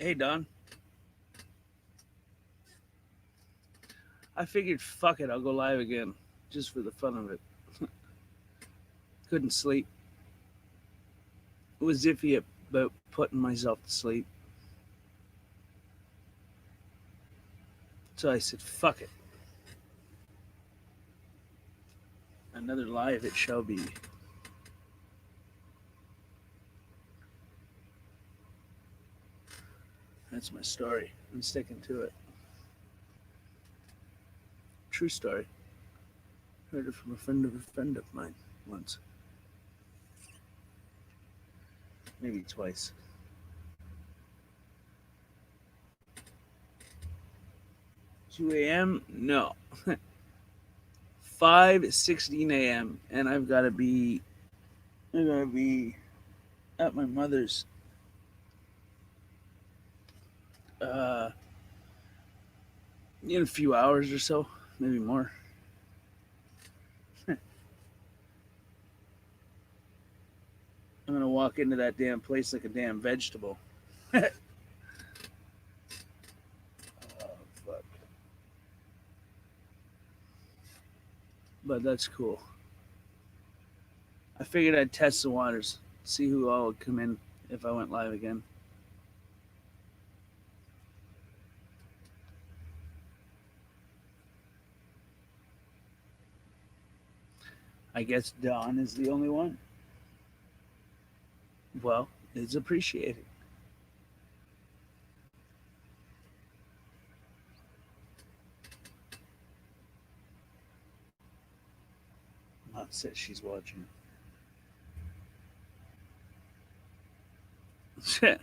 Hey Don, I figured fuck it, I'll go live again, just for the fun of it. Couldn't sleep. Was iffy about putting myself to sleep, so I said fuck it. Another live it shall be. That's my story. I'm sticking to it. True story. Heard it from a friend of mine once, maybe twice. 2 a.m. No, 5:16 a.m. and I gotta be at my mother's uh, in a few hours or so, maybe more. I'm gonna walk into that damn place like a damn vegetable. Oh fuck! But that's cool. I figured I'd test the waters, see who all would come in if I went live again. I guess Dawn is the only one. Well, it's appreciated. Mom says she's watching. Shit.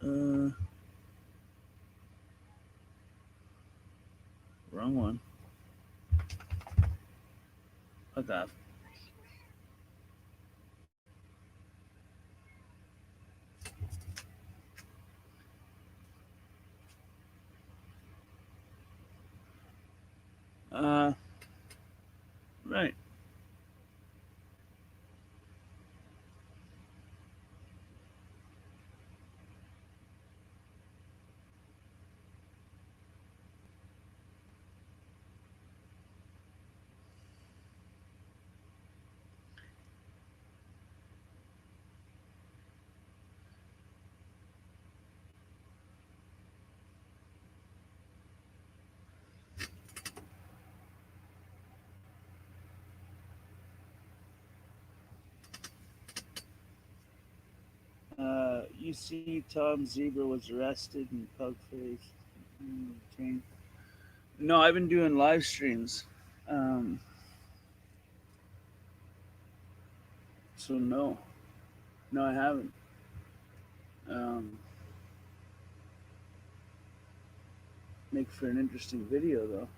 Uh, Wrong one. Fuck off. Uh, right. You see, Tom Zebra was arrested and Pugface detained. No, I've been doing live streams. Um, so no, I haven't. Um, Make for an interesting video though.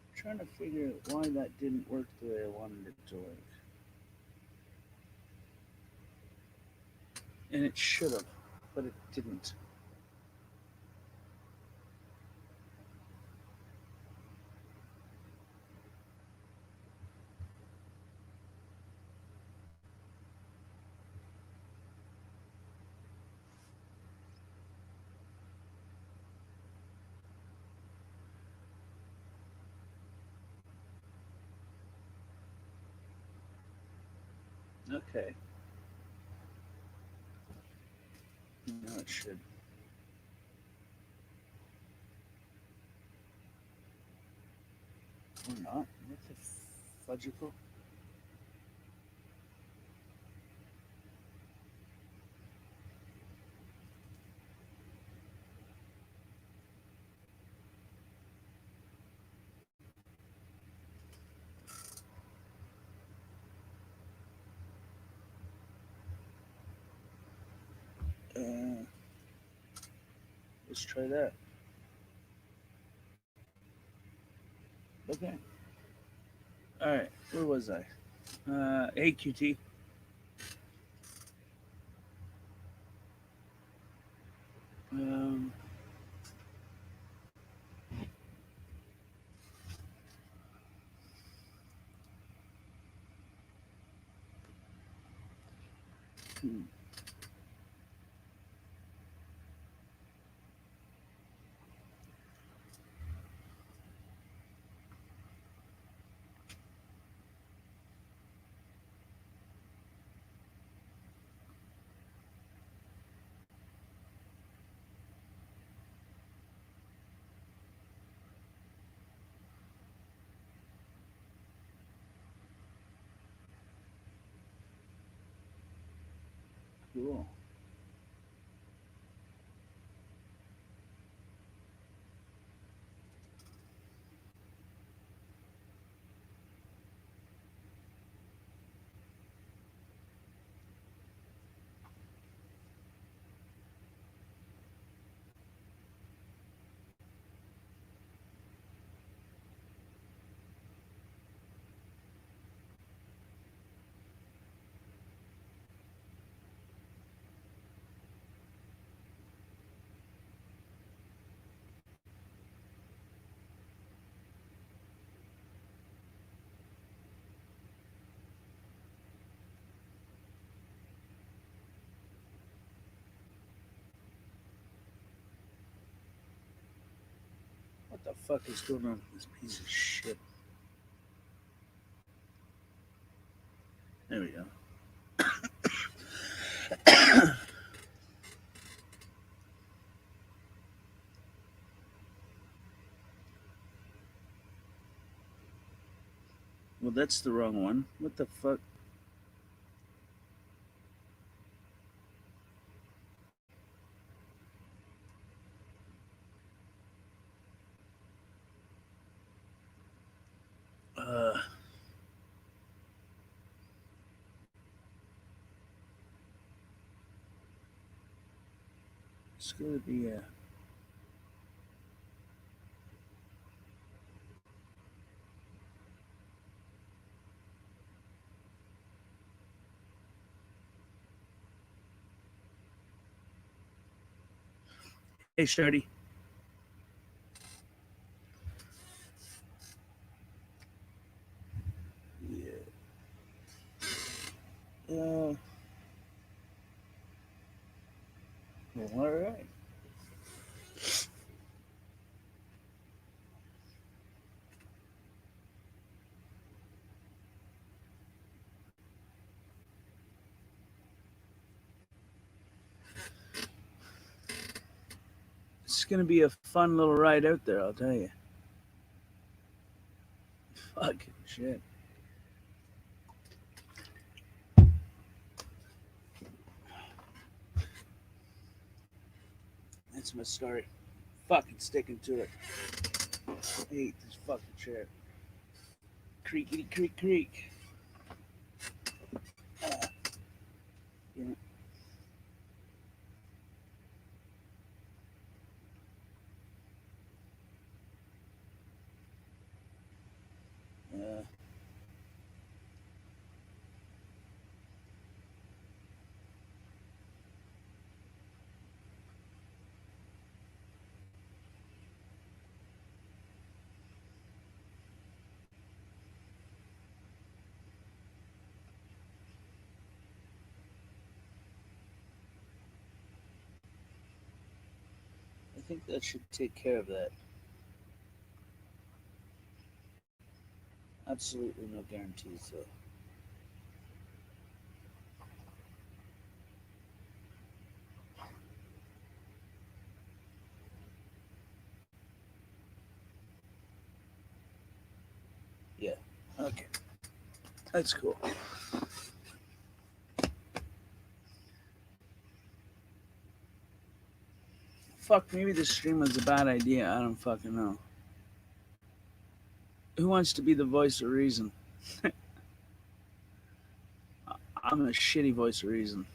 I'm trying to figure out why that didn't work the way I wanted it to work, and it should have, but it didn't. Okay, now it should. Or not. What the fudgicle? Let's try that. Okay. All right. Where was I? Hey, QT. Um, hmm, cool. What the fuck is going on with this piece of shit? There we go. Well, that's the wrong one. What the fuck? Uh, it's gonna be Hey, Shardy. Yeah. Well, all right. It's gonna be a fun little ride out there. I'll tell you. Fucking shit. That's my story. Fucking sticking to it. I hate this fucking chair. Creakity creak creak. Yeah. Uh, I think that should take care of that. Absolutely no guarantees, though. Yeah. Okay. That's cool. Fuck, maybe this stream was a bad idea. I don't fucking know. Who wants to be the voice of reason? I'm a shitty voice of reason.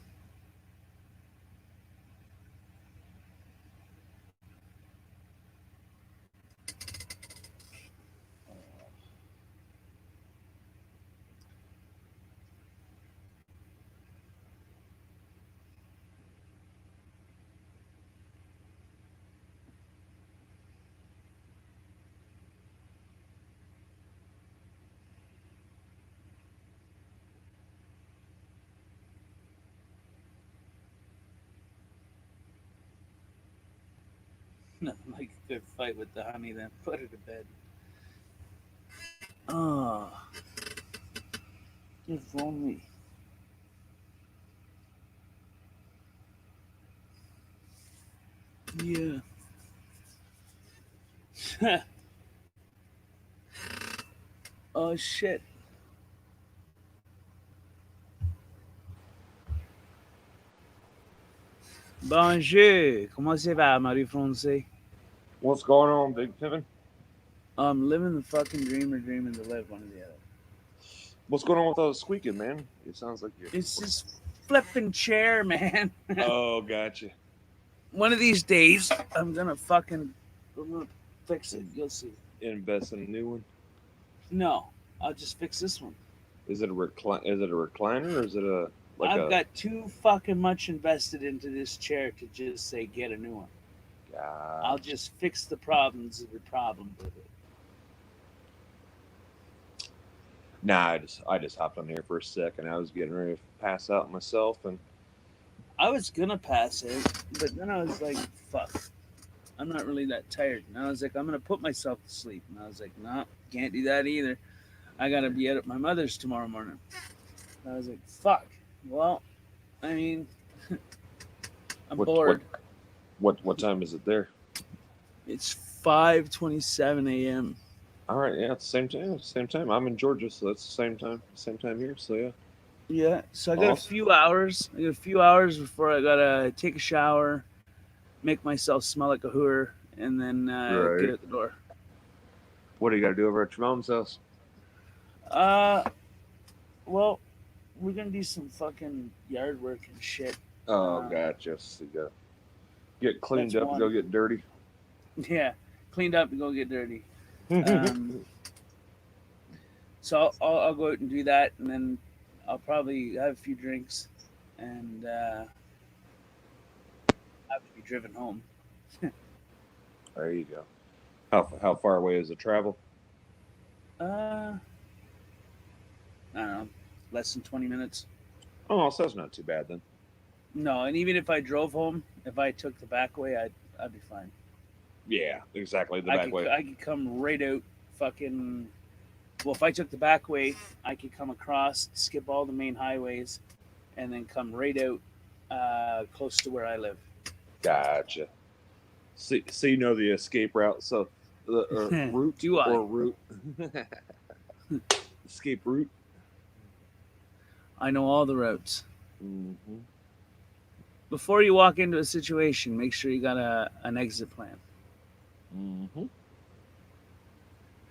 Nothing like a good fight with the honey, then put her to bed. Oh, if only. Yeah. Oh shit. Bonjour. Comment ça va, Marie-Français? What's going on, Big Pimpin'? I'm living the fucking dream or dreaming to live, one or the other. What's going on with all the squeaking, man? It sounds like you're. It's this flipping chair, man. Oh, gotcha. One of these days, I'm gonna fix it. You'll see. Invest in a new one. No, I'll just fix this one. Is it a Is it a recliner or is it a like I've a? got too fucking much invested into this chair to just say get a new one. I'll Gotcha. just fix the problems of the problem with it. Nah, I just hopped on here for a second. I was getting ready to pass out myself, and I was gonna pass it, but then I was like, fuck. I'm not really that tired. And I was like, I'm gonna put myself to sleep. And I was like, nah, can't do that either. I gotta be at my mother's tomorrow morning. And I was like, fuck. Well, I mean, I'm what bored. what time is it there? It's 5:27 a.m. All right, yeah, it's the same time. Same time. I'm in Georgia, so that's the same time. Same time here. So yeah, Yeah, so I got a awesome. few hours. I got a few hours before I gotta take a shower, make myself smell like a hooer, and then get Right. out the door. What do you got to do over at your mom's house? Uh, well, we're gonna do some fucking yard work and shit. Oh, Uh, gotcha. So you got get cleaned that's up and go one. get dirty. Yeah, cleaned up and go get dirty. Um, so I'll go out and do that, and then I'll probably have a few drinks, and have to be driven home. There you go. How far away is the travel? Uh, I don't know, less than 20 minutes. Oh, so that's not too bad then. No, and even if I drove home, if I took the back way, I'd be fine. Yeah, exactly the I back could way. I could come right out, fucking. Well, if I took the back way, I could come across, skip all the main highways, and then come right out, close to where I live. Gotcha. So you know the escape route. So the route Do I? or route escape route. I know all the routes. Hmm. Before you walk into a situation, make sure you got an exit plan. Hmm.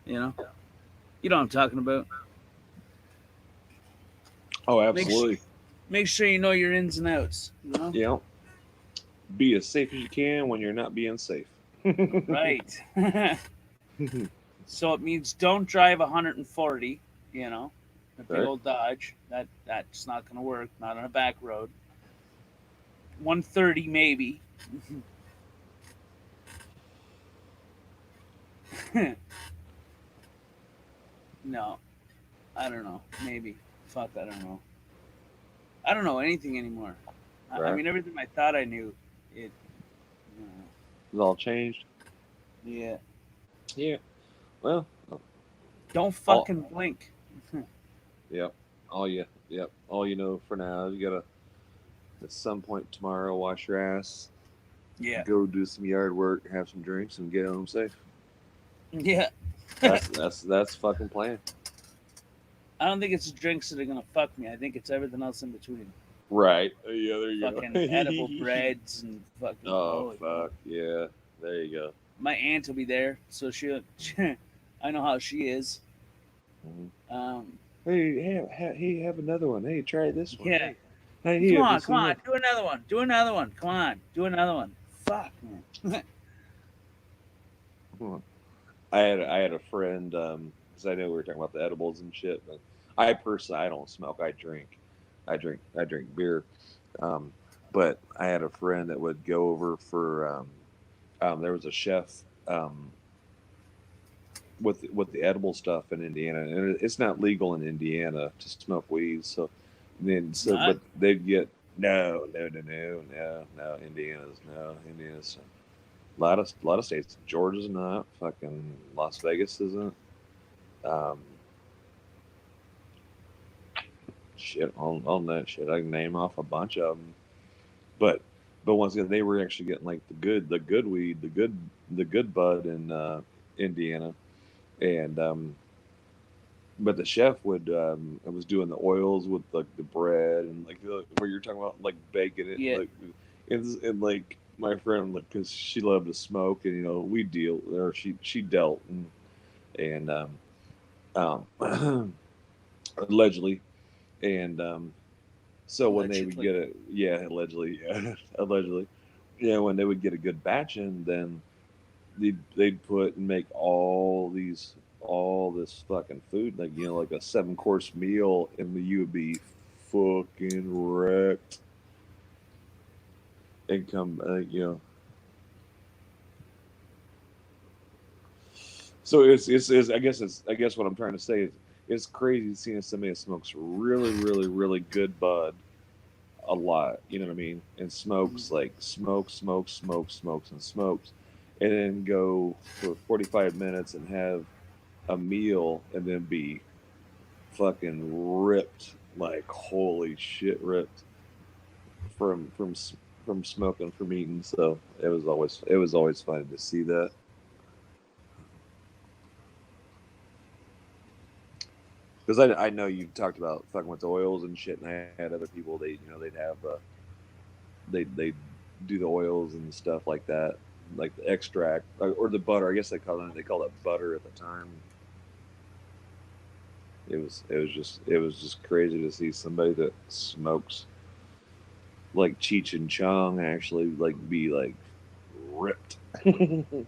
You know, you know what I'm talking about. Oh, Make sure absolutely. make sure you know your ins and outs. You know, Yeah. Be as safe as you can when you're not being safe. right? So it means don't drive 140. You know, a big Right. old Dodge. That's not gonna work. Not on a back road. 130 maybe. No, I don't know. Maybe. Fuck, I don't know. I don't know anything anymore. I Right. mean, everything I thought I knew, it. It's all changed. Yeah. Yeah. Well. Don't All. fucking blink. Yep. All you. Yep. All you know for now. You gotta at some point tomorrow wash your ass, Yeah. go do some yard work, have some drinks, and get home safe. Yeah. That's fucking plan. I don't think it's the drinks that are gonna fuck me. I think it's everything else in between. Right. Yeah. There you Fucking edible go. breads and fucking. Oh Oh, fuck yeah. There you go. my aunt will be there, so I know how she is. Mhm. Um, Hey, have another one. Hey, try this one. yeah. Hey, Come here, on, this come is on, one. do another one. Do another one. Come on, do another one. Fuck, man. Huh. I had a friend because I know we were talking about the edibles and shit, but I personally I don't smoke. I drink. I drink beer. Um, but I had a friend that would go over for there was a chef um, with the edible stuff in Indiana, and it's not legal in Indiana to smoke weed. So Not. but they'd get no, Indiana's no. A lot of states. Georgia's not. Fucking Las Vegas isn't. Um, shit on that shit. I can name off a bunch of them, but once again, they were actually getting like the good weed, the good bud in Indiana, and but the chef would was doing the oils with like the bread and like where you're talking about like baking it, Yeah. like and like my friend, like, because she loved to smoke, and we deal, or she dealt, and allegedly, and so when they would Allegedly. get it, yeah, allegedly, yeah, allegedly, yeah, when they would get a good batch in, then they'd put and make all this fucking food, like like a 7 course meal, and you would be fucking wrecked and come, So I guess what I'm trying to say is it's crazy seeing somebody that smokes really, really, really good bud a lot. You know what I mean? And Mhm. smokes, like smokes, and smokes, and then go for 45 minutes and have a meal, and then be fucking ripped, like holy shit, ripped from from s- from smoking, from eating. So it was always fun to see that. Because I know you talked about fucking with the oils and shit, and I had other people, they'd have they do the oils and stuff like that, like the extract, or the butter. I guess they called it butter at the time. It was just crazy to see somebody that smokes like Cheech and Chong actually like be like ripped. Hmm.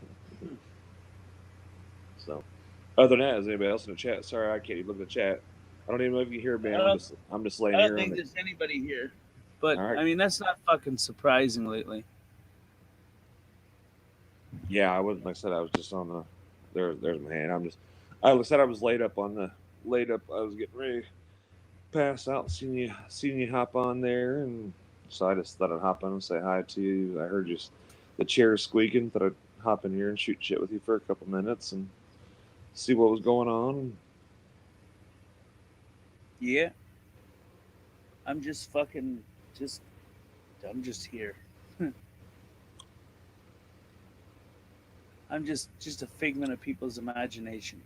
So, other than that, is anybody else in the chat? Sorry, I can't even look at the chat. I don't even know if you can hear me. I don't. I'm just laying I don't here on think the. there's anybody here. But All right. I mean, that's not fucking surprising lately. Yeah, I was. Like I said, I was just on the. There's my hand. I said I was laid up. I was getting ready to pass out. Seen you hop on there, and so I just thought I'd hop on and say hi to you. I heard you, the chair squeaking. Thought I'd hop in here and shoot shit with you for a couple minutes and see what was going on. Yeah, I'm just fucking just. I'm just here. I'm just a figment of people's imagination.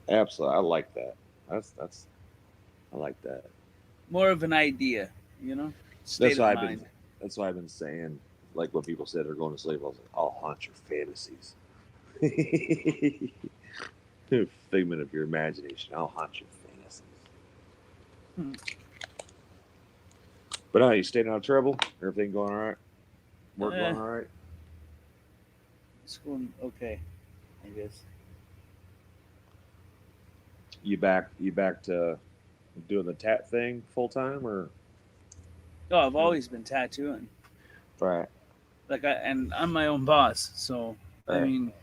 Absolutely, I like that. That's I like that. More of an idea, That's state why of I've been. mind. That's why I've been saying. Like when people said they're going to sleep, I was like, "I'll haunt your fantasies." Figment of your imagination. I'll haunt your fantasies. Hmm. But you staying out of trouble? Everything going all right? Work Eh, going all right? it's going okay, I guess. You back to doing the tat thing full time, or Oh, I've no? always been tattooing. Right, And I'm my own boss, so I right. mean,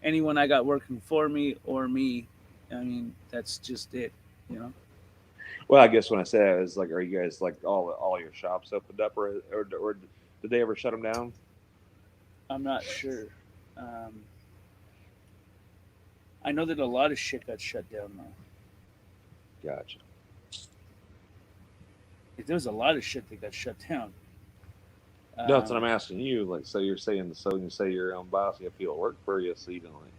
anyone I got working for me or me, I mean, that's just it, you know. Well, I guess when I say that is like, are you guys like all your shops opened up, or did they ever shut them down? I'm not sure. Um, I know that a lot of shit got shut down though. Gotcha. Like, there was a lot of shit that got shut down. No, that's what I'm Um, asking you. Like, so you're saying, so you say you're your own boss, you have people that work for you, so you don't like.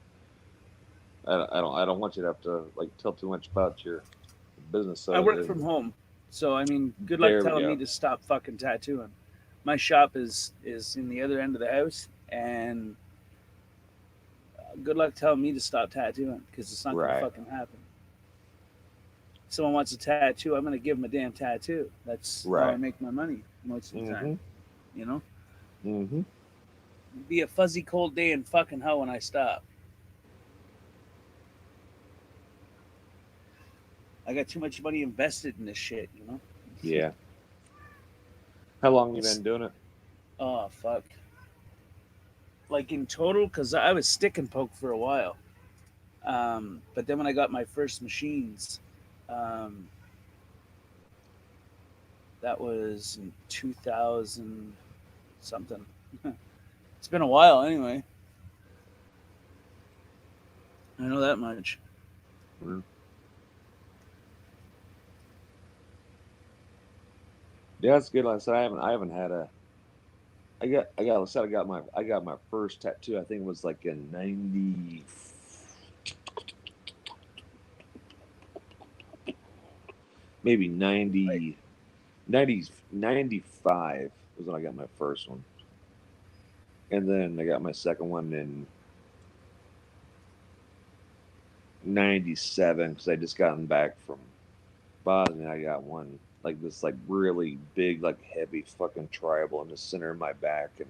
I don't want you to have to like tell too much about your business. I So work from home, so I mean, good luck there we telling me go. to stop fucking tattooing. My shop is in the other end of the house, and good luck telling me to stop tattooing because it's not gonna Right, fucking happen. Someone wants a tattoo, I'm gonna give them a damn tattoo. That's how I right. make my money most of the time. Mm-hmm. You know, Mm-hmm. it'd be a fuzzy cold day in fucking hell when I stop. I got too much money invested in this shit. You know, Yeah. How long you it's been doing it? oh fuck. Like in total, because I was stick and poke for a while. But then when I got my first machines, um, that was in 2000 something. It's been a while anyway. I know that much. Mm. Yeah, it's good. Like I said, I haven't had a. I said I got my first tattoo. I think it was like in 90, maybe Like, 95 was when I got my first one, and then I got my second one in 97 because I just gotten back from Bosnia. I got one like this, like really big, like heavy fucking tribal in the center of my back, and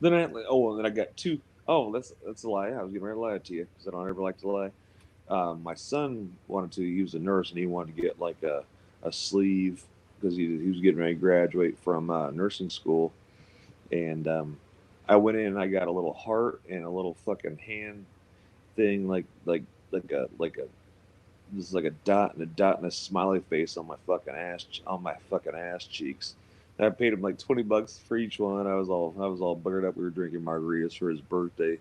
and then I got two. Oh, that's a lie. I was getting ready to lie to you because I don't ever like to lie. My son wanted to use a nurse, and he wanted to get like a sleeve because he was getting ready to graduate from nursing school, and I went in and I got a little heart and a little fucking hand thing, like a this is like a dot and a smiley face on my fucking ass cheeks. And I paid him like $20 for each one. I was all buggered up. We were drinking margaritas for his birthday.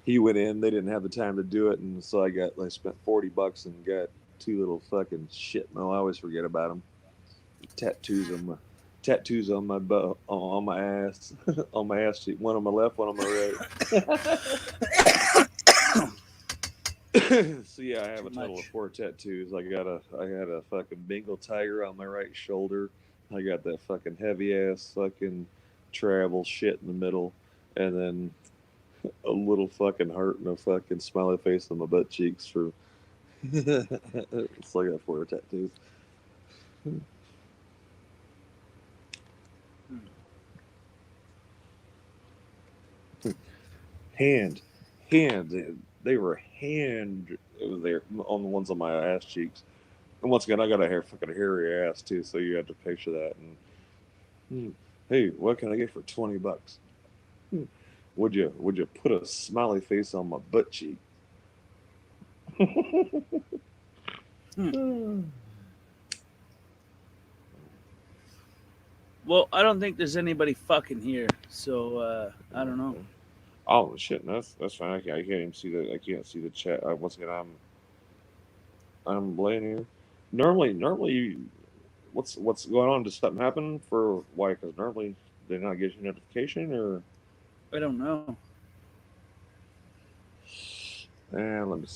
He went in. They didn't have the time to do it, and so I spent $40 and got two little fucking shit. No, I always forget about them. Tattoos on my tattoos on my butt, on my ass, on my ass cheek. One on my left, one on my right. So yeah, I have too a total of much. four tattoos. I got a fucking Bengal tiger on my right shoulder. I got that fucking heavy ass fucking travel shit in the middle, and then a little fucking heart and a fucking smiley face on my butt cheeks for. So I got four tattoos. Hmm. Hand, they were hand. It was there on the ones on my ass cheeks. And once again, I got a fucking hairy ass too, so you have to picture that. And hey, what can I get for $20? Would you put a smiley face on my butt cheek? Hmm. Well, I don't think there's anybody fucking here, so I don't know. Oh shit, that's fine. I can't even see the I can't see the chat. Once again, I'm laying here. Normally, what's going on? Does something happen for why? Because normally they not get your notification or. I don't know. Let me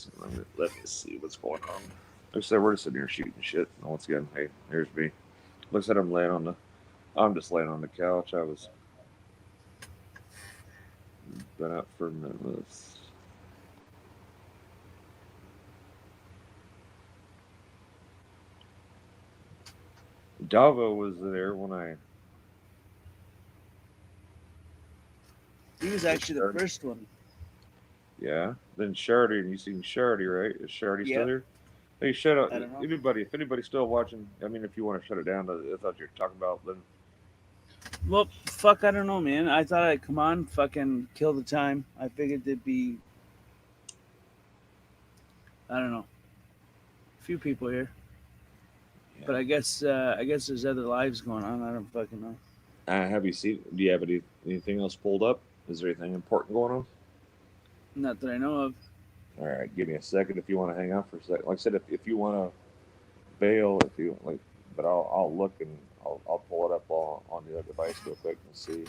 see what's going on. Like I said, we're just sitting here shooting shit. And once again, hey, here's me. Looks like I'm just laying on the couch. I was been out for minutes. Davo was there when I. He was Then actually the Shardy. first one. Yeah. Then Shardy, and you seen Shardy, right? Is Shardy still Yep. here? Hey, shut up. I don't know. Anybody, if anybody's still watching, I mean, if you want to shut it down, I thought you were talking about, then. Well, fuck, I don't know, man. I thought I'd come on, fucking kill the time. I figured there'd be, I don't know, a few people here. Yeah. But I guess there's other lives going on. I don't fucking know. Have you seen, do you have anything else pulled up? Is there anything important going on? Not that I know of. All right, give me a second if you want to hang out for a second. Like I said, if you want to bail, if you like, but I'll look and I'll pull it up on the other device real quick and see.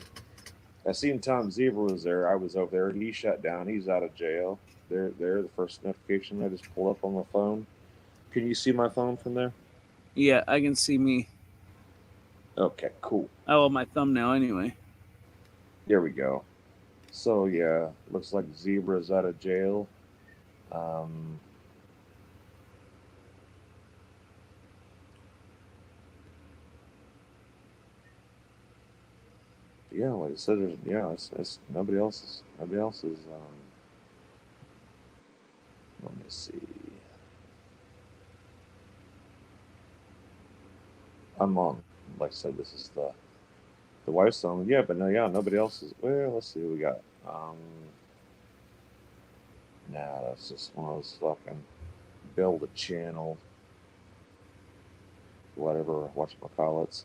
I seen Tom Zebra was there. I was over there. He shut down. He's out of jail. There. The first notification I just pulled up on my phone. Can you see my phone from there? Yeah, I can see me. Okay, cool. Oh, well, my thumbnail anyway. There we go. So yeah, looks like Zebra's out of jail. Um, yeah, like I said, it's nobody else is. Let me see. I'm on. Like I said, this is the wife's song. Yeah, but no, yeah, nobody else is. Well, let's see what we got. Nah, that's just one of those fucking build a channel, whatever. Whatchamacallits.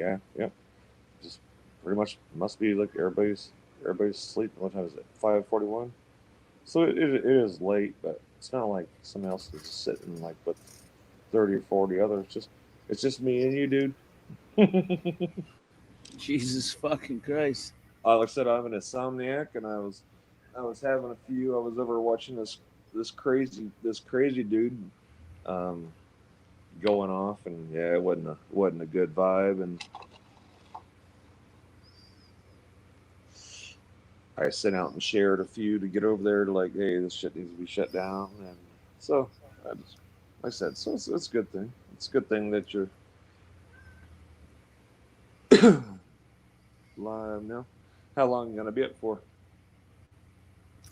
Yeah, yep. Just pretty much must be like everybody's sleeping. What time is it? 5:41. So it is late, but it's not like someone else is sitting like with 30 or 40 others. It's just me and you, dude. Jesus fucking Christ. Like I said, I'm an insomniac, and I was having a few. I was over watching this crazy dude um, going off, and yeah, it wasn't a good vibe, and I sent out and shared a few to get over there to like, hey, this shit needs to be shut down, and so I just, like I said, so it's a good thing. It's a good thing that you're live now. How long you gonna be up for?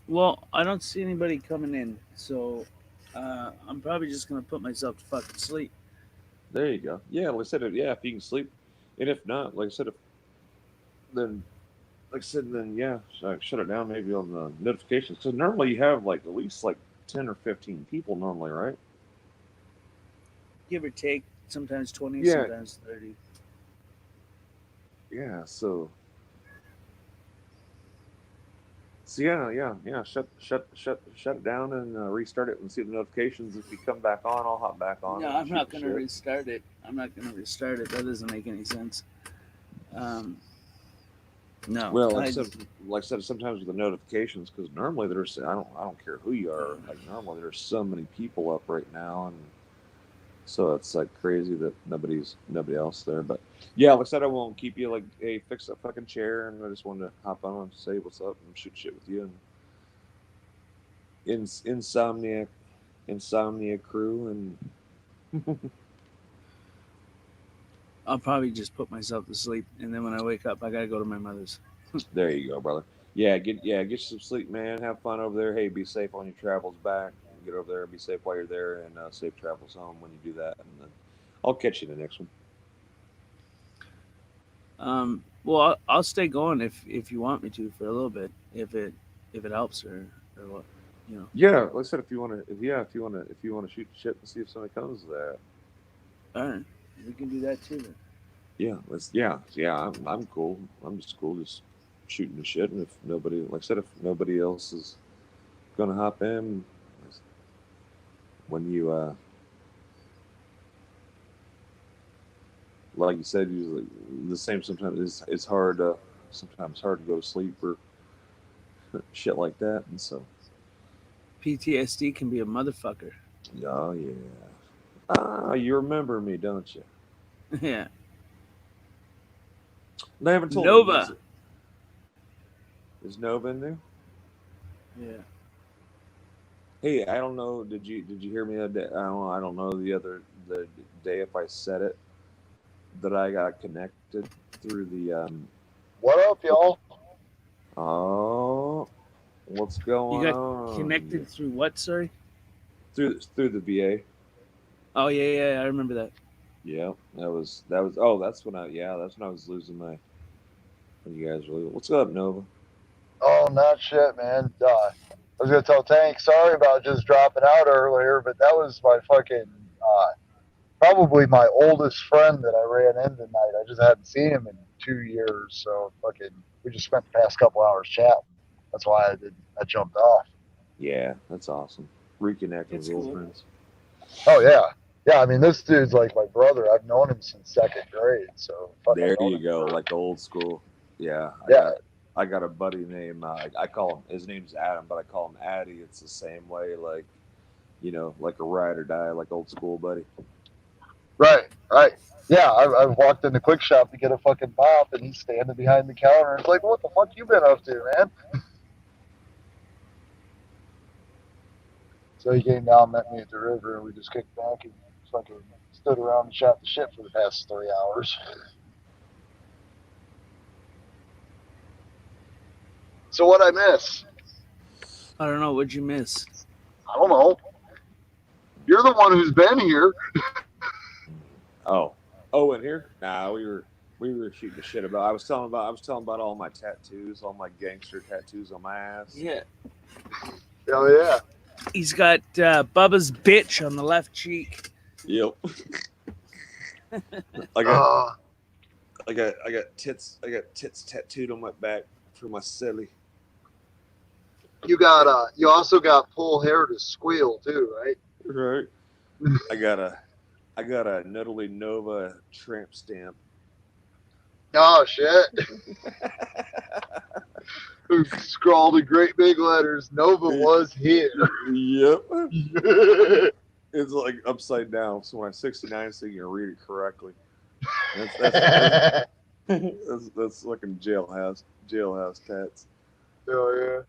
Well, I don't see anybody coming in, so I'm probably just gonna put myself to fucking sleep. There you go. Yeah, like I said, yeah, if you can sleep, and if not, like I said, then like I said, then yeah, shut it down maybe on the notifications. So normally you have like at least like 10 or 15 people normally, right? Give or take, sometimes 20, Yeah, sometimes 30. yeah. So yeah. Shut it down and restart it and see the notifications. If you come back on, I'll hop back on No, and I'm shoot not the gonna shit. restart it. I'm not gonna restart it. That doesn't make any sense. Um, no, Well, I like I said, sometimes with the notifications, because normally there's I don't care who you are. Like normally there's so many people up right now, and so it's like crazy that nobody else there. But yeah, like I said, I won't keep you. Like, hey, fix that fucking chair, and I just wanted to hop on and say what's up and shoot shit with you and insomnia crew and I'll probably just put myself to sleep, and then when I wake up, I gotta go to my mother's. there you go, brother. Get you some sleep, man. Have fun over there. Hey, be safe on your travels back. Get over there and be safe while you're there, and safe travels home when you do that. And then I'll catch you in the next one. Well, I'll stay going if you want me to for a little bit, if it helps or what, you know. Yeah, like I said, if you want to shoot the shit and see if somebody comes to that. All right, we can do that too. Then. Yeah. I'm cool. I'm just cool, just shooting the shit. And if nobody, like I said, if nobody else is gonna hop in, when you like you said, usually the same. Sometimes it's hard. Sometimes hard to go to sleep or shit like that. And so, PTSD can be a motherfucker. oh yeah. Ah, you remember me, don't you? Yeah, They haven't told me. Nova. Is Nova in there? Yeah. Hey, I don't know. Did you hear me the other day? I don't know the day if I said it that I got connected through the What up, y'all? oh what's You going got on connected through what? Sorry. through the VA. Oh yeah, I remember that. Yeah, that was oh that's when I was losing my when you guys were leaving. What's up, Nova? Oh, not shit, man. I was gonna tell Tank, sorry about just dropping out earlier, but that was my fucking probably my oldest friend that I ran into tonight. I just hadn't seen him in 2 years, so fucking we just spent the past couple hours chatting. That's why I jumped off. Yeah, that's awesome. Reconnecting It's with old cool. friends. Oh yeah. I mean, this dude's like my brother. I've known him since second grade, so fuck, I've There known you him go, for like old school. Yeah, yeah. I got a buddy named I call him his name's Adam, but I call him Addy. It's the same way, like like a ride or die, like old school buddy. Right. Yeah, I've walked in the quick shop to get a fucking pop, and he's standing behind the counter. It's like, what the fuck you been up to, man? So he came down, met me at the river, and we just kicked back and fucking stood around and shot the shit for the past 3 hours. So what I miss? I don't know. What'd you miss? I don't know. You're the one who's been here. Oh, in here? Nah, we were shooting the shit about. I was telling about all my tattoos, all my gangster tattoos on my ass. Yeah. Oh yeah. He's got Bubba's bitch on the left cheek. Yep. I got Uh, I got tits tattooed on my back for my silly. You also got full hair to squeal too, right? Right. I got a Nuttily Nova tramp stamp. Oh shit! Scrawled in great big letters. Nova was here. Yep. It's like upside down, so when I'm 69, so you can read it correctly. That's looking jailhouse tats. Oh yeah.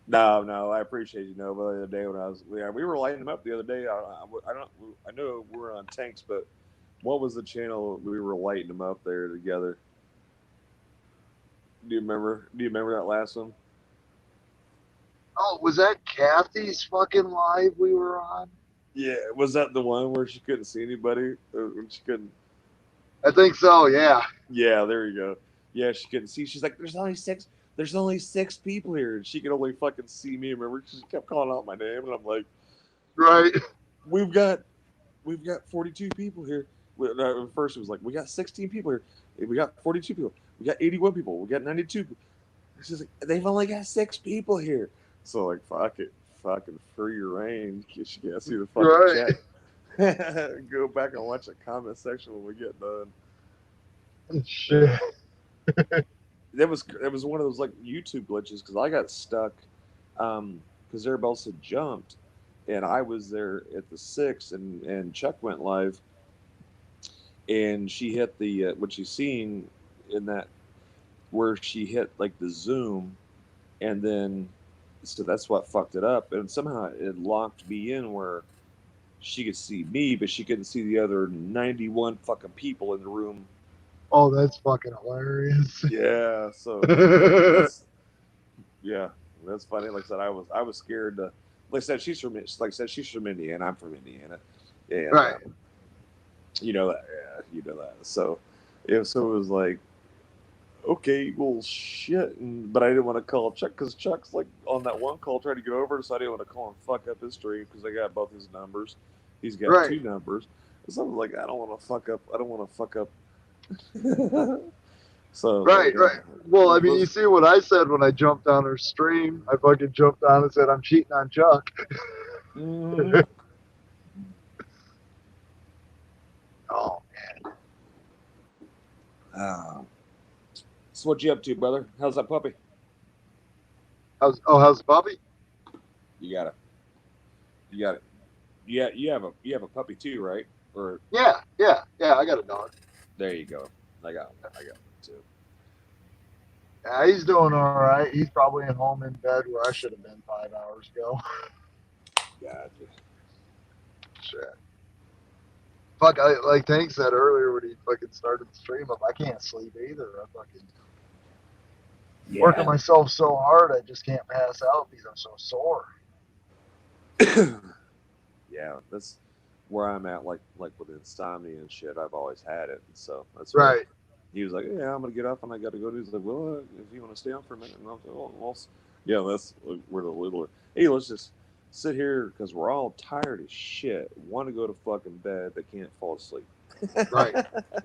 No, I appreciate you, Nova. The other day when we were lighting them up the other day. I know we were on tanks, but what was the channel we were lighting them up there together? Do you remember that last one? Oh, was that Kathy's fucking live we were on? Yeah, was that the one where she couldn't see anybody? When she couldn't. I think so. Yeah. Yeah, there you go. Yeah, she couldn't see. She's like, there's only six people here, and she could only fucking see me. Remember, she kept calling out my name, and I'm like, Right. we've got 42 people here. First, it was like, we got 16 people here. We got 42 people. We got 81 people. We got 92 people. She's like, they've only got 6 people here. So like, fuck it, fucking free reign. You can't see the fucking Right. chat. Go back and watch the comment section when we get done. Shit. That was one of those like YouTube glitches because I got stuck because everybody else had jumped, and I was there at the 6, and Chuck went live, and she hit the what you seen in that where she hit like the zoom, and then so that's what fucked it up, and somehow it locked me in where she could see me, but she couldn't see the other 91 fucking people in the room. Oh, that's fucking hilarious. Yeah, so yeah, that's funny. Like I said, I was scared to. Like I said, she's from Indiana. I'm from Indiana, and Right. you know that. Yeah, you know that. So it was like, okay, well, shit. But I didn't want to call Chuck because Chuck's like on that one call trying to get over, so I didn't want to call and fuck up his stream because I got both his numbers. He's got Right. 2 numbers. So I was like, I don't want to fuck up. So Right, like, right. Well, I mean, you see what I said when I jumped on her stream. I fucking jumped on and said, I'm cheating on Chuck. mm-hmm. Oh, So what you up to, brother? How's that puppy? how's the puppy? You got it. Yeah, you have a puppy too, right? Or Yeah, I got a dog. there you go. I got one too. Yeah, he's doing all right. He's probably at home in bed where I should have been 5 hours ago. Gotcha. Shit. Fuck, like Tank said earlier when he fucking started the stream up, I can't sleep either. I'm fucking working myself so hard I just can't pass out because I'm so sore. Yeah, that's where I'm at. Like with insomnia and shit, I've always had it. So that's right. He was like, "Yeah, I'm gonna get up and I got to go." He's like, "Well, if you want to stay on for a minute," and I was like, "Well, yeah, that's we're the little. Hey, let's just sit here because we're all tired as shit. Want to go to fucking bed, but can't fall asleep." Right.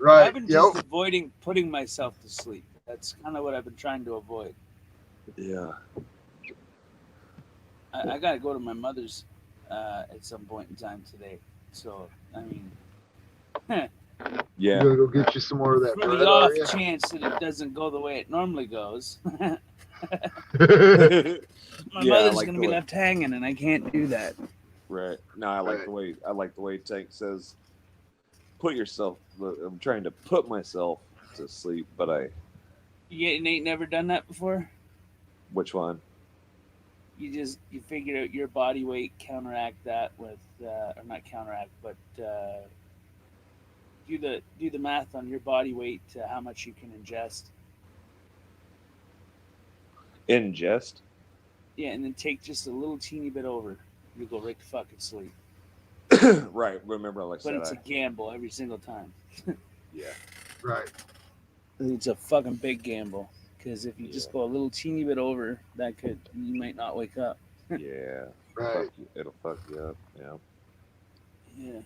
I've been just avoiding putting myself to sleep. That's kind of what I've been trying to avoid. Yeah. I got to go to my mother's at some point in time today. So, I mean, yeah. You gotta go get you some more of that for the off chance that it doesn't go the way it normally goes. My mother's going to be left hanging, and I can't do that. Right. No, I like the way Tank says, put yourself. I'm trying to put myself to sleep, but You ain't never done that before? Which one? You figure out your body weight, counteract that with, or not counteract, but do the math on your body weight to how much you can ingest. Ingest? Yeah, and then take just a little teeny bit over. You go right to fucking sleep. Right. Remember, like I said, but it's a gamble every single time. Yeah. Right. It's a fucking big gamble because if you just go a little teeny bit over, you might not wake up. Yeah. Right. It'll fuck you up. Yeah. Yeah.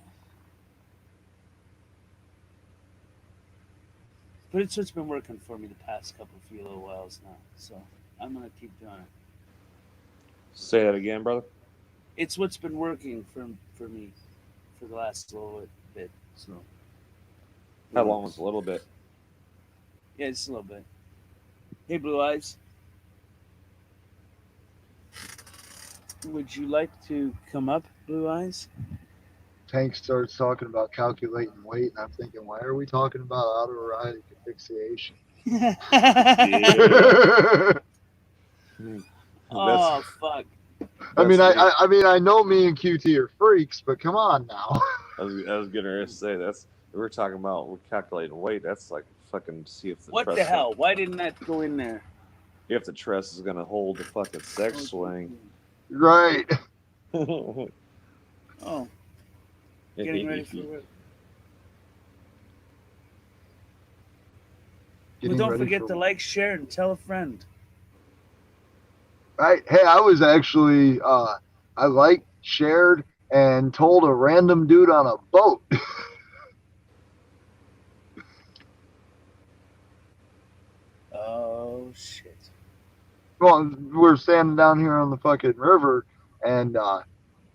But it's what's been working for me the past few little whiles now. So I'm gonna keep doing it. Say that again, brother. It's what's been working for me for the last little bit. So How long was a little bit? Yeah, just a little bit. Hey, Blue Eyes. Would you like to come up, Blue Eyes? Tank starts talking about calculating weight, and I'm thinking, why are we talking about autoerotic asphyxiation? Oh fuck! I mean, That's me. I mean, I know me and QT are freaks, but come on now. I was gonna say that's we're talking about we're calculating weight. That's like fucking see if the What truss the hell? Why didn't that go in there? if the truss is gonna hold the fucking sex swing. Right. Oh, getting ready for work. Well, don't forget to like, share, and tell a friend. Right. Hey, I was actually I liked, shared, and told a random dude on a boat. Oh shit! Well, we're standing down here on the fucking river, and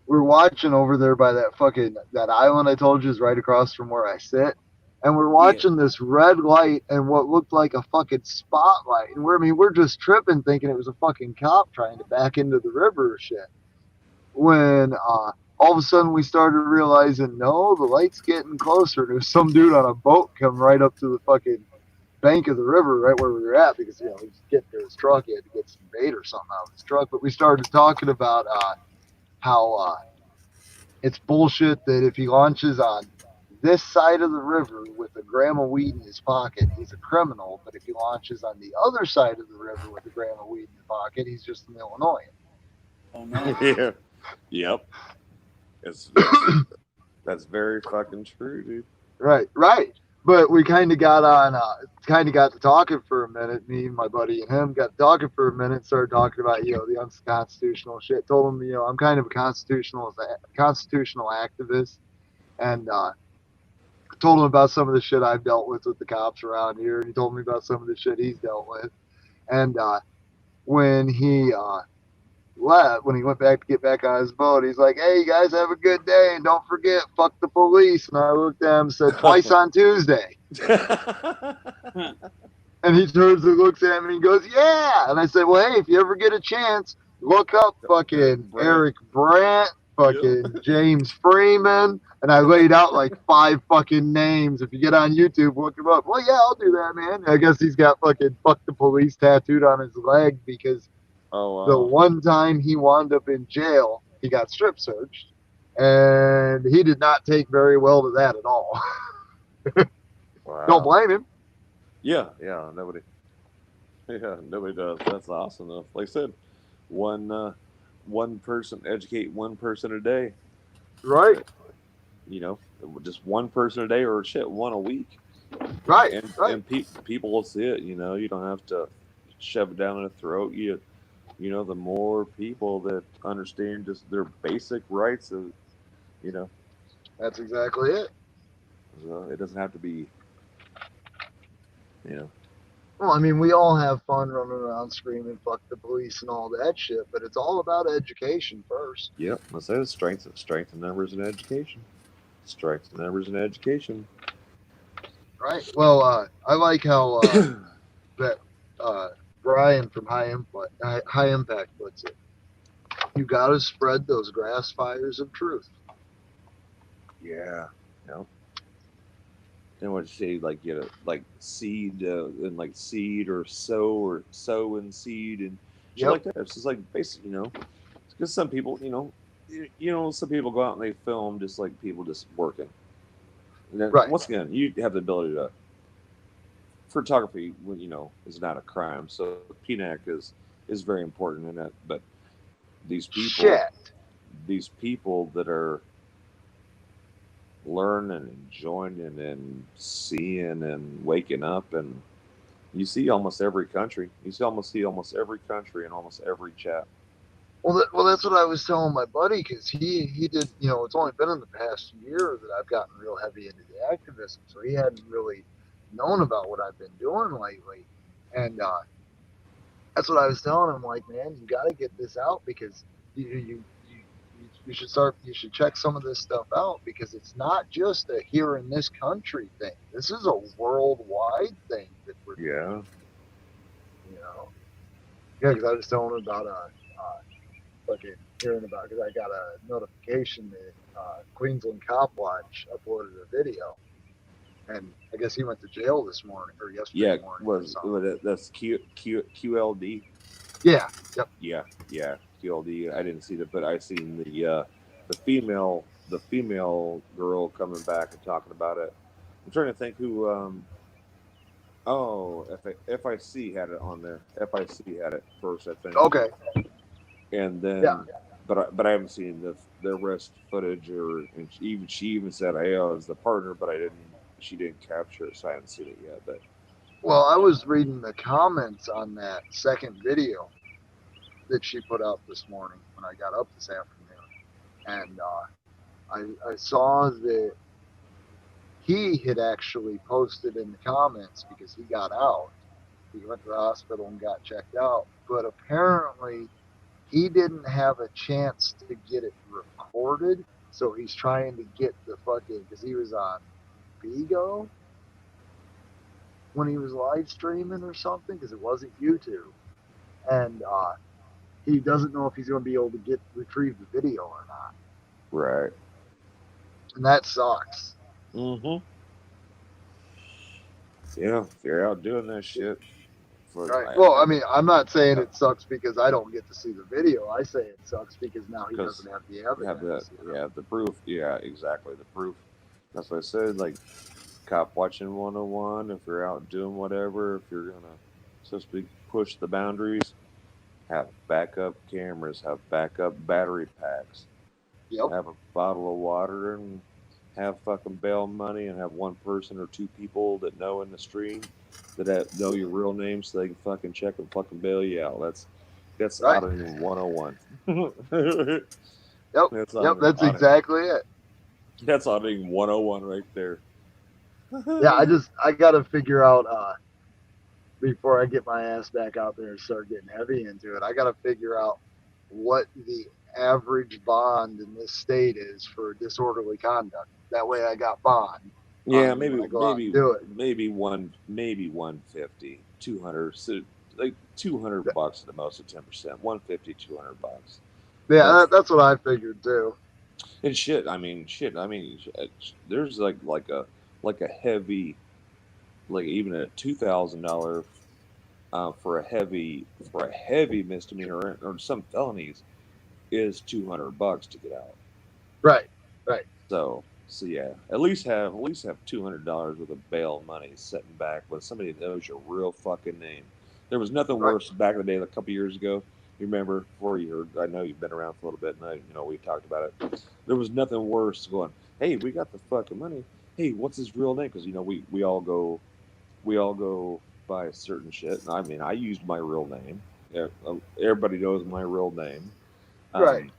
we're watching over there by that island I told you is right across from where I sit. And we're watching this red light and what looked like a fucking spotlight. And we're just tripping thinking it was a fucking cop trying to back into the river or shit. When all of a sudden we started realizing, no, the light's getting closer. There's some dude on a boat come right up to the fucking bank of the river right where we were at because, he was getting to his truck. He had to get some bait or something out of his truck. But we started talking about how it's bullshit that if he launches on this side of the river with a gram of weed in his pocket, he's a criminal. But if he launches on the other side of the river with a gram of weed in his pocket, he's just an Illinoisan. Oh no! Yeah. Yep. That's very fucking true, dude. Right. But we kind of got to talking for a minute. Me and my buddy and him got talking for a minute. Started talking about the unconstitutional shit. Told him I'm kind of a constitutional activist, and told him about some of the shit I've dealt with the cops around here. And he told me about some of the shit he's dealt with. And when he left, when he went back to get back on his boat, he's like, "Hey, you guys have a good day, and don't forget, fuck the police." And I looked at him and said, "Twice on Tuesday." And he turns and looks at me and goes, "Yeah." And I said, "Well, hey, if you ever get a chance, look up fucking Eric Brandt, fucking James Freeman." And I laid out like 5 fucking names. If you get on YouTube, look him up. Well, yeah, I'll do that, man. I guess he's got fucking "fuck the police" tattooed on his leg because the one time he wound up in jail, he got strip searched. And he did not take very well to that at all. Wow. Don't blame him. Yeah, nobody does. That's awesome though. Like I said, one person educate one person a day. Right. Just one person a day, or shit, one a week. Right. And people will see it. You don't have to shove it down their throat. The more people that understand just their basic rights of, That's exactly it. So it doesn't have to be, Well, I mean, we all have fun running around screaming "fuck the police" and all that shit, but it's all about education first. Yep, I say strength in numbers and education. Strength in numbers and education. Right. Well, I like how that Brian from High Impact puts it. You got to spread those grass fires of truth. Yeah. And what you say, like seed and like seed or sow and seed and shit like that. It's just like basically, because some people, some people go out and they film just like people just working. And then, once again, you have the ability to. Photography, is not a crime, so PNAC is very important in that. But these people that are learning and joining and seeing and waking up, and you see almost every country. You see almost every country in almost every chat. Well, that's what I was telling my buddy, because he did. It's only been in the past year that I've gotten real heavy into the activism, so he hadn't really known about what I've been doing lately, and that's what I was telling him. Like, man, you got to get this out because you should start. You should check some of this stuff out because it's not just a here in this country thing. This is a worldwide thing that we're doing. Yeah. You know, yeah. Because I was telling him about fucking hearing about because I got a notification that Queensland Cop Watch uploaded a video, and I guess he went to jail this morning or Yeah. yesterday morning. Or something. That's QLD. Yeah. Yep. Yeah. QLD. I didn't see that, but I seen the female girl coming back and talking about it. I'm trying to think who. FIC had it on there. FIC had it first, I think. Okay. And then, Yeah. but I haven't seen the rest footage and she even said, "Hey, I was the partner," but she didn't capture it, so I haven't seen it yet. But Well, I was reading the comments on that second video that she put out this morning when I got up this afternoon, and I saw that he had actually posted in the comments because he got out. He went to the hospital and got checked out, but apparently he didn't have a chance to get it recorded, so he's trying to get the fucking because he was on Bigo when he was live streaming or something because it wasn't YouTube, and he doesn't know if he's going to be able to retrieve the video or not, right. and that sucks. Mm-hmm. Yeah, they're out doing that shit. Right. Well, I mean, I'm not saying it sucks because I don't get to see the video. I say it sucks because now he doesn't have the evidence. The proof. Yeah, exactly. The proof. That's what I said. Like, cop watching 101. If you're out doing whatever, if you're gonna, so to speak, push the boundaries, have backup cameras, have backup battery packs, have a bottle of water, and have fucking bail money, and have one person or two people that know in the stream that know your real name so they can fucking check and fucking bail you out. That's right. Auditing 101. That's exactly it. That's Auditing 101 right there. Yeah, I got to figure out before I get my ass back out there and start getting heavy into it. I got to figure out what the average bond in this state is for disorderly conduct. That way, I got bond. Yeah, maybe 150, 200, so like $200 at the most at 10%, 150, $200. Yeah, that's what I figured too. And there's like a heavy, like even a $2,000 for a heavy misdemeanor or some felonies is $200 to get out. Right. So yeah, at least have $200 worth of bail money sitting back with somebody that knows your real fucking name. There was nothing worse back in the day, a couple years ago. You remember before you heard? I know you've been around for a little bit, and we talked about it. There was nothing worse going, "Hey, we got the fucking money. Hey, what's his real name?" Because we all go by a certain shit. And I mean, I used my real name. Everybody knows my real name, right?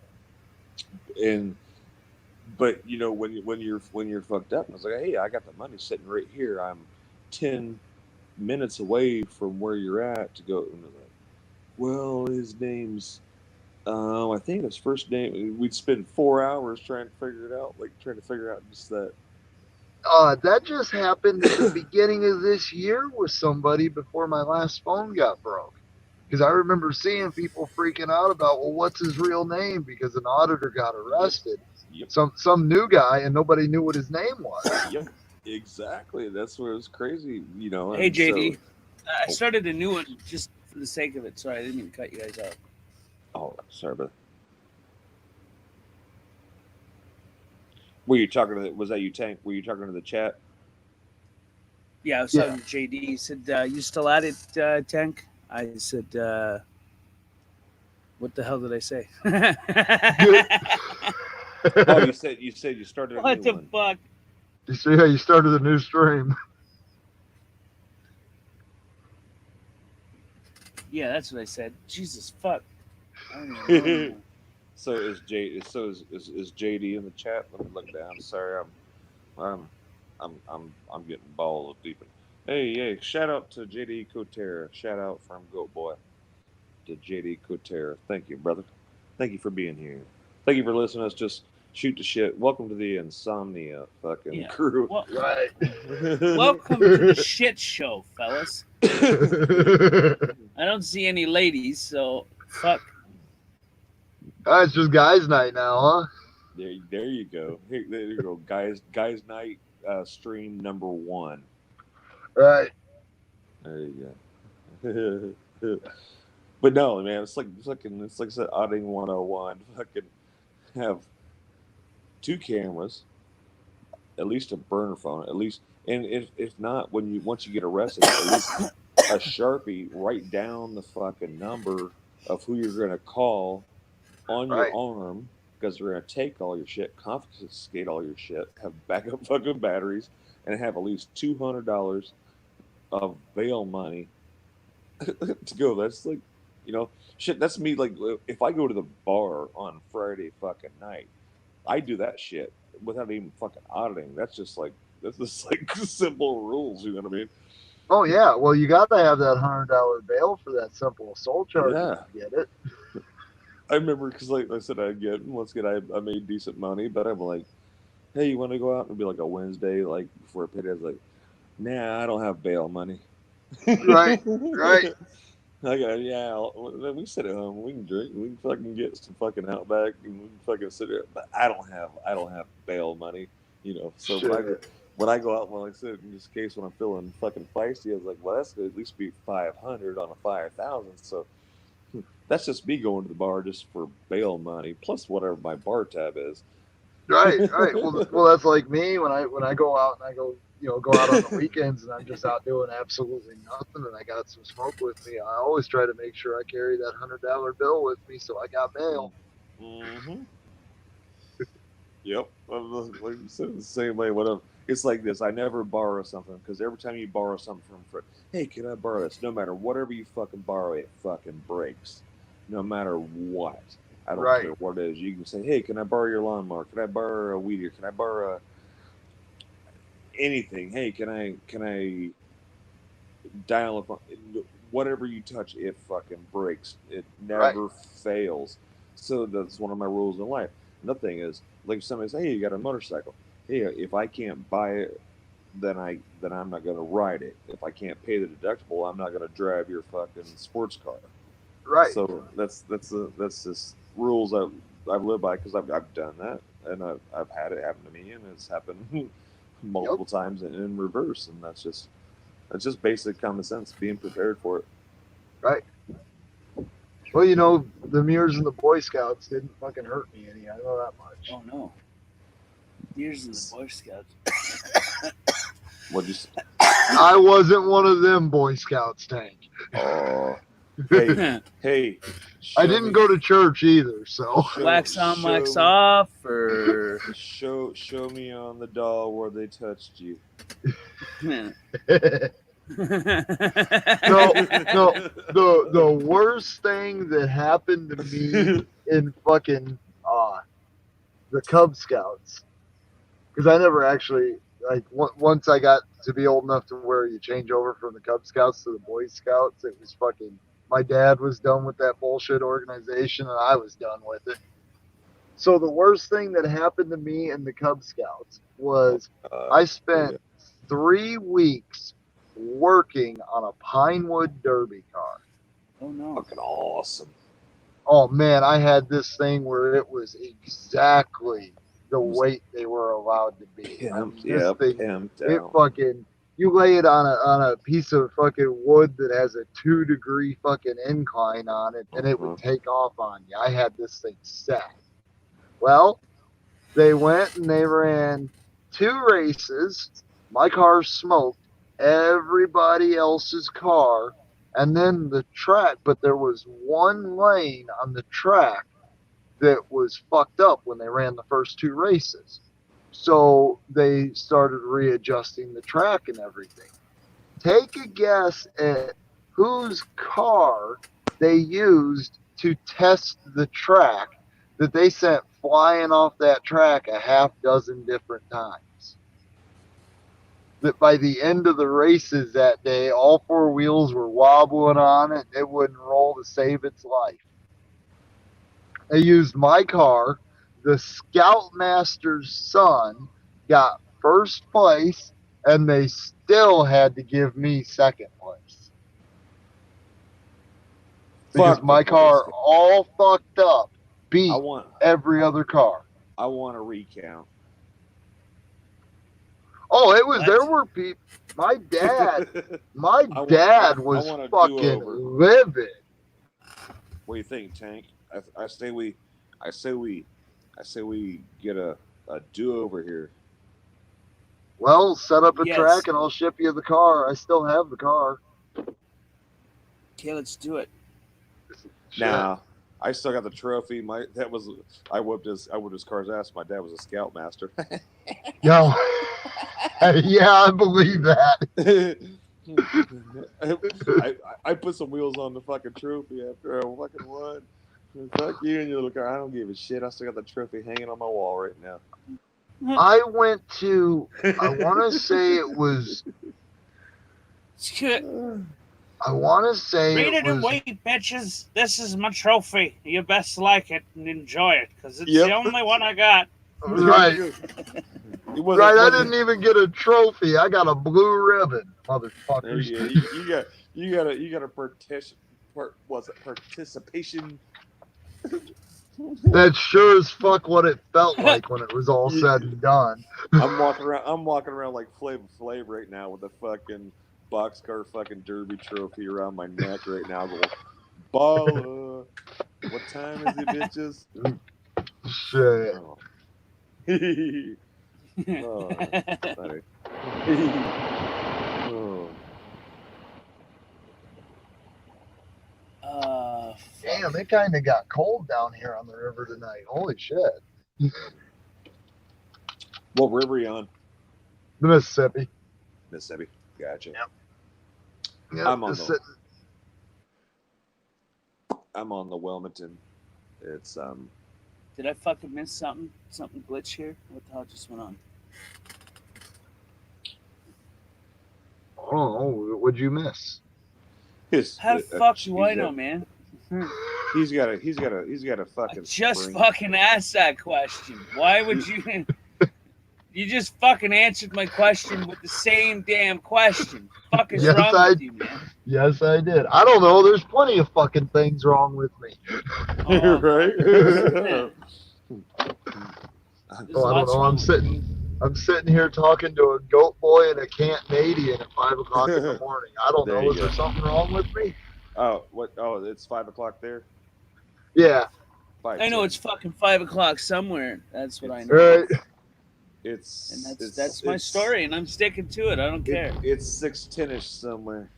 But when you're fucked up, I was like, "Hey, I got the money sitting right here. I'm 10 minutes away from where you're at to go." And like, well, his name's I think his first name. We'd spend 4 hours trying to figure it out, just that. That just happened at the beginning of this year with somebody before my last phone got broke. Because I remember seeing people freaking out about, well, what's his real name? Because an auditor got arrested. Yep. Some new guy, and nobody knew what his name was. Yep, exactly. That's what was crazy, Hey, JD, I started a new one just for the sake of it. Sorry, I didn't mean to cut you guys off. Oh, sorry, but were you talking to? Was that you, Tank? Were you talking to the chat? Yeah, I was talking to JD. He said, "You still at it, Tank?" I said, "What the hell did I say?" Oh, you said you started a what new the one. fuck? You see how you started a new stream? Yeah, that's what I said. Jesus fuck. So is JD in the chat? Let me look down. Sorry, I'm getting balls deep. Hey, shout out to JD Kotera. Shout out from Goat Boy to JD Kotera. Thank you, brother. Thank you for being here. Thank you for listening to us just shoot the shit. Welcome to the Insomnia fucking Yeah. crew. Well, Right. welcome to the shit show, fellas. I don't see any ladies, so fuck. It's just guys' night now, huh? There you go. There you go, guys night stream number 1. Right. There you go. But no, man, it's like I said, outing 101. Fucking have 2 cameras, at least a burner phone, at least, and if not, once you get arrested, at least a Sharpie, write down the fucking number of who you're gonna call on your Right. arm, because they're gonna take all your shit, confiscate all your shit, have backup fucking batteries, and have at least $200 of bail money to go. That's like, shit. That's me. Like, if I go to the bar on Friday fucking night, I do that shit without even fucking auditing. That's just like simple rules. You know what I mean? Oh yeah. Well, you got to have that $100 bail for that simple assault charge. Yeah. If you get it. I remember because, like I said, I made decent money, but I'm like, hey, you want to go out? And it'd be like a Wednesday, like before a payday. I was like, nah, I don't have bail money. Right. Right. I go, yeah, we sit at home, we can drink, we can fucking get some fucking Outback, and we can fucking sit there. But I don't have bail money, So Shit. when I go out, well, like I said, in this case, when I'm feeling fucking feisty, I was like, well, that's gonna at least be 500 on a 5,000. So that's just me going to the bar just for bail money plus whatever my bar tab is. Right. Right. Well, that's like me when I go out and I go go out on the weekends and I'm just out doing absolutely nothing and I got some smoke with me. I always try to make sure I carry that $100 bill with me so I got bail. Mm-hmm. Yep. Like you said, the same way. It's like this. I never borrow something because every time you borrow something from a friend, hey, can I borrow this? No matter whatever you fucking borrow, it fucking breaks. No matter what. I don't Right. care what it is. You can say, hey, can I borrow your lawnmower? Can I borrow a weed eater? Can I borrow anything? Hey, can I dial up? Whatever you touch, it fucking breaks. It never fails. So that's one of my rules in life. Another thing is, like if somebody says, hey, you got a motorcycle. Hey, if I can't buy it, then I'm not gonna ride it. If I can't pay the deductible, I'm not gonna drive your fucking sports car. Right. So that's just rules I've lived by because I've done that and I've had it happen to me and it's happened multiple times in reverse, and that's just basic common sense, being prepared for it. Right. Well, the mirrors in the Boy Scouts didn't fucking hurt me any. I know that much. Oh no. Years in the Boy Scouts. What'd you say? I wasn't one of them Boy Scouts, Tank. Oh, hey. I didn't go to church either, so. Wax on, wax off, or show me on the doll where they touched you. No. The worst thing that happened to me in fucking the Cub Scouts, because I never actually once I got to be old enough to where you change over from the Cub Scouts to the Boy Scouts, it was fucking. My dad was done with that bullshit organization, and I was done with it. So the worst thing that happened to me in the Cub Scouts was I spent 3 weeks working on a Pinewood Derby car. Oh no! Fucking awesome. Oh man, I had this thing where it was exactly the weight they were allowed to be. Pimped It down. fucking. You lay it on a piece of fucking wood that has a 2-degree fucking incline on it, and it would take off on you. I had this thing set. Well, they went and they ran 2 races. My car smoked everybody else's car, and then the track. But there was one lane on the track that was fucked up when they ran the first 2 races. So they started readjusting the track and everything. Take a guess at whose car they used to test the track that they sent flying off that track a half dozen different times. that by the end of the races that day, all four wheels were wobbling on it. It wouldn't roll to save its life. They used my car. The Scoutmaster's son got first place, and they still had to give me second place. Because Fuck my the car boys. all fucked up, beat I want every other car. I want a recount. Oh, it was. What? There were people. My dad I was want a fucking do-over. livid. What do you think, Tank? I say we get a do-over here. Well, set up a Yes. track and I'll ship you the car. I still have the car. Okay, let's do it. Shit. Nah, I still got the trophy. I whipped his car's ass. My dad was a Scoutmaster. Yo. Yeah, I believe that. I put some wheels on the fucking trophy after I fucking won. Fuck you and your little car. I don't give a shit. I still got the trophy hanging on my wall right now. I went to, I want to say it was, I want to say Read it it and was, wait, bitches. This is my trophy. You best like it and enjoy it, because it's Yep. the only one I got. right. It wasn't, Right, I didn't even get a trophy. I got a blue ribbon, There motherfuckers. you go. You got a participation. That's sure as fuck what it felt like when it was all said and done. I'm walking around like Flavor Flav right now with a fucking boxcar fucking derby trophy around my neck right now. Going, baller. What time is it, bitches? Shit. Oh. Oh, that's funny. Oh. Damn, it kind of got cold down here on the river tonight. Holy shit. What river are you on? The Mississippi. Mississippi. Gotcha. Yep. Yep, I'm on just the- sitting. I'm on the Wilmington. It's Did I fucking miss something? Something glitch here? What the hell just went on? Oh, what'd you miss? his. How the fuck do I know, man? He's got a I fucking. just spring. fucking asked that question. Why would you? You just fucking answered my question with the same damn question. Fuck is Yes, wrong with you, man? Yes, I did. I don't know. There's plenty of fucking things wrong with me. Oh, Right? There's Oh, I don't lots know. wrong I'm sitting here talking to a goat boy and a Canadian at 5 o'clock in the morning. I don't There know. you Is there go. something wrong with me? Oh, what? Oh, it's 5 o'clock there. Yeah. I know it's fucking 5 o'clock somewhere. That's what I know. Right. It's And it's- that's my it's- story, and I'm sticking to it. I don't care. It's 6:10ish somewhere.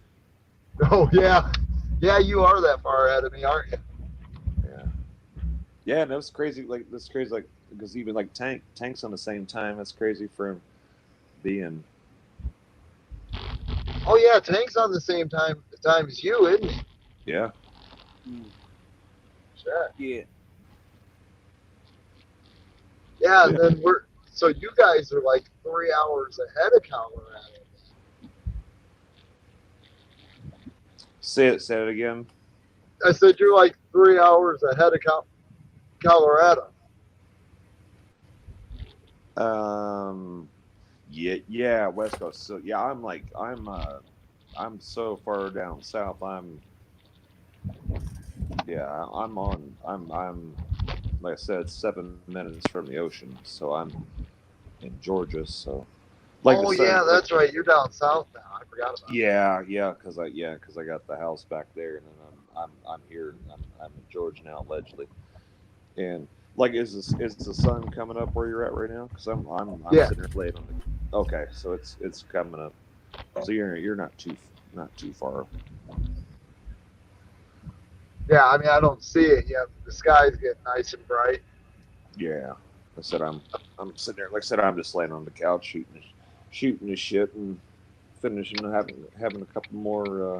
Oh, yeah. Yeah, you are that far ahead of me, aren't you? Yeah. Yeah, and that's crazy. Like that's crazy. Like because even like Tank's on the same time. That's crazy for him being. Oh, yeah. Tank's on the same time as you, isn't he? Yeah. Mm, Sure. yeah. Yeah, and then so you guys are like 3 hours ahead of Colorado. Say it again. I said you're like 3 hours ahead of Colorado. Yeah, West Coast. So yeah, I'm so far down south. I'm like I said, 7 minutes from the ocean. So I'm in Georgia. So like oh I said, yeah, that's right. You're down south now. I forgot about yeah, because I got the house back there, and then I'm here. I'm in Georgia now, allegedly. And like, is the sun coming up where you're at right now? Because I'm Yeah. sitting here playing on the. Okay, so it's coming up. So you're not too far. Yeah, I mean I don't see it yet. The sky's getting nice and bright. Yeah, I said I'm sitting there. Like I said, I'm just laying on the couch shooting this shit and finishing having a couple more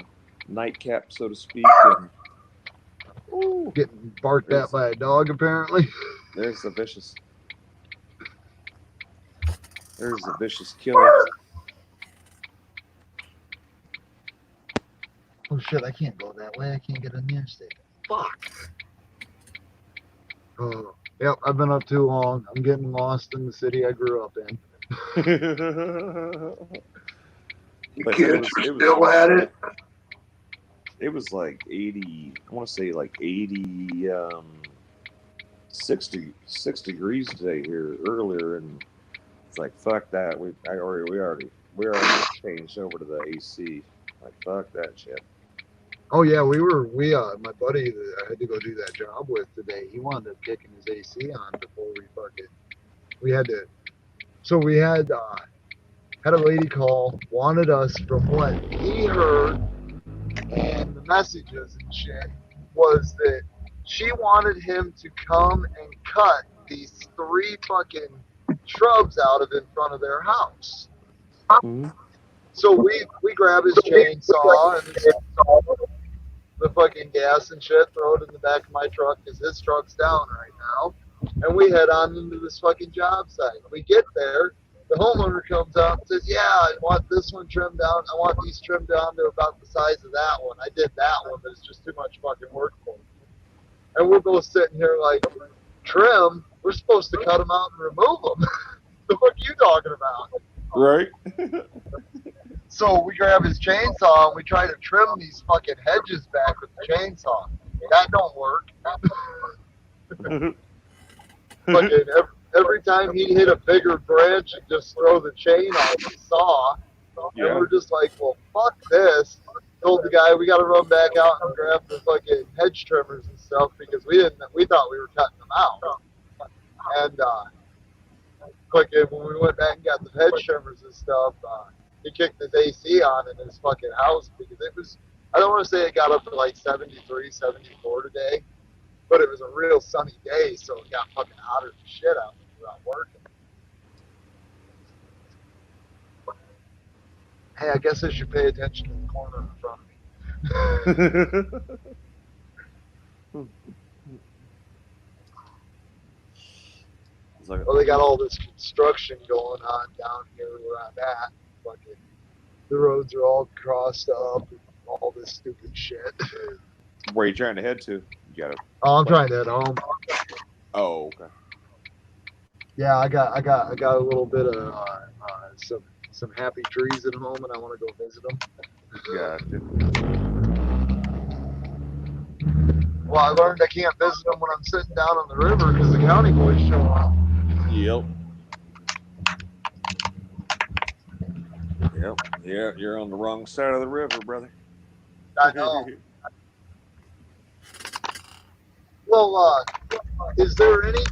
nightcaps, so to speak. And Getting barked at by a dog apparently. there's the vicious. There's the vicious killer. Oh shit, I can't go that way. I can't get in the interstate. Fuck. Oh, yep, I've been up too long. I'm getting lost in the city I grew up in. But Kids are still at it. it was like 80, I want to say like 80, 6 degrees today here earlier, and it's like fuck that. We already changed over to the AC. Like fuck that shit. Oh yeah, my buddy that I had to go do that job with today, he wound up kicking his AC on before we had to. So we had a lady call, wanted us, from what he heard and the messages and shit, was that she wanted him to come and cut these 3 fucking shrubs out of in front of their house. Mm-hmm. So we grab his chainsaw and the fucking gas and shit, throw it in the back of my truck because his truck's down right now, and we head on into this fucking job site. We get there, the homeowner comes out and says, "Yeah, I want this one trimmed down. I want these trimmed down to about the size of that one. I did that one, but it's just too much fucking work for me." And we're both sitting here like, trim? We're supposed to cut them out and remove them. The fuck are you talking about? Right. So we grab his chainsaw and we try to trim these fucking hedges back with the chainsaw. That don't work. Fucking every time he'd hit a bigger branch and just throw the chain off the saw. Yeah. And we're just like, well, fuck this. Told the guy we got to run back out and grab the fucking hedge trimmers and stuff because we thought we were cutting them out. And fucking when we went back and got the hedge trimmers and stuff, he kicked his AC on in his fucking house because it was, I don't want to say it got up to like 73, 74 today, but it was a real sunny day, so it got fucking hotter than shit out when we were out working. Hey, I guess I should pay attention to the corner in front of me. Well, they got all this construction going on down here where I'm at. Fucking, the roads are all crossed up and all this stupid shit. Where are you trying to head to? You gotta. Oh, I'm trying to head home. Oh, okay. Yeah, I got a little bit of some happy trees at home, and I want to go visit them. Gotcha. Well, I learned I can't visit them when I'm sitting down on the river because the county boys show up. Yep. Yep. Yeah, you're on the wrong side of the river, brother. I know. Well, is there any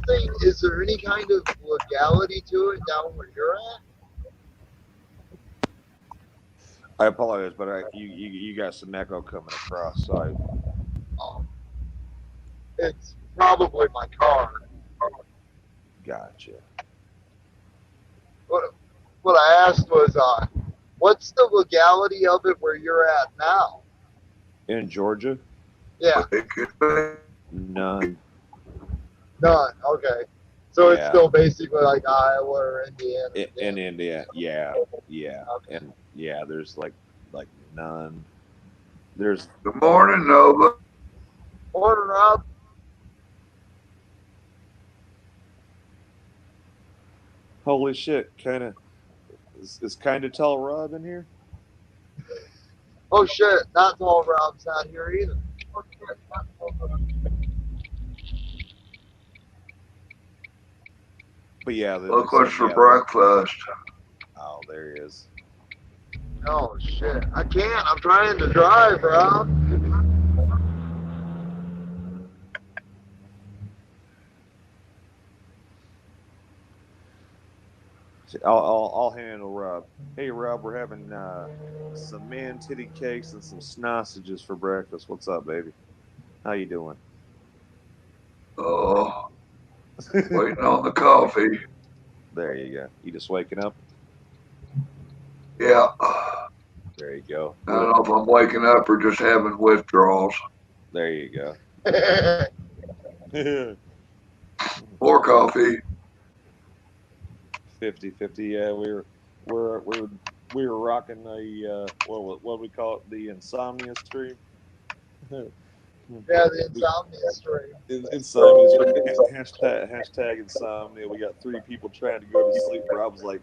kind of legality to it down where you're at? I apologize, but you got some echo coming across. So It's probably my car. Gotcha. What I asked was, what's the legality of it where you're at now? In Georgia? Yeah. None. None. Okay. So it's Yeah. still basically like Iowa or Indiana. In India, yeah. Okay. And yeah, there's like none. There's Good morning, Nova. Morning, Rob. holy shit, is kind of tall Rob in here? Oh shit, not tall Rob's not here either. But yeah, Look what's for breakfast. Oh, there he is. Oh shit, I can't. I'm trying to drive, Rob. I'll handle Rob. Hey Rob, we're having some man titty cakes and some sausages for breakfast. What's up, baby? How you doing? Oh, waiting on the coffee. There you go. You just waking up? Yeah. There you go. I don't know if I'm waking up or just having withdrawals. There you go. More coffee. 50-50. Yeah, we're we were rocking a what we call it, the insomnia stream. Yeah, the insomnia stream. Insomnia stream. Hashtag insomnia. We got 3 people trying to go to sleep. Rob's like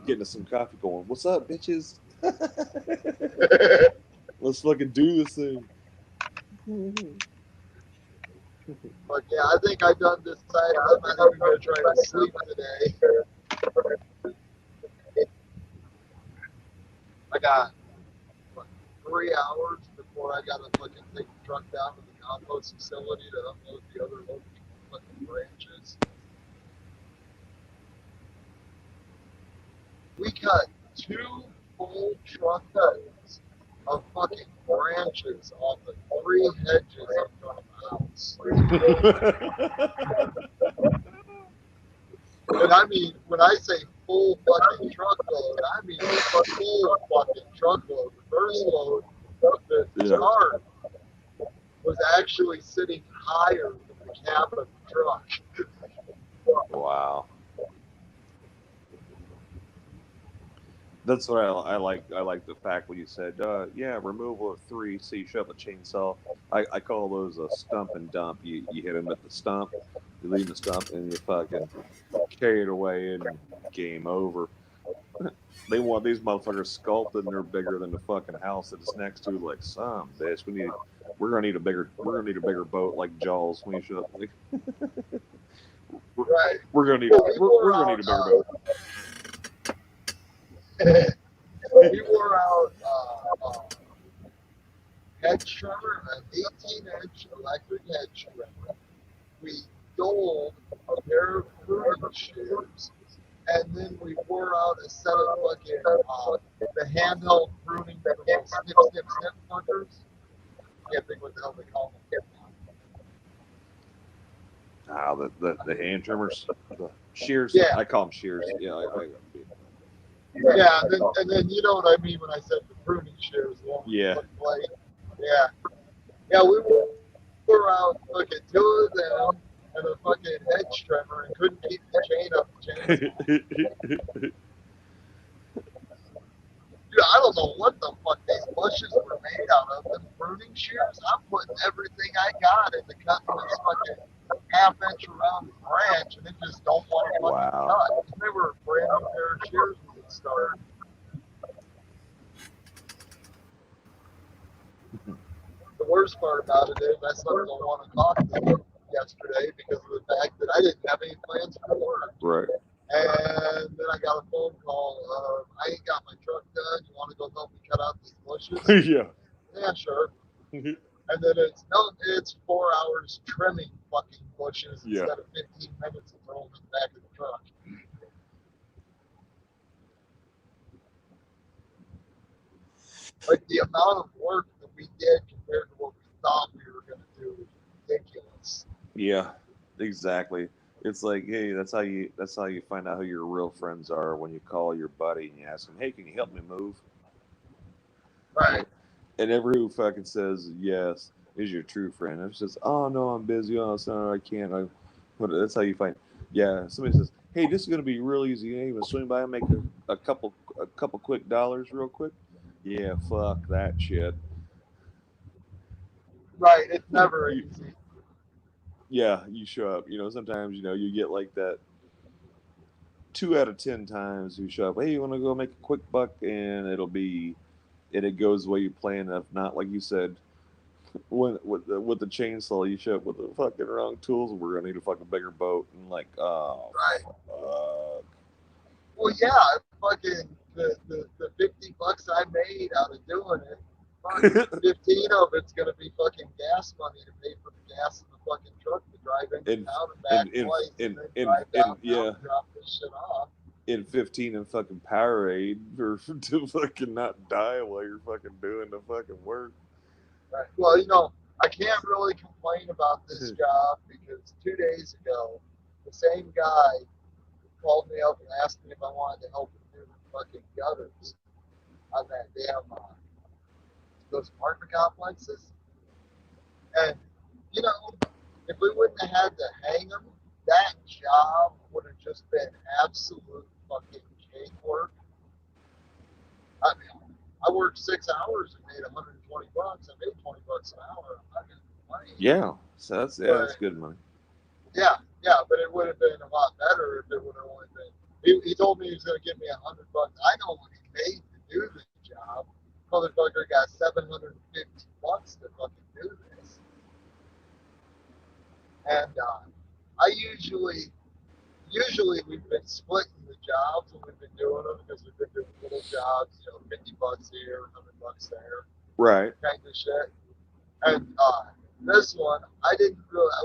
getting us some coffee, going, "What's up, bitches? Let's fucking do this thing." But yeah, I think I done decided I'm not even gonna try to sleep today. I got 3 hours before I gotta fucking take the truck down to the compost facility to unload the other local fucking branches. We cut 2 full truckloads of fucking branches off the 3 hedges in front of the house. And I mean, when I say full fucking truckload, I mean full fucking truckload. The first load of the car was actually sitting higher than the cab of the truck. Wow. That's what I like. I like the fact when you said, yeah, removal of 3. So you shove a chainsaw. I call those a stump and dump. You hit them at the stump, you leave the stump, and you fucking carry it away, and game over. They want these motherfuckers sculpted, and they're bigger than the fucking house that it's next to. Like, some bitch, we're gonna need a bigger boat like Jaws when you show up. Right. We're gonna need a bigger boat. We wore out hedge trimmer, an 18-inch electric hedge trimmer. We doled a pair of pruning shears, and then we wore out a set of fucking the handheld pruning snip, snip, snip fuckers. I can't think what the hell they call them. The hand trimmers, the shears. Yeah. I call them shears. Yeah, Yeah, and then you know what I mean when I said the pruning shears. Yeah. Blade. Yeah. Yeah, we wore out fucking 2 of them and a fucking hedge trimmer and couldn't keep the chain up the chain. Dude, I don't know what the fuck these bushes were made out of. The pruning shears, I'm putting everything I got into cutting this fucking half-inch around the branch, and it just don't want to fucking cut. They were a brand new pair of shears when it started. The worst part about it is I still don't want to talk to them yesterday because of the fact that I didn't have any plans for work. Right. And then I got a phone call. I ain't got my truck done. You want to go help me cut out these bushes? Yeah. Yeah, sure. And then it's 4 hours trimming fucking bushes instead of 15 minutes of throwing them back in the truck. Like the amount of work that we did compared to what we thought we were going to do was ridiculous. Yeah, exactly. It's like, hey, that's how you find out who your real friends are, when you call your buddy and you ask him, hey, can you help me move? Right. And everyone who fucking says yes is your true friend. If it says, oh no, I'm busy, oh no, I can't. That's how you find. Yeah, somebody says, hey, this is gonna be real easy. You even swing by and make a couple quick dollars real quick. Yeah, fuck that shit. Right, it's never easy. Yeah, you show up. Sometimes you get like that. 2 out of 10 times you show up. Hey, you want to go make a quick buck, and it goes the way you plan. If not, like you said, with the chainsaw, you show up with the fucking wrong tools. We're gonna need a fucking bigger boat, and like, oh, right. Fuck. Well, yeah, fucking the $50 I made out of doing it. 15 of it's gonna be fucking gas money to pay for the gas in the fucking truck to drive into town and back twice, and then drive downtown and drop this shit off. In 15 and fucking Powerade to fucking not die while you're fucking doing the fucking work. Right. Well, I can't really complain about this job because 2 days ago, the same guy called me up and asked me if I wanted to help him do the fucking gutters on that damn those apartment complexes. And if we wouldn't have had to hang them, that job would have just been absolute fucking cake work. I worked 6 hours and made $120. I made $20 an hour. I'm not gonna complain. Yeah. So that's But good money. yeah, but it would have been a lot better if it would have only been. He told me he was gonna give me $100. I know what he made to do the job. Motherfucker got $750 to fucking do this. And I usually we've been splitting the jobs when we've been doing them because we've been doing little jobs, you know, $50 here, $100 there, Right. kind of shit. And this one, I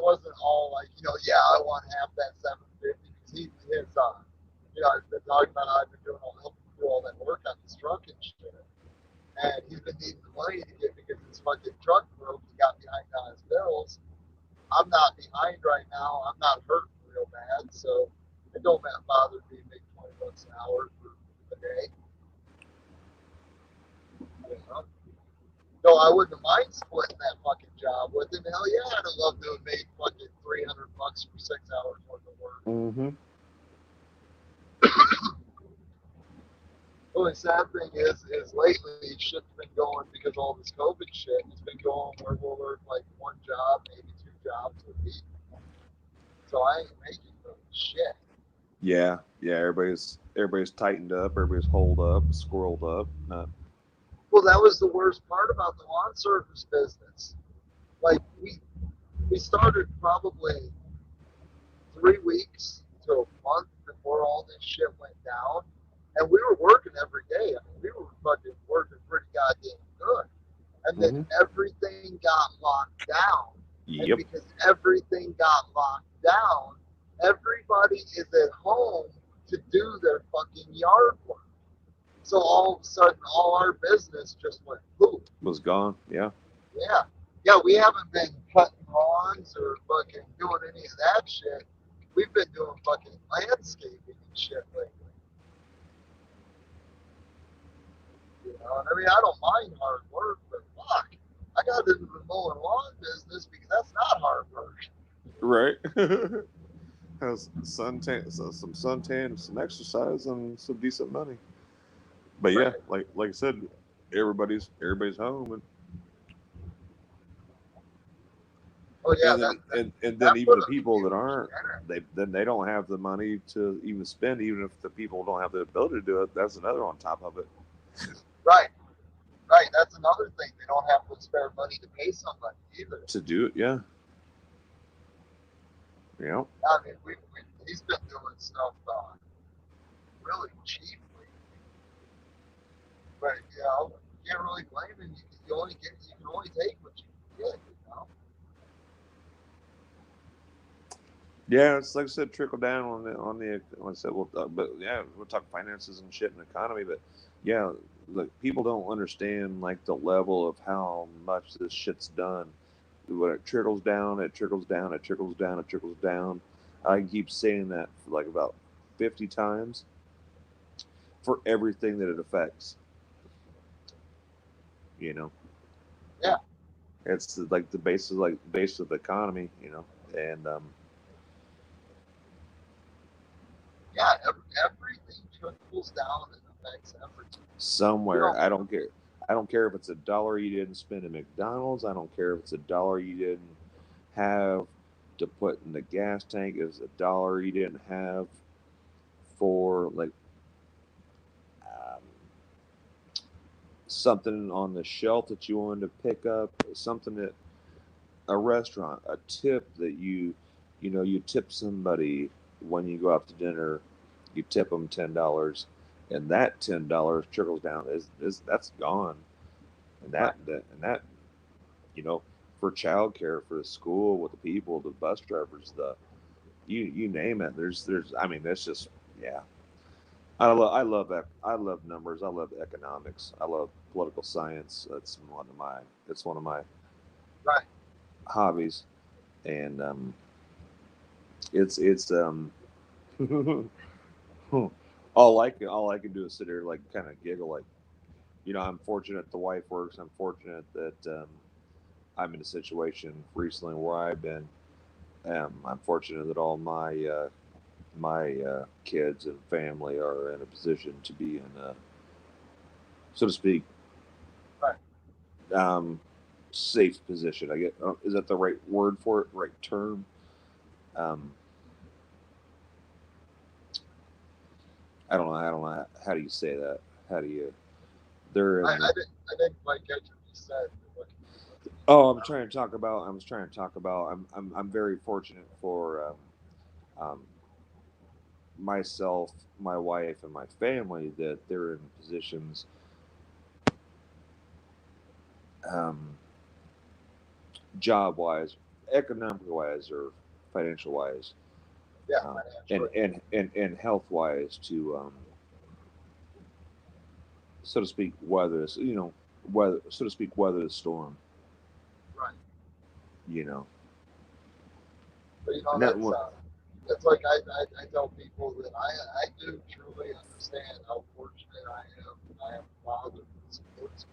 wasn't all like, you know, yeah, I want half that 750 because you know, I've been talking about how I've been helping do all that work on this truck and shit. And he's been needing the money to get because his fucking truck broke. He got behind on his bills. I'm not behind right now. I'm not hurting real bad, so it don't bother me to make $20 an hour for a day. You know? So I wouldn't mind splitting that fucking job with him. Hell yeah, I'd have loved to have made fucking $300 for 6 hours worth of work. Mm-hmm. The only sad thing is lately shit's been going because of all this COVID shit. It's been going where we'll work like one job, maybe 2 jobs a week. So I ain't making no shit. Yeah. Everybody's tightened up. Everybody's holed up, squirreled up. Well, that was the worst part about the lawn service business. Like we started probably 3 weeks to a month before all this shit went down, and we were working every day. I mean, we were fucking working pretty goddamn good. And then everything got locked down. Yep. And because everything got locked down, everybody is at home to do their fucking yard work. So all of a sudden, all our business just went poof. Was gone. Yeah. Yeah, we haven't been cutting lawns or fucking doing any of that shit. We've been doing fucking landscaping and shit lately. You know, I mean, I don't mind hard work, but fuck, I got into the mowing lawn business because that's not hard work. Right. Has some suntan, some exercise, and some decent money. But yeah, like I said, everybody's home, and and then even the people that aren't, they don't have the money to even spend. Even if the people don't have the ability to do it, that's another on top of it. Right. That's another thing. They don't have to spare money to pay somebody either. To do it, yeah. Yeah. I mean, he's been doing stuff really cheaply. But, you know, you can't really blame him. You can only take what you can get, you know? Yeah, it's like I said, trickle down on the like I said, but yeah, we'll talk finances and shit and economy, but yeah, look, people don't understand like the level of how much this shit's done. When it trickles down, it trickles down, it trickles down, it trickles down. I can keep saying that for like about 50 times for everything that it affects. You know? Yeah. It's like the base of the economy, you know, and yeah, everything trickles down and affects everything. Somewhere, I don't care. I don't care if it's $1 you didn't spend at McDonald's. I don't care if it's $1 you didn't have to put in the gas tank. It's $1 you didn't have for like something on the shelf that you wanted to pick up, something at a restaurant, a tip that you tip somebody when you go out to dinner, you tip them $10, and that $10 trickles down. That's gone, and that you know, for childcare, for the school, with the people, the bus drivers, you name it. There's I mean, that's just yeah. I love numbers. I love economics. I love political science. That's one of my right. hobbies, and it's all I can do is sit here like kind of giggle, like, you know, I'm fortunate the wife works. I'm fortunate that I'm in a situation recently where I've been. I'm fortunate that all my kids and family are in a position to be in, so to speak, safe position. I get. Is that the right word for it? Right term? Um, I don't know. I don't know. How do you say that? How do you? They're in. I didn't quite catch what you said. Oh, I'm trying to talk about. I was trying to talk about. I'm very fortunate for um, myself, my wife, and my family that they're in positions, job wise, economic wise, or financial wise, Yeah, and health wise to so to speak weather this, weather, so to speak, weather the storm. right. You know, But and that that's like I tell people that I do truly understand how fortunate I am. I have a father that supports me.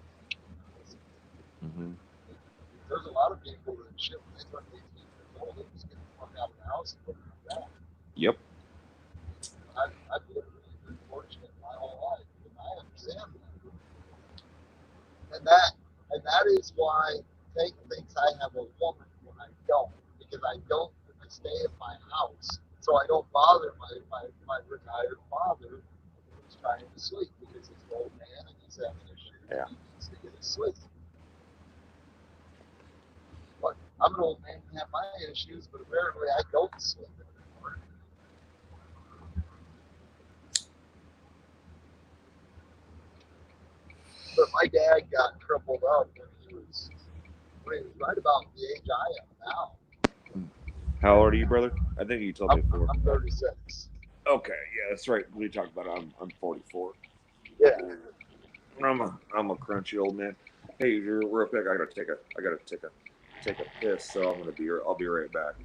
mm-hmm. There's a lot of people that shit when they turn 18 years old, they just get the fuck out of the house and put it down. Yep. I've literally been fortunate my whole life, and I understand that. And that is why Tank thinks I have a woman when I don't, because I stay at my house, so I don't bother my retired father who's trying to sleep because he's an old man and he's having issues. Yeah. He needs to get his sleep. But I'm an old man and have my issues, but apparently I don't sleep anymore. But my dad got crippled up when he was right about the age I am now. How old are you, brother? I think you told me before. I'm 36. Okay, yeah, that's right. We talked about it. I'm 44. Yeah. I'm a crunchy old man. Hey, real quick, I gotta take a piss, so I'll be right back.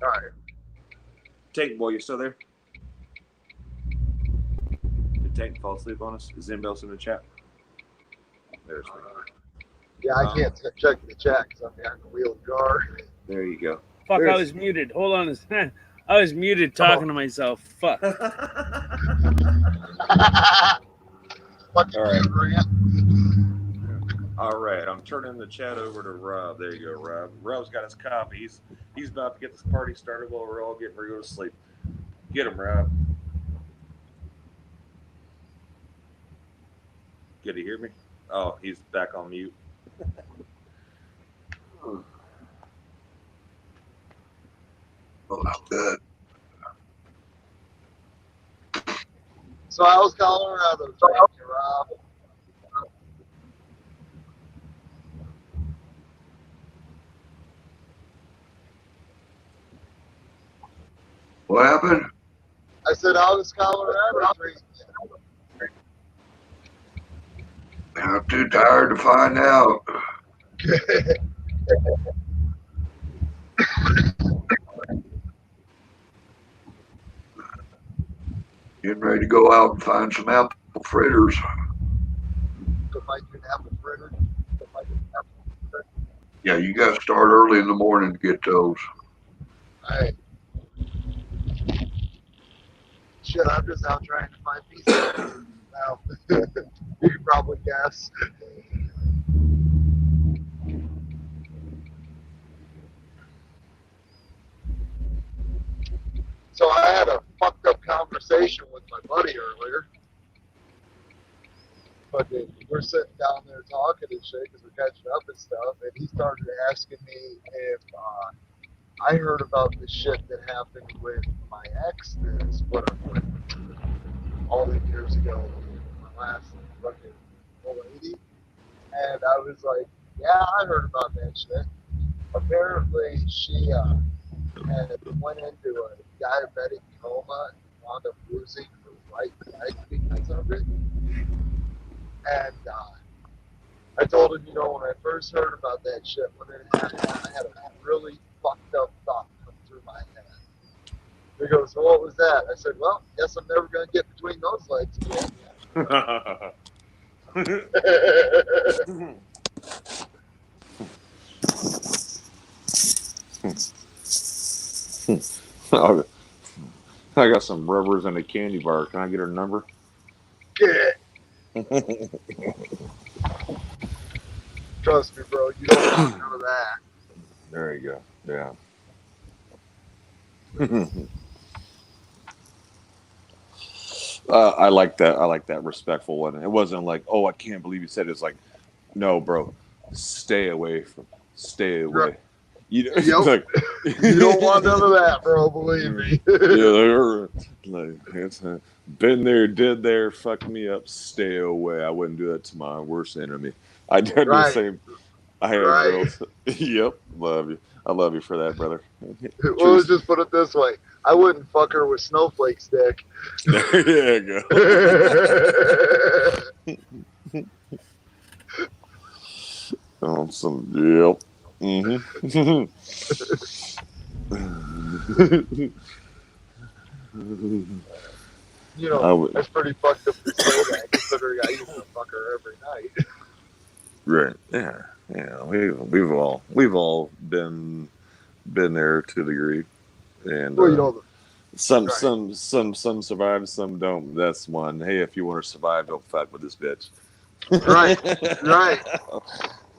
All right. Tank boy, you still there? Did Tank fall asleep on us? Is anybody else in the chat? There's me. Yeah, I can't check the chat because I'm behind the wheel car. There you go. Fuck, There's- I was muted. Hold on a second. I was muted talking to myself. Fuck. Fucking All right. Grant. All right, I'm turning the chat over to Rob. There you go, Rob. Rob's got his coffee. He's about to get this party started while we're all getting ready to go to sleep. Get him, Rob. Good to hear me? Oh, he's back on mute. Well, that's good. So how's Colorado treating you, Rob? What happened? I said, how's Colorado treating you? I'm too tired to find out. Getting ready to go out and find some apple fritters. If I do an apple fritter. Yeah, you got to start early in the morning to get those. Hey. Shit, I'm just out trying to find pizza now. You can probably guess. So I had a fucked up conversation with my buddy earlier. But we're sitting down there talking and shit because we're catching up and stuff. And he started asking me if I heard about the shit that happened with my ex that split up with all the years ago. My last fucking old lady. And I was like, yeah, I heard about that shit. Apparently, she had went into a diabetic coma and wound up losing her right leg because of it. And I told him, when I first heard about that shit, when it happened, I had a really fucked up thought come through my head. He goes, well, what was that? I said, well, guess I'm never going to get between those legs again. I got some rubbers and a candy bar. Can I get her number? Yeah. Trust me, bro. You don't want none of that. There you go. Yeah. I like that. I like that respectful one. It wasn't like, oh, I can't believe you said it. It's like, no, bro, stay away. Right. You know, Yep. like, You don't want none of that, bro. Believe me. yeah, like it's been there, did there, fucked me up. Stay away. I wouldn't do that to my worst enemy. I do the Right. same. I had Right. girls. Yep, love you. I love you for that, brother. Well, let's just put it this way. I wouldn't fuck her with snowflake stick. There you go. Some yep. Mm-hmm. You know, that's pretty fucked up to say that, considering I used to fuck her every night. Right. Yeah. Yeah. We've all been there to a degree, and Well, you know, some right. some survive, some don't. That's one. Hey, if you want to survive, don't fuck with this bitch. Right. Right.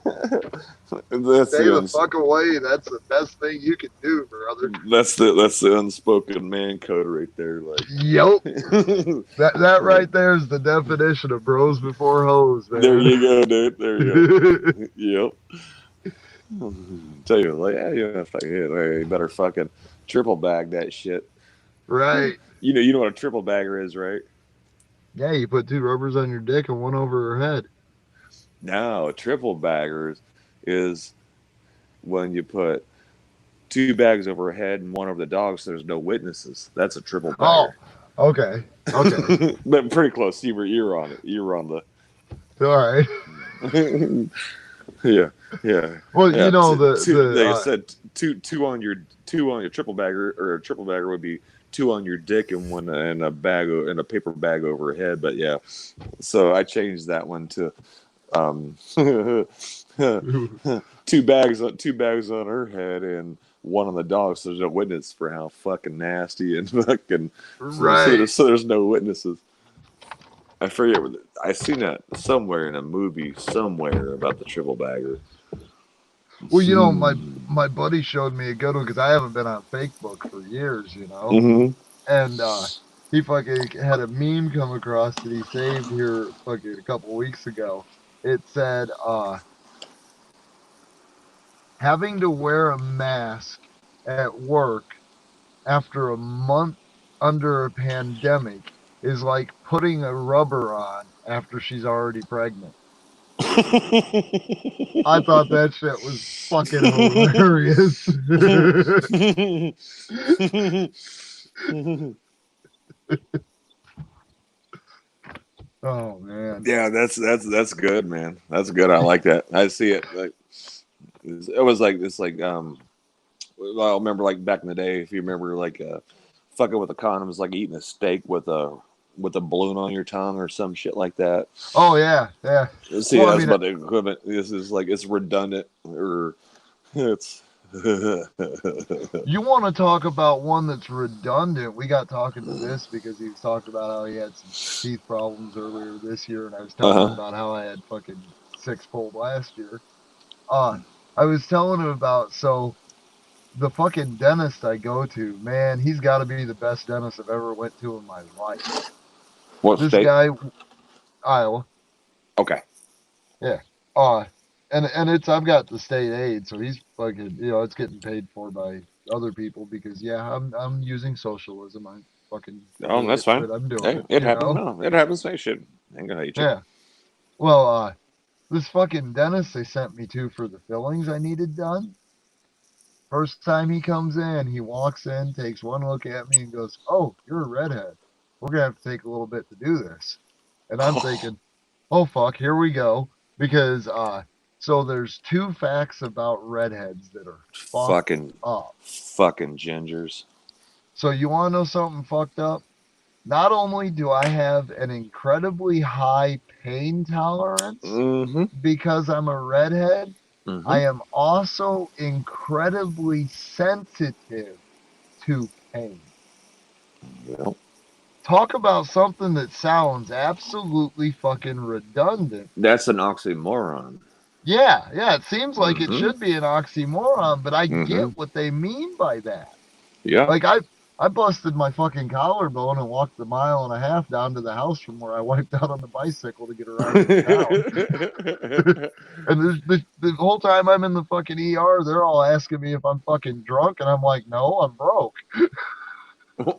Stay the fuck away. That's the best thing you can do, brother. That's the unspoken man code right there. Like, yep. That right there is the definition of bros before hoes, man. There you go, dude. There you go. Yep. Tell you, like, yeah, you better fucking triple bag that shit. Right. You know what a triple bagger is, right? Yeah, you put 2 rubbers on your dick and 1 over her head. No, triple baggers is when you put 2 bags over her head and 1 over the dog, so there's no witnesses. That's a triple bagger. Oh, okay. Okay. But pretty close. You were on it. You were on the. All right. Yeah. Well, yeah. You know they said two on your triple bagger, or a triple bagger would be 2 on your dick and 1 in a bag and a paper bag over her head. But yeah, so I changed that one to 2 bags on her head and 1 on the dog, so there's no witness for how fucking nasty and fucking right. So there's no witnesses. I forget. I seen that somewhere in a movie somewhere about the triple bagger. Well, you know, my buddy showed me a good one because I haven't been on Facebook for years, you know. Mm-hmm. And he fucking had a meme come across that he saved here fucking a couple weeks ago. It said, having to wear a mask at work after a month under a pandemic is like putting a rubber on after she's already pregnant. I thought that shit was fucking hilarious. Oh man. Yeah, that's good, man. That's good. I like that. I see it. Like it was like it's like I remember like back in the day, if you remember like fucking with a condom is like eating a steak with a balloon on your tongue or some shit like that. Oh yeah. See, well, that's about the equipment. This is like it's redundant or it's. You want to talk about one that's redundant? We got talking to this because he was talking about how he had some teeth problems earlier this year, and I was talking about how I had fucking 6 pulled last year. I was telling him about the fucking dentist I go to, man, he's got to be the best dentist I've ever went to in my life. What this state? Guy, Iowa. Okay. Yeah. And it's I've got the state aid, so he's fucking, it's getting paid for by other people because I'm using socialism. I'm fucking. Oh, that's fine. I'm doing hey, it happens. No, it happens. I should. Ain't gonna hate you. Yeah. Well, this fucking dentist they sent me to for the fillings I needed done. First time he comes in, he walks in, takes one look at me, and goes, "Oh, you're a redhead. We're gonna have to take a little bit to do this." And I'm thinking, "Oh fuck, here we go," because so there's 2 facts about redheads that are fucking up. Fucking gingers. So you want to know something fucked up? Not only do I have an incredibly high pain tolerance because I'm a redhead, I am also incredibly sensitive to pain. Yep. Talk about something that sounds absolutely fucking redundant. That's an oxymoron. Yeah, it seems like it Mhm. should be an oxymoron, but I get Mhm. what they mean by that. Yeah. Like I busted my fucking collarbone and walked the 1.5 miles down to the house from where I wiped out on the bicycle to get a ride to town. And the whole time I'm in the fucking ER, they're all asking me if I'm fucking drunk, and I'm like, no, I'm broke.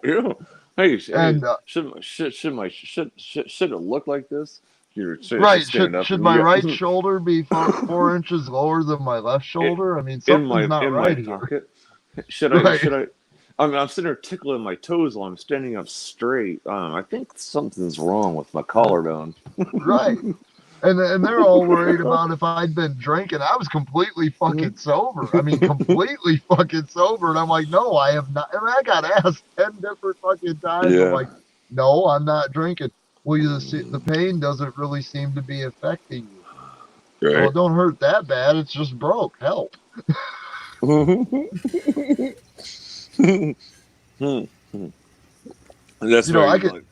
Yeah. Hey, And should it look like this? You're right, standing up should and my you right got shoulder be 4 inches lower than my left it, shoulder? I mean, something's not in my right here. pocket. Right, Should I? I'm sitting there tickling my toes while I'm standing up straight. I think something's wrong with my collarbone. right. And they're all worried about if I'd been drinking. I was completely fucking sober. I mean, completely fucking sober. And I'm like, no, I have not. And I got asked 10 different fucking times. I'm Yeah. like, no, I'm not drinking. Well, the pain doesn't really seem to be affecting you. Well, Right. it don't hurt that bad. It's just broke. Help. That's You know, where I you could. like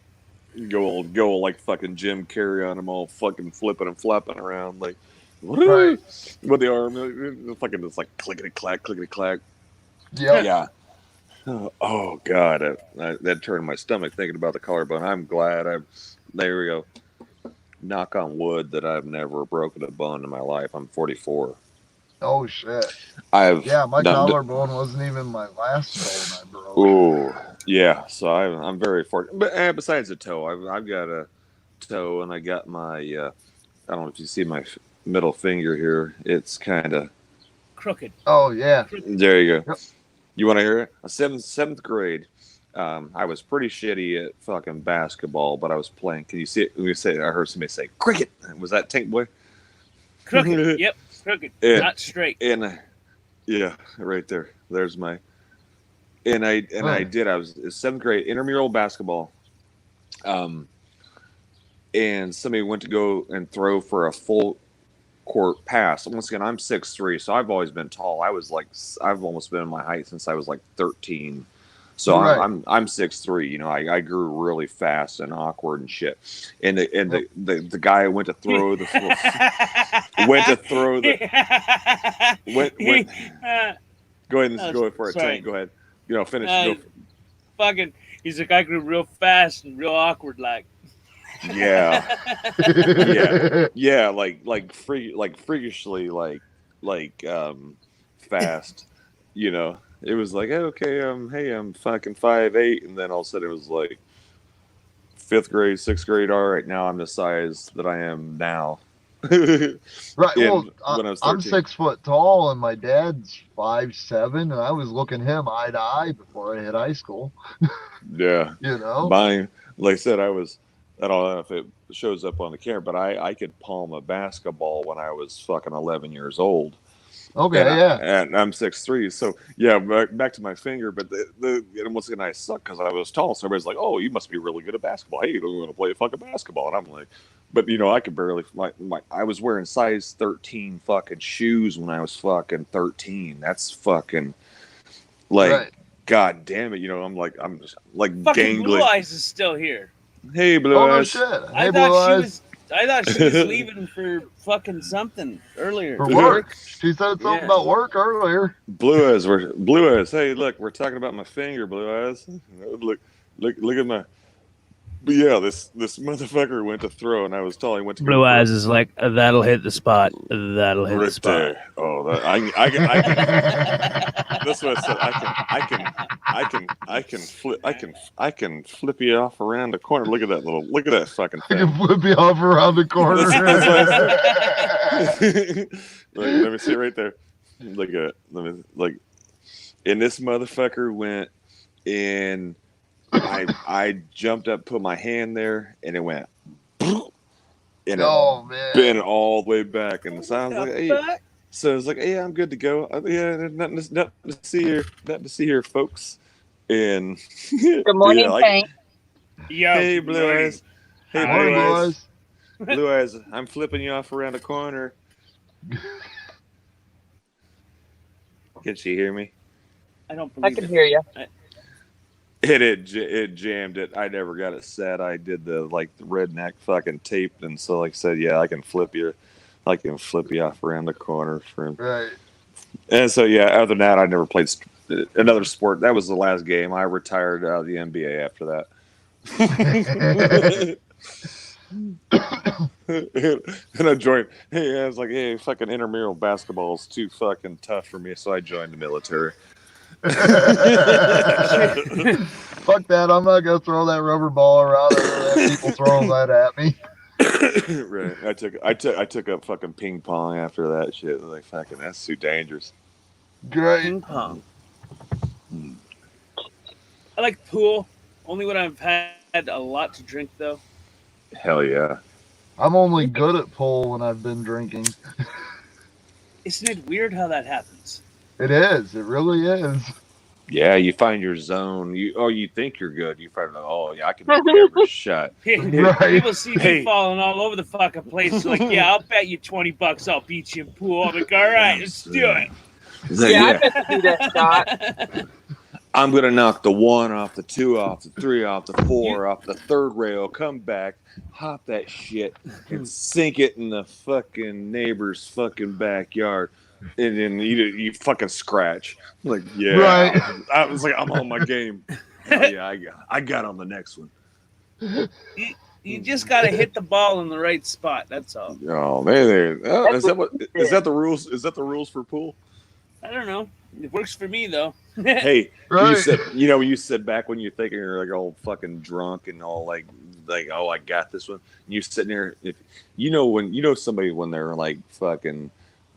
go like fucking Jim Carrey on them, all fucking flipping and flapping around like Right. with the arm, fucking just like clickety clack. Yep. Yeah. Oh god, that turned my stomach thinking about the collarbone. I'm glad there we go. Knock on wood that I've never broken a bone in my life. I'm 44. Oh, shit. I've Yeah, my done. collarbone wasn't even my last bone I broke. Oh yeah, so I'm very fortunate. But besides the toe, I've got a toe, and I got my I don't know if you see my middle finger here. It's kind of Crooked. Oh, yeah. there. You go. Yep. You want to hear it? A seventh grade. I was pretty shitty at fucking basketball, but I was playing. Can you see it? We say I heard somebody say cricket. Was that Tank Boy? Crooked. Yep. Crooked. Yeah. Not straight. And yeah, right there. There's my. And I did. I was seventh grade intramural basketball. And somebody went to go and throw for a full court pass. Once again, I'm 6'3", so I've always been tall. I've almost been in my height since I was like 13. So Right. I'm 6'3". You know, I grew really fast and awkward and shit. And the guy went to throw the went. Go ahead and go for it, Sorry. Tank. Go ahead. You know, finish. Fucking, he's like, I grew real fast and real awkward like. Yeah. Yeah, like freakishly fast. You know, it was like, okay, hey, I'm fucking 5'8", and then all of a sudden it was like 5th grade, 6th grade. All right, now I'm the size that I am now. Right. Well, when I was I'm 13. 6 foot tall, and my dad's 5'7", and I was looking him eye to eye before I hit high school. Yeah. You know. Mine, like I said, I don't know if it shows up on the camera, but I could palm a basketball when I was fucking 11 years old. Okay. And Yeah. and I'm 6'3", so yeah. Back to my finger, but and once again I suck because I was tall. So everybody's like, "Oh, you must be really good at basketball. Hey, you don't want to play fucking basketball?" And I'm like, "But you know, I could barely. I was wearing size 13 fucking shoes when I was fucking 13. That's fucking like, Right. god damn it. You know, I'm just like Fucking Blue gangling. Eyes is still here. Hey, Blue Oh no Eyes. shit. I Hey, thought Blue she Eyes. was. I thought she was leaving for fucking something earlier. For work. She said something Yeah. about work earlier. Blue Eyes. Hey, look, we're talking about my finger, Blue Eyes. Look at my. But yeah, this motherfucker went to throw, and I was told he went to Blue go throw. Eyes is like, that'll hit the spot. That'll hit the Right spot. there. Oh, that, I can. That's what I said. I can flip you off around the corner. Look at that fucking I thing. can flip you off around the corner. That's let me see it right there. Look at it. And this motherfucker went, and I jumped up, put my hand there, and it went, and it Oh man. bent all the way back. And so I was like, hey. So I was like, "Hey, I'm good to go. Yeah, nothing to see here, folks." And Good morning, Tank. Yo, hey, good Blue morning. Eyes. Hey, Morning, Blue Blue Eyes. Eyes. Blue Eyes. I'm flipping you off around the corner. Can she hear me? I don't I believe can it. hear you. It jammed it. I never got it set. I did the redneck fucking tape, and so like I said, yeah, I can flip you I can flip you off around the corner for. Right. And so yeah, other than that, I never played another sport. That was the last game. I retired out of the NBA after that. And I joined. Hey, I was like, hey, fucking intramural basketball is too fucking tough for me, so I joined the military. Fuck that! I'm not gonna throw that rubber ball around. I don't have people throwing that at me. Right. I took up fucking ping pong after that shit. Like fucking, that's too dangerous. Great. Ping pong. I like pool. Only when I've had a lot to drink, though. Hell yeah. I'm only good at pool when I've been drinking. Isn't it weird how that happens? It is. It really is. Yeah, you find your zone. You think you're good. You find oh yeah, I can make every shot. Right. People see me Hey. falling all over the fucking place. Like, yeah, I'll bet you $20 I'll beat you in pool. I'm like, all right, let's do it. It's like, Yeah, I yeah, bet to do that, Scott. I'm gonna knock the 1 off, the 2 off, the 3 off, the 4 off, the third rail. Come back, hop that shit, and sink it in the fucking neighbor's fucking backyard. And then you fucking scratch. I'm like, yeah. Right. I was like, I'm on my game. Oh, yeah, I got on the next one. You just got to hit the ball in the right spot. That's all. Oh man, is that the rules? Is that the rules for pool? I don't know. It works for me, though. Hey, Right. you said back when you're thinking you're like all fucking drunk and all like oh, I got this one. And you sitting there, if somebody when they're like fucking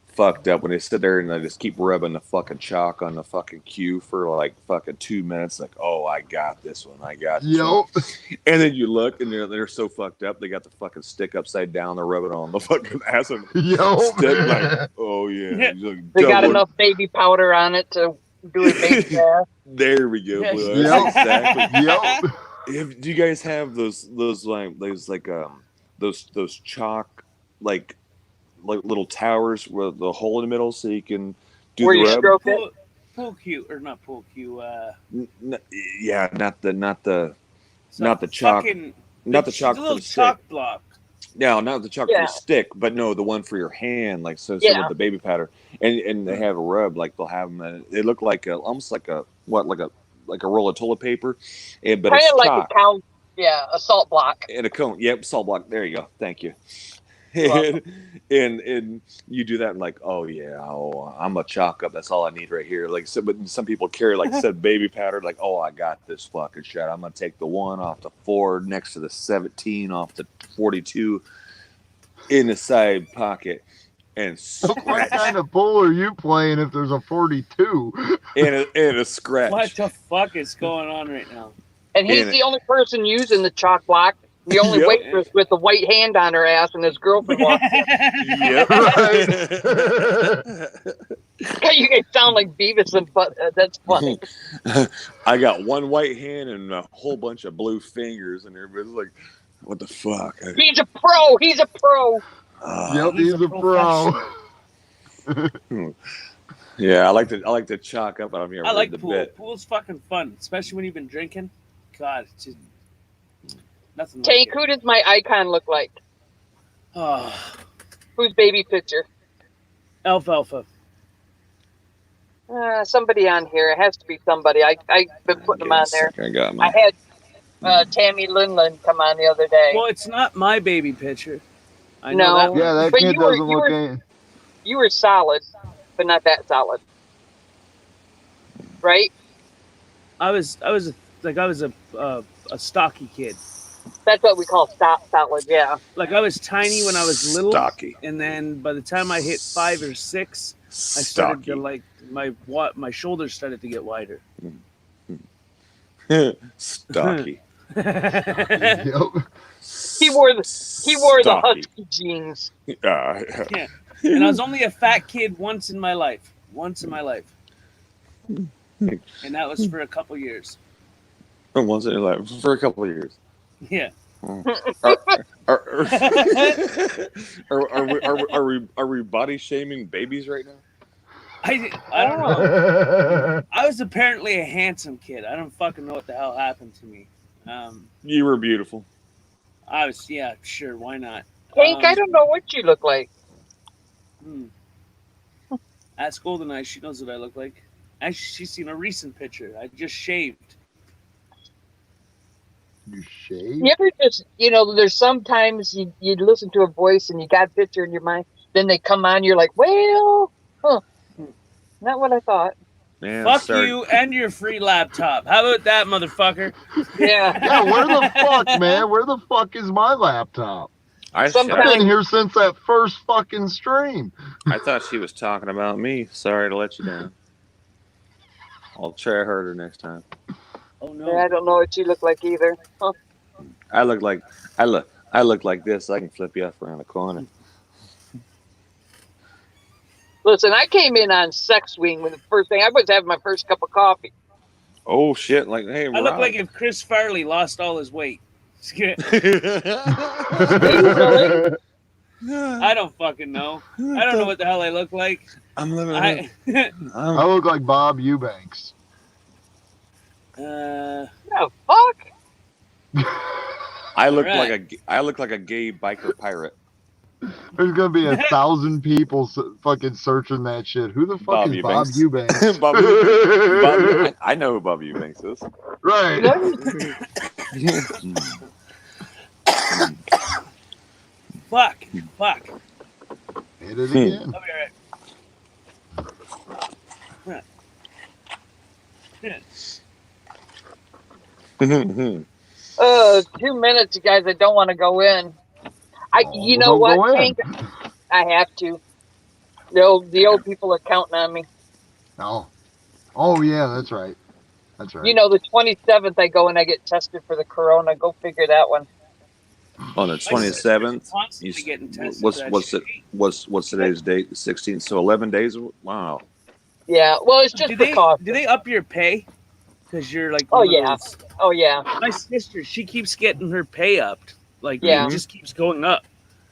fucked up, when they sit there and they just keep rubbing the fucking chalk on the fucking cue for like fucking 2 minutes, like, oh, I got this one, I got this one. Yup. And then you look and they're so fucked up, they got the fucking stick upside down, they're rubbing on the fucking ass of Yup. stick, like, oh yeah. They got enough baby powder on it to do a baby bath. There we go. Yes. Blue. Yep. Exactly. Yup. Do you guys have those chalk like little towers with the hole in the middle so you can do Where the you rub? stroke it. Pool cue, or not pool cue. Yeah, not the So Not the chalk. fucking- not the chalk the for little the stick. chalk block. No, not the chalk Yeah. for the stick, but no, the one for your hand, like so Yeah. with the baby powder, and they have a rub, like they'll have them. They look like almost like a roll of toilet paper, but Kind it's of like chalk. a count. Yeah, a salt block. And a cone. Yep, salt block. There you go. Thank you. Welcome. and you do that and like, oh yeah, I'm a chalk up. That's all I need right here. Like, so, but some people carry like said baby powder. Like, oh, I got this fucking shit. I'm gonna take the 1 off the 4 next to the 17 off the 42 in the side pocket and What scratch kind of pool are you playing if there's a 42? and a scratch. What the fuck is going on right now? And he's And the only person using the chalk block. The only Yep. waitress with the white hand on her ass, and his girlfriend walks in. Yep. You guys sound like Beavis and Butt. That's funny. I got one white hand and a whole bunch of blue fingers, and everybody's like, "What the fuck?" He's a pro. He's a pro. Yep, he's a pro. Yeah, I like to chalk up. I'm here. I like the pool. bit. Pool's fucking fun, especially when you've been drinking. God, it's just nothing Tank, like who does my icon look like? it. Oh, Whose baby picture? alfalfa. Somebody on here. It has to be somebody. I've been putting them on there. I got I mine. had Tammy Linland come on the other day. Well, it's not my baby picture. I know No. that one. Yeah, that But kid you were- doesn't you look were- any. You were solid, but not that solid. Right? I was a stocky kid. That's what we call solid, yeah. Like I was tiny when I was little, Stocky. and then by the time I hit 5 or 6, I started to like my shoulders started to get wider. Stocky. Yep. He wore the Stocky. husky jeans. Yeah, and I was only a fat kid once in my life. Once in my life, and that was for a couple years. Once in your life for a couple of years. Yeah. Are we body shaming babies right now? I don't know. I was apparently a handsome kid. I don't fucking know what the hell happened to me. You were beautiful. I was, yeah, sure, why not? Hank, I don't know what you look like. Ask Goldeneye. She knows what I look like. Actually, she's seen a recent picture. I just shaved. You shave? You ever just, there's sometimes you listen to a voice and you got a picture in your mind, then they come on, you're like, well, not what I thought. Man, Fuck sorry. you and your free laptop. How about that, motherfucker? Yeah. Yeah, where the fuck, man? Where the fuck is my laptop? I've Sometimes- been here since that first fucking stream. I thought she was talking about me. Sorry to let you down. I'll try harder next time. Oh Yeah, no. I don't know what you look like either. Huh. I look like this. I can flip you up around the corner. Listen, I came in on Sex Wing when the first thing I was having my first cup of coffee. Oh shit! Like, hey, I look like if Chris Farley lost all his weight. I don't fucking know. I don't know what the hell I look like. I'm living. I look like Bob Eubanks. Oh, fuck. I look Alright. I look like a gay biker pirate. There's gonna be 1,000 people fucking searching that shit. Who the fuck Bob is Bob Eubanks. Eubanks? Bob, I know who Bob Eubanks is. Right. Fuck. Hit it again. I'll be alright. Yeah. 2 minutes, you guys. I don't want to go in. You know don't what, go in. Hank? I have to. The old people are counting on me. Oh yeah, that's right. That's right. The 27th, I go and I get tested for the corona. Go figure that one. On the 27th. Constantly getting tested. What's today's date? The 16th. So 11 days. Wow. Yeah, well, it's just Do they precaution. up your pay? Because you're like, Oh, one of yeah. those- Oh, yeah. My sister, she keeps getting her pay upped. Like, Yeah. it just keeps going up.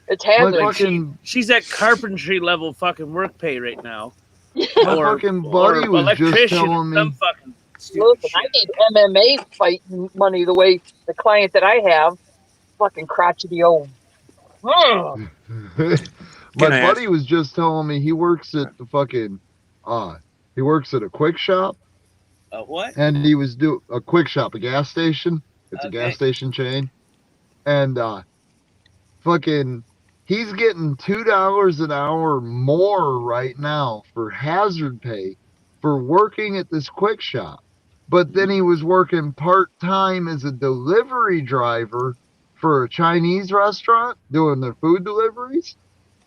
It's my hazard. fucking She's at carpentry level fucking work pay right now. my fucking buddy was just electrician telling or me. some fucking stupid Listen, I shit. need MMA fight money the way the client that I have, fucking crotchety old. My Can I buddy was just telling me he works at the fucking he works at a quick shop, What? and he was doing a quick shop, a gas station. It's a Okay. gas station chain, and fucking he's getting $2 an hour more right now for hazard pay for working at this quick shop. But then he was working part-time as a delivery driver for a Chinese restaurant doing their food deliveries.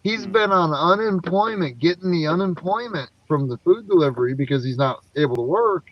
He's been on unemployment, getting the unemployment from the food delivery because he's not able to work.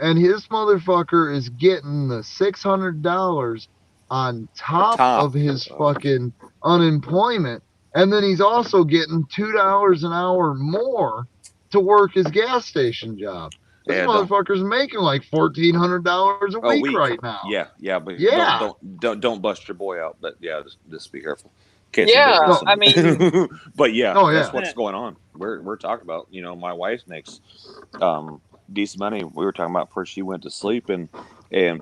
And his motherfucker is getting the $600 on top of his fucking unemployment. And then he's also getting $2 an hour more to work his gas station job. This Yeah, motherfucker's making like $1,400 a week, week. right now. Yeah, but Yeah. don't bust your boy out. But yeah, just be careful. Case Yeah, of business. I mean- but yeah, Oh, yeah. that's what's going on. We're talking about. My wife makes decent money. We were talking about before she went to sleep, and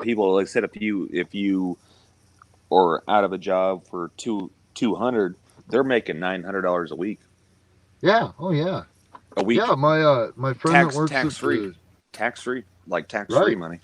people, like I said, if you are out of a job for 200, they're making $900 a week. Yeah. Oh yeah. A week. Yeah. My friend that works tax at free. the, Tax-free, like tax-free Right. money.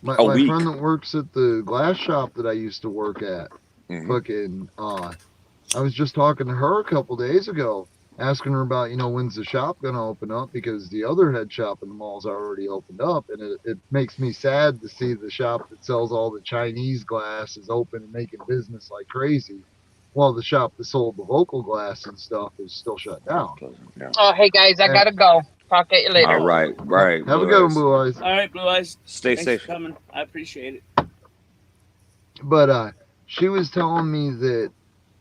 my week. friend that works at the glass shop that I used to work at. Mhm. Fucking I was just talking to her a couple days ago, asking her about, when's the shop gonna open up, because the other head shop in the mall's already opened up, and it makes me sad to see the shop that sells all the Chinese glass is open and making business like crazy, while the shop that sold the local glass and stuff is still shut down. Yeah. Oh, hey, guys, I got to go. Talk at you later. All right. Have a good one, Blue Eyes. All right, Blue Eyes. Stay Thanks safe. for coming. I appreciate it. But she was telling me that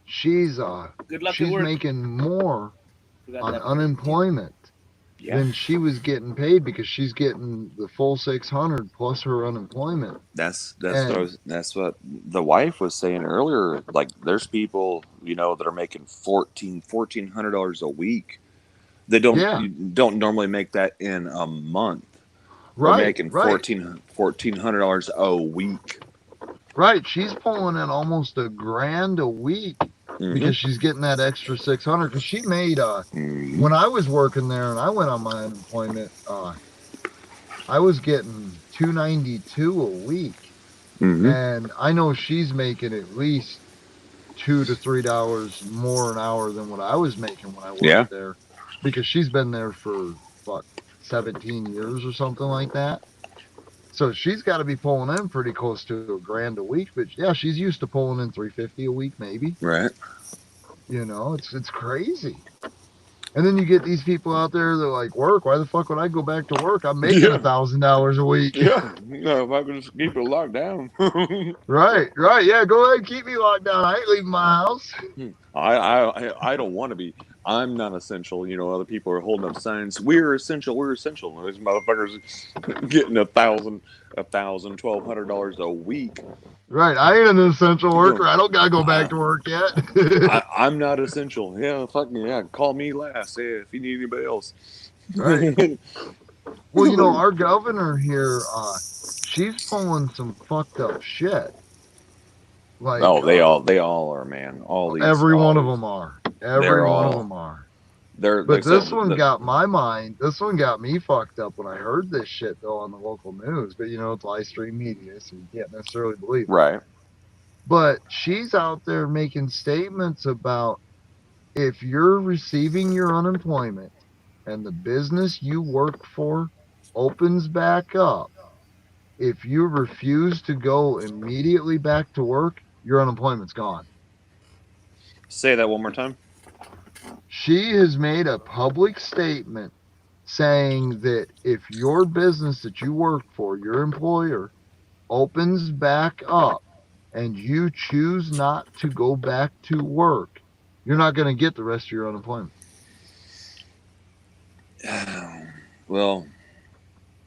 she's Good luck at she's work. making more Forgot on that. unemployment Yeah. than she was getting paid, because she's getting the full 600 plus her unemployment. That's what the wife was saying earlier. Like, there's people that are making $1,400 a week. They don't normally make that in a month. They're making $1,400 a week. Right. She's pulling in almost $1,000 a week because she's getting that extra 600. Because she made Mhm. when I was working there and I went on my unemployment, I was getting $292 a week, Mhm. and I know she's making at least $2 to $3 more an hour than what I was making when I worked Yeah. there, because she's been there for what, 17 years or something like that. So she's got to be pulling in pretty close to $1,000 a week. But yeah, she's used to pulling in $350 a week, maybe. Right. You know, it's crazy. And then you get these people out there that like work. Why the fuck would I go back to work? I'm making Yeah. $1,000 a week. Yeah. No, if I could just keep it locked down. Right. Yeah, go ahead, keep me locked down. I ain't leaving my house. I don't want to be. I'm not essential. You know, other people are holding up signs. We're essential. We're essential. And these motherfuckers getting $1,000, $1,200 a week. Right. I ain't an essential worker. I don't gotta go back to work yet. I'm not essential. Yeah, fuck me. Yeah, call me last. Yeah, if you need anybody else. Right. Well, you know, our governor here, she's pulling some fucked up shit. Like, Oh, they all are, man. All these. every all one of these- them are. Every one of them are. They're But like I said, this one got my mind. This one got me fucked up when I heard this shit though on the local news. But you know, it's live stream media, so you can't necessarily believe it. right. But she's out there making statements about, if you're receiving your unemployment and the business you work for opens back up, if you refuse to go immediately back to work, your unemployment's gone. Say that one more time. She has made a public statement saying that if your business that you work for, your employer, opens back up and you choose not to go back to work, you're not going to get the rest of your unemployment. Well,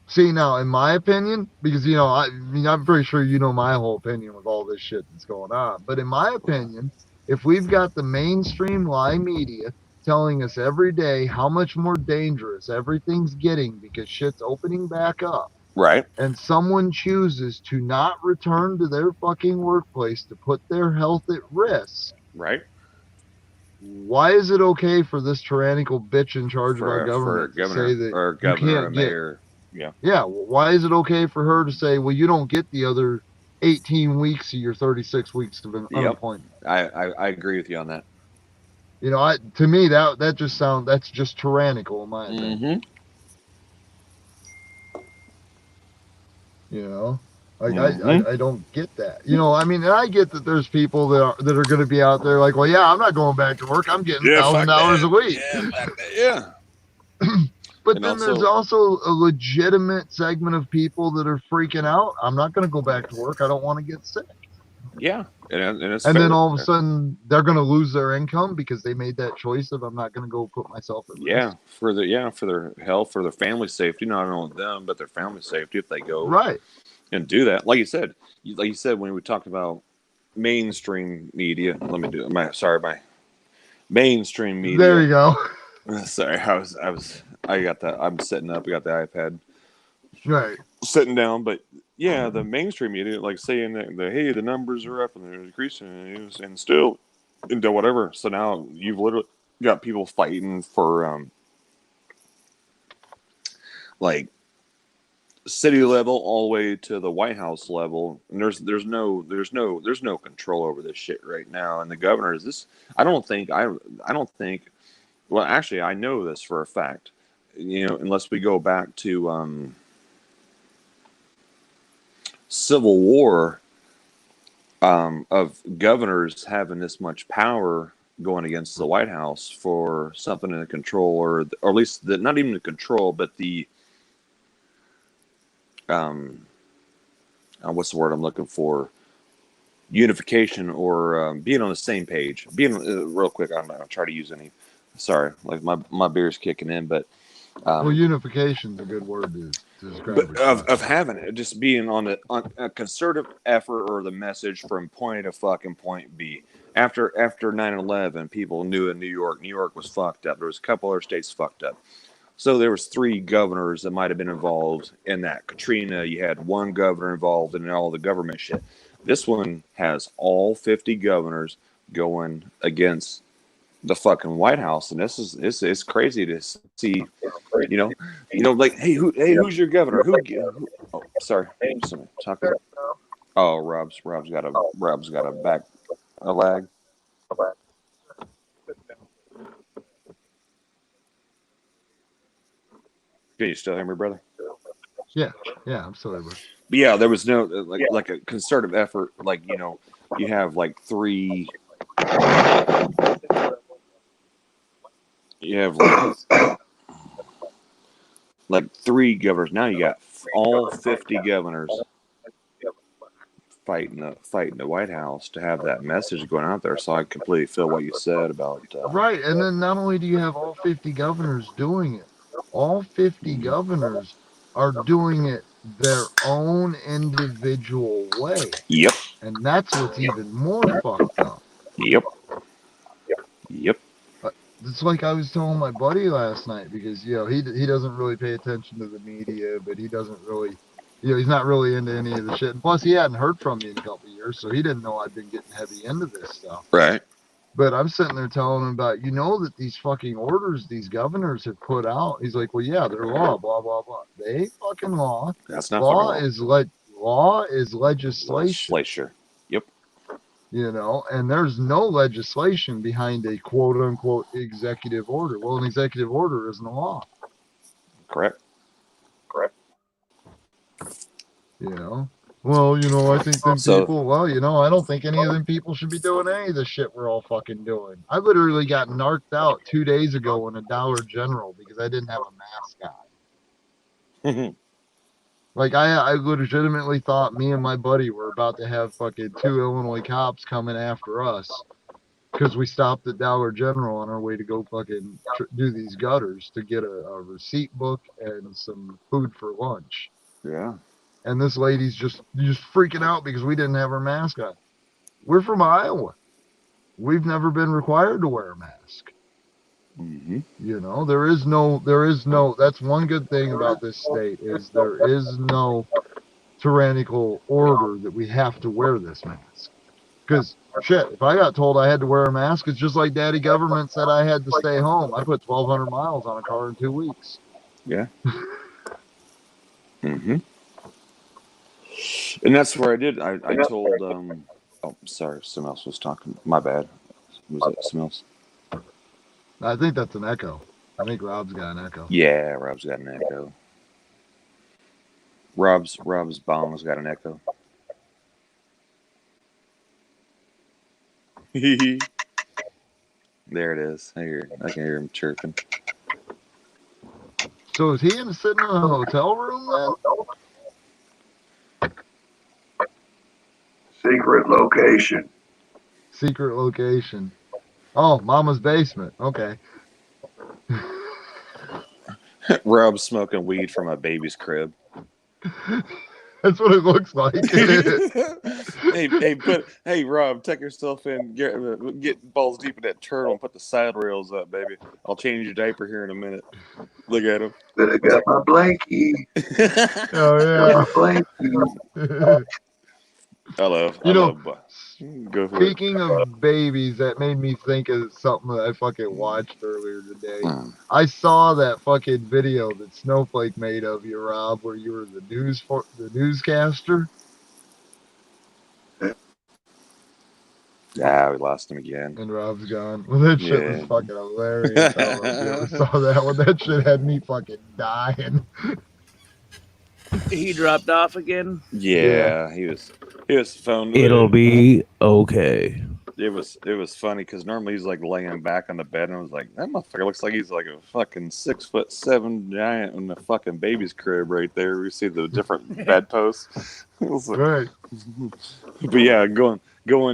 see, now, in my opinion, because, you know, I'm pretty sure you know my whole opinion with all this shit that's going on, but in my opinion, if we've got the mainstream lie media telling us every day how much more dangerous everything's getting because shit's opening back up, right. and someone chooses to not return to their fucking workplace to put their health at risk, Right. why is it okay for this tyrannical bitch in charge of our government to say that or you governor or can't get, mayor. yeah, why is it okay for her to say, well, you don't get the other 18 weeks of your 36 weeks of unemployment? I agree with you on that. You know, to me that just that's just tyrannical in my opinion. Mm-hmm. You know, like I don't get that. You know, I mean, and I get that there's people that are going to be out there like, well, yeah, I'm not going back to work. I'm getting $1,000 a week. Yeah. But And then there's also a legitimate segment of people that are freaking out. I'm not going to go back to work. I don't want to get sick. Yeah. And it's And fair. then all of a sudden they're going to lose their income because they made that choice of, I'm not going to go put myself at risk. for their health, for their family safety, not only them, but their family safety if they go Right. and do that. Like you said when we talked about mainstream media. Let me do it. My mainstream media. There you go. Sorry, I got that. I'm sitting up. I got the iPad. Right. Sitting down, but yeah, the mainstream media, like saying that hey, the numbers are up and they're decreasing, and still, into whatever. So now you've literally got people fighting for like city level all the way to the White House level, and there's no control over this shit right now. And the governor is this. I don't think. Well, actually, I know this for a fact. You know, unless we go back to Civil War of governors having this much power going against the White House for something in the control, or at least not even the control, but the what's the word I'm looking for? Unification, or being on the same page. Being real quick, I'm not gonna try to use any. Sorry, like my beer's kicking in, but well, unification's a good word to describe it. Of having it, just being on a concerted effort or the message from point A to fucking point B. After 9/11, people knew in New York was fucked up. There was a couple other states fucked up. So there was 3 governors that might have been involved in that. Katrina, you had 1 governor involved in all the government shit. This one has all 50 governors going against the fucking White House, and it's crazy to see. Like, who's your governor? Who oh, sorry, someone talking. Oh, Rob's got a lag. Can you still hear me, brother? Yeah, I'm sorry, bro. But yeah, there was no like a concerted effort. Like, you have like three. You have like three governors. Now you got all 50 governors fighting the White House to have that message going out there. So I completely feel what you said about right. And then not only do you have all 50 governors doing it, all 50 governors are doing it their own individual way. Yep. And that's what's even more fucked up. Yep. It's like I was telling my buddy last night, because he doesn't really pay attention to the media, but he doesn't really, he's not really into any of the shit. And plus, he hadn't heard from me in a couple of years, so he didn't know I'd been getting heavy into this stuff. Right. But I'm sitting there telling him about, that these fucking orders these governors have put out. He's like, well, yeah, they're law, blah blah blah. They ain't fucking law. That's not law. fucking Law is legislation. Yep. And there's no legislation behind a quote unquote executive order. Well, an executive order isn't a law. Correct. Well, I think them people, I don't think any of them people should be doing any of the shit we're all fucking doing. I literally got narked out 2 days ago in a Dollar General because I didn't have a mask on. Like, I legitimately thought me and my buddy were about to have fucking 2 Illinois cops coming after us because we stopped at Dollar General on our way to go fucking do these gutters to get a receipt book and some food for lunch. Yeah. And this lady's just freaking out because we didn't have our mask on. We're from Iowa. We've never been required to wear a mask. Mm-hmm. There is no, that's one good thing about this state, is there is no tyrannical order that we have to wear this mask. Because, shit, if I got told I had to wear a mask, it's just like daddy government said I had to stay home. I put 1,200 miles on a car in 2 weeks. Yeah. Mm-hmm. And that's where I told, oh, sorry, someone else was talking. My bad. Was it someone else? I think that's an echo. I think Rob's got an echo. Yeah, Rob's got an echo. Rob's bong's got an echo. There it is. I can hear him chirping. So is he sitting in a hotel room then? Secret location. Secret location. Oh, Mama's basement. Okay. Rob's smoking weed from a baby's crib. That's what it looks like. Hey, Rob, tuck yourself in, get balls deep in that turtle and put the side rails up, baby. I'll change your diaper here in a minute. Look at him. But I got my blankie. Oh, yeah. Got my blankie. I love go for speaking of babies, that made me think of something that I fucking watched earlier today. I saw that fucking video that Snowflake made of you, Rob, where you were the newscaster. Yeah, we lost him again. And Rob's gone. Well, that shit was fucking hilarious. I don't know if you ever saw that one. That shit had me fucking dying. He dropped off again. Yeah. He was phone. It'll be okay. It was funny because normally he's like laying back on the bed, and I was like, that motherfucker looks like he's like a fucking 6'7" giant in the fucking baby's crib right there. We see the different bedposts. Like, right. But yeah, going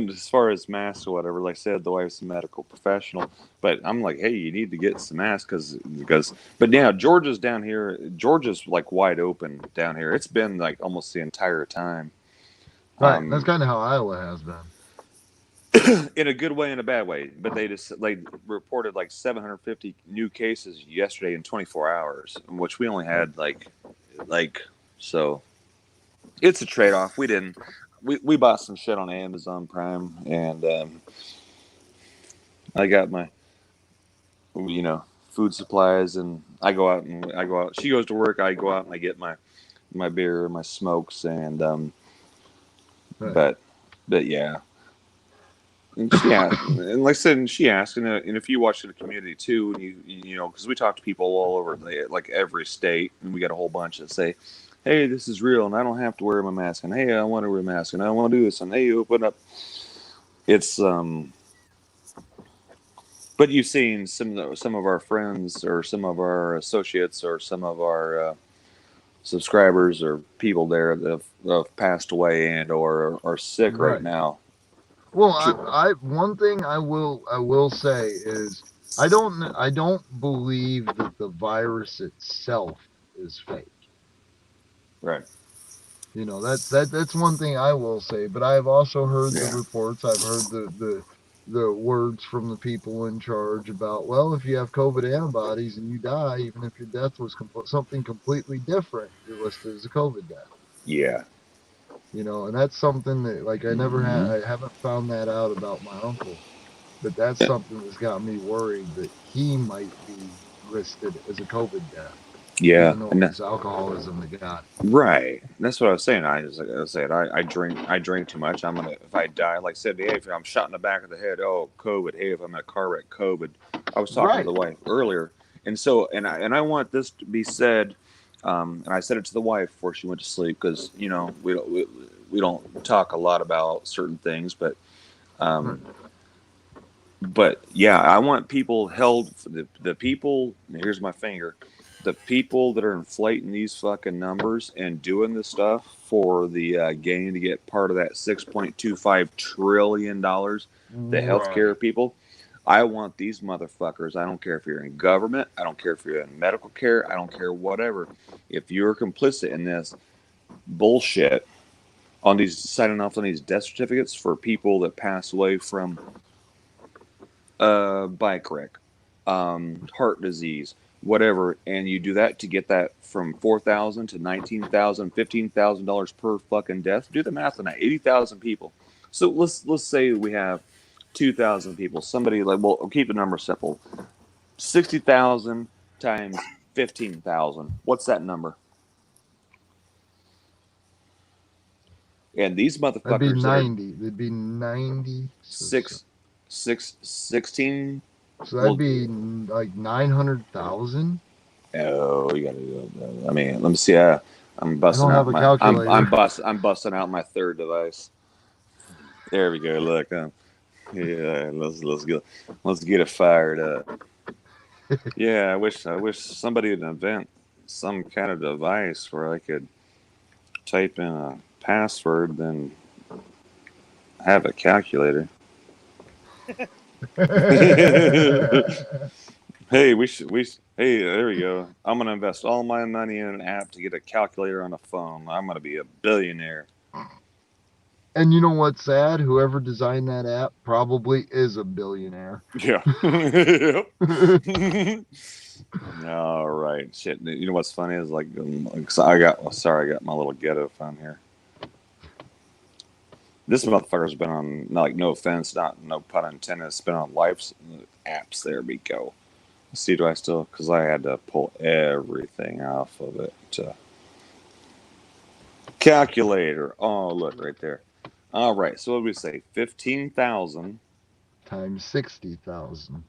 as far as masks or whatever, like I said, the wife's a medical professional, but I'm like, hey, you need to get some masks because but now Georgia's down here. Georgia's like wide open down here. It's been like almost the entire time. Right. That's kind of how Iowa has been. In a good way and a bad way, but they reported like 750 new cases yesterday in 24 hours, which we only had like so. It's a trade-off. We bought some shit on Amazon Prime, and I got my, food supplies, and I go out. She goes to work. I go out and I get my beer, my smokes, and Right. but yeah. And and like I said, and she asked, and if you watch the community too, and because we talk to people all over like every state, and we got a whole bunch that say, "Hey, this is real, and I don't have to wear my mask," and "Hey, I want to wear a mask, and I want to do this," and "Hey, open up." It's but you've seen some of our friends, or some of our associates, or some of our subscribers, or people there that have passed away and or are sick right Right. now. Well, I one thing I will say is I don't believe that the virus itself is fake. Right. That's one thing I will say. But I've also heard the Yeah. reports. I've heard the words from the people in charge about, well, if you have COVID antibodies and you die, even if your death was something completely different, you're listed as a COVID death. Yeah. And that's something that, like, I haven't found that out about my uncle, but that's Yeah. something that's got me worried that he might be listed as a COVID death, Yeah. even though it was alcoholism that got him. Right. That's what I was saying. I said I drink too much. I'm gonna, if I die, like I said, hey, if I'm shot in the back of the head, oh, COVID. Hey, if I'm in a car wreck, COVID. I was talking to the wife earlier, and so and I want this to be said, and I said it to the wife before she went to sleep, because we don't talk a lot about certain things, but yeah, I want people held, the people. Here's my finger. The people that are inflating these fucking numbers and doing this stuff for the gain to get part of that $6.25 trillion, the healthcare people. I want these motherfuckers. I don't care if you're in government. I don't care if you're in medical care. I don't care whatever. If you're complicit in this bullshit, on these signing off on these death certificates for people that pass away from bike wreck, heart disease, whatever, and you do that to get that from $4,000 to $19,000, $15,000 per fucking death. Do the math on that. 80,000 people. So let's say we have 2,000 people. Somebody, like, well, keep the number simple. 60,000 times 15,000. What's that number? And these motherfuckers. That'd be 90. That'd be 90. 16. So that'd be like 900,000. Oh, you gotta do it. I mean, let me see. I'm busting out my. I'm busting out my third device. There we go. Look, yeah. Let's get it fired up. Yeah, I wish somebody would invent some kind of device where I could type in a password, then have a calculator. Hey, hey, there we go. I'm gonna invest all my money in an app to get a calculator on a phone. I'm gonna be a billionaire. And you know what's sad? Whoever designed that app probably is a billionaire. Yeah. All right. Shit. You know what's funny is, like, I got my little ghetto phone here. This motherfucker's been on, like, no offense, no pun intended, it's been on Life's apps. There we go. Let's see, do I still, because I had to pull everything off of it. Calculator. Oh, look, right there. All right, so what did we say? 15,000 times 60,000.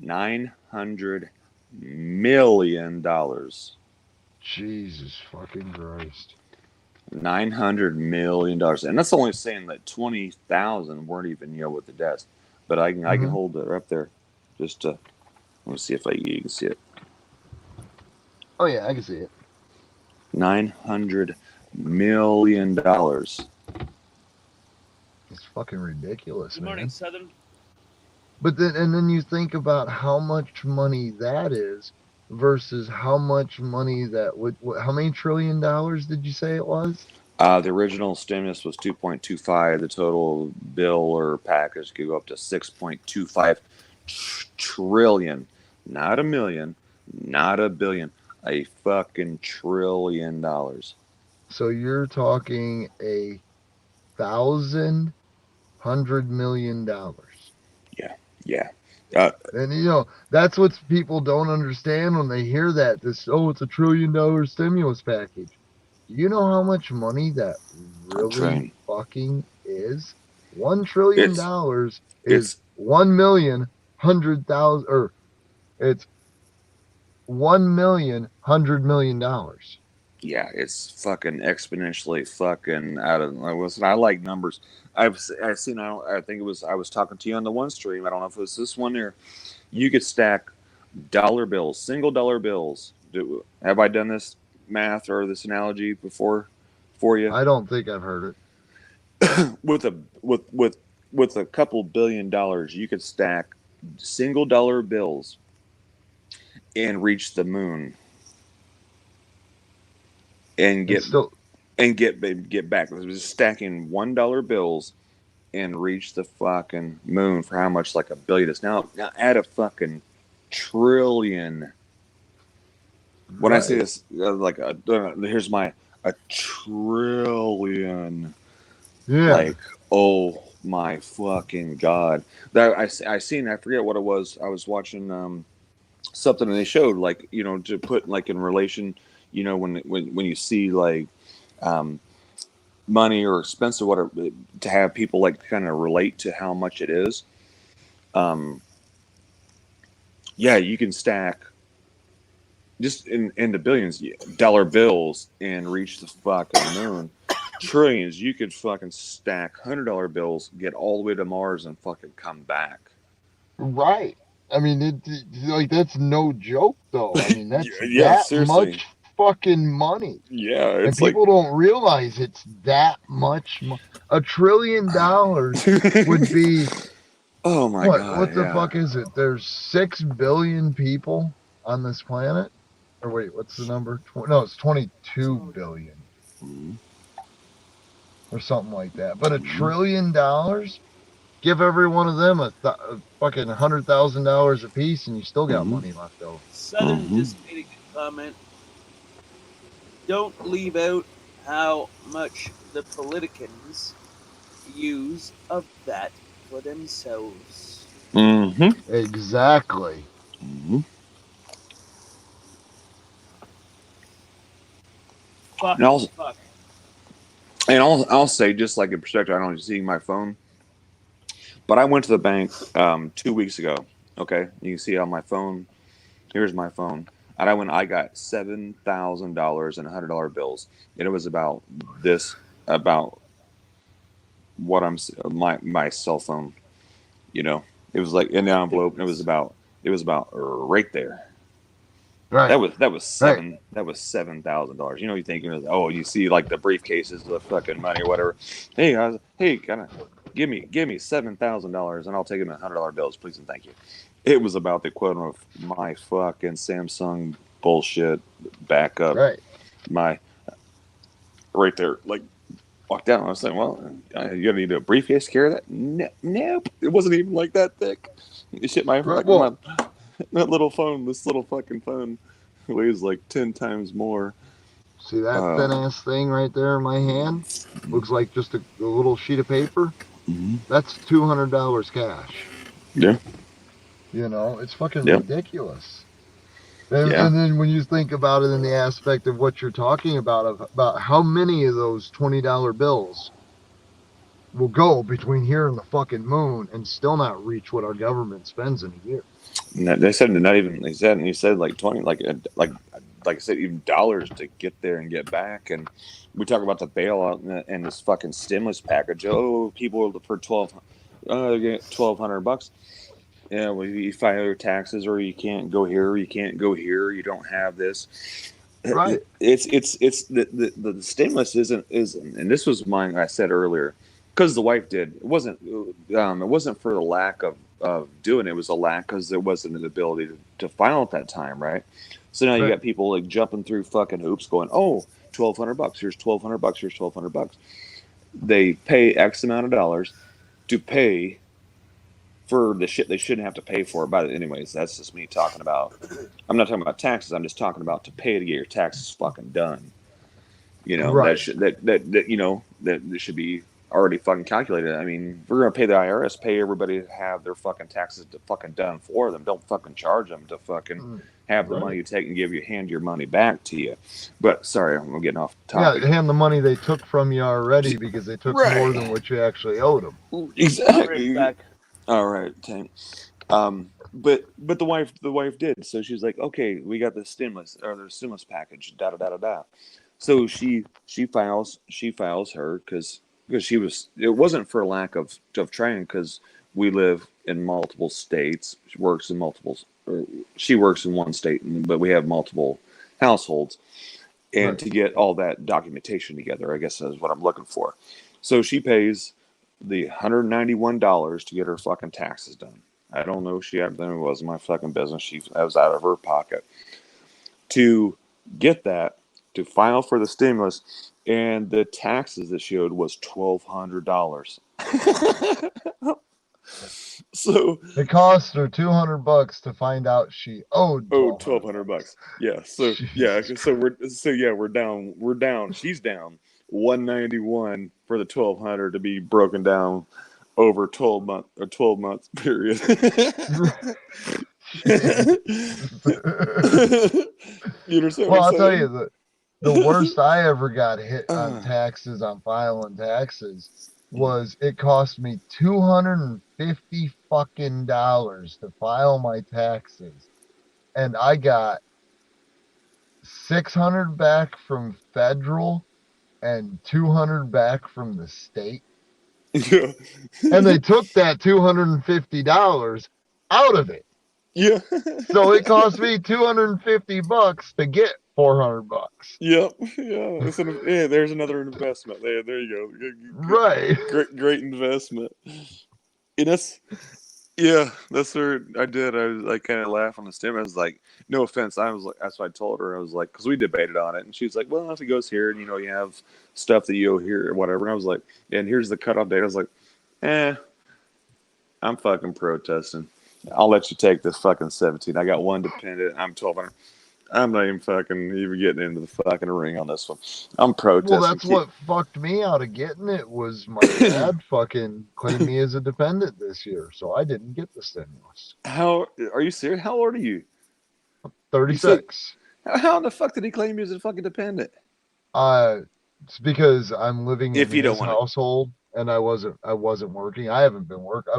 $900 million. Jesus fucking Christ. $900 million, and that's only saying that 20,000 weren't even with the deaths. But I can hold it up there, just to, let me see if you can see it. Oh yeah, I can see it. $900 million. It's fucking ridiculous. Good morning, Southern. But then you think about how much money that is versus how much money that would. How many $1 trillion did you say it was? The original stimulus was 2.25. The total bill or package could go up to 6.25 trillion. Not a million, not a billion. A fucking $1 trillion. So you're talking $1,100 million. Yeah. And you know, that's what people don't understand when they hear that. It's a $1 trillion stimulus package. You know how much money that really trillion. fucking is? $1 trillion is It's 1,100,000, or it's $1,100,000,000. yeah, it's fucking exponentially fucking out of. Listen, I like numbers. I've seen. I think it was. I was talking to you on the one stream. I don't know if it was this one there. You could stack dollar bills, single dollar bills. Have I done this math or this analogy before for you? I don't think I've heard it. with a couple $1 billion, you could stack single dollar bills and reach the moon and get back. It was stacking $1 bills and reach the fucking moon for how much? Like $1 billion. Now add a fucking trillion. When I say this, here's my $1 trillion. Yeah. Like, oh my fucking god! That I seen. I forget what it was. I was watching something, and they showed, like, you know, to put like in relation, you know, when you see like money or expense or whatever, to have people like kind of relate to how much it is. Yeah, you can stack just in the billions dollar bills and reach the fucking moon. Trillions, you could fucking stack $100 bills, get all the way to Mars, and fucking come back. Right. I mean, like, that's no joke, though. I mean, that's Yeah, that much fucking money. Yeah, and people don't realize it's that much. $1 trillion would be. Oh my god! What the fuck is it? There's 6 billion people on this planet. Or wait, what's the number? No, it's 22 billion. Mm-hmm. Or something like that. But $1 trillion, give every one of them a fucking $100,000 a piece, and you still got money left over. Southern just made a good comment. Don't leave out how much the politicans use of that for themselves. Mm-hmm. Exactly. Mm-hmm. Fuck. And I'll say, just like in perspective, I don't see my phone, but I went to the bank 2 weeks ago. Okay, you can see on my phone. Here's my phone, and I got $7,000 in $100 bills, and it was about what my cell phone. You know, it was like in the envelope. And it was about right there. Right. That was $7,000. You know, you thinking, oh, you see like the briefcases of fucking money or whatever. Hey guys, kind of give me $7,000 and I'll take them in $100 bills, please and thank you. It was about the equivalent of my fucking Samsung bullshit backup. Right. Right there, like, walked down. I was saying, well, you gonna need a briefcase to carry that? Nope. It wasn't even like that thick. Shit, that little phone, this little fucking phone, weighs like 10 times more. See that thin ass thing right there in my hand? Looks like just a little sheet of paper. Mm-hmm. That's $200 cash. Yeah. You know, it's fucking ridiculous. And Yeah. and then when you think about it in the aspect of what you're talking about how many of those $20 bills will go between here and the fucking moon and still not reach what our government spends in a year. They said not even. He said like 20, like I said, even dollars to get there and get back. And we talk about the bailout and this fucking stimulus package. Oh, people for get $1,200. Yeah, well, you file your taxes, or you can't go here, you can't go here, you don't have this. Right. It's the stimulus isn't, and this was mine. I said earlier, because the wife did. It wasn't for the lack of doing it. It was a lack because there wasn't an ability to file at that time, right? So now you got people like jumping through fucking hoops, going, oh, $1,200. Here's $1,200. Here's $1,200. They pay X amount of dollars to pay for the shit they shouldn't have to pay for. But anyways, that's just me talking about. I'm not talking about taxes. I'm just talking about to pay to get your taxes fucking done. You know, Right. that you know that should be already fucking calculated. I mean, if we're gonna pay the IRS, pay everybody to have their fucking taxes fucking done for them. Don't fucking charge them to fucking have the Right. money you take and hand your money back to you. But sorry, I'm getting off Yeah, topic. hand the money they took from you already because they took more Right. than what you actually owed them. I'll be Exactly. right back. All right, Tank. But the wife did. So she's like, okay, we got the stimulus package. Da da da da da. So she files her because it wasn't for lack of trying, because we live in multiple states. She works in one state, but we have multiple households, and Right. to get all that documentation together, I guess is what I'm looking for. So she pays the $191 to get her fucking taxes done. I don't know if she had them. It wasn't my fucking business. That was out of her pocket to get that, to file for the stimulus, and the taxes that she owed was $1,200. So It cost her $200 to find out she owed $1,200. Yeah. So Jesus. we're down. She's down 191 for the 1,200 to be broken down over 12 months period. You understand Well, what I'll I'm tell saying? you, the worst I ever got hit on taxes, on filing taxes, was it cost me $250 fucking dollars to file my taxes, and I got $600 back from federal and $200 back from the state, Yeah. and they took that $250 out of it. Yeah. So it cost me $250 to get $400. Yep. Yeah. There's another investment. There you go. Right. Great investment. And that's where I did. I was like kind of laugh on the stem. I was like, no offense. I was like, that's what I told her. I was like, because we debated on it, and she's like, well, if it goes here, and you have stuff that you owe here or whatever. And I was like, and here's the cutoff date. I was like, I'm fucking protesting. I'll let you take this fucking 17. I got one dependent. I'm 1,200. I'm not even getting into the fucking ring on this one. I'm protesting. Well, that's what fucked me out of getting it, was my dad fucking claimed me as a dependent this year, so I didn't get the stimulus. How are you serious? How old are you? 36. How in the fuck did he claim you as a fucking dependent? It's because I'm living If in you don't his want it. household, and I wasn't working. I haven't been working.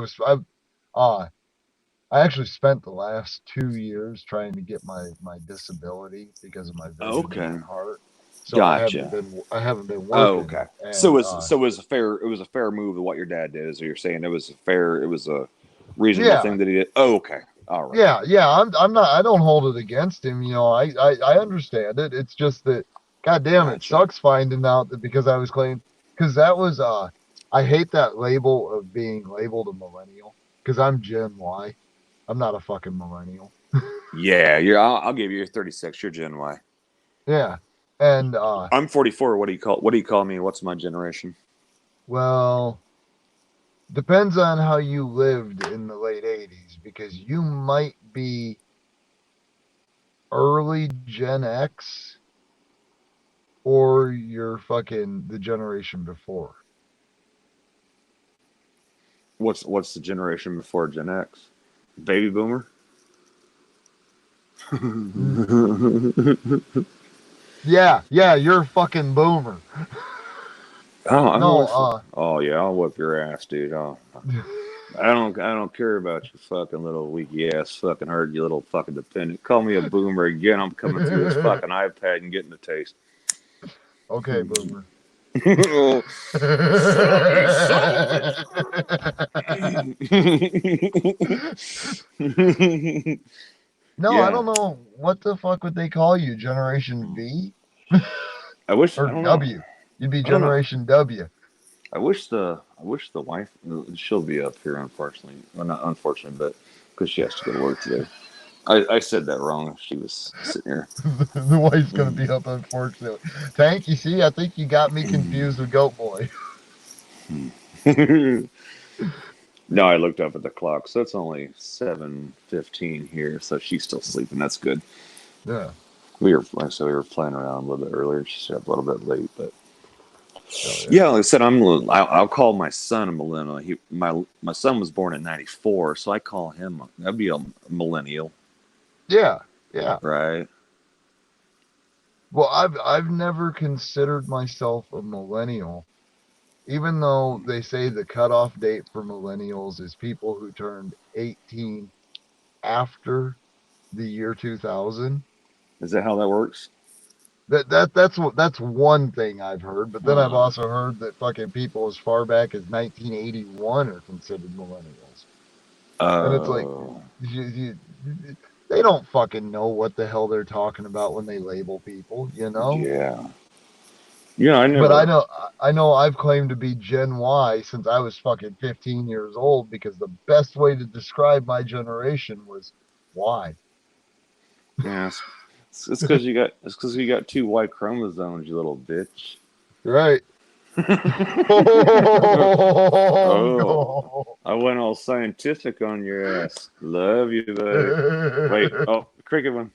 I actually spent the last 2 years trying to get my disability because of my vision and my heart. So Gotcha. I haven't been working. Oh, okay. And, So it was a fair move of what your dad did, is what you're saying. It was a reasonable thing that he did. Oh, okay. All right. Yeah. I don't hold it against him. I understand it. It's just that, goddamn, it sucks finding out that because I was claimed, because that was I hate that label of being labeled a millennial, because I'm Gen Y. I'm not a fucking millennial. Yeah, I'll give you 36. You're Gen Y. Yeah, and I'm 44. What do you call me? What's my generation? well, depends on how you lived in the late 80s, because you might be early Gen X, or you're fucking the generation before. What's the generation before Gen X? Baby boomer? Yeah, you're a fucking boomer. Oh yeah, I'll whip your ass, dude. I don't care about your fucking little weaky ass fucking herd, you little fucking dependent. Call me a boomer again. I'm coming through this fucking iPad and getting the taste. Okay, boomer. No, Yeah. I don't know. What the fuck would they call you? Generation V? I wish. Or I don't know. W? You'd be I don't know. Generation W. I wish the wife. She'll be up here, unfortunately. Well, not unfortunately, but because she has to go to work today. I said that wrong. She was sitting here. The wife's gonna be up, unfortunately. Tank, you see, I think you got me confused with Goat Boy. No, I looked up at the clock, so it's only 7:15 here, so she's still sleeping. That's good. Yeah. Like I said, we were playing around a little bit earlier. She stayed up a little bit late, but Hell yeah, like I said, I'll call my son a millennial. My son was born in '94, so I call him that'd be a millennial, Yeah. Yeah. right? Well, I've never considered myself a millennial, even though they say the cutoff date for millennials is people who turned 18 after the year 2000. Is that how that works? That's one thing I've heard, but then I've Uh, also heard that fucking people as far back as 1981 are considered millennials, and it's like oh, you, they don't fucking know what the hell they're talking about when they label people, you know. yeah. Yeah, I But never. I know I've claimed to be Gen Y since I was fucking 15 years old because the best way to describe my generation was Y. Yeah, it's because you got two Y chromosomes, you little bitch. Right. Oh, Oh, I went all scientific on your ass. Love you, buddy. Wait, no. oh, cricket one.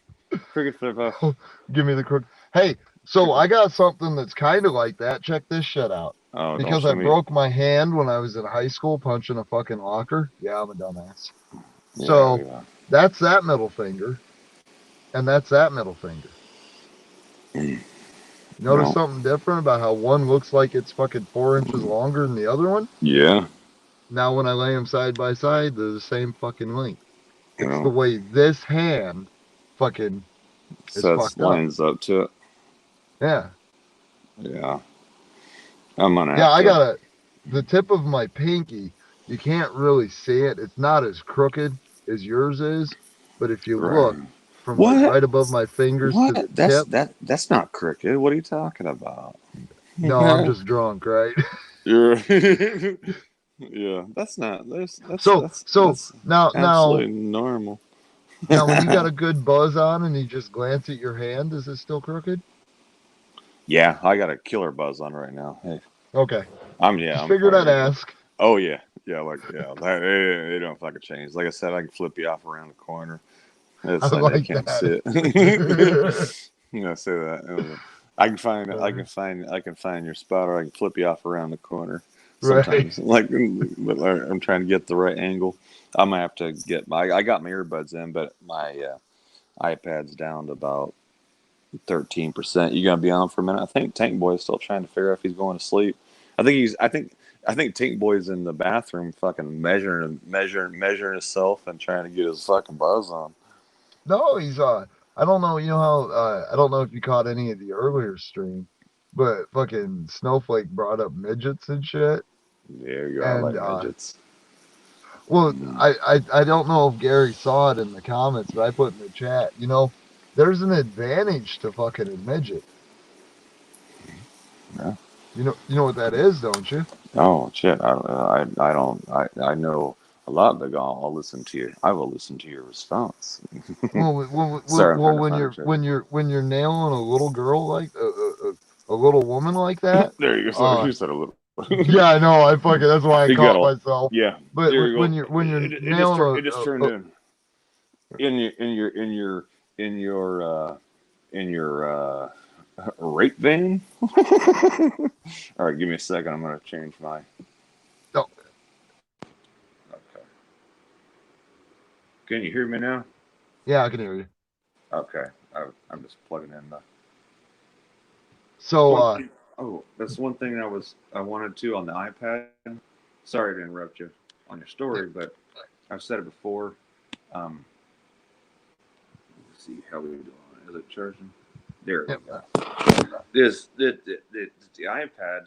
Cricket flip off. Give me the crook. Hey, so I got something that's kind of like that. Check this shit out. Oh, don't Because show I me. broke my hand when I was in high school punching a fucking locker. Yeah, I'm a dumbass. Yeah, So that's that middle finger, and that's that middle finger. Notice no. something different about how one looks like it's fucking 4 inches longer than the other one? Yeah. Now, when I lay them side by side, they're the same fucking length. It's the No. way this hand fucking is So that fucked up. lines up to it. Yeah. Yeah. I'm gonna Yeah, have I to. got the tip of my pinky. You can't really see it. It's not as crooked as yours is, but if you look Right. from like What? right above my fingers to What? the tip, That's not crooked. What are you talking about? no, I'm just drunk, right? You're yeah, that's not So that's now absolutely normal. now when you got a good buzz on and you just glance at your hand, is it still crooked? Yeah, I got a killer buzz on right now. Hey, Okay. Just I'm figured fine I'd right now. ask. Oh yeah, yeah, like yeah, they don't fucking change. Like I said, I can flip you off around the corner. I It's like they like can't that. sit. You know, say that. I can find your spot, or I can flip you off around the corner. Right. Sometimes, like, but I'm trying to get the right angle. I'm gonna have to get I got my earbuds in, but my iPad's down to about 13%. You gonna be on for a minute? I think Tank Boy's still trying to figure out if he's going to sleep. I think Tank Boy's in the bathroom, fucking measuring himself and trying to get his fucking buzz on. No, he's I don't know, you know how I don't know if you caught any of the earlier stream, but fucking Snowflake brought up midgets and shit. There you go. I And like midgets. well, Mm. I don't know if Gary saw it in the comments, but I put in the chat, you know, there's an advantage to fucking a midget. Yeah. You know what that is, don't you? Oh shit! I don't. I know a lot, but I'll listen to you. I will listen to your response. Sorry, I'm trying to When find a treasure. when you're nailing a little girl like a little woman like that, There you go. You said a little. yeah, I know. I fucking that's why I You got caught all. myself. Yeah. But There you go. when you're nailing It just turned in your rape van. All right, give me a second. I'm gonna change my. oh, Okay. Can you hear me now? yeah, I can hear you. Okay. I'm just plugging in the. So That's one thing I wanted to on the iPad. Sorry to interrupt you on your story, but I've said it before. Um, let's see how we doing. Is it charging? There we yep. go. The iPad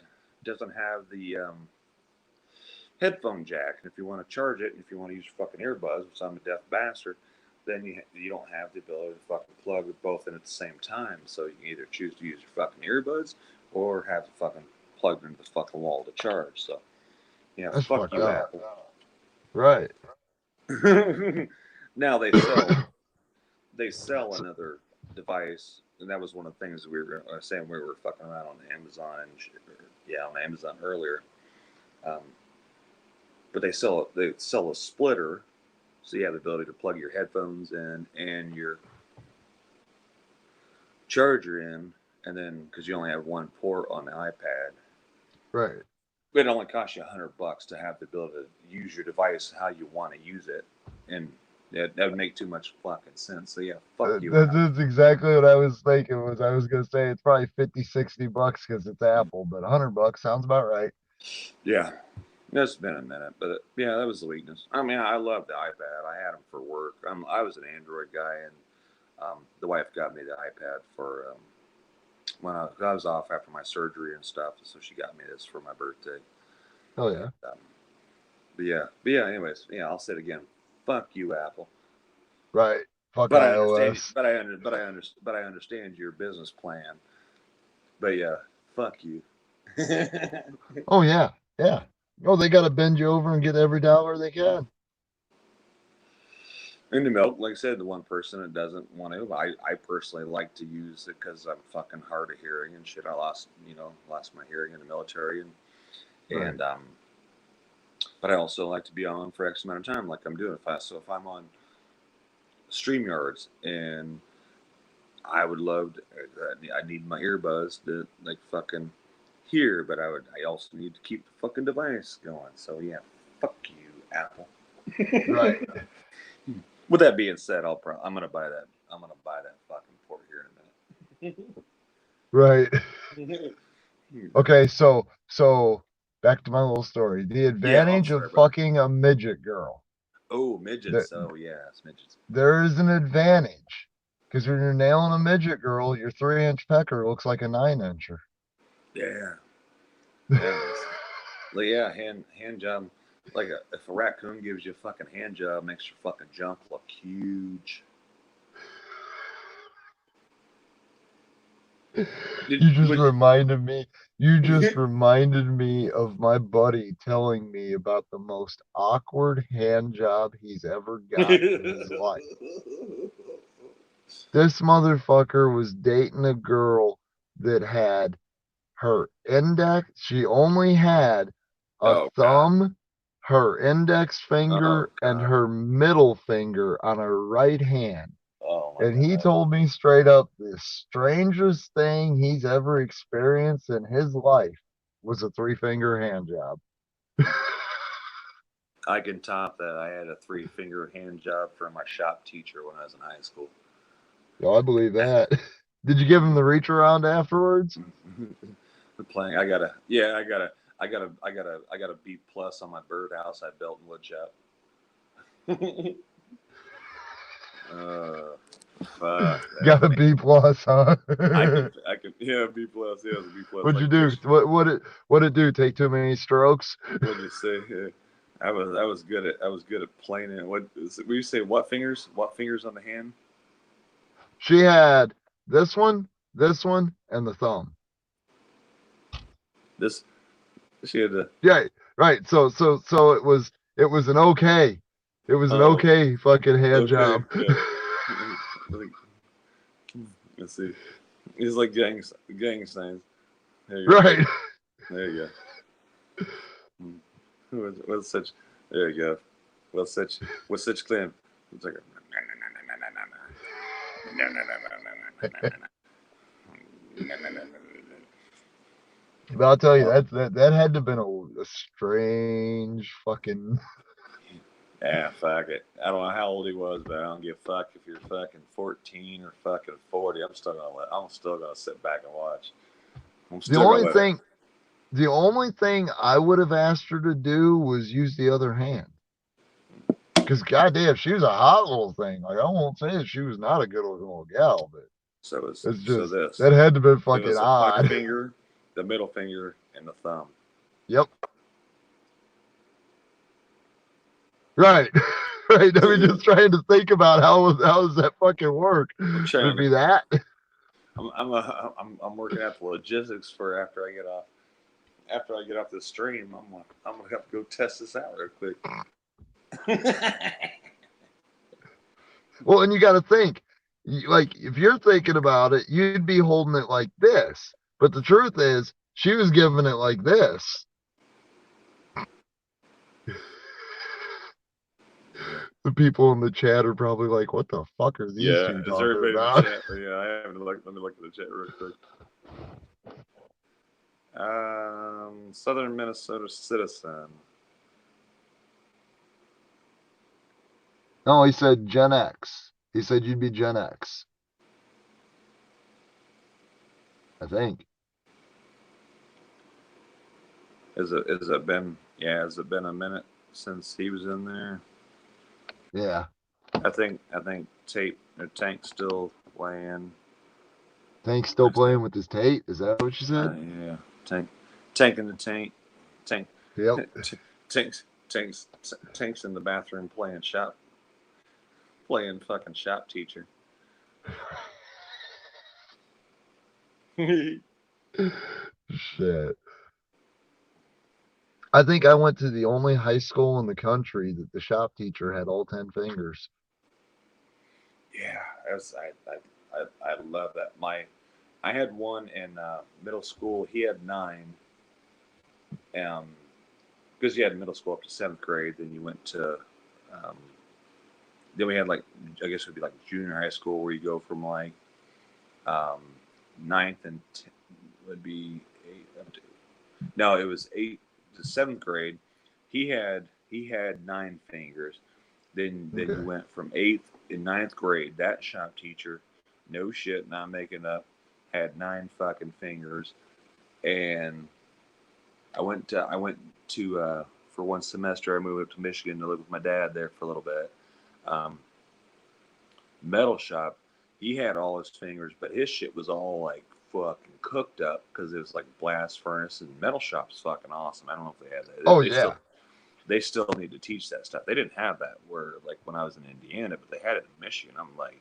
doesn't have the headphone jack. And if you want to charge it, if you want to use your fucking earbuds, which I'm a deaf bastard, then you don't have the ability to fucking plug it both in at the same time. So you can either choose to use your fucking earbuds or have it fucking plugged into the fucking wall to charge. So, yeah, That's fuck fucked you, up. Apple. Right. Now they sell another device, and that was one of the things we were saying we were fucking around on Amazon. On Amazon earlier. but they sell a splitter, so you have the ability to plug your headphones in and your charger in, and then because you only have one port on the iPad, Right. it only costs you $100 to have the ability to use your device how you want to use it, and that would make too much fucking sense. So yeah, fuck you. That's exactly what I was thinking. I was gonna say it's probably $50-$60 because it's Apple, but $100 sounds about right. Yeah, it's been a minute, but yeah, that was the weakness. I mean, I love the iPad. I had them for work. I was an Android guy, and the wife got me the iPad for when I was off after my surgery and stuff, so she got me this for my birthday. Oh yeah. But yeah. Anyways, yeah, I'll say it again. Fuck you, Apple. Right. Fuck But I iOS. understand. But I understand your business plan. But yeah, fuck you. Oh yeah. Yeah. Oh, they gotta bend you over and get every dollar they can. In the milk, like I said, the one person that doesn't want to. I personally like to use it because I'm fucking hard of hearing and shit. I lost my hearing in the military, and but I also like to be on for X amount of time, like I'm doing. If I'm on StreamYards and I would love to, I need my earbuds to like fucking hear, but I also need to keep the fucking device going. So yeah, fuck you, Apple. Right. With that being said, I'm gonna buy that. I'm gonna buy that fucking port here in Right. a minute. Okay, so back to my little story. The advantage of fucking a midget girl. Oh, midgets. Oh yeah, it's midgets. There is an advantage. Because when you're nailing a midget girl, your 3-inch pecker looks like a 9-incher. Yeah. Yeah, hand job. Like if a raccoon gives you a fucking hand job, makes your fucking junk look huge. You just reminded me of my buddy telling me about the most awkward hand job he's ever got in his life. This motherfucker was dating a girl that had her index. She only had a thumb, her index finger, and her middle finger on her right hand. And he told me straight up the strangest thing he's ever experienced in his life was a 3-finger hand job. I can top that. I had a 3-finger hand job for my shop teacher when I was in high school. Oh, I believe that. Did you give him the reach around afterwards? Playing, I got a B+ on my birdhouse I built in woodshop. Fuck. Got a B+, huh? I could, yeah, B+. Yeah, it was a B+. What'd you do? What it do? Take too many strokes? What'd you say? Yeah. I was good at playing it. What you say? What fingers? What fingers on the hand? She had this one, and the thumb. She had the. Yeah, right. So it was an okay. It was an okay fucking hand job. Yeah. Let's see. It's like gang signs. Right. There you go. What's such? There you go. What's such claim? It's like. But I'll tell you that had to have been a strange fucking. Yeah, fuck it. I don't know how old he was, but I don't give a fuck if you're fucking 14 or fucking 40. I'm still gonna sit back and watch. The only thing I would have asked her to do was use the other hand. Because goddamn, she was a hot little thing. Like, I won't say that she was not a good looking little gal, but that had to have been fucking odd. The finger, the middle finger, and the thumb. Yep. Right. Right. I mean, just trying to think about how does that fucking work? Would it be that? I'm working out the logistics for after I get off. After I get off this stream, I'm gonna have to go test this out real quick. Well, and you got to think, like, if you're thinking about it, you'd be holding it like this. But the truth is, she was giving it like this. The people in the chat are probably like, "What the fuck are these Yeah, two is talking everybody about?" in the chat? Yeah, I haven't looked. Let me look at the chat real quick. Southern Minnesota citizen. No, he said Gen X. He said you'd be Gen X. I think. Has it been? Yeah, has it been a minute since he was in there? Yeah. I think Tank's still playing. Tank's still playing with his Tate. Is that what you said? Yeah, Tank in the tank. Yep. Tank's in the bathroom playing fucking shop teacher. Shit. I think I went to the only high school in the country that the shop teacher had all 10 fingers. Yeah, I love that. I had one in middle school. He had 9. Because you had middle school up to 7th grade. Then you went to, then we had like, I guess it would be like junior high school where you go from like 9th and would be 8 up to, no, it was 8 to 7th grade. He had 9 fingers. Then Okay. you went from 8th and 9th grade. That shop teacher, no shit, not making up, had 9 fucking fingers. And I went to for one semester. I moved up to Michigan to live with my dad there for a little bit. Metal shop, he had all his fingers, but his shit was all like fucking cooked up because it was like blast furnace, and metal shop's fucking awesome. I don't know if they had that. Oh, they yeah. they still need to teach that stuff. They didn't have that where like when I was in Indiana, but they had it in Michigan. I'm like,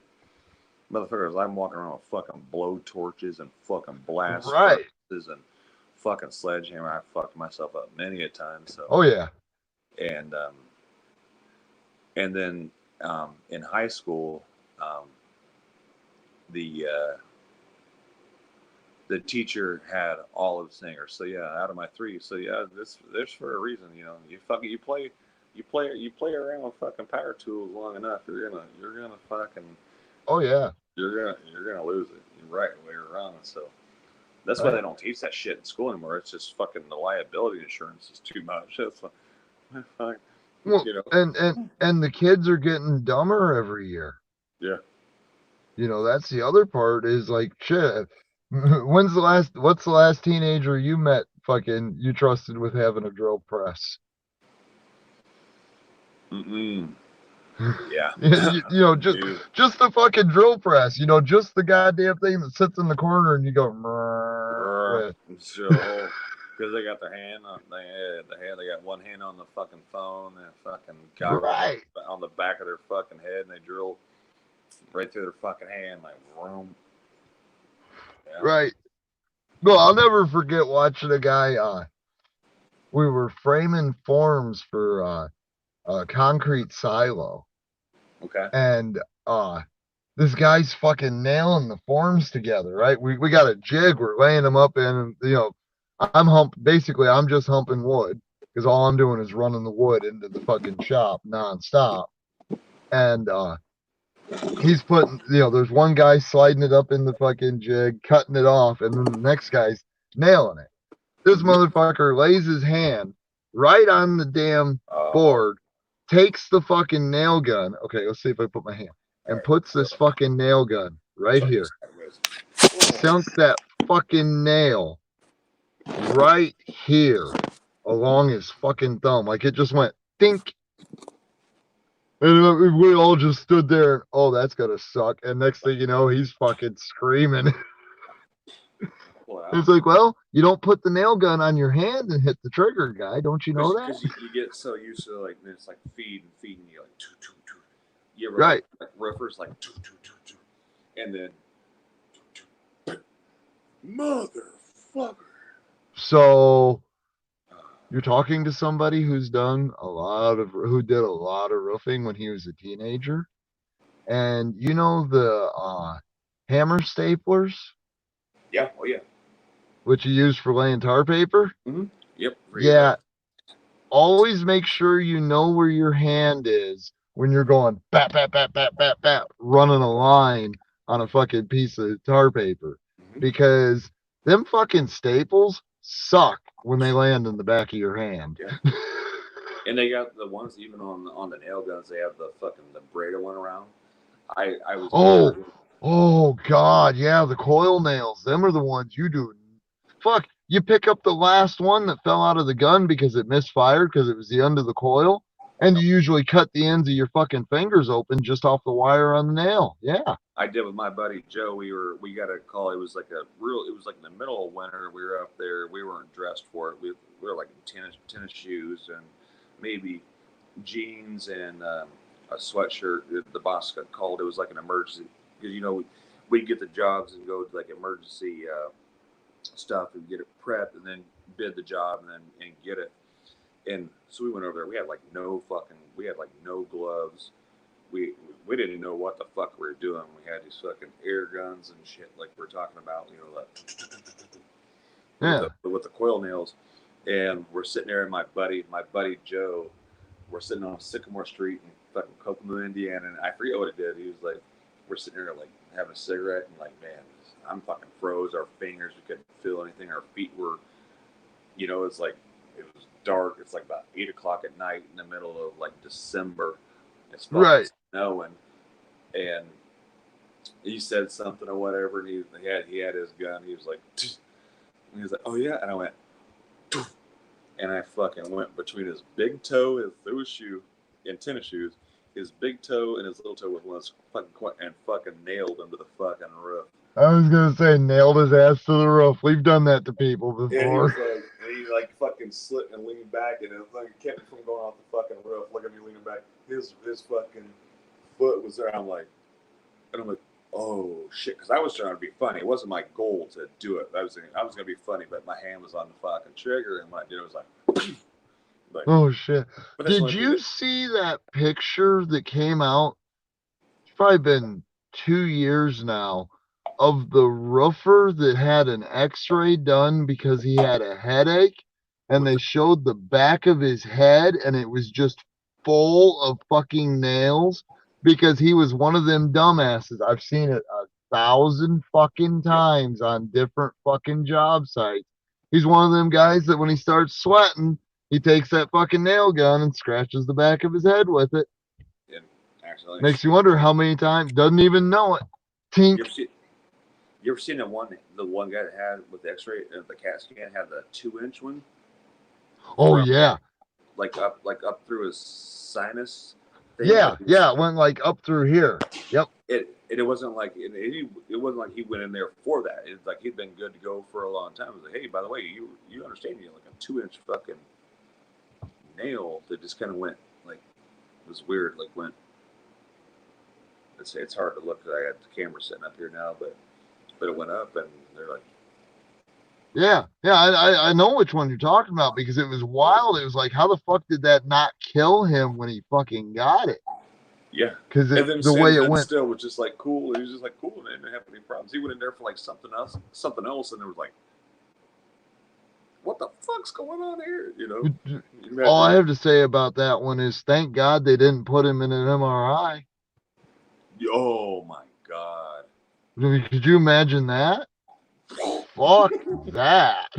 motherfuckers, I'm walking around with fucking blow torches and fucking blast Right. furnaces and fucking sledgehammer. I fucked myself up many a time. So Oh, yeah. and then in high school, the teacher had all of singers. So yeah, out of my 3, so yeah, this for a reason. You know, you play around with fucking power tools long enough, you're gonna fucking Oh, yeah. you're gonna lose it. You're right way or wrong. So that's why they don't teach that shit in school anymore. It's just fucking the liability insurance is too much. It's like, Well, you know. and the kids are getting dumber every year. Yeah. You know, that's the other part is like, shit. What's the last teenager you met fucking you trusted with having a drill press? Yeah. you know, just the fucking drill press, you know, just the goddamn thing that sits in the corner and you go with. So, because they got their hand on they got one hand on the fucking phone and fucking got Right. on the back of their fucking head, and they drill right through their fucking hand like vroom. Yeah. Right. Well, I'll never forget watching a guy we were framing forms for a concrete silo. Okay. And this guy's fucking nailing the forms together, right? We got a jig, we're laying them up in, and you know, I'm just humping wood because all I'm doing is running the wood into the fucking shop nonstop. And he's putting, you know, there's one guy sliding it up in the fucking jig, cutting it off, and then the next guy's nailing it. This motherfucker lays his hand right on the damn board, takes the fucking nail gun. Okay, let's see if I put my hand. And puts this fucking nail gun right here. Sunk that fucking nail right here along his fucking thumb. Like it just went dink. And we all just stood there and, oh, that's gonna suck. And next thing you know, he's fucking screaming. It's like, well, you don't put the nail gun on your hand and hit the trigger, guy. Don't you know that? Because you get so used to like it's like feeding you like toot, toot, toot. You ever Right. like roofers like toot, toot, toot, toot. And then toot, toot, motherfucker. So you're talking to somebody who did a lot of roofing when he was a teenager. And you know the hammer staplers? Yeah, oh yeah. Which you use for laying tar paper? Yep. Yeah. Always make sure you know where your hand is when you're going bat, bat, bat, bat, bat, bat, running a line on a fucking piece of tar paper. Mhm. Because them fucking staples suck when they land in the back of your hand. Yeah. And they got the ones even on the nail guns. They have the braided one around. I was Oh God, yeah, the coil nails. Them are the ones you do. Fuck, you pick up the last one that fell out of the gun because it misfired because it was the end of the coil, and you usually cut the ends of your fucking fingers open just off the wire on the nail. Yeah. I did with my buddy Joe. We got a call. It was like in the middle of winter. We were up there. We weren't dressed for it. We were like in tennis shoes and maybe jeans and a sweatshirt. The boss got called. It was like an emergency because we'd get the jobs and go to like emergency stuff and get it prepped and then bid the job and get it. And so we went over there. We had like no gloves. We didn't know what the fuck we were doing. We had these fucking air guns and shit like we're talking about, with the coil nails. And we're sitting there, and my buddy Joe, we're sitting on Sycamore Street in fucking Kokomo, Indiana, and I forget what it did. He was like, we're sitting there like having a cigarette, and like, man, I'm fucking froze. Our fingers, we couldn't feel anything. Our feet were, it's like it was dark. It's like about 8 o'clock at night in the middle of like December. It's fucking snowing, and he said something or whatever, and he had his gun. He was like, oh yeah, and I went, and I fucking went between his big toe, his little shoe, and tennis shoes, his big toe and his little toe with one and fucking nailed him to the fucking roof. I was gonna say nailed his ass to the roof. We've done that to people before. And he fucking slipped and leaned back, and it kept him from going off the fucking roof. Look at me leaning back. His fucking foot was there. I'm like, oh shit, because I was trying to be funny. It wasn't my goal to do it. I was gonna be funny, but my hand was on the fucking trigger, and when I did, it was like oh shit. Did you see that picture that came out? It's probably been 2 years now, of the roofer that had an x-ray done because he had a headache, and they showed the back of his head, and it was just full of fucking nails because he was one of them dumbasses. I've seen it 1,000 fucking times on different fucking job sites. He's one of them guys that when he starts sweating, he takes that fucking nail gun and scratches the back of his head with it. Yeah, actually. Makes you wonder how many times, doesn't even know it. Tink. You ever seen the one guy that had with the x-ray, the CAT scan had the 2-inch one? Oh yeah. Like up through his sinus thing. Yeah, it went like up through here. Yep. It wasn't like it wasn't like he went in there for that. It's like he'd been good to go for a long time. It was like, hey, by the way, you understand you like a 2-inch fucking nail that just kind of went like, it was weird, like went. It's hard to look because I got the camera sitting up here now, but it went up, and they're like, yeah, I know which one you're talking about because it was wild. It was like, how the fuck did that not kill him when he fucking got it? Yeah, because the way it went still was just like cool. He was just like cool, and didn't have any problems. He went in there for like something else, and there was like, what the fuck's going on here? All I have to say about that one is thank God they didn't put him in an MRI. Oh my God. Could you imagine that? Fuck that.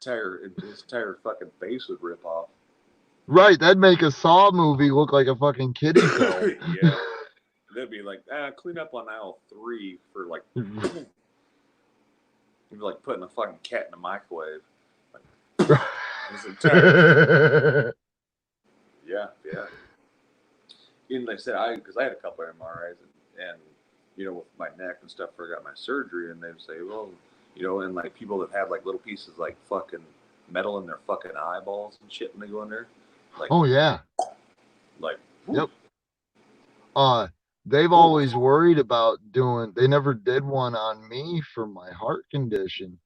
His entire fucking face would rip off. Right, that'd make a Saw movie look like a fucking kiddie film. Yeah. They'd be like, clean up on aisle 3 for like, you'd be like putting a fucking cat in a microwave. Like, his entire... Yeah. And like I said, because I had a couple of MRIs and with my neck and stuff where I got my surgery, and they'd say, well, and like people that have like little pieces like fucking metal in their fucking eyeballs and shit when they go in there. Like, oh yeah. Like, whoop. Yep. They've always worried about they never did one on me for my heart condition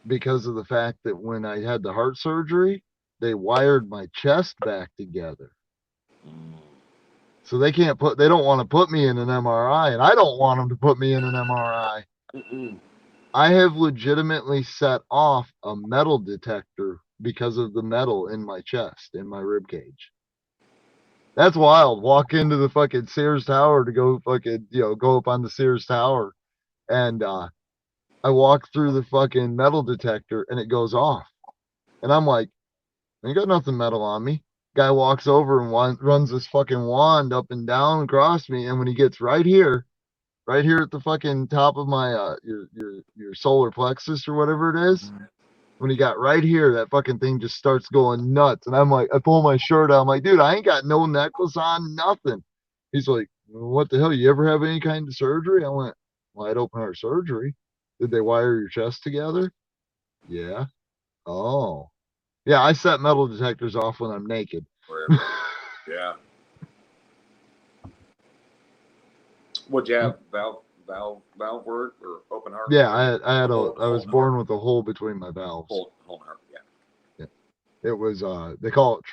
because of the fact that when I had the heart surgery, they wired my chest back together. So they don't want to put me in an MRI, and I don't want them to put me in an MRI. I have legitimately set off a metal detector because of the metal in my chest, in my rib cage. That's wild. Walk into the fucking Sears Tower to go fucking, go up on the Sears Tower. And I walk through the fucking metal detector and it goes off. And I'm like, I ain't got nothing metal on me. Guy walks over and runs this fucking wand up and down across me. And when he gets right here at the fucking top of my your solar plexus or whatever it is, when he got right here, that fucking thing just starts going nuts. And I'm like, I pull my shirt out. I'm like, dude, I ain't got no necklace on, nothing. He's like, what the hell? You ever have any kind of surgery? I went, wide open heart surgery. Did they wire your chest together? Yeah. Oh. Yeah, I set metal detectors off when I'm naked. Wherever. Yeah. Would you have valve work or open heart? Yeah, I was born with a hole between my valves. Whole heart, yeah. It was they call it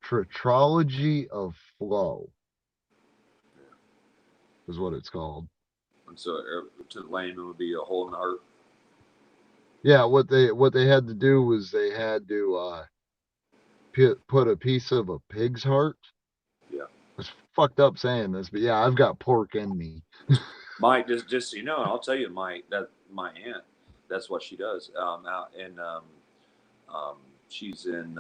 tetralogy of flow. Is what it's called. And so to the layman would be a hole in the heart. Yeah, what they had to do was they had to put a piece of a pig's heart. Yeah. It's fucked up saying this, but yeah, I've got pork in me. Mike, just so you know, I'll tell you, Mike, that my aunt, that's what she does. Out in she's in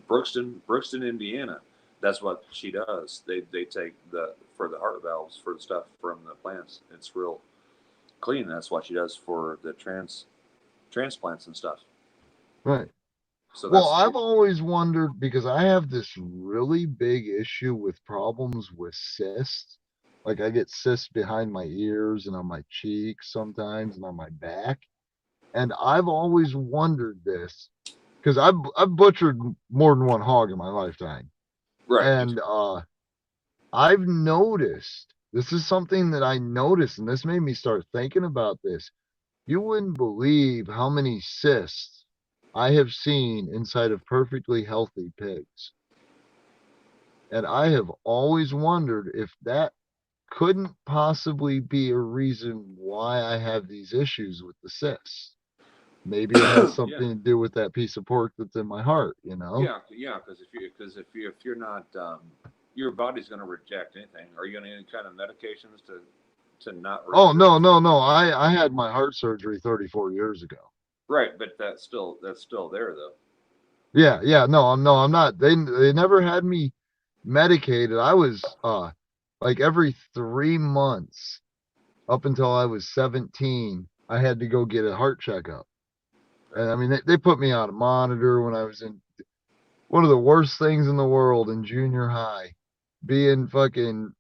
Brookston, Indiana. That's what she does. They take for the heart valves for the stuff from the plants. It's real clean. That's what she does for the transplants and stuff. Right. So well, I've always wondered, because I have this really big issue with problems with cysts. Like I get cysts behind my ears and on my cheeks sometimes and on my back. And I've always wondered this, because I've butchered more than one hog in my lifetime. Right. And I've noticed, this is something that I noticed, and this made me start thinking about this. You wouldn't believe how many cysts I have seen inside of perfectly healthy pigs. And I have always wondered if that couldn't possibly be a reason why I have these issues with the cysts. Maybe it has something to do with that piece of pork that's in my heart, you know? Yeah, because if you're not, your body's going to reject anything. Are you on any kind of medications to not? Oh no! I had my heart surgery 34 years ago. Right, but that's still there though. Yeah, no, I'm not. They never had me medicated. I was like every 3 months up until I was 17, I had to go get a heart checkup. And I mean, they put me on a monitor when I was in one of the worst things in the world in junior high, being fucking,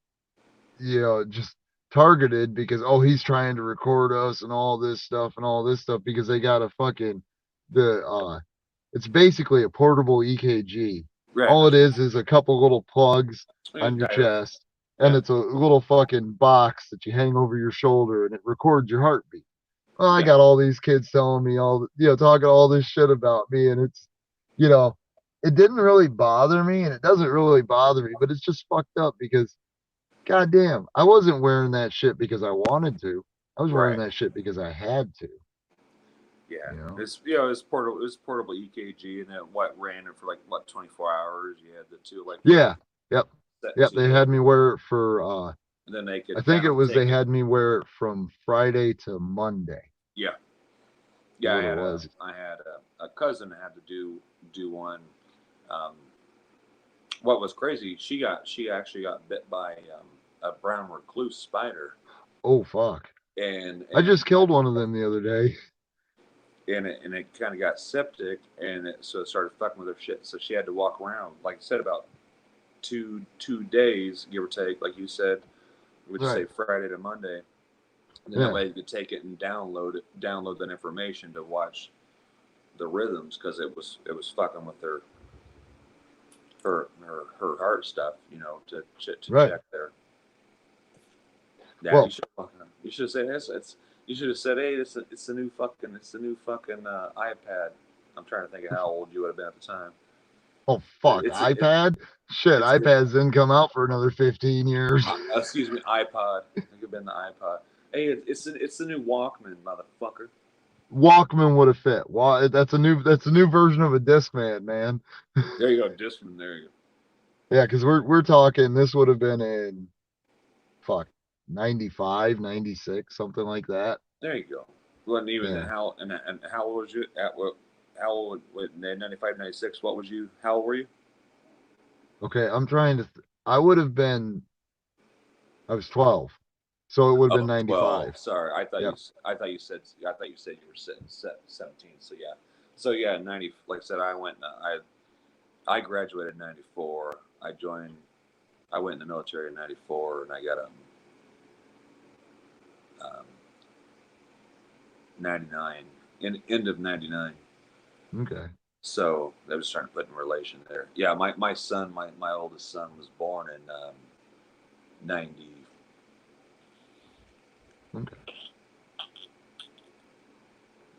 just targeted because, he's trying to record us and all this stuff because they got a fucking, it's basically a portable EKG. Right. All it is a couple little plugs on your chest, and it's a little fucking box that you hang over your shoulder, and it records your heartbeat. Well, I got all these kids telling me talking all this shit about me, and it's, it didn't really bother me, and it doesn't really bother me, but it's just fucked up because, goddamn, I wasn't wearing that shit because I wanted to. I was wearing that shit because I had to. Yeah, it's portable EKG, and then ran it for 24 hours. You had the two Yep. They had me wear it for and then they could. I think it was they had me wear it from Friday to Monday. Yeah. I had a cousin that had to do one. What was crazy? She actually got bit by a brown recluse spider. Oh fuck! And I just killed one of them the other day. And it kind of got septic, and so it started fucking with her shit. So she had to walk around, like you said, about two days, give or take, like you said. We'd say Friday to Monday. And then that way you could take it and download that information to watch the rhythms, because it was fucking with her heart stuff, to check there. Yeah, well, you should have said this. You should have said, "Hey, it's the new fucking iPad." I'm trying to think of how old you would have been at the time. Oh fuck, iPad? Shit, iPads didn't come out for another 15 years. Excuse me, iPod. I think it'd been the iPod. Hey, it's the new Walkman, motherfucker. Walkman would have fit. That's a new version of a Discman, man. There you go, Discman. There you go. Yeah, because we're talking this would have been in fuck 95, 96, something like that. There you go. Wasn't even Yeah. and how old was you at what? How old? What, 95, 96? What was you? How old were you? Okay, I'm trying to. I would have been. I was 12, so it would have been 12. 95. Sorry, I thought Yep. I thought you said you were 17. So yeah, 90. Like I said, I graduated in 94. I went in the military in 94, and I got 99, end of 99. Okay. So I was trying to put in relation there. Yeah, my son, my oldest son was born in 90. Okay.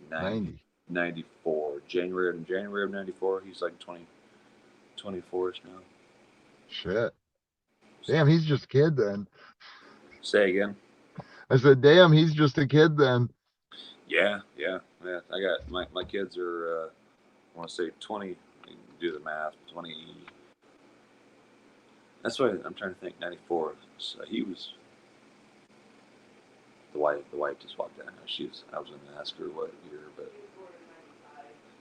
90. 94. January of 94. He's like 24ish now. Shit. Damn, he's just a kid then. Say again. I said, damn, he's just a kid then. Yeah. I got my kids are I want to say 20. Do the math. 20. That's why I'm trying to think. 94. So he was. The wife just walked down. I was going to ask her what year, but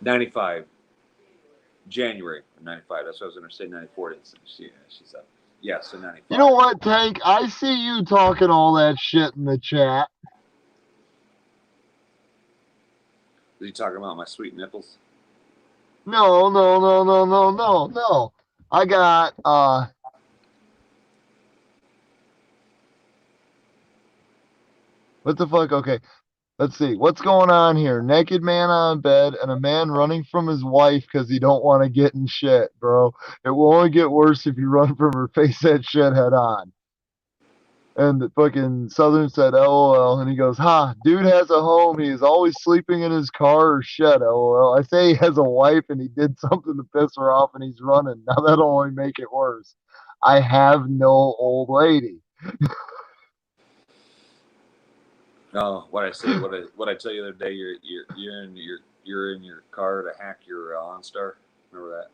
95. January of 95. That's what I was going to say. 94. She's up. Yeah, so 95. You know what, Tank? I see you talking all that shit in the chat. Are you talking about my sweet nipples? No. I got what the fuck? Okay. Let's see. What's going on here? Naked man on bed and a man running from his wife because he don't want to get in shit, bro. It will only get worse if you run from her, face that shit head on. And the fucking Southern said, LOL. And he goes, ha, dude has a home. He is always sleeping in his car or shit, LOL. I say he has a wife and he did something to piss her off and he's running. Now that'll only make it worse. I have no old lady. No, what I say, what I tell you the other day, you're in your car to hack your OnStar. Remember that?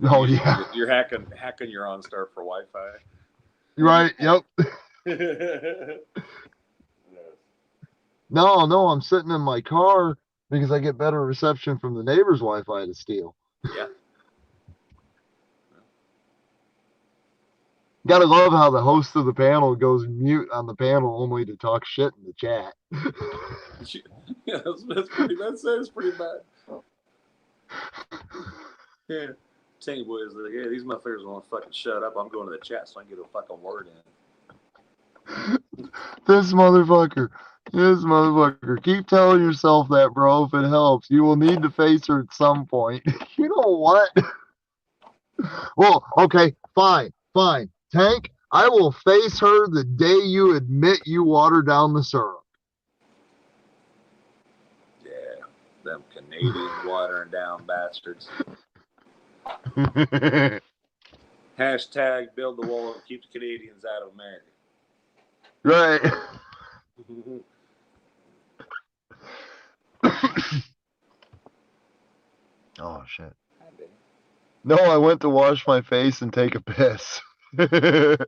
Oh, yeah. You're hacking your OnStar for Wi-Fi. Right, yep. No, I'm sitting in my car because I get better reception from the neighbor's Wi-Fi to steal. Yeah. Gotta love how the host of the panel goes mute on the panel only to talk shit in the chat. Yeah, that's pretty. That's pretty bad. Yeah, Tank Boy is like, yeah, these motherfuckers want to fucking shut up. I'm going to the chat so I can get a fucking word in. This motherfucker. Keep telling yourself that, bro, if it helps. You will need to face her at some point. You know what? Well, okay, fine. Tank, I will face her the day you admit you watered down the syrup. Yeah, them Canadian watering down bastards. Hashtag build the wall and keep the Canadians out of America. Right. Oh, shit. No, I went to wash my face and take a piss. Was it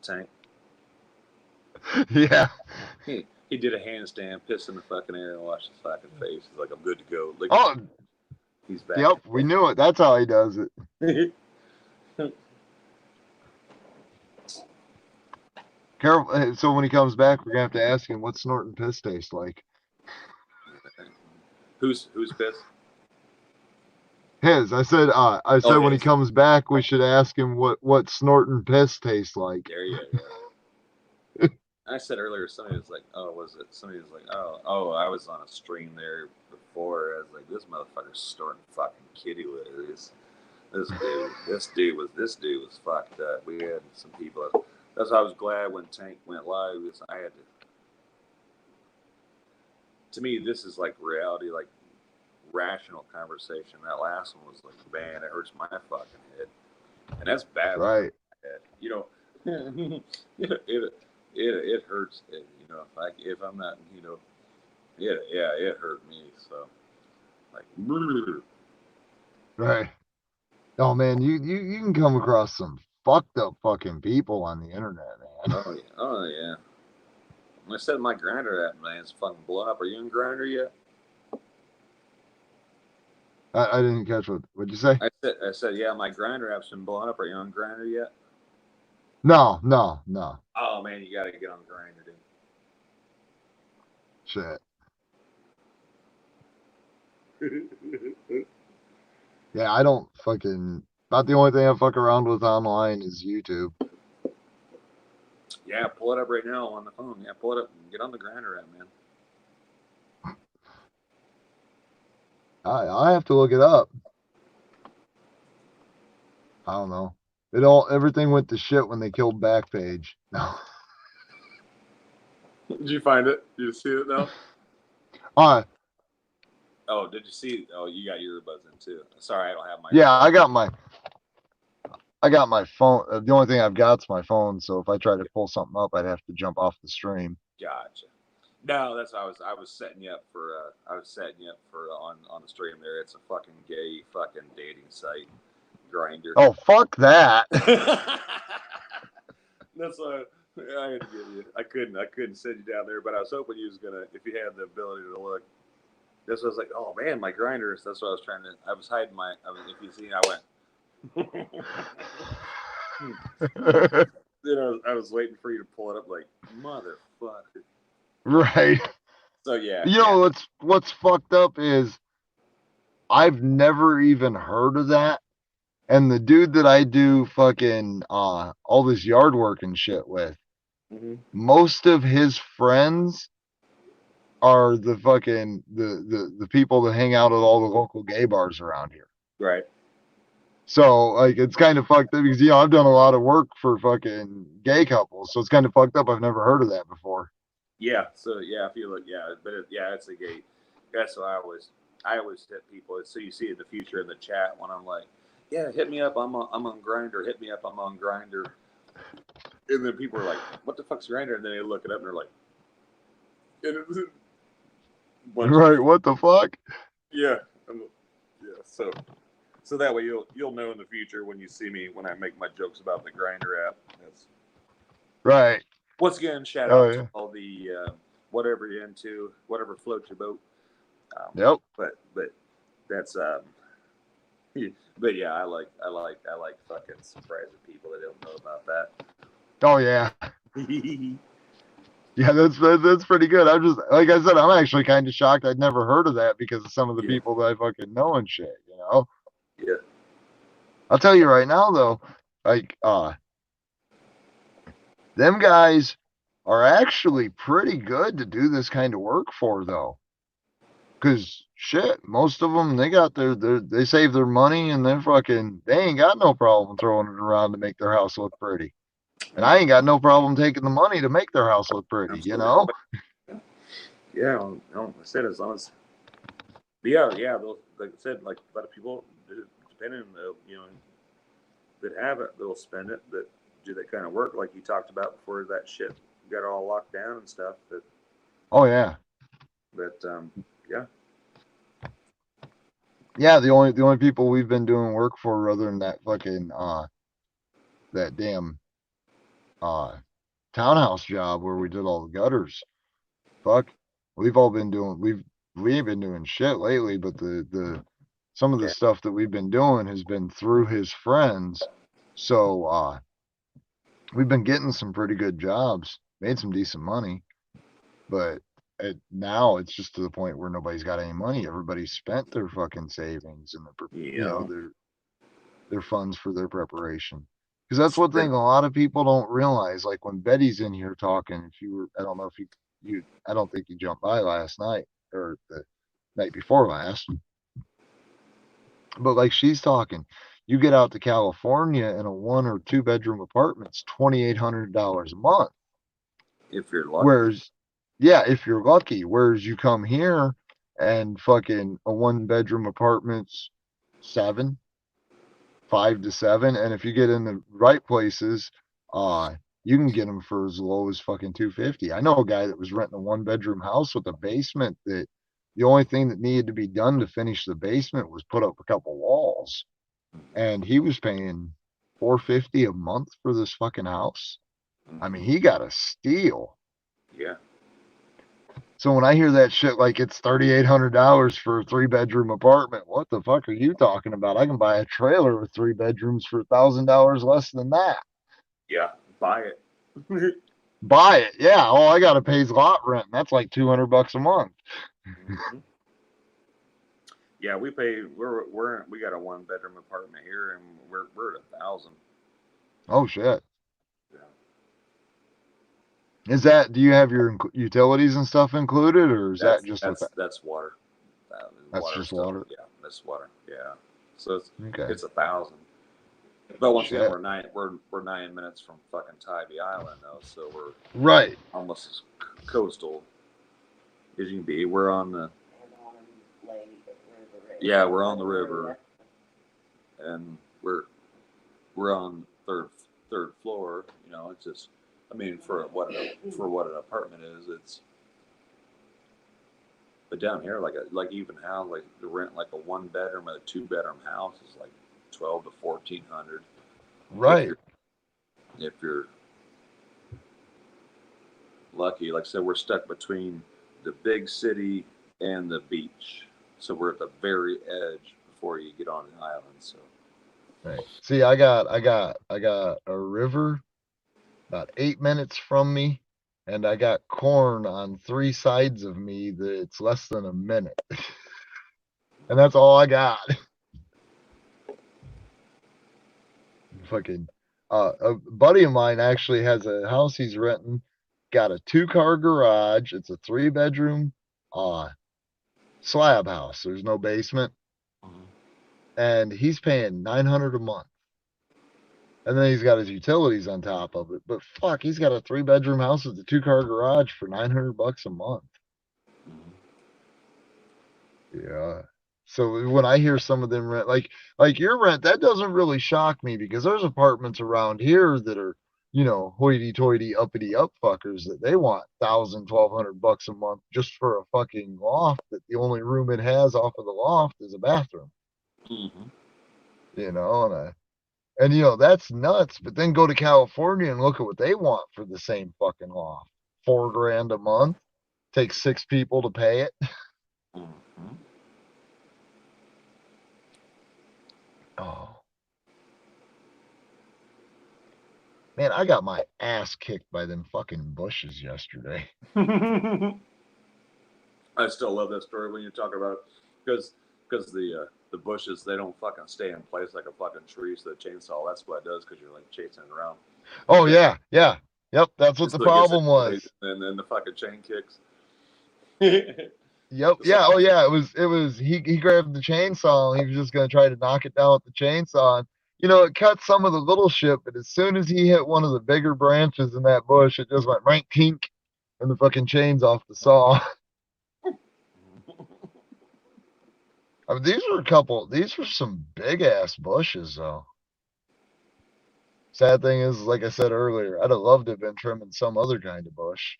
Tank? Yeah. He did a handstand, pissed in the fucking air, and washed his fucking face. He's like, I'm good to go. Look, Oh, he's back. yep, we knew it. That's how he does it. Careful. So when he comes back, we're gonna have to ask him what snorting piss tastes like. Who's pissed? His. I said when he his. comes back, we should ask him what snorting piss tastes like. There you go. I said earlier, somebody was like, oh, I was on a stream there before. I was like, this motherfucker's snorting fucking kitty litter. This dude was fucked up. We had some people. That's why I was glad when Tank went live. Because I had to me, this is like reality, like rational conversation. That last one was like, man, it hurts my fucking head, and that's bad. Right. You know, it hurts. You know, if I'm not, you know, it hurt me. So like, brr. Right. Oh man, you can come across some fucked up fucking people on the internet, man. Oh yeah. I said my grinder app, man, it's fucking blown up. Are you in grinder yet? I didn't catch what'd you say? I said, yeah, my grinder app's been blown up. Are you on grinder yet? No. Oh man, you gotta get on grinder, dude. Shit. Yeah, I don't fucking. About the only thing I fuck around with online is YouTube. Yeah, pull it up right now on the phone. Yeah, pull it up and get on the grinder app, man. I have to look it up. I don't know. Everything went to shit when they killed Backpage. No. Did you find it? Did you see it now? Oh, did you see? Oh, you got your earbuds in too. Sorry, I don't have my. Yeah, I got my phone. The only thing I've got is my phone. So if I try to pull something up, I'd have to jump off the stream. Gotcha. No, that's I was setting you up for. On the stream there. It's a fucking gay fucking dating site, Grinder. Oh fuck that! That's why I had to get you. I couldn't send you down there, but I was hoping you was gonna, if you had the ability to look. This was like, oh man, my grinders. That's what I was trying to. I was hiding my. I mean, if you see, I went. I was waiting for you to pull it up, like motherfucker. Right. So yeah. You know what's fucked up is I've never even heard of that, and the dude that I do fucking all this yard work and shit with, most of his friends are the fucking the people that hang out at all the local gay bars around here. Right. So like it's kind of fucked up because I've done a lot of work for fucking gay couples, so it's kind of fucked up. I've never heard of that before. Yeah. So yeah, I feel like it's a gay. That's why I always hit people. So you see in the future in the chat when I'm like, yeah, hit me up. I'm on Grinder. Hit me up. I'm on Grinder. And then people are like, what the fuck's Grinder? And then they look it up and they're like, right, what the fuck? Yeah, yeah. So that way you'll know in the future when you see me when I make my jokes about the Grinder app. That's right. Once again, shout out to all the whatever you're into, whatever floats your boat. Yep. But that's but yeah, I like fucking surprising people that don't know about that. Oh yeah. Yeah, that's pretty good. I'm just, like I said, I'm actually kind of shocked I'd never heard of that because of some of the people that I fucking know and shit, Yeah. I'll tell you right now though, like them guys are actually pretty good to do this kind of work for though. Cause shit, most of them, they save their money and they ain't got no problem throwing it around to make their house look pretty. And I ain't got no problem taking the money to make their house look pretty, Absolutely. Yeah, I said as long as. Yeah. They'll, like I said, like a lot of people, depending on that have it, they'll spend it. That do that kind of work, like you talked about before that shit got all locked down and stuff. Oh yeah. Yeah. Yeah, the only people we've been doing work for other than that fucking that damn townhouse job where we did all the gutters. Fuck. We ain't been doing shit lately, but some of the stuff that we've been doing has been through his friends. So we've been getting some pretty good jobs, made some decent money, but now it's just to the point where nobody's got any money. Everybody's spent their fucking savings and their funds for their preparation. Because that's one thing a lot of people don't realize. Like when Betty's in here talking, I don't know if I don't think you jumped by last night or the night before last. But like she's talking, you get out to California in a 1 or 2 bedroom apartment's $2,800 a month. If you're lucky. If you're lucky. Whereas you come here and fucking a 1 bedroom apartment's 5 to 7, and if you get in the right places, you can get them for as low as fucking 250. I know a guy that was renting a 1-bedroom house with a basement that the only thing that needed to be done to finish the basement was put up a couple walls. And he was paying $450 a month for this fucking house. I mean, he got a steal. Yeah. So when I hear that shit like it's $3,800 for a 3-bedroom apartment, what the fuck are you talking about? I can buy a trailer with 3 bedrooms for $1,000 less than that. Yeah. Buy it. Buy it, yeah. All I gotta pay is lot rent. And that's like $200 a month. Mhm. Yeah, we got a 1-bedroom apartment here, and we're at 1,000. Oh shit. Yeah. Is that? Do you have your utilities and stuff included, or is that just with that? That's water. That's Water just stuff. water. Yeah, that's water. Yeah. So Okay. it's 1,000. But once again, Shit. we're 9 minutes from fucking Tybee Island though, so we're Right. almost as coastal as you can be. We're on the we're on the river, and we're on third floor. You know, it's just, I mean, for what an apartment is, it's. But down here, like even how like the rent like a 1-bedroom and a 2-bedroom house is like 1,200 to 1,400. Right. If you're lucky, like I said, we're stuck between the big city and the beach, so we're at the very edge before you get on the island. So. Right. See, I got a river about 8 minutes from me, and I got corn on 3 sides of me that's less than a minute. And that's all I got. Fucking a buddy of mine actually has a house he's renting, got a 2-car garage. It's a 3-bedroom slab house. There's no basement. And he's paying $900 a month. And then he's got his utilities on top of it. But fuck, he's got a 3-bedroom house with a 2-car garage for $900 a month. Yeah. So when I hear some of them rent, like your rent, that doesn't really shock me because there's apartments around here that are, you know, hoity-toity, uppity-up fuckers that they want $1,000, $1,200 a month just for a fucking loft that the only room it has off of the loft is a bathroom. Mm-hmm. You know, and you know that's nuts. But then go to California and look at what they want for the same fucking loft. $4,000 a month. Takes 6 people to pay it. Mm-hmm. Oh. Man, I got my ass kicked by them fucking bushes yesterday. I still love that story when you talk about because the bushes, they don't fucking stay in place like a fucking tree. So the chainsaw, that's what it does, because you're like chasing it around. Oh yeah. Yep, that's what the problem was. And then the fucking chain kicks. Yep. Yeah. Oh yeah. It was. He grabbed the chainsaw. And he was just gonna try to knock it down with the chainsaw. And, you know, it cut some of the little shit, but as soon as he hit one of the bigger branches in that bush, it just went right tink, and the fucking chain's off the saw. I mean, these were some big ass bushes though. Sad thing is, like I said earlier, I'd have loved to have been trimming some other kind of bush.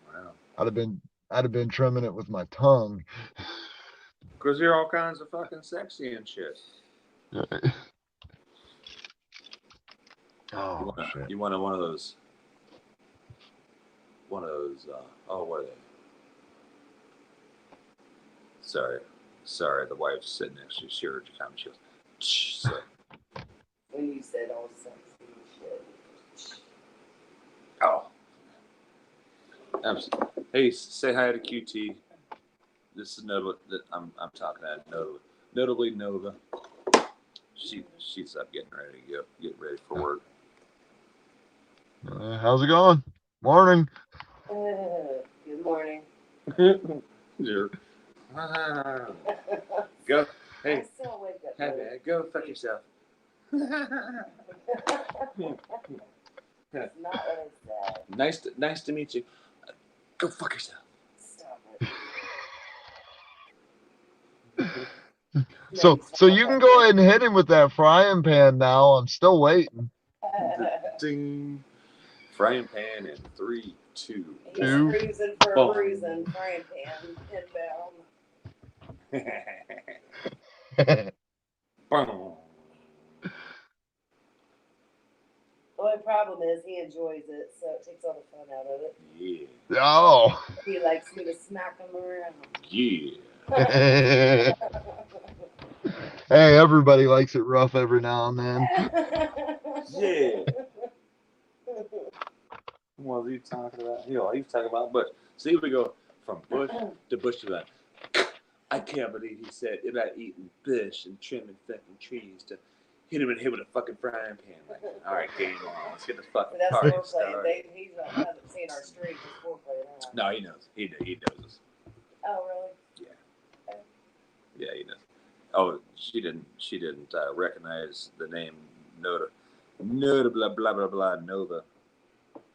Wow. I'd have been trimming it with my tongue. Because you're all kinds of fucking sexy and shit. Oh shit! You wanted one of those. What are they? Sorry. The wife's sitting next to you. She heard you come. She goes, shh. So. When you said all sexy shit. Oh. Absolutely. Hey, say hi to QT. This is Nova. I'm talking to notably Nova. She's up getting ready to get ready for work. How's it going? Morning. Good morning. Go. Hey. I still wake up. Hey, go fuck yourself. That's not what I said. Nice to meet you. Go fuck yourself. Stop it. So you can go ahead and hit him with that frying pan now. I'm still waiting. Ding. Frying pan in 3, 2, He's 2. cruising for a Boom. bruising, frying pan, inbound. 1. The only problem is he enjoys it, so it takes all the fun out of it. Yeah. Oh. He likes me to smack him around. Yeah. Hey, everybody likes it rough every now and then. Yeah. What was he talking about? You know, he was talking about Bush. See, we go from Bush to Bush to that. I can't believe he said about eating bush and trimming fucking trees to hit him in the head with a fucking frying pan. Like, all right, game on. Let's get the fucking That's party foreplay. started. He's not hasn't seen our street. It's foreplay. Huh? No, he knows. He knows us. Oh, really? Yeah, he knows. Oh, she didn't recognize the name Nova blah blah blah blah Nova.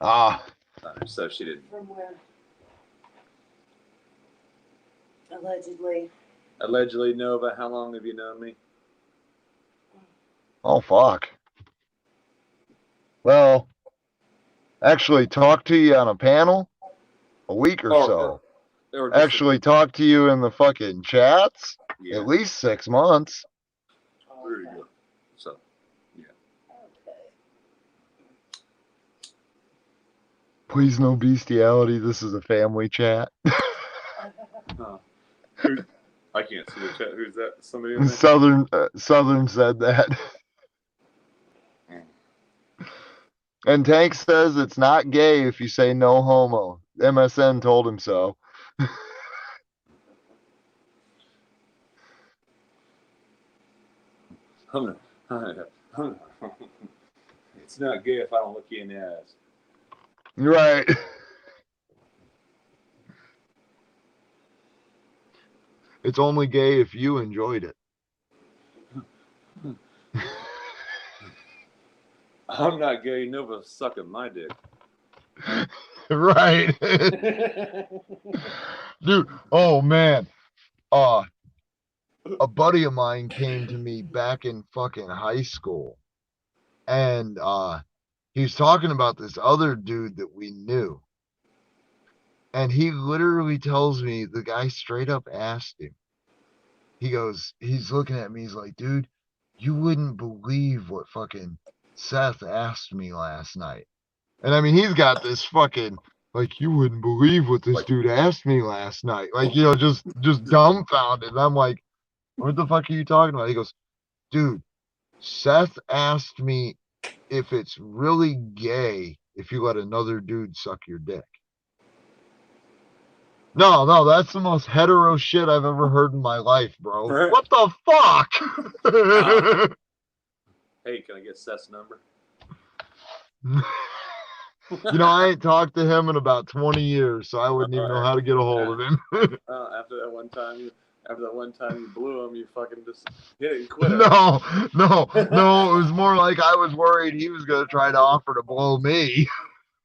Ah. So she didn't. From where? Allegedly. Allegedly, Nova. How long have you known me? Oh, fuck. Well, actually talked to you on a panel a week or so. Or just Actually talked to you in the fucking chats yeah. at least 6 months. There you go. So, yeah. Okay. Please no bestiality. This is a family chat. I can't see the chat. Who's that? Somebody in there? Southern said that. And Tank says it's not gay if you say no homo. MSN told him so. It's not gay if I don't look you in the eyes. Right. It's only gay if you enjoyed it. I'm not gay. Nobody's sucking my dick. Right. Dude, oh man. A buddy of mine came to me back in fucking high school. And he was talking about this other dude that we knew. And he literally tells me, the guy straight up asked him. He goes, he's looking at me, he's like, dude, you wouldn't believe what fucking Seth asked me last night. And I mean, he's got this fucking, like, you wouldn't believe what this dude asked me last night. Like, you know, just dumbfounded. And I'm like, what the fuck are you talking about? He goes, dude, Seth asked me if it's really gay if you let another dude suck your dick. No, that's the most hetero shit I've ever heard in my life, bro. What the fuck? Hey, can I get Seth's number? You know, I ain't talked to him in about 20 years, so I wouldn't even know how to get a hold of him. After that one time you blew him, you fucking just hit it and quit it. No, it was more like I was worried he was going to try to offer to blow me.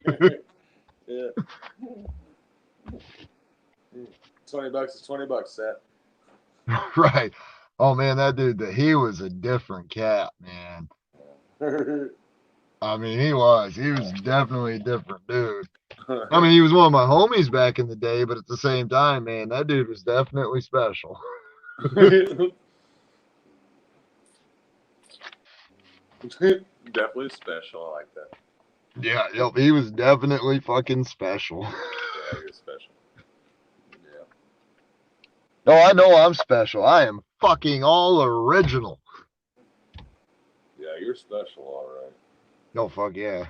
Yeah. $20 is $20, Seth. Right. Oh, man, that dude, he was a different cat, man. I mean, he was definitely a different dude. I mean, he was one of my homies back in the day, but at the same time, man, that dude was definitely special. Definitely special. I like that. Yeah, yep, he was definitely fucking special. Yeah, you're special. Yeah. No, I know I'm special. I am fucking all original. Yeah, you're special, all right. No, fuck yeah.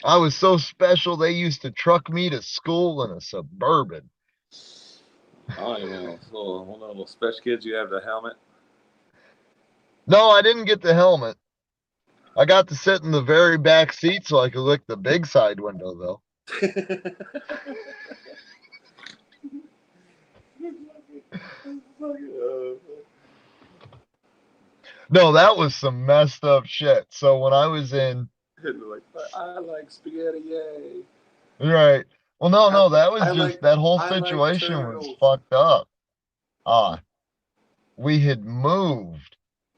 I was so special, they used to truck me to school in a Suburban. I don't even know. One of the little special kids, you have the helmet? No, I didn't get the helmet. I got to sit in the very back seat so I could lick the big side window, though. No, that was some messed up shit. So when I was in... I like spaghetti, yay. Right. Well, no, that was just... like, that whole I situation like was turtles. fucked up. We had moved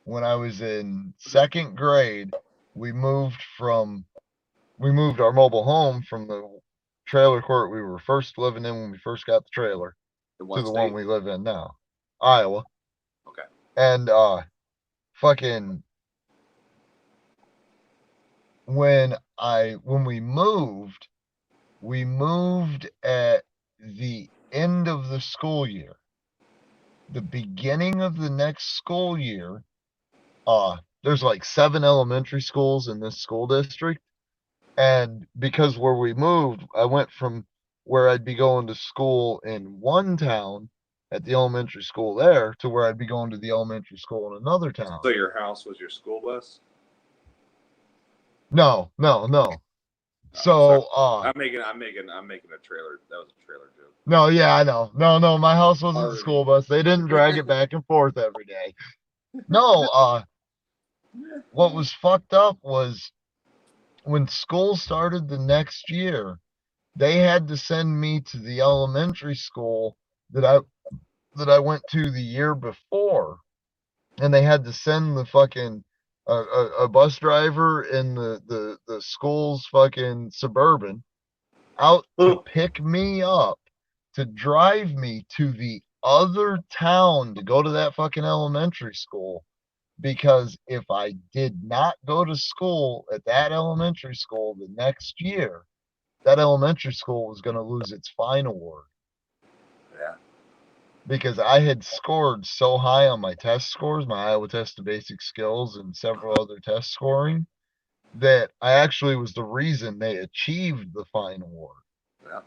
when I was in 2nd grade, we moved our mobile home from the trailer court we were first living in when we first got the trailer In to what the one state? we live in now, Iowa. Okay. And fucking when we moved at the end of the school year. The beginning of the next school year, there's like 7 elementary schools in this school district. And because where we moved, I went from where I'd be going to school in one town at the elementary school there to where I'd be going to the elementary school in another town. So your house was your school bus? No. Sorry. So, I'm making a trailer. That was a trailer joke. no, yeah, I know. No, my house wasn't the Already. school bus. They didn't drag it back and forth every day. No, what was fucked up was when school started the next year, they had to send me to the elementary school that I went to the year before, and they had to send the fucking a bus driver in the school's fucking Suburban out to pick me up to drive me to the other town to go to that fucking elementary school. Because if I did not go to school at that elementary school the next year, that elementary school was going to lose its fine award. Yeah. Because I had scored so high on my test scores, my Iowa Test of Basic Skills and several other test scoring, that I actually was the reason they achieved the fine award. Yeah.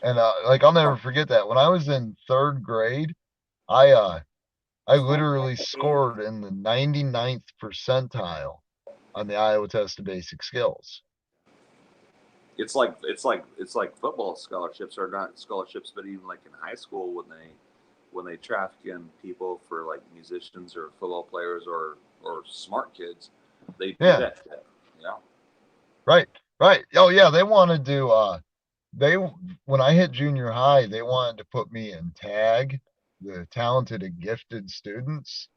And like I'll never forget that. When I was in 3rd grade, I literally scored in the 99th percentile on the Iowa Test of Basic Skills. It's like football scholarships are not scholarships, but even like in high school when they traffic in people for like musicians or football players or smart kids, they do that shit. Yeah. Right. Oh yeah, they wanted to when I hit junior high, they wanted to put me in TAG, the talented and gifted students.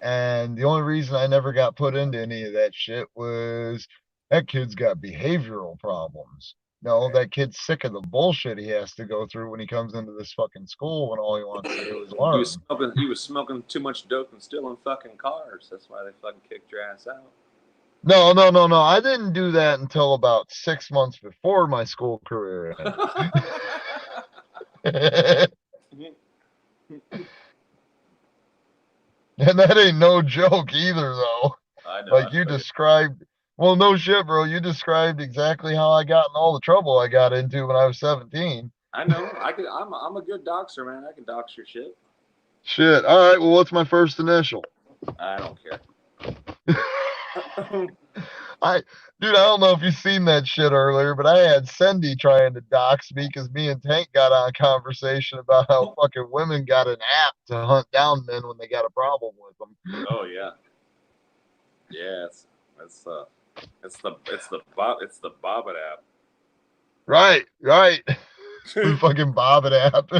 And the only reason I never got put into any of that shit was that kid's got behavioral problems. No, that kid's sick of the bullshit he has to go through when he comes into this fucking school when all he wants to do is learn. He was smoking too much dope and stealing fucking cars. That's why they fucking kicked your ass out. No. I didn't do that until about 6 months before my school career ended. And that ain't no joke either, though. I know. Like you described. Well, no shit, bro. You described exactly how I got in all the trouble I got into when I was 17. I know. I'm a good doxer, man. I can dox your shit. Shit. All right. Well, what's my first initial? I don't care. Dude, I don't know if you've seen that shit earlier, but I had Cindy trying to dox me because me and Tank got on a conversation about how fucking women got an app to hunt down men when they got a problem with them. Oh yeah. Yeah, it's the Bobbit app. Right. The fucking Bobbit app.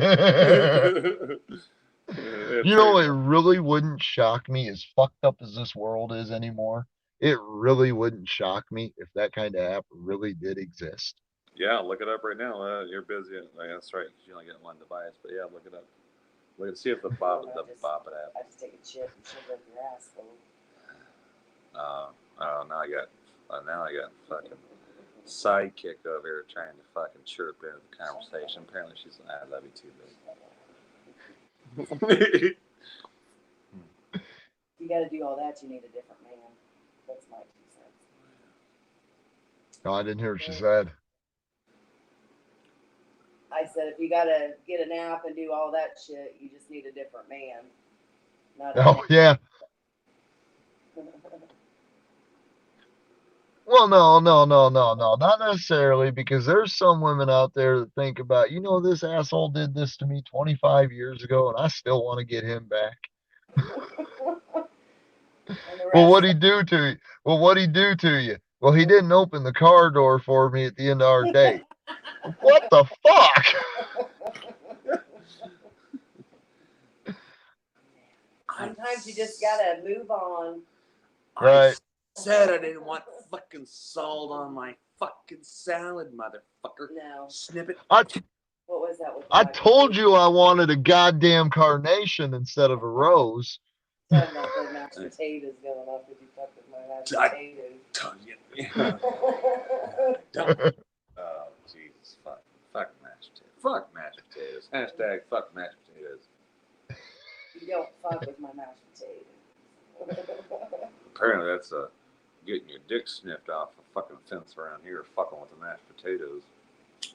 You know, it really wouldn't shock me, as fucked up as this world is anymore. It really wouldn't shock me if that kind of app really did exist. Yeah, look it up right now. You're busy. That's right. You only got one device, but yeah, look it up. Look and see if the Bobbit app. I just take a chip and shove it up your asshole. Now I got fucking sidekick over here trying to fucking chirp into the conversation. Apparently she's like, I love you too, baby. You got to do all that. You need a different man. That's my 2 cents. No, I didn't hear what she said. I said, if you got to get an app and do all that shit, you just need a different man. Oh, yeah. Well, no, not necessarily, because there's some women out there that think about, this asshole did this to me 25 years ago, and I still want to get him back. Well, what'd he do to you? Well, he didn't open the car door for me at the end of our date. What the fuck? Sometimes you just gotta move on. Right. I said I didn't want fucking salt on my fucking salad, motherfucker. No. Snip it. What was that? With I told you I wanted a goddamn carnation instead of a rose. Talking about the mashed potatoes going off with you fuck with my mashed potatoes. Oh, Jesus. Fuck mashed potatoes. Fuck mashed potatoes. Hashtag fuck mashed potatoes. You don't fuck with my mashed potatoes. Apparently that's getting your dick sniffed off a fucking fence around here, fucking with the mashed potatoes.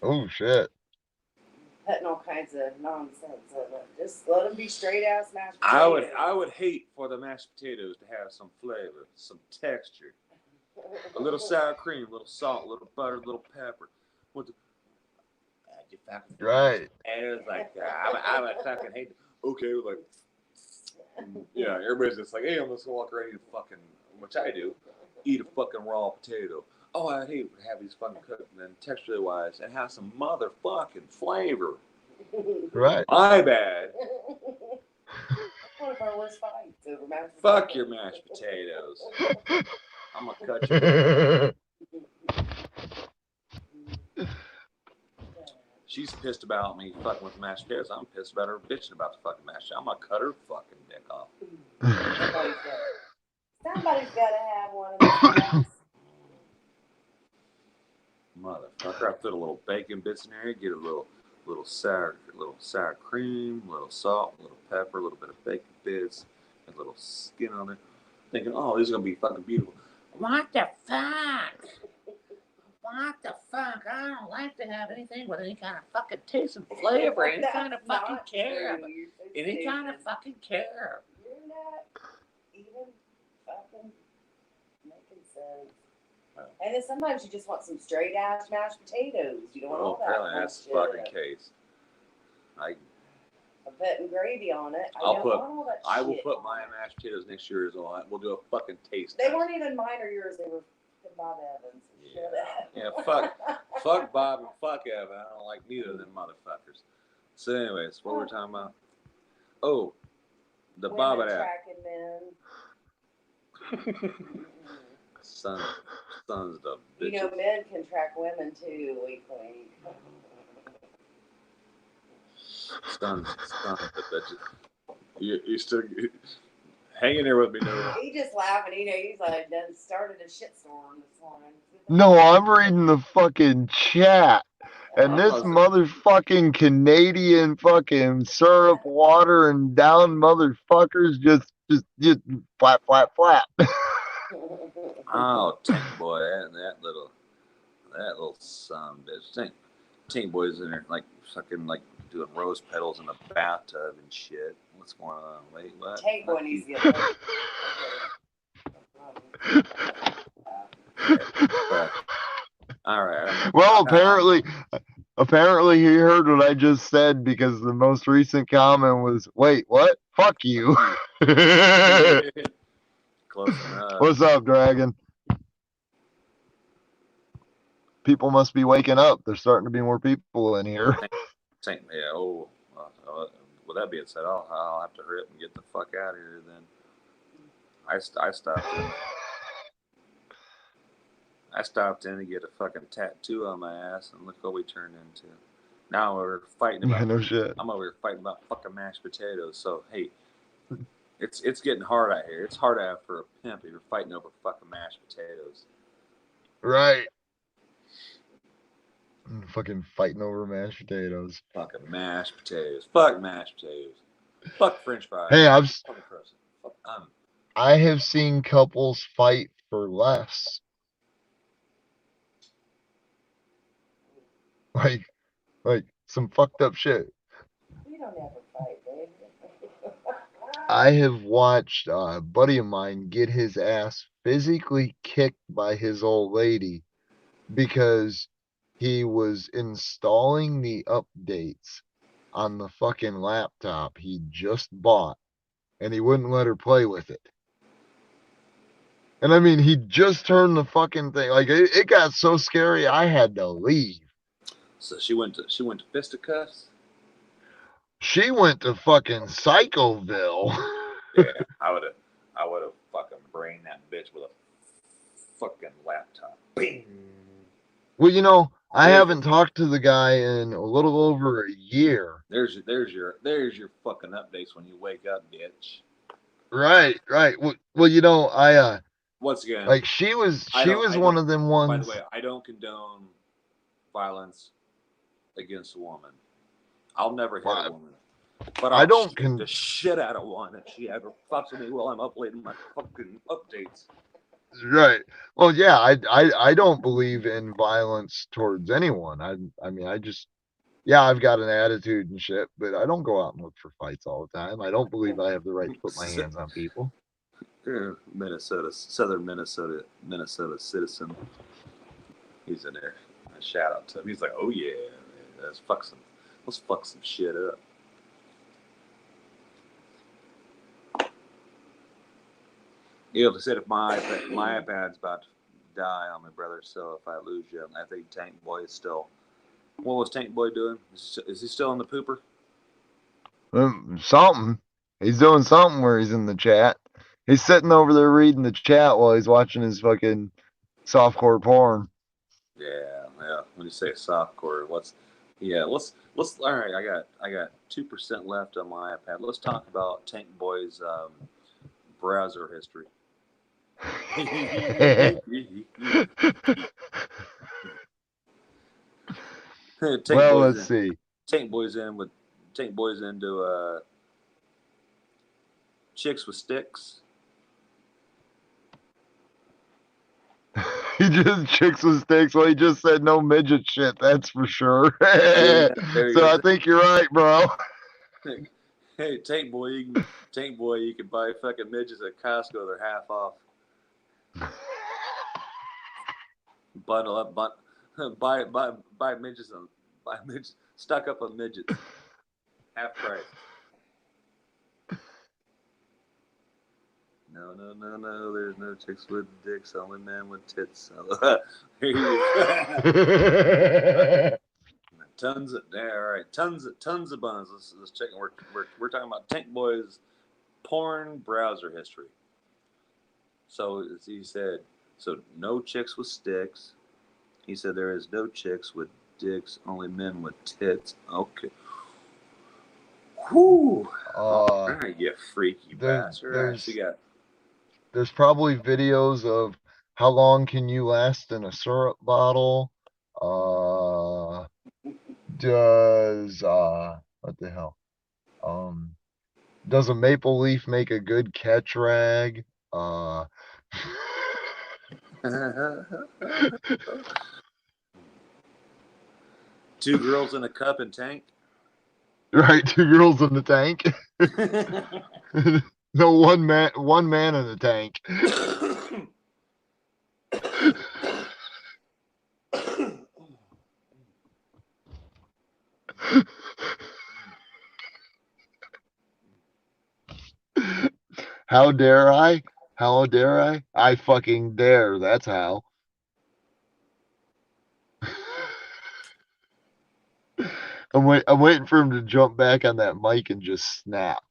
Oh shit. Putting all kinds of nonsense in it. Just let them be straight ass mashed potatoes. I would hate for the mashed potatoes to have some flavor, some texture, a little sour cream, a little salt, a little butter, a little pepper. What the? Right. And it was like I would fucking hate. Okay, like yeah, everybody's just like, hey, I'm just gonna walk around and fucking, which I do, eat a fucking raw potato. Oh, I hate to have these fucking cooked and then texturally wise and have some motherfucking flavor. Right. My bad. One of our worst fights over mashed potatoes. Fuck your mashed potatoes. I'm gonna cut you. She's pissed about me fucking with the mashed potatoes. I'm pissed about her bitching about the fucking mashed potatoes. I'm gonna cut her fucking dick off. Somebody's gotta have one of those. Motherfucker, I put a little bacon bits in there, get a little sour cream, a little salt, a little pepper, a little bit of bacon bits, and a little skin on there. Thinking, oh, this is gonna be fucking beautiful. What the fuck? What the fuck? I don't like to have anything with any kind of fucking taste and flavor, any kind of fucking care. Any kind of fucking care. You're not even fucking making sense. And then sometimes you just want some straight ass mashed potatoes. You don't want all that. Apparently that's the fucking case. I'm putting gravy on it. I will shit. put my mashed potatoes next year as well. We'll do a fucking taste. They weren't even mine or yours. They were Bob Evans. Yeah, fuck Bob and fuck Evan. I don't like neither of them motherfuckers. So anyways, what were we talking about? Oh, the Bob and Evan. Son's the bitch. You know, men can track women too, wink wink. Son's the bitch. You still hang in there with me, no? He just laughing, he's like done started a shitstorm this morning. No, I'm reading the fucking chat. And this motherfucking Canadian fucking syrup water and down motherfuckers just flap. Oh, Tank Boy, that little son of a bitch. Tank Boy's in there like fucking like doing rose petals in a bathtub and shit. What's going on? Wait, what? Tank Boy needs to get all right. Well, apparently he heard what I just said because the most recent comment was, "Wait, what? Fuck you." Close enough. What's up, Dragon? People must be waking up. There's starting to be more people in here. Yeah. Oh. With that being said, I'll have to hurry up and get the fuck out of here. Then I stopped in. I stopped in to get a fucking tattoo on my ass, and look what we turned into. Now we're fighting about. No shit. I'm over here fighting about fucking mashed potatoes. So hey, it's getting hard out here. It's hard out for a pimp if you're fighting over fucking mashed potatoes. Right. I'm fucking fighting over mashed potatoes. Fucking mashed potatoes. Fuck mashed potatoes. Fuck French fries. Hey, Fuck, I have seen couples fight for less. Like some fucked up shit. We don't ever fight, baby. I have watched a buddy of mine get his ass physically kicked by his old lady because he was installing the updates on the fucking laptop he just bought, and he wouldn't let her play with it. And I mean, he just turned the fucking thing. Like, it got so scary, I had to leave. So she went to fisticuffs? She went to fucking Psychoville. Yeah, I would have fucking brained that bitch with a fucking laptop. Bing. Well, you know, I There's haven't talked to the guy in a little over a year. There's your fucking updates when you wake up, bitch. Right. Well, you know, Once again, like she was one of them ones. By the way, I don't condone violence against a woman. I'll never hit a woman. But I don't kick the shit out of one if she ever fucks with me while I'm uploading my fucking updates. Right. Well, yeah, I don't believe in violence towards anyone. I mean, I've got an attitude and shit, but I don't go out and look for fights all the time. I don't believe I have the right to put my hands on people. Southern Minnesota citizen. He's in there. A shout out to him. He's like, oh yeah, let's fuck some shit up. You know, they said if my iPad's about to die on me, brother, so if I lose you, I think Tank Boy is still. What was Tank Boy doing? Is he still in the pooper? Something. He's doing something where he's in the chat. He's sitting over there reading the chat while he's watching his fucking softcore porn. Yeah. When you say softcore, let's all right, I got 2% left on my iPad. Let's talk about Tank Boy's browser history. Let's see. Tank Boy's into chicks with sticks. He just chicks with sticks. Well, he just said no midget shit. That's for sure. So I think you're right, bro. Hey, Tank Boy, you can buy fucking midgets at Costco. They're half off. Bundle up, buy midgets and buy midgets. Stock up on midgets. Half price. No. There's no chicks with dicks. Only men with tits. Here you go. Tons of buns. Let's check. We're talking about Tank Boy's porn browser history. So as he said, no chicks with sticks. He said there is no chicks with dicks, only men with tits. Okay. Whoo! All right, you freaky bastard. There's probably videos of how long can you last in a syrup bottle. Does what the hell? Does a maple leaf make a good catch rag? Two girls in a cup and tank. Right, two girls in the tank. No, one man in the tank. How dare I? How dare I? I fucking dare. That's how. I'm waiting for him to jump back on that mic and just snap.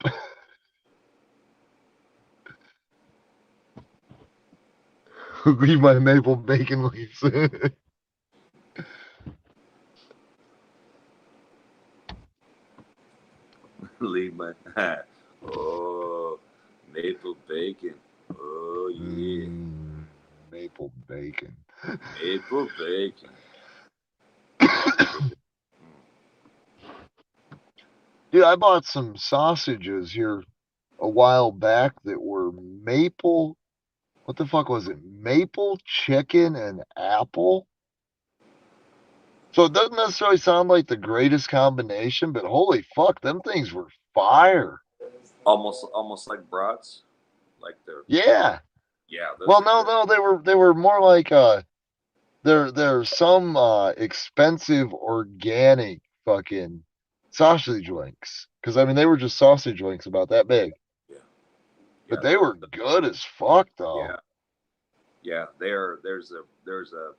Leave my maple bacon leaves. Leave my maple bacon. Oh yeah. Maple bacon. Maple bacon. Dude, I bought some sausages here a while back that were maple. What the fuck was it? Maple, chicken, and apple? So it doesn't necessarily sound like the greatest combination, but holy fuck, them things were fire. Almost like brats. Like they're Yeah. Yeah. Well, no, they were more like they're some expensive organic fucking sausage links. Because I mean they were just sausage links about that big. Yeah. But they were good as fuck though. Yeah. There's a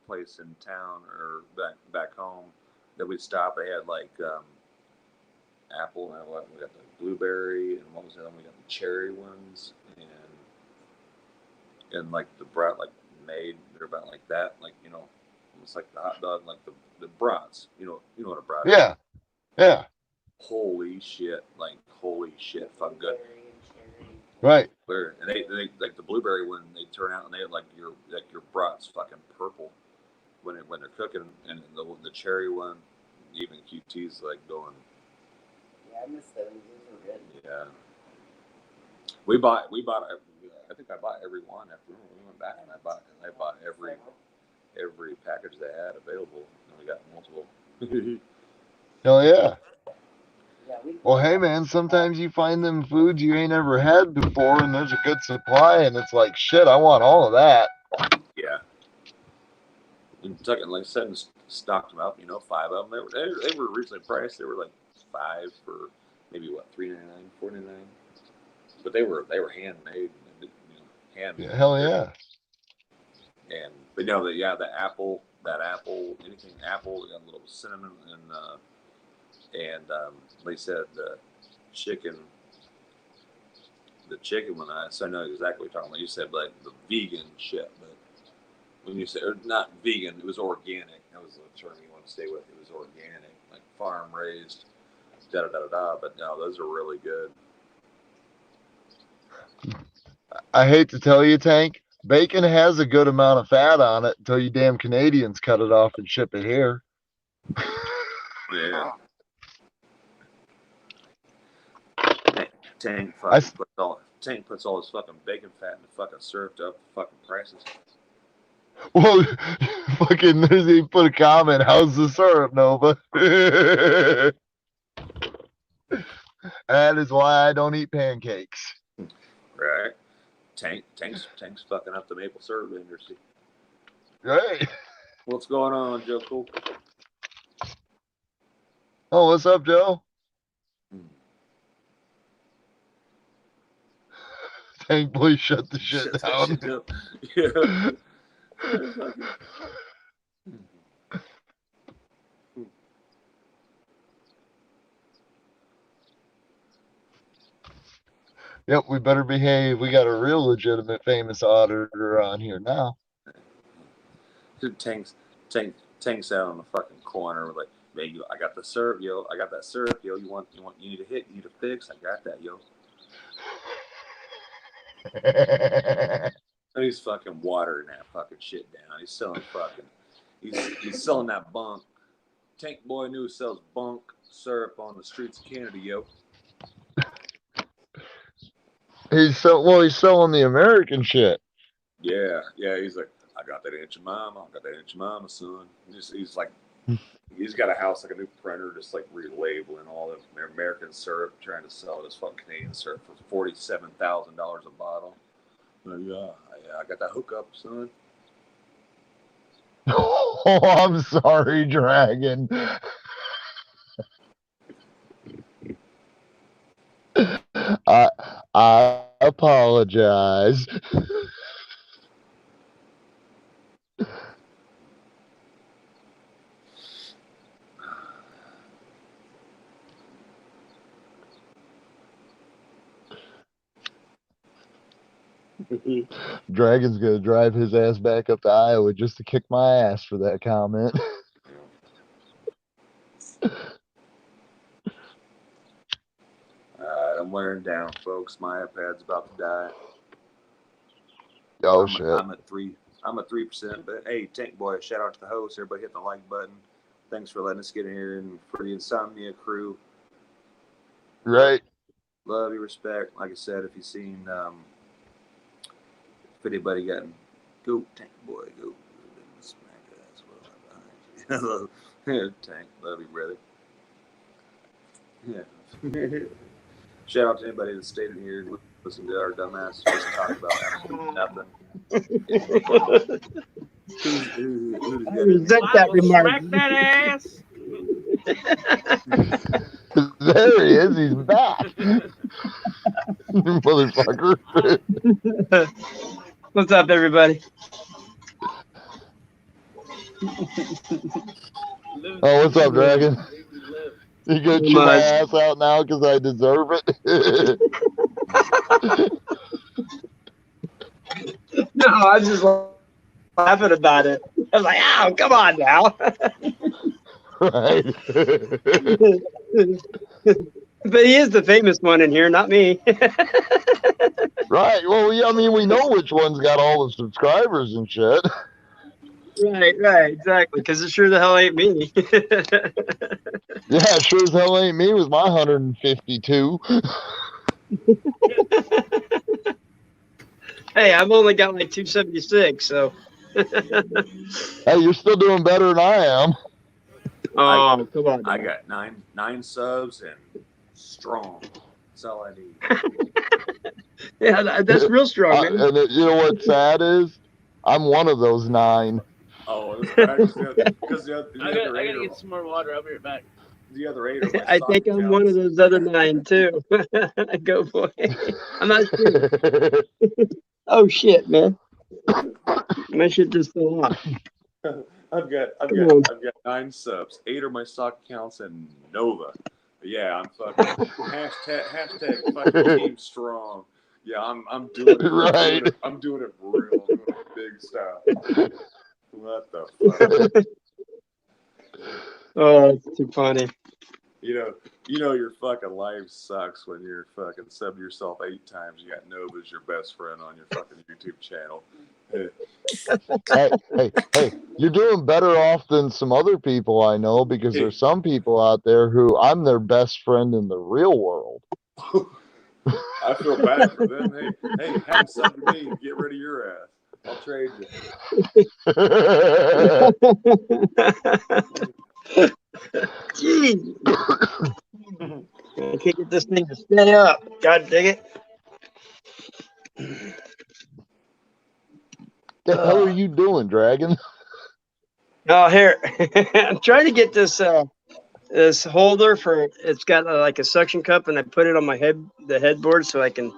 place in town or back home that we'd stop. They had like apple, and we got the blueberry, and what was the other one? We got the cherry ones, and like the brat, like made, they're about like that, like, you know, almost like the hot dog, like the brats. You know what a brat is. Yeah. Yeah. Holy shit, fucking good. Right. And they like the blueberry one, they turn out and they like your brat's fucking purple when they're cooking, and the cherry one, even QT's like going. Yeah, I miss those. Those were good. Yeah. We bought. I think I bought every one after we went back, and I bought every package they had available, and we got multiple. Hell yeah. Yeah, Well, hey man, sometimes you find them foods you ain't ever had before, and there's a good supply, and it's like, shit, I want all of that. Yeah. And like I said, stocked them up. You know, 5 of them. They were reasonably priced. They were like 5 for maybe what, $3.99, $4.99. But they were handmade. You know, handmade. Yeah, hell yeah. But you know that apple, anything apple. We got a little cinnamon and they said the chicken one. So I know exactly what you're talking about. You said like the vegan shit, but when you said not vegan, it was organic. That was the term you want to stay with. It was organic, like farm raised, da da da da. But no, those are really good. I hate to tell you, Tank, bacon has a good amount of fat on it until you damn Canadians cut it off and ship it here. Yeah. Tank puts all his fucking bacon fat in the fucking surfed up fucking prices. Well, fucking, he put a comment, how's the syrup, Nova? That is why I don't eat pancakes. Right. Tank's fucking up the maple syrup industry. Right. What's going on, Joe Cool? Oh, what's up, Joe? Tank boy, shut the shit down. Yeah. Yep, we better behave. We got a real legitimate famous auditor on here now. Tank's out on the fucking corner with like, man, I got the syrup, yo. I got that syrup, yo. You need a hit, you need a fix. I got that, yo. And he's fucking watering that fucking shit down. He's selling he's selling that bunk. Tank boy knew sells bunk syrup on the streets of Canada, yo. He's selling the American shit. Yeah. He's like, I got that Aunt Jemima. Son. He's like, he's got a house like a new printer, just like relabeling all the American syrup, trying to sell this fucking Canadian syrup for $47,000 a bottle. Yeah, I got that hookup, son. Oh, I'm sorry, Dragon. I apologize. Dragon's gonna drive his ass back up to Iowa just to kick my ass for that comment. I'm wearing down, folks. My iPad's about to die. Oh shit! I'm at 3%. But hey, Tank boy, shout out to the host. Everybody hit the like button. Thanks for letting us get in here, and for the Insomnia crew. Right. Love you, respect. Like I said, if you've seen, if anybody gotten, go Tank boy, go. Smack that as well. Tank, love you, brother. Yeah. Shout out to anybody that stayed in here and listened to our dumbass just talk about absolutely nothing. I resent that remark. Smack that ass. There he is. He's back. Motherfucker. What's up, everybody? Oh, what's up, Dragon? You gonna Too chew my much. ass out now because I deserve it? No, I was just laughing about it. I was like, "Oh, come on now." Right. But he is the famous one in here, not me. Right. Well, yeah, I mean, we know which one's got all the subscribers and shit. Right, exactly. Because it sure the hell ain't me. Yeah, sure as hell ain't me with my 152. Hey, I've only got like 276, so. Hey, you're still doing better than I am. Oh, come on. I now. got nine subs and strong. That's all I need. Yeah, that's real strong, man. And you know what's sad is? I'm one of those 9. Oh, it's bad because the I other gotta 8 get some more water. I'll be right back. the other 8 are my I sock think I'm one of accounts. those other 9 too. Go for it. I'm not sure. Oh shit, man. My shit just fell off. I've got Come on. 9 subs. 8 are my stock accounts and Nova. Yeah, I'm fucking hashtag fucking team strong. Yeah, I'm doing it. Right. I'm doing it real. I'm doing it big style. What the fuck? Oh, it's too funny. You know your fucking life sucks when you're fucking subbed yourself 8 times. You got Nova's your best friend on your fucking YouTube channel. Hey, you're doing better off than some other people I know because there's some people out there who I'm their best friend in the real world. I feel bad for them. Hey, have subbed to me. Get rid of your ass. I'll trade you. Jeez. I can't get this thing to stay up. God dang it. The hell are you doing, Dragon? Oh, here. I'm trying to get this this holder for, it's got like a suction cup, and I put it on my the headboard so I can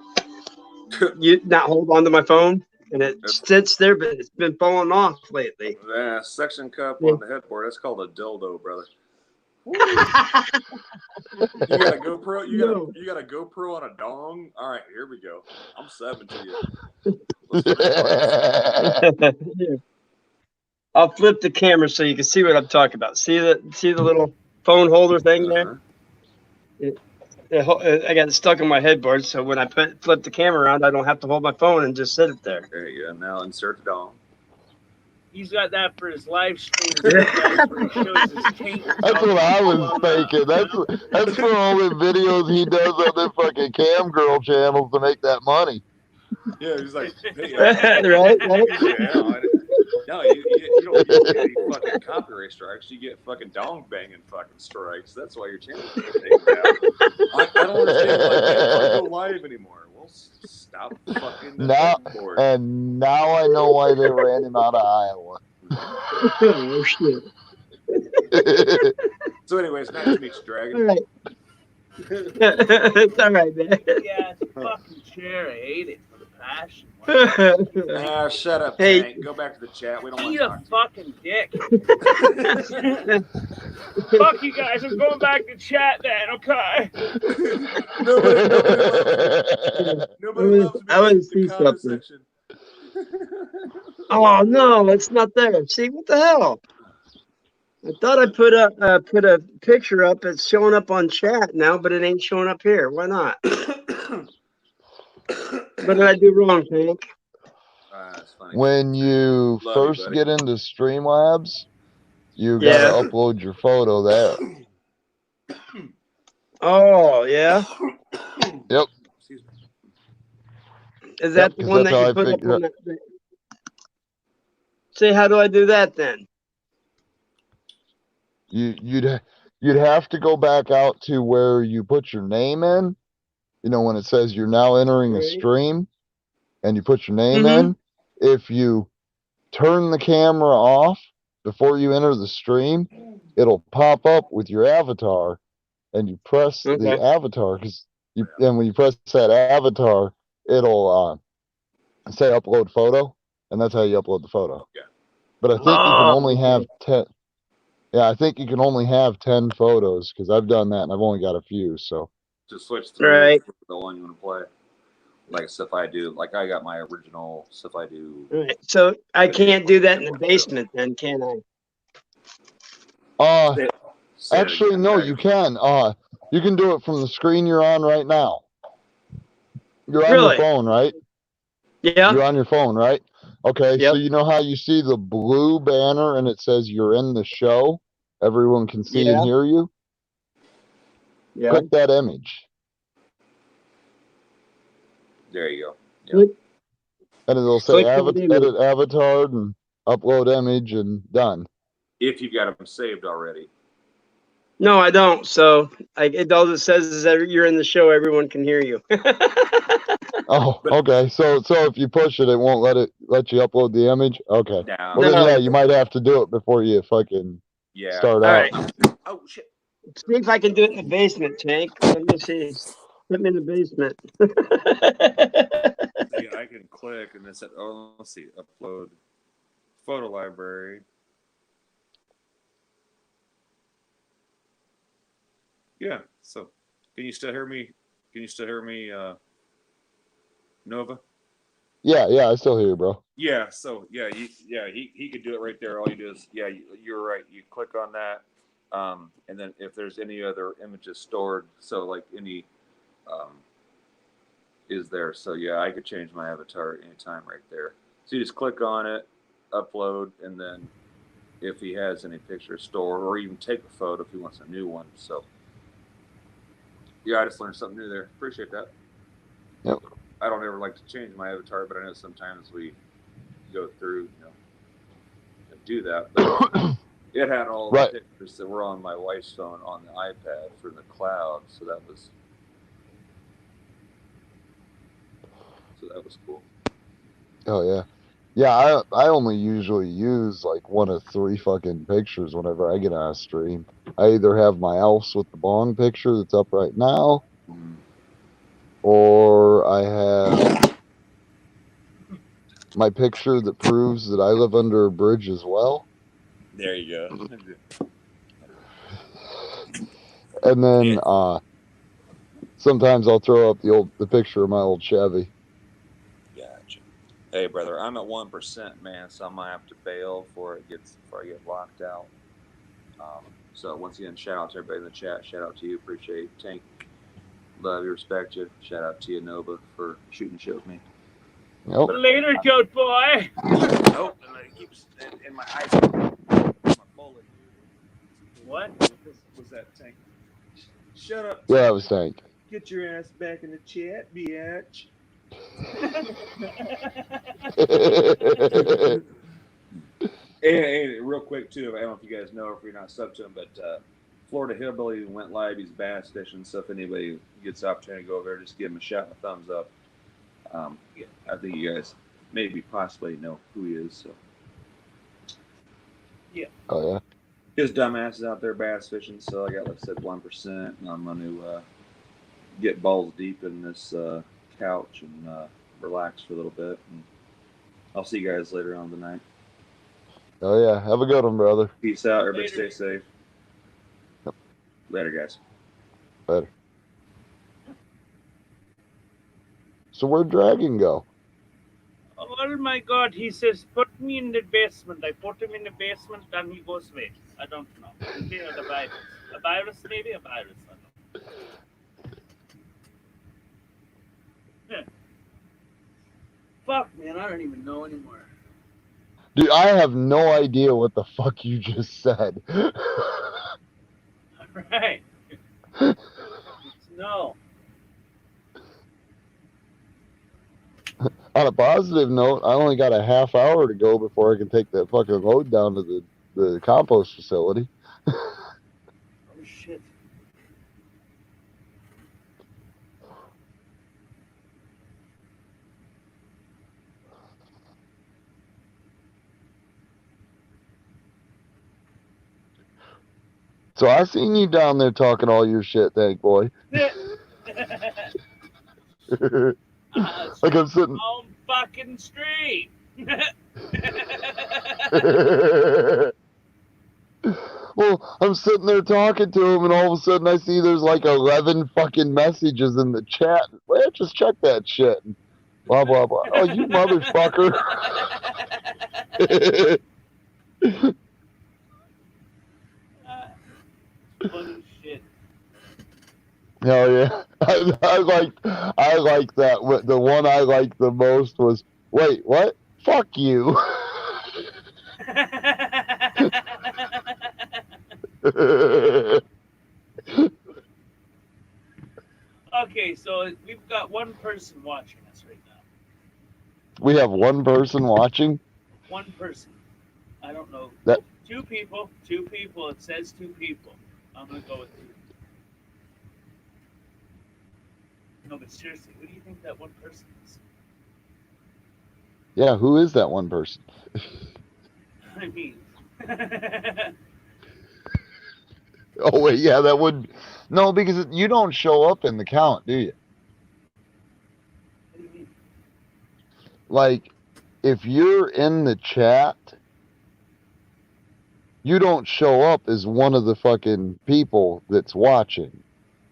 not hold onto my phone. And it sits there, but it's been falling off lately. Yeah, suction cup on the headboard. That's called a dildo, brother. You got a GoPro? You got a GoPro on a dong? All right, here we go. I'm subbing to you. I'll flip the camera so you can see what I'm talking about. See the little phone holder thing there? I got it stuck on my headboard, so when I flip the camera around, I don't have to hold my phone and just sit it there. There you go. Now insert the dong. He's got that for his live streams. Where he shows his taint. That's what I was thinking. That's for all the videos he does on the fucking cam girl channels to make that money. Yeah, he's like, hey, right? No, you don't get any fucking copyright strikes. You get fucking dong banging fucking strikes. That's why your channel's getting taken down. I don't understand why they don't go live anymore. Well, stop fucking now. And now I know why they ran him out of Iowa. Oh shit. So, anyways, nice to meet you, Dragon. All right. It's all right, man. Yeah, it's a fucking chair. I hate it for the passion. Shut up, hey. Tank. Go back to the chat. We don't want Eat to a talk fucking dick. Fuck you guys. I'm going back to chat then, okay? Nobody loves me. I want to see something. Oh no, it's not there. See, what the hell? I thought I put a picture up. It's showing up on chat now, but it ain't showing up here. Why not? What did I do wrong, Tank? When you first get into Streamlabs, you gotta upload your photo there. Oh yeah. Yep. Is that the one that you put up on that? Say, how do I do that then? You'd have to go back out to where you put your name in. You know, when it says you're now entering a stream, and you put your name in. If you turn the camera off before you enter the stream, it'll pop up with your avatar, and you press the avatar and when you press that avatar, it'll say upload photo, and that's how you upload the photo. But I think you can only have 10. Yeah, I think you can only have 10 photos because I've done that and I've only got a few. So Just switch through Right. the one you want to play. Like stuff I do, like I got my original stuff I do. Right. So I can't do that in the basement, then, can I? Say it actually, again, no, Greg. you can. You can do it from the screen you're on right now. You're on Really? your phone, right? Yeah. You're on your phone, right? Okay, Yep. so you know how you see the blue banner and it says you're in the show? Everyone can see and Yeah. hear you? Yeah. Click that image. There you go. Click, And it'll say click that image. edit avatar and upload image and done. If you got them saved already. No, I don't. So all it says is that you're in the show. Everyone can hear you. Oh, okay. So if you push it, it won't let you upload the image? Okay. Now, Well, then, No. yeah, you might have to do it before you fucking yeah. start All out. right. Oh shit. See if I can do it in the basement, Tank. Let me see. Put me in the basement. See, I can click and then say, oh, let's see, upload photo library. Yeah. So, can you still hear me? Nova? Yeah, I still hear you, bro. Yeah. So he could do it right there. All you do is you're right. You click on that, and then if there's any other images stored, so like any is there. So yeah, I could change my avatar anytime right there. So you just click on it, upload, and then if he has any pictures stored, or even take a photo if he wants a new one. So yeah, I just learned something new there. Appreciate that. Yep. I don't ever like to change my avatar, but I know sometimes we go through, and do that. But it had all Right. the pictures that were on my wife's phone on the iPad for the cloud, so that was cool. Oh, yeah. Yeah, I only usually use like one of 3 fucking pictures whenever I get on a stream. I either have my house with the bong picture that's up right now, or I have my picture that proves that I live under a bridge as well. There you go. And then sometimes I'll throw up the picture of my old Chevy. Gotcha. Hey, brother, I'm at 1%, man, so I might have to bail before I get locked out. So once again, shout out to everybody in the chat. Shout out to you. Appreciate it. Tank. Love you, respect you. Shout out to you, Nova, for shooting shit with me. Yep. Later, goat boy. Nope, it keeps in my eyes. My bullet. What? Was that Tank? Shut up. Yeah, I was saying. Get your ass back in the chat, bitch. And real quick too, I don't know if you guys know, if you're not sub to him, but Florida Hillbilly went live. He's bass fishing, so if anybody gets the opportunity to go over there, just give him a shout and a thumbs up. I think you guys maybe possibly know who he is. So yeah. Oh yeah. His dumbass is out there bass fishing, so I got, like I said, 1%, and I'm going to get balls deep in this couch and relax for a little bit. And I'll see you guys later on tonight. Oh yeah. Have a good one, brother. Peace out. Everybody Later. stay safe. Yep. Later, guys. Later. So where'd Dragon go? Oh my God, he says, put me in the basement. I put him in the basement and he goes away. I don't know. Maybe the virus. A virus, maybe a virus. I don't know. Yeah. Fuck, man, I don't even know anymore. Dude, I have no idea what the fuck you just said. Right. No. On a positive note, I only got a half hour to go before I can take that fucking load down to the compost facility. Oh, shit. So I seen you down there talking all your shit, thank boy. Like I'm sitting. On fucking street. Well, I'm sitting there talking to him, and all of a sudden I see there's like 11 fucking messages in the chat. Well, just check that shit. Blah, blah, blah. Oh, you motherfucker. Funny shit. Hell yeah. I like that. The one I liked the most was, wait, what? Fuck you. Okay, so we've got one person watching us right now. We have one person watching. One person. I don't know. That- Two people. Two people. It says two people. I'm gonna go with two. No, but seriously, who do you think that one person is? Yeah, who is that one person? I mean. Oh wait, yeah, that would. No, because you don't show up in the count, do you? What do you mean? Like, if you're in the chat, you don't show up as one of the fucking people that's watching,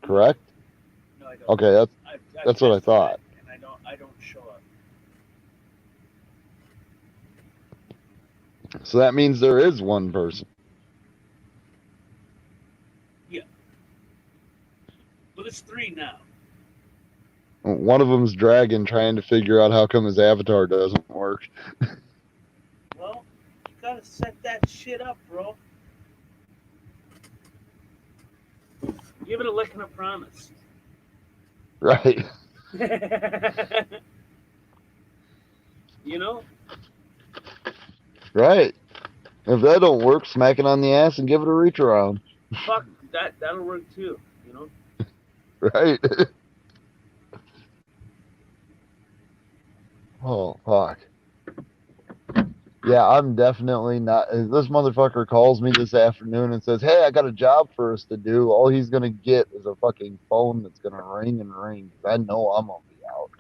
correct? No, I don't. Okay, I've that's what I tested thought. that, and I don't show up. So that means there is one person. Well, there's three now. One of them's Dragon trying to figure out how come his avatar doesn't work. Well, you gotta set that shit up, bro. Give it a lick and a promise. Right. You know? Right. If that don't work, smack it on the ass and give it a reach around. Fuck, that'll work too, you know? Right. Oh, fuck. Yeah, I'm definitely not. If this motherfucker calls me this afternoon and says, hey, I got a job for us to do, all he's going to get is a fucking phone that's going to ring and ring. I know I'm going to be out.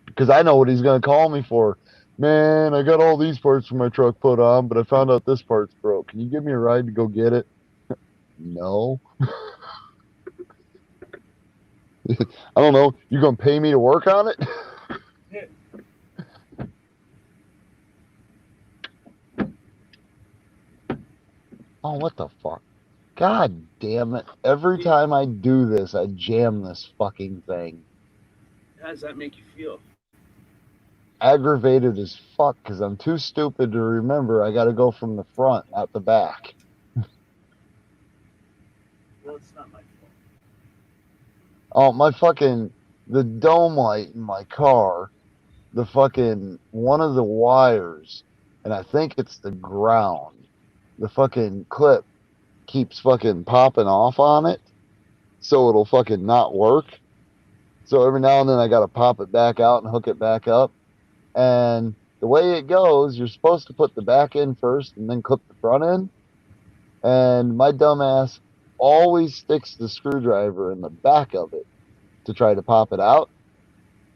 Because I know what he's going to call me for. Man, I got all these parts for my truck put on, but I found out this part's broke. Can you give me a ride to go get it? No. I don't know. You gonna pay me to work on it? Oh, what the fuck? God damn it. Every time I do this, I jam this fucking thing. How does that make you feel? Aggravated as fuck because I'm too stupid to remember I gotta go from the front, not the back. Well, it's not my fault. Oh, my fucking, the dome light in my car, the fucking, one of the wires, and I think it's the ground, the fucking clip keeps fucking popping off on it, so it'll fucking not work. So every now and then I gotta pop it back out and hook it back up. And the way it goes, you're supposed to put the back in first and then clip the front in. And my dumbass always sticks the screwdriver in the back of it to try to pop it out.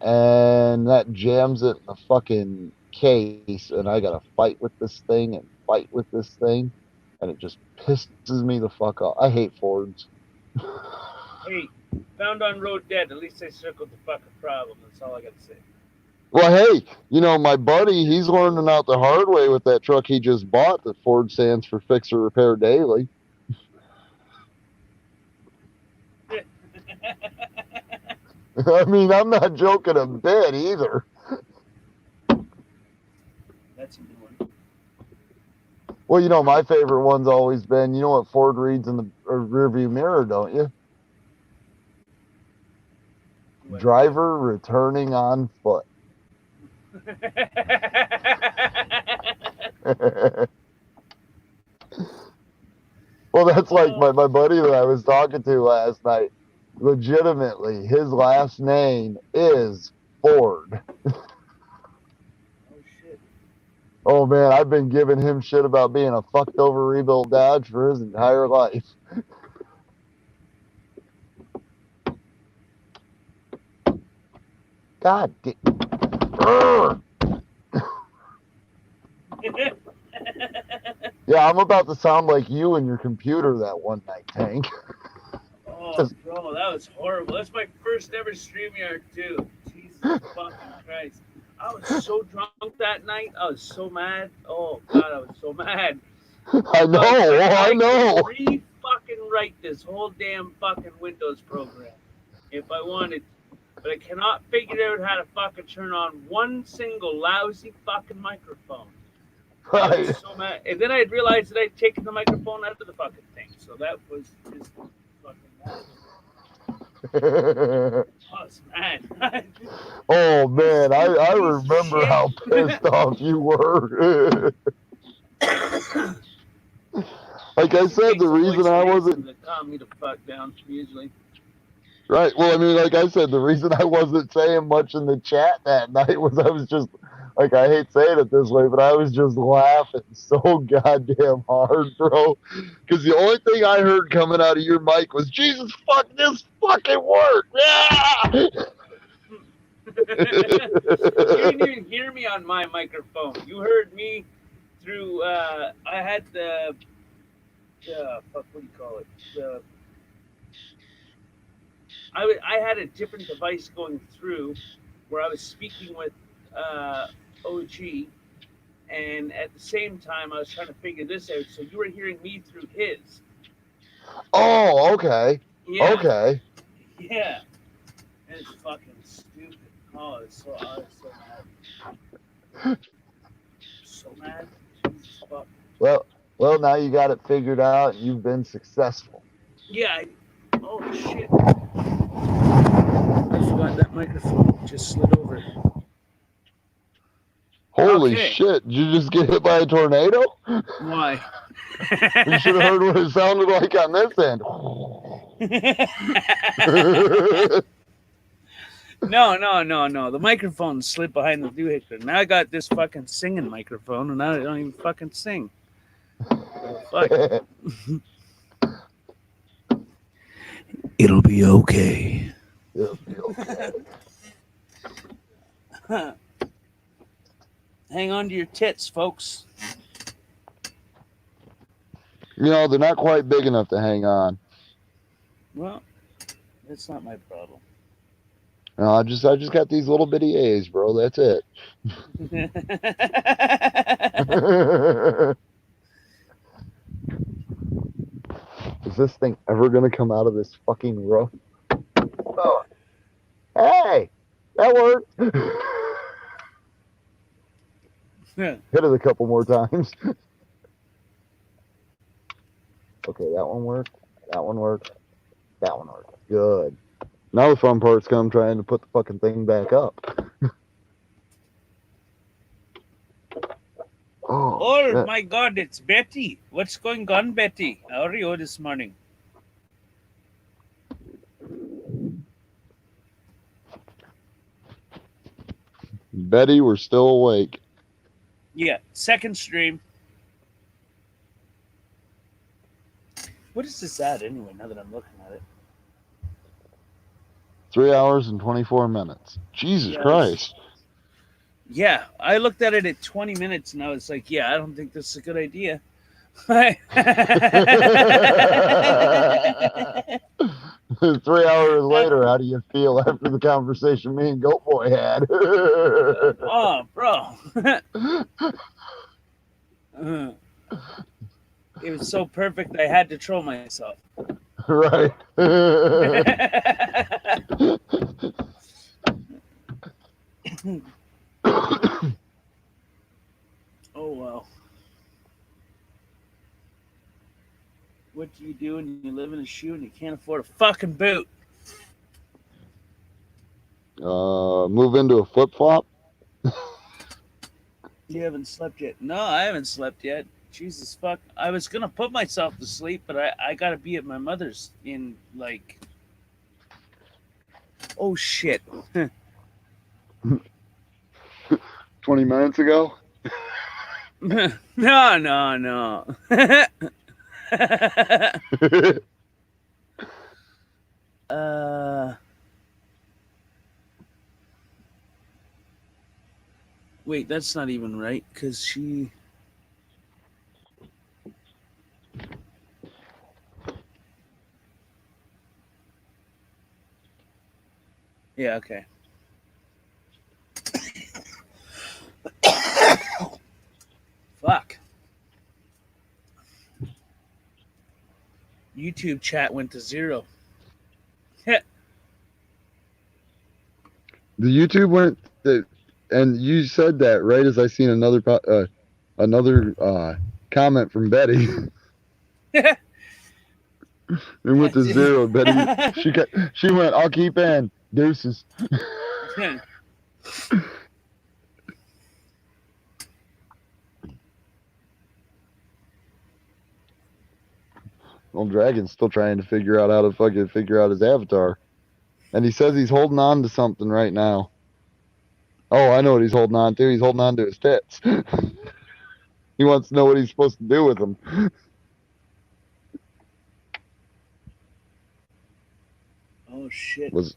And that jams it in the fucking case. And I gotta fight with this thing and fight with this thing. And it just pisses me the fuck off. I hate Fords. Hey, found on road dead. At least I circled the fucking problem. That's all I gotta say. Well, hey, you know, my buddy, he's learning out the hard way with that truck he just bought that Ford stands for Fix or Repair Daily. I mean, I'm not joking a bit either. That's a new one. Well, you know, my favorite one's always been, you know what Ford reads in the rearview mirror, don't you? What? Driver returning on foot. Well, that's like my buddy that I was talking to last night. Legitimately, his last name is Ford. Oh shit. Oh man, I've been giving him shit about being a fucked over rebuilt Dodge for his entire life. God damn. Yeah, I'm about to sound like you and your computer that one night, Tank. Oh, bro, that was horrible. That's my first ever StreamYard too. Jesus fucking Christ. I was so drunk that night. I was so mad. Oh God, I was so mad. I know, I know. Re fucking write this whole damn fucking Windows program if I wanted, but I cannot figure out how to fucking turn on one single lousy fucking microphone. I Right. was so mad, and then I realized that I'd taken the microphone out of the fucking thing, so that was just fucking mad. I was mad. Oh man, I remember how pissed off you were. Like I said, the reason I wasn't to calm me the fuck down usually. right. Well, I mean, like I said, the reason I wasn't saying much in the chat that night was I was just like, I hate saying it this way, but I was just laughing so goddamn hard, bro. Because the only thing I heard coming out of your mic was, "Jesus fuck, this fucking worked!" Yeah. You didn't even hear me on my microphone. You heard me through. I had the fuck. What do you call it? I had a different device going through where I was speaking with OG, and at the same time I was trying to figure this out. So you were hearing me through his. Oh, okay. Yeah. Okay. Yeah. It's fucking stupid. Oh, I was so mad. So mad. Jesus fuck. Well, now you got it figured out. You've been successful. Yeah. Oh shit. I forgot that microphone just slid over. Holy Okay. shit! Did you just get hit by a tornado? Why? You should have heard what it sounded like on this end. No. The microphone slid behind the doohickey. Now I got this fucking singing microphone, and now I don't even fucking sing. Oh, fuck. It'll be okay. It'll be okay. Hang on to your tits, folks. You know, they're not quite big enough to hang on. Well, that's not my problem. No, I just got these little bitty A's, bro. That's it. Is this thing ever gonna come out of this fucking roof? Oh. Hey, that worked. Hit it a couple more times. Okay, that one worked. That one worked. That one worked. Good. Now the fun part's come trying to put the fucking thing back up. Oh shit. my God, it's Betty. What's going on, Betty? How are you this morning? Betty, we're still awake. Yeah, second stream. What is this at anyway, now that I'm looking at it? 3 hours and 24 minutes. Jesus Yes. Christ. Yeah, I looked at it at 20 minutes and I was like, yeah, I don't think this is a good idea. 3 hours later, how do you feel after the conversation me and Goat Boy had? Oh, bro. It was so perfect I had to troll myself. Right. Oh, well. What do you do when you live in a shoe and you can't afford a fucking boot? Move into a flip flop. You haven't slept yet. No, I haven't slept yet. Jesus fuck. I was gonna put myself to sleep, but I gotta be at my mother's in like. Oh shit. 20 minutes ago. No. Wait, that's not even right, because she... Yeah, okay. Fuck. YouTube chat went to 0. The YouTube went, and you said that right as I seen another comment from Betty. It went to 0. Betty, she went, I'll keep in. Deuces. Old Dragon's still trying to figure out how to fucking figure out his avatar. And he says he's holding on to something right now. Oh, I know what he's holding on to. He's holding on to his tits. He wants to know what he's supposed to do with them. Oh shit. Was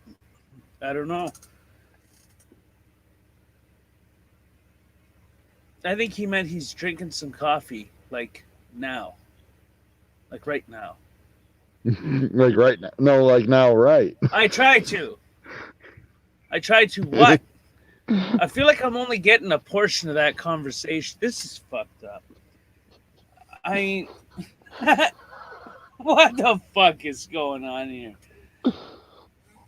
I don't know. I think he meant he's drinking some coffee, like now. Like right now. like right now? No, like now, right? I tried to. What? I feel like I'm only getting a portion of that conversation. This is fucked up. What the fuck is going on here?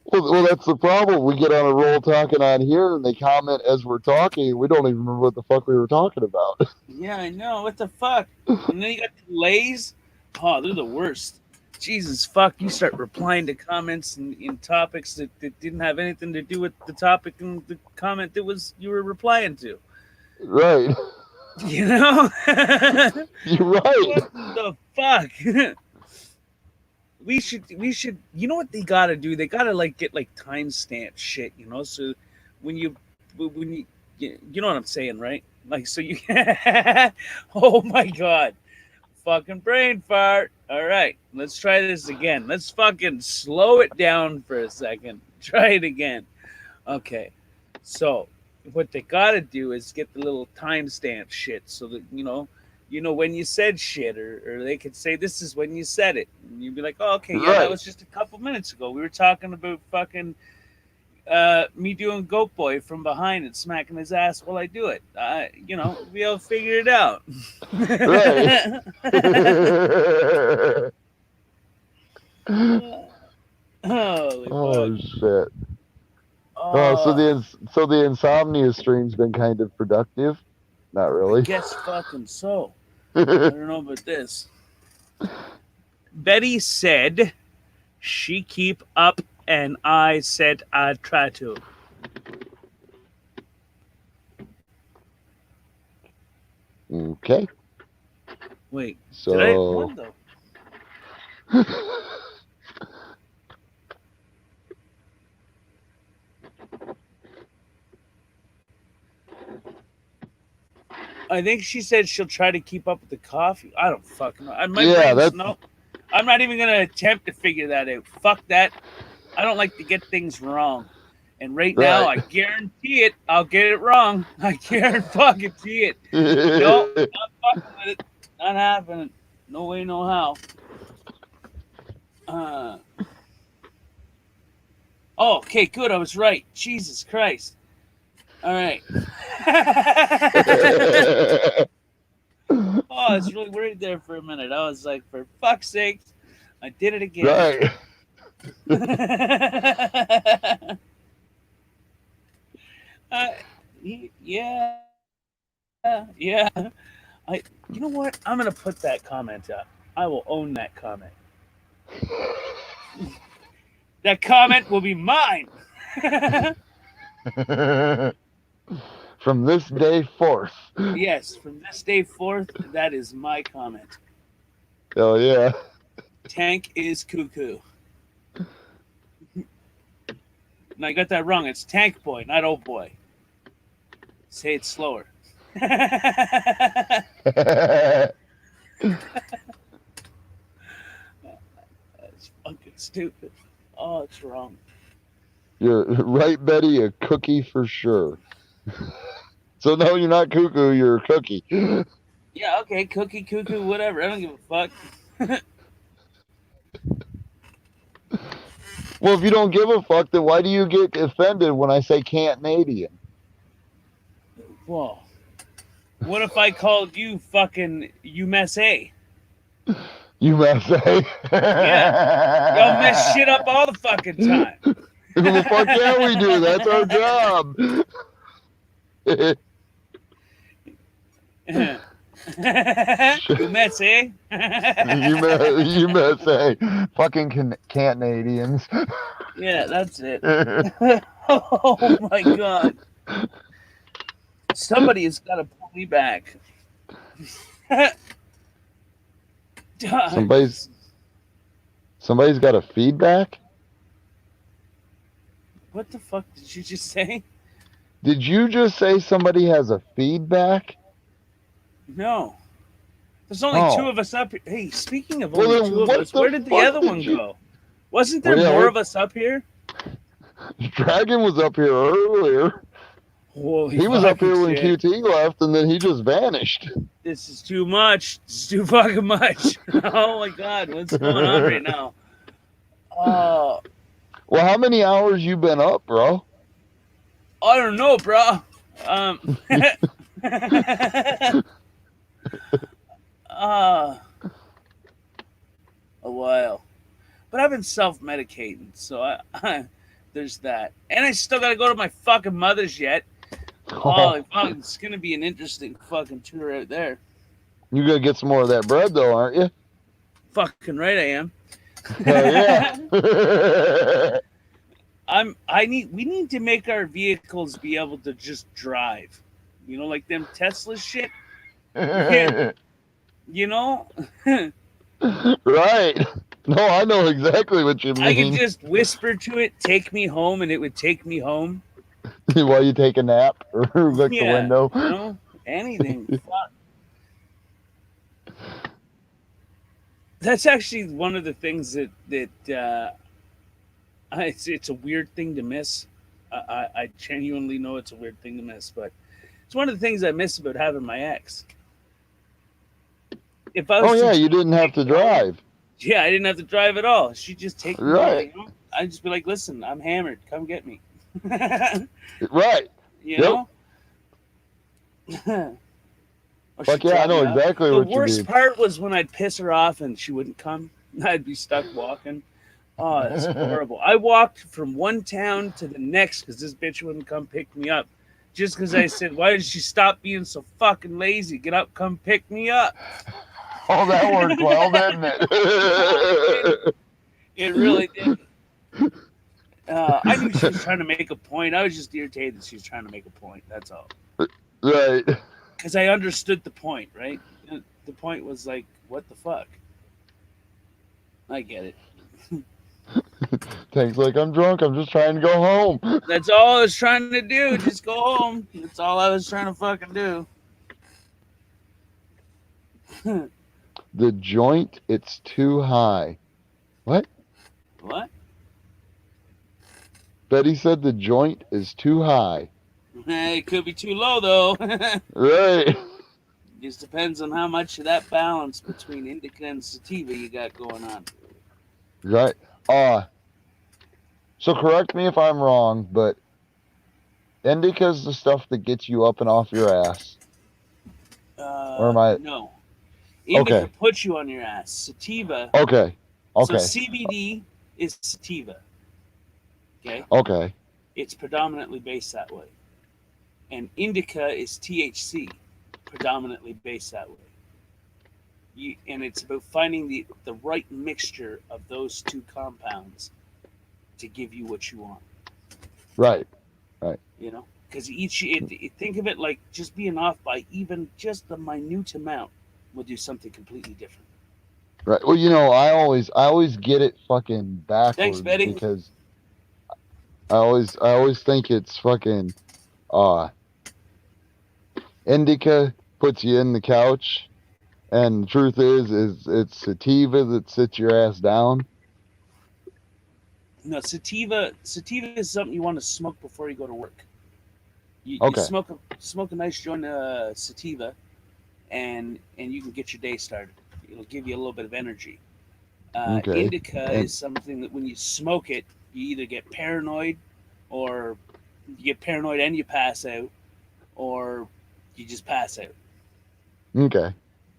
Well, that's the problem. We get on a roll talking on here, and they comment as we're talking. We don't even remember what the fuck we were talking about. Yeah, I know. What the fuck? And then you got delays. Oh, they're the worst. Jesus fuck, you start replying to comments and in topics that didn't have anything to do with the topic and the comment that was you were replying to. Right. You know? You're right. What the fuck? We should you know what they gotta do? They gotta like get like timestamp shit, you know? So when you know what I'm saying, right? Like so you oh my god. Fucking brain fart. All right, let's try this again. Let's fucking slow it down for a second. Try it again. Okay. So what they gotta do is get the little timestamp shit so that you know when you said shit, or they could say this is when you said it. And you'd be like, oh, okay, yeah, that was just a couple minutes ago. We were talking about fucking me doing Goat Boy from behind and smacking his ass while I do it. We all figured it out. Oh shit. So the insomnia stream's been kind of productive. Not really. I guess fucking so. I don't know about this. Betty said she keep up, and I said I'd try to. Okay. Wait. So. Did I have one though? I think she said she'll try to keep up with the coffee. I don't fucking know. No. I'm not even gonna attempt to figure that out. Fuck that. I don't like to get things wrong. And right now, I guarantee it, I'll get it wrong. I guarantee it. No, not fucking with it. Not happening. No way, no how. Oh, okay, good. I was right. Jesus Christ. All right. Oh, I was really worried there for a minute. I was like, for fuck's sake, I did it again. Right. Yeah. You know what? I'm gonna put that comment up. I will own that comment. That comment will be mine. From this day forth. Yes, from this day forth, that is my comment. Oh yeah. Tank is cuckoo. No, I got that wrong. It's Tank Boy, not Old Boy. Say it slower. That's fucking stupid. Oh, it's wrong. You're right, Betty. A cookie for sure. So no, you're not cuckoo. You're a cookie. Yeah, okay, cookie, cuckoo, whatever. I don't give a fuck. Well, if you don't give a fuck, then why do you get offended when I say Canadian? Whoa. What if I called you fucking USA? USA. Y'all mess shit up all the fucking time. Well, fuck yeah, we do. That's our job. USA? USA. Fucking Canadians. Yeah, that's it. Oh my god. Somebody has got to pull me back. Somebody's got a feedback? What the fuck did you just say? Did you just say somebody has a feedback? No. There's only two of us up here. Hey, speaking of Well, only then two of what us, the where did the fuck other did one you- go? Wasn't there Well, yeah, more what- of us up here? Dragon was up here earlier. Holy He was up here when fucking shit. QT left, and then he just vanished. This is too much. It's too fucking much. Oh my god, what's going on right now? Oh, Well, how many hours you been up, bro? I don't know, bro. A while, but I've been self-medicating, so I there's that, and I still gotta go to my fucking mother's yet. Oh, fuck, it's gonna be an interesting fucking tour out there. You gonna get some more of that bread, though, aren't you? Fucking right, I am. Hell yeah. We need to make our vehicles be able to just drive. You know, like them Tesla shit. You know? Right. No, I know exactly what you mean. I could just whisper to it, take me home, and it would take me home. While you take a nap or look the Yeah, window. You know? Anything. Fuck. That's actually one of the things that it's a weird thing to miss. I genuinely know it's a weird thing to miss, but it's one of the things I miss about having my ex. If I was Oh, yeah, you didn't have to drive. Yeah, I didn't have to drive at all. She'd just take me. Right. You know? I'd just be like, listen, I'm hammered. Come get me. Right. You Yep. know? Or Fuck she'd yeah, I drop know me off. exactly The what you worst mean. part was when I'd piss her off and she wouldn't come. I'd be stuck walking. Oh, it's horrible. I walked from one town to the next because this bitch wouldn't come pick me up. Just because I said, why did she stop being so fucking lazy? Get up, come pick me up. Oh, that worked well, didn't it? It really did. I knew she was trying to make a point. I was just irritated that she was trying to make a point. That's all. Right. Because I understood the point, right? The point was like, what the fuck? I get it. Tank's like, I'm drunk. I'm just trying to go home. That's all I was trying to do. Just go home. That's all I was trying to fucking do. The joint, it's too high. What? What? Betty said the joint is too high. It could be too low, though. Right. Just depends on how much of that balance between indica and sativa you got going on. Right. So correct me if I'm wrong, but indica's the stuff that gets you up and off your ass. Or am I? No. Indica Okay. puts you on your ass. Sativa. Okay. Okay. So CBD is sativa. Okay. Okay. It's predominantly based that way. And indica is THC, predominantly based that way. And it's about finding the right mixture of those two compounds to give you what you want. Right. Right. You know, because think of it like just being off by even just the minute amount will do something completely different. Right. Well, you know, I always get it fucking backwards. Thanks, Betty. Because I always think it's fucking indica puts you in the couch, and the truth is it's sativa that sits your ass down. No, sativa is something you want to smoke before you go to work. You Okay. smoke a nice joint of sativa, and you can get your day started. It'll give you a little bit of energy. Okay. Indica is something that when you smoke it, You either get paranoid, or you get paranoid and you pass out, or you just pass out. Okay.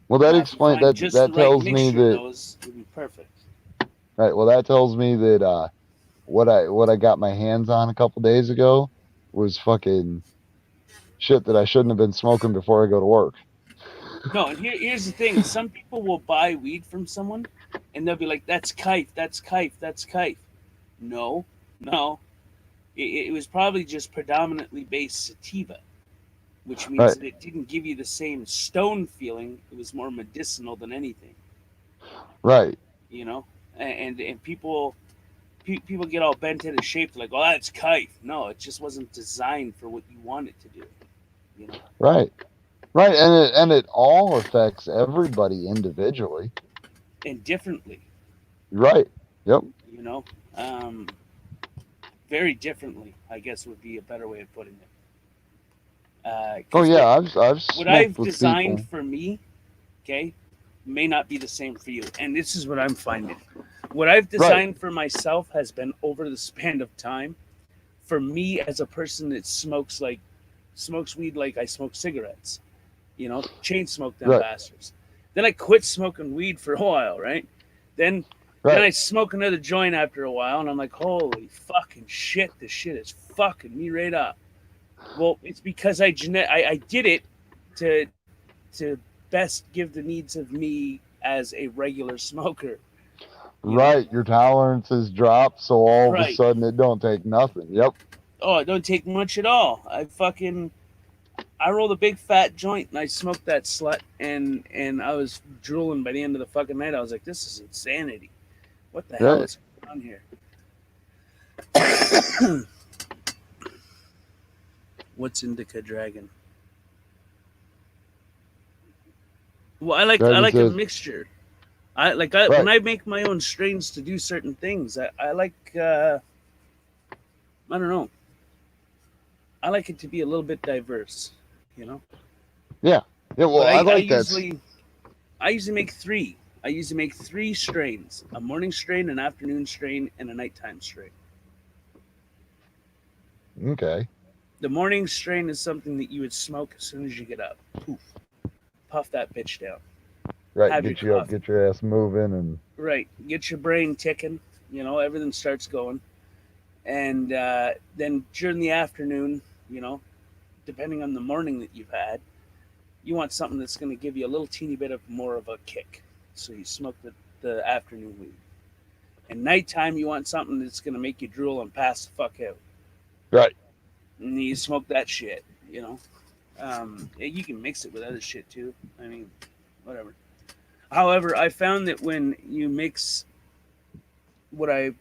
Well, that Now, if you explains find just that the right tells me mixture of that. those, it'd be perfect. Right. Well, that tells me that what I got my hands on a couple days ago was fucking shit that I shouldn't have been smoking before I go to work. No, and here's the thing: some people will buy weed from someone, and they'll be like, "That's kife, that's kife, that's kife." No, no, it was probably just predominantly based sativa, which means Right. that it didn't give you the same stone feeling. It was more medicinal than anything, Right. you know. And people get all bent out of shape, like, "Oh, that's kife." No, it just wasn't designed for what you want it to do, you know. Right. Right. And it all affects everybody individually. And differently, Right. Yep. you know. Very differently, I guess would be a better way of putting it. Oh 'Cause yeah, what I've smoked I've with designed people. for me, okay, may not be the same for you. And this is what I'm finding. What I've Right. designed for myself has been over the span of time. For me, as a person that smokes weed like I smoke cigarettes, you know, chain smoke them Right. bastards. Then I quit smoking weed for a while, right? Then I Right. smoke another joint after a while, and I'm like, holy fucking shit, this shit is fucking me right up. Well, it's because I did it to best give the needs of me as a regular smoker. You know? Right. Your tolerances drop, so all of a Right. sudden it don't take nothing. Yep. Oh, it don't take much at all. I rolled a big fat joint and I smoked that slut, and I was drooling by the end of the fucking night. I was like, this is insanity. What the hell Right. is going on here? What's Indica Dragon? Well, I like Dragon a says, mixture. When right. I make my own strains to do certain things. I like I don't know. I like it to be a little bit diverse, you know. Yeah. Yeah. Well, But I I like that. usually make three. I usually make 3 strains: a morning strain, an afternoon strain, and a nighttime strain. Okay. The morning strain is something that you would smoke as soon as you get up. Poof, puff that bitch down. Right. Have Get your you up, coffee. get your ass moving, and Right, get your brain ticking. You know, everything starts going. And then during the afternoon, you know, depending on the morning that you've had, you want something that's going to give you a little teeny bit of more of a kick. So you smoke the afternoon weed. And nighttime, you want something that's going to make you drool and pass the fuck out. right. And you smoke that shit, you know. You can mix it with other shit too. I mean, whatever. However, I found that when you mix what I've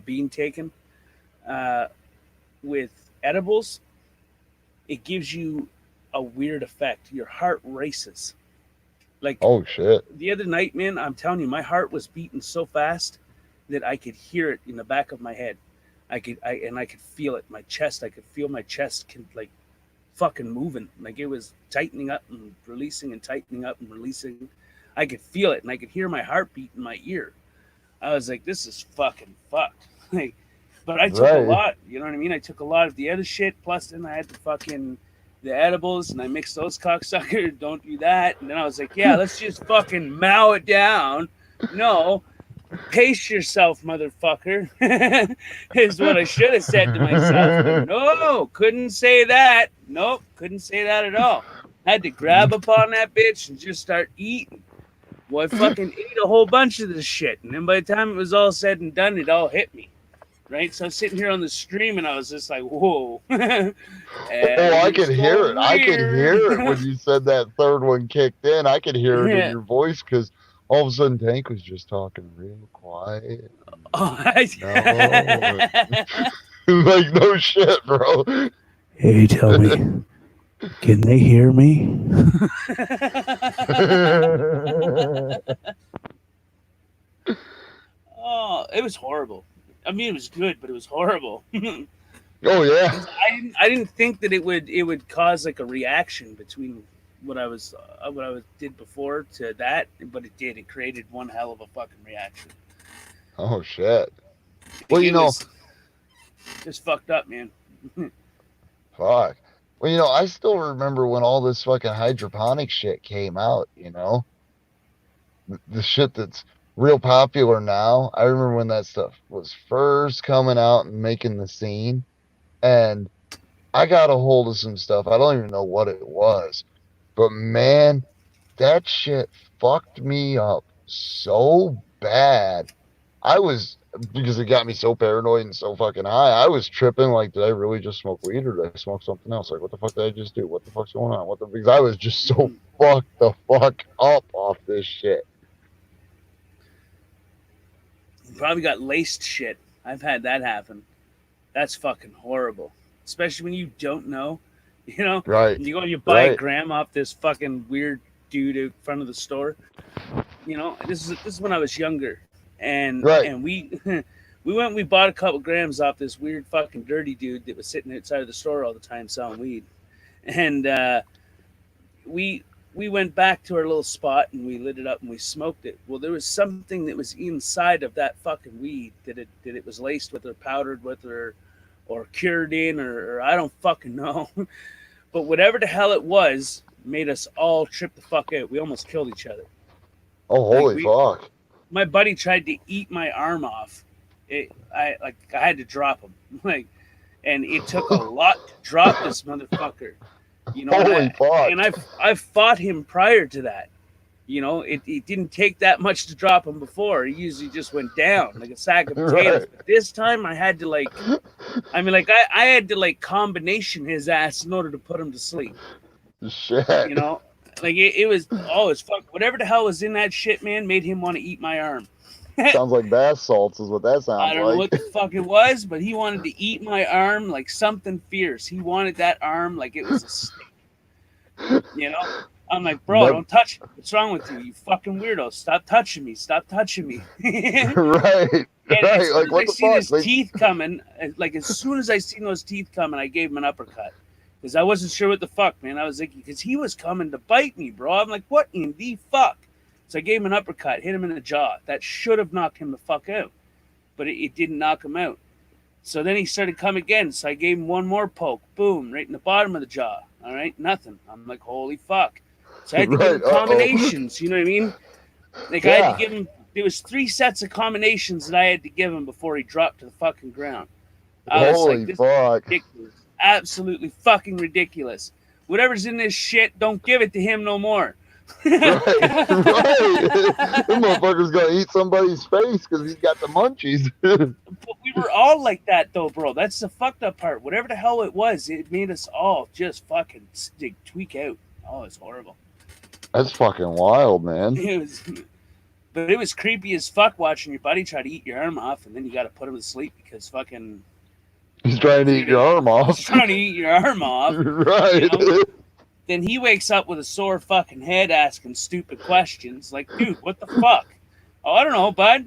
been taking with edibles, it gives you a weird effect. Your heart races. Like Oh shit. the other night, man, I'm telling you, my heart was beating so fast that I could hear it in the back of my head. I could feel it. My chest, I could feel my chest like fucking moving. Like it was tightening up and releasing and tightening up and releasing. I could feel it and I could hear my heartbeat in my ear. I was like, this is fucking fucked. Like, but I took a Right. lot, you know what I mean? I took a lot of the other shit, plus then I had the edibles, and I mixed those cocksuckers. Don't do that. And then I was like, yeah, let's just fucking mow it down. No, pace yourself, motherfucker, is what I should have said to myself. But no, couldn't say that. Nope, couldn't say that at all. Had to grab upon that bitch and just start eating. Well, I fucking ate a whole bunch of this shit. And then by the time it was all said and done, it all hit me. Right? So I was sitting here on the stream and I was just like, whoa. Oh, I could hear it. I could hear it when you said that third one kicked in. I could hear it in your voice because all of a sudden Tank was just talking real quiet. Like, no shit, bro. Hey, tell me, can they hear me? Oh, it was horrible. I mean, it was good, but it was horrible. Oh yeah. I didn't think that it would cause like a reaction between what I did before to that, but it did. It created one hell of a fucking reaction. Oh shit. Well, It you know, was just fucked up, man. fuck. Well, you know, I still remember when all this fucking hydroponic shit came out, you know? The shit that's real popular now. I remember when that stuff was first coming out and making the scene. And I got a hold of some stuff. I don't even know what it was. But man, that shit fucked me up so bad. I was, because it got me so paranoid and so fucking high. I was tripping like, did I really just smoke weed or did I smoke something else? Like, what the fuck did I just do? What the fuck's going on? Because I was just so fucked the fuck up off this shit. You probably got laced shit. I've had that happen. That's fucking horrible. Especially when you don't know. You know? Right. You go and you buy a Right. gram off this fucking weird dude in front of the store. You know, this is when I was younger. And Right. and we we went and we bought a couple grams off this weird fucking dirty dude that was sitting outside of the store all the time selling weed. And we went back to our little spot and we lit it up and we smoked it. Well, there was something that was inside of that fucking weed that it was laced with or powdered with or cured in or I don't fucking know. But whatever the hell it was made us all trip the fuck out. We almost killed each other. Oh, holy fuck. My buddy tried to eat my arm off. I had to drop him. And it took a lot to drop this motherfucker. You know, Holy fuck. and I've fought him prior to that. You know, it didn't take that much to drop him before. He usually just went down like a sack of potatoes. Right. But this time I had to I had to combination his ass in order to put him to sleep. Shit. You know, it was fuck. Whatever the hell was in that shit, man, made him want to eat my arm. Sounds like bath salts is what that sounds I don't know like. what the fuck it was, but he wanted to eat my arm like something fierce. He wanted that arm like it was a steak. You know? I'm like, bro, don't touch it. What's wrong with you? You fucking weirdo. Stop touching me. Stop touching me. Right. And Right. as soon Like, as what I the seen his fuck? teeth coming, as soon as I seen those teeth coming, I gave him an uppercut. Because I wasn't sure what the fuck, man. I was like, because he was coming to bite me, bro. I'm like, what in the fuck? So I gave him an uppercut, hit him in the jaw. That should have knocked him the fuck out. But it didn't knock him out. So then he started coming again. So I gave him one more poke. Boom, right in the bottom of the jaw. All right, nothing. I'm like, holy fuck. So I had to give him combinations. You know what I mean? Like, I had to give him, there was 3 sets of combinations that I had to give him before he dropped to the fucking ground. I was Holy like, this fuck. is ridiculous. Absolutely fucking ridiculous. Whatever's in this shit, don't give it to him no more. Right. Right. This motherfucker's gonna eat somebody's face because he's got the munchies. But we were all like that, though, bro. That's the fucked up part. Whatever the hell it was, it made us all just fucking tweak out. Oh, it's horrible. That's fucking wild, man. But it was creepy as fuck watching your buddy try to eat your arm off, and then you got to put him to sleep because fucking He's trying to eat your arm off. he's trying to eat your arm off. Right. You know? Then he wakes up with a sore fucking head asking stupid questions like, dude, what the fuck? Oh, I don't know, bud.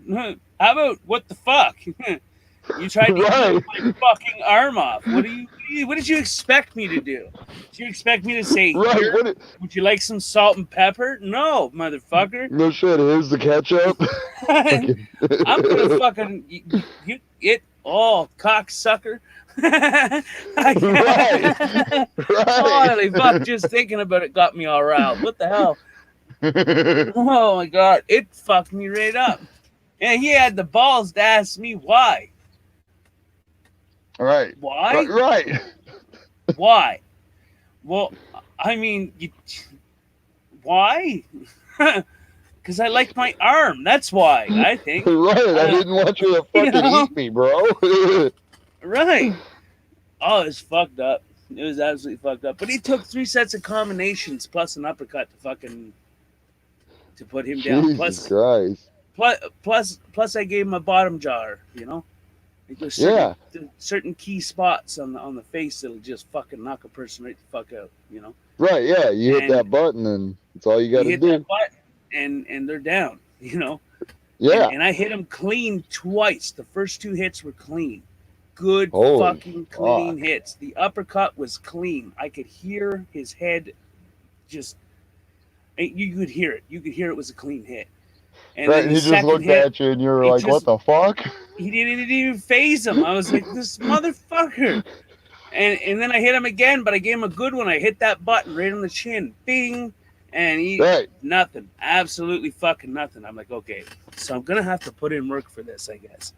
How about what the fuck? You tried to eat my fucking arm off. What did you expect me to do? Did you expect me to say, Right. would you like some salt and pepper? No, motherfucker. No shit. Here's the ketchup. I'm gonna fucking you it all cocksucker. Right. Holy fuck, just thinking about it got me all riled. What the hell? Oh my god, it fucked me right up. And he had the balls to ask me why. Right. Why? Right. Why? Well, I mean, why? Because I like my arm. That's why, I think. Right. I didn't want you to fucking eat me, bro. Right. Oh, it's fucked up. It was absolutely fucked up. But he took 3 sets of combinations plus an uppercut to put him down. Jesus Christ. Plus, I gave him a bottom jar. You know, like there's certain key spots on the face that'll just fucking knock a person right the fuck out. You know. Right. Yeah. You hit that button, and that's all you got to do. That button, and they're down. You know. Yeah. And I hit him clean twice. The first 2 hits were clean. Good fucking clean hits. The uppercut was clean. I could hear his head just. You could hear it. You could hear it was a clean hit. And Right, then he the just second looked hit, at you and you were it like, what just- the fuck? he didn't even phase him. I was like, this motherfucker. And then I hit him again, but I gave him a good one. I hit that button right on the chin. Bing. And he, Right. nothing. Absolutely fucking nothing. I'm like, okay, so I'm going to have to put in work for this, I guess.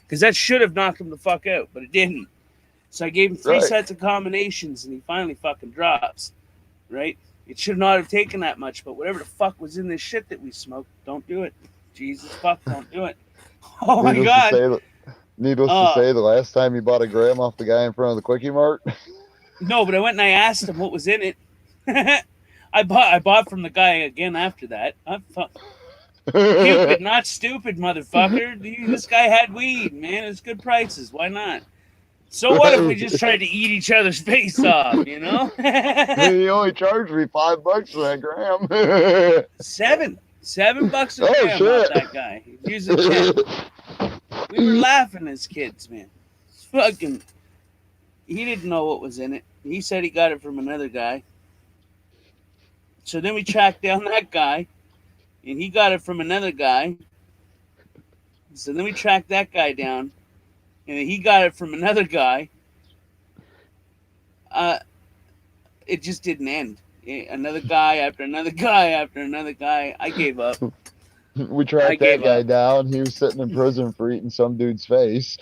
Because that should have knocked him the fuck out, but it didn't. So I gave him 3 Right. sets of combinations, and he finally fucking drops. Right? It should not have taken that much, but whatever the fuck was in this shit that we smoked, don't do it. Jesus fuck, don't do it. Oh my God. Needless to say, the last time you bought a gram off the guy in front of the Quickie Mart. No, but I went and I asked him what was in it. I bought from the guy again after that. I'm stupid, not stupid, motherfucker. This guy had weed, man. It's good prices. Why not? So what if we just tried to eat each other's face off, you know? He only charged me $5 for that gram. $7 a Oh, gram shit. off that guy. He's a 10. We were laughing as kids, man. Fucking, he didn't know what was in it. He said he got it from another guy. So then we tracked down that guy, and he got it from another guy. So then we tracked that guy down, and he got it from another guy. It just didn't end. Another guy after another guy after another guy. I gave up. We tracked that guy down. He was sitting in prison for eating some dude's face.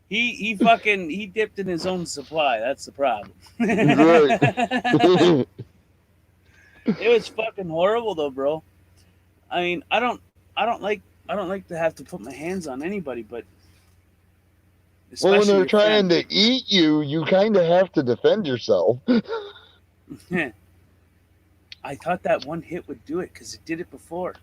He fucking dipped in his own supply. That's the problem. Right. It was fucking horrible though, bro. I mean, I don't like to have to put my hands on anybody, but Well, when especially they're your trying friend. to eat you, you kind of have to defend yourself. I thought that one hit would do it because it did it before.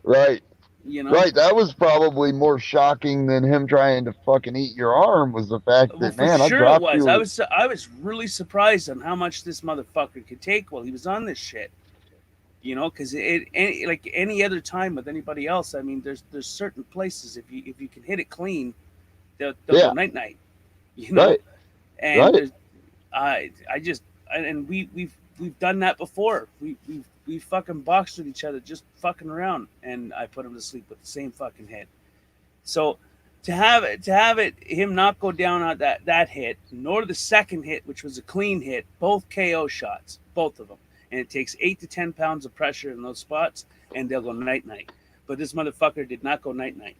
Right. You know, Right. That was probably more shocking than him trying to fucking eat your arm. Was the fact Well, that, for man, I sure it dropped was. you. I was really surprised on how much this motherfucker could take while he was on this shit. You know, because like any other time with anybody else, I mean, there's certain places if you can hit it clean, they'll go night night. You know, Right. and Right. there's, we've done that before. We fucking boxed with each other, just fucking around, and I put him to sleep with the same fucking hit. So to have it him not go down on that hit, nor the second hit, which was a clean hit, both KO shots, both of them, and it takes 8 to 10 pounds of pressure in those spots, and they'll go night night. But this motherfucker did not go night night,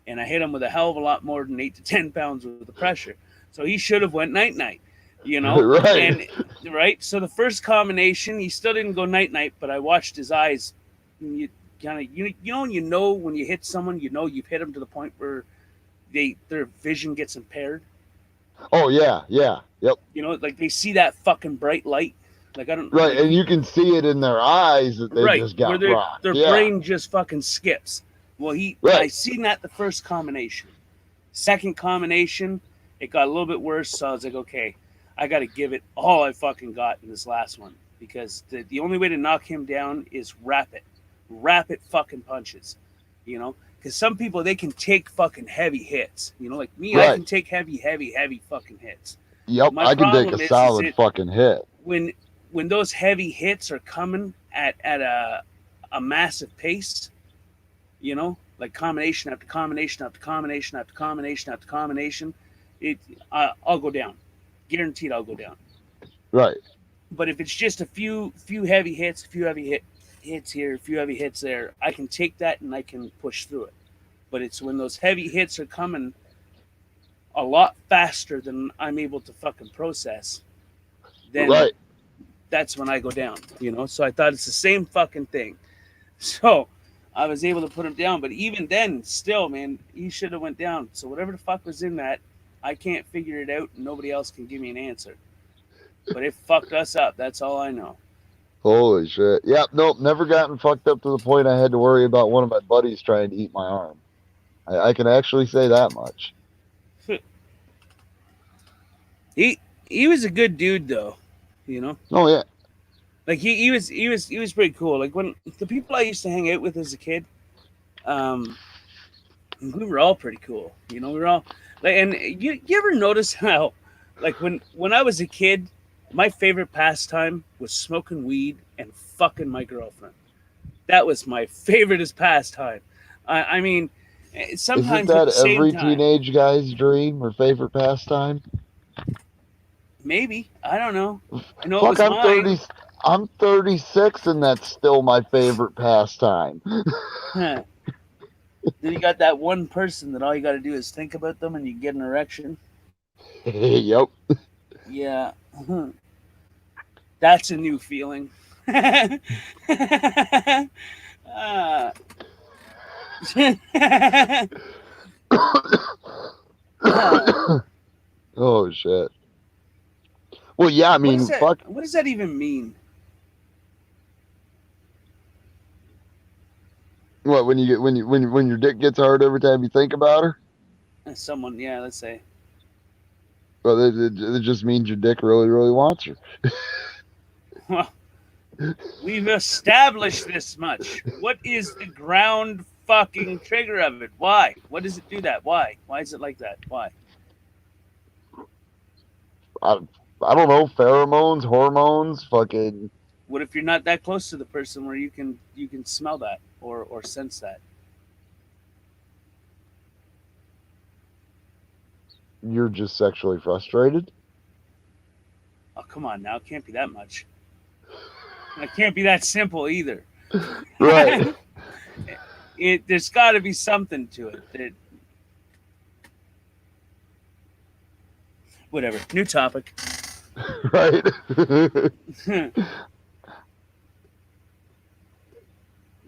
and I hit him with a hell of a lot more than 8 to 10 pounds with the pressure. So he should have went night night. You know, Right. And right. So the first combination, he still didn't go night night, but I watched his eyes. And you kind of you know when you hit someone, you know you've hit them to the point where their vision gets impaired. Oh, yeah. Yeah. Yep. You know, like they see that fucking bright light. Like I don't. Right. Like, And you can see it in their eyes that they just got where rocked. their Yeah. brain just fucking skips. Well, I seen that the first combination. Second combination, it got a little bit worse. So I was like, okay, I got to give it all I fucking got in this last one because the only way to knock him down is rapid fucking punches, you know, because some people, they can take fucking heavy hits, you know, like me, I can take heavy fucking hits. Yep. My I can take problem a is solid fucking hit. When those heavy hits are coming at a massive pace, you know, like combination after combination after combination after combination after combination, I'll go down. Guaranteed I'll go down. Right. But if it's just a few heavy hits, a few heavy hits here, a few heavy hits there, I can take that and I can push through it. But it's when those heavy hits are coming a lot faster than I'm able to fucking process, then that's when I go down, you know? So I thought it's the same fucking thing. So I was able to put him down, but even then, still, man, he should have went down. So whatever the fuck was in that, I can't figure it out, and nobody else can give me an answer. But it fucked us up. That's all I know. Holy shit. Yep. Nope. Never gotten fucked up to the point I had to worry about one of my buddies trying to eat my arm. I can actually say that much. He was a good dude, though. You know. Oh yeah. Like he was pretty cool. Like when the people I used to hang out with as a kid, we were all pretty cool. You know, we were all like, and you ever notice how, like when I was a kid, my favorite pastime was smoking weed and fucking my girlfriend. That was my favoriteest pastime. I mean, sometimes Isn't at that the same every time, teenage guy's dream or favorite pastime? maybe, I don't know. I know Fuck, it was mine. I'm 36 and that's still my favorite pastime. Huh. Then you got that one person that all you got to do is think about them and you get an erection. Yep. Yeah. That's a new feeling. Oh shit. Well, yeah, I mean, fuck. What does that even mean? What, when your dick gets hard every time you think about her? Someone, yeah, let's say. Well, it just means your dick really, really wants her. Well, we've established this much. What is the ground fucking trigger of it? Why? What does it do that? Why? Why is it like that? Why? I don't know, pheromones, hormones, fucking. What if you're not that close to the person where you can smell that or sense that? You're just sexually frustrated? Oh, come on now. It can't be that much. It can't be that simple either. Right. There's got to be something to it. Whatever. New topic. Right.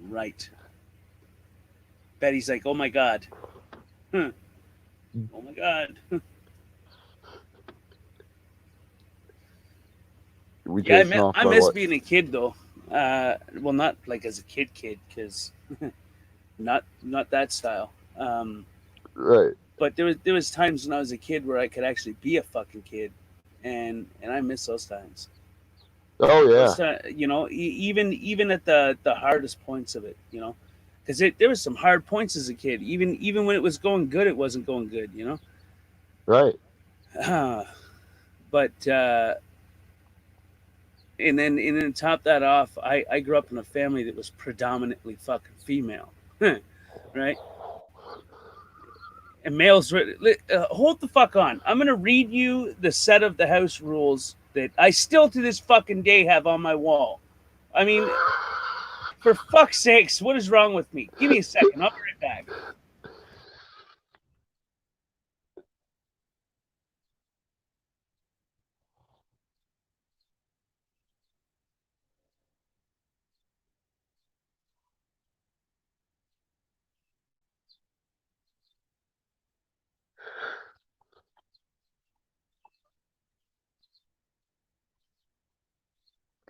Right. Betty's like, oh my God. Oh my God. Yeah, I miss being a kid though. Well, not like as a kid, because not that style. Right. But there was times when I was a kid where I could actually be a fucking kid, and I miss those times. Oh yeah. You know, even at the hardest points of it, you know, because there was some hard points as a kid. Even when it was going good, it wasn't going good, you know. Right. But and then to top that off, I grew up in a family that was predominantly fucking female, right? And males, hold the fuck on. I'm gonna read you the set of the house rules that I still to this fucking day have on my wall. I mean, for fuck's sakes, what is wrong with me? Give me a second. I'll be right back.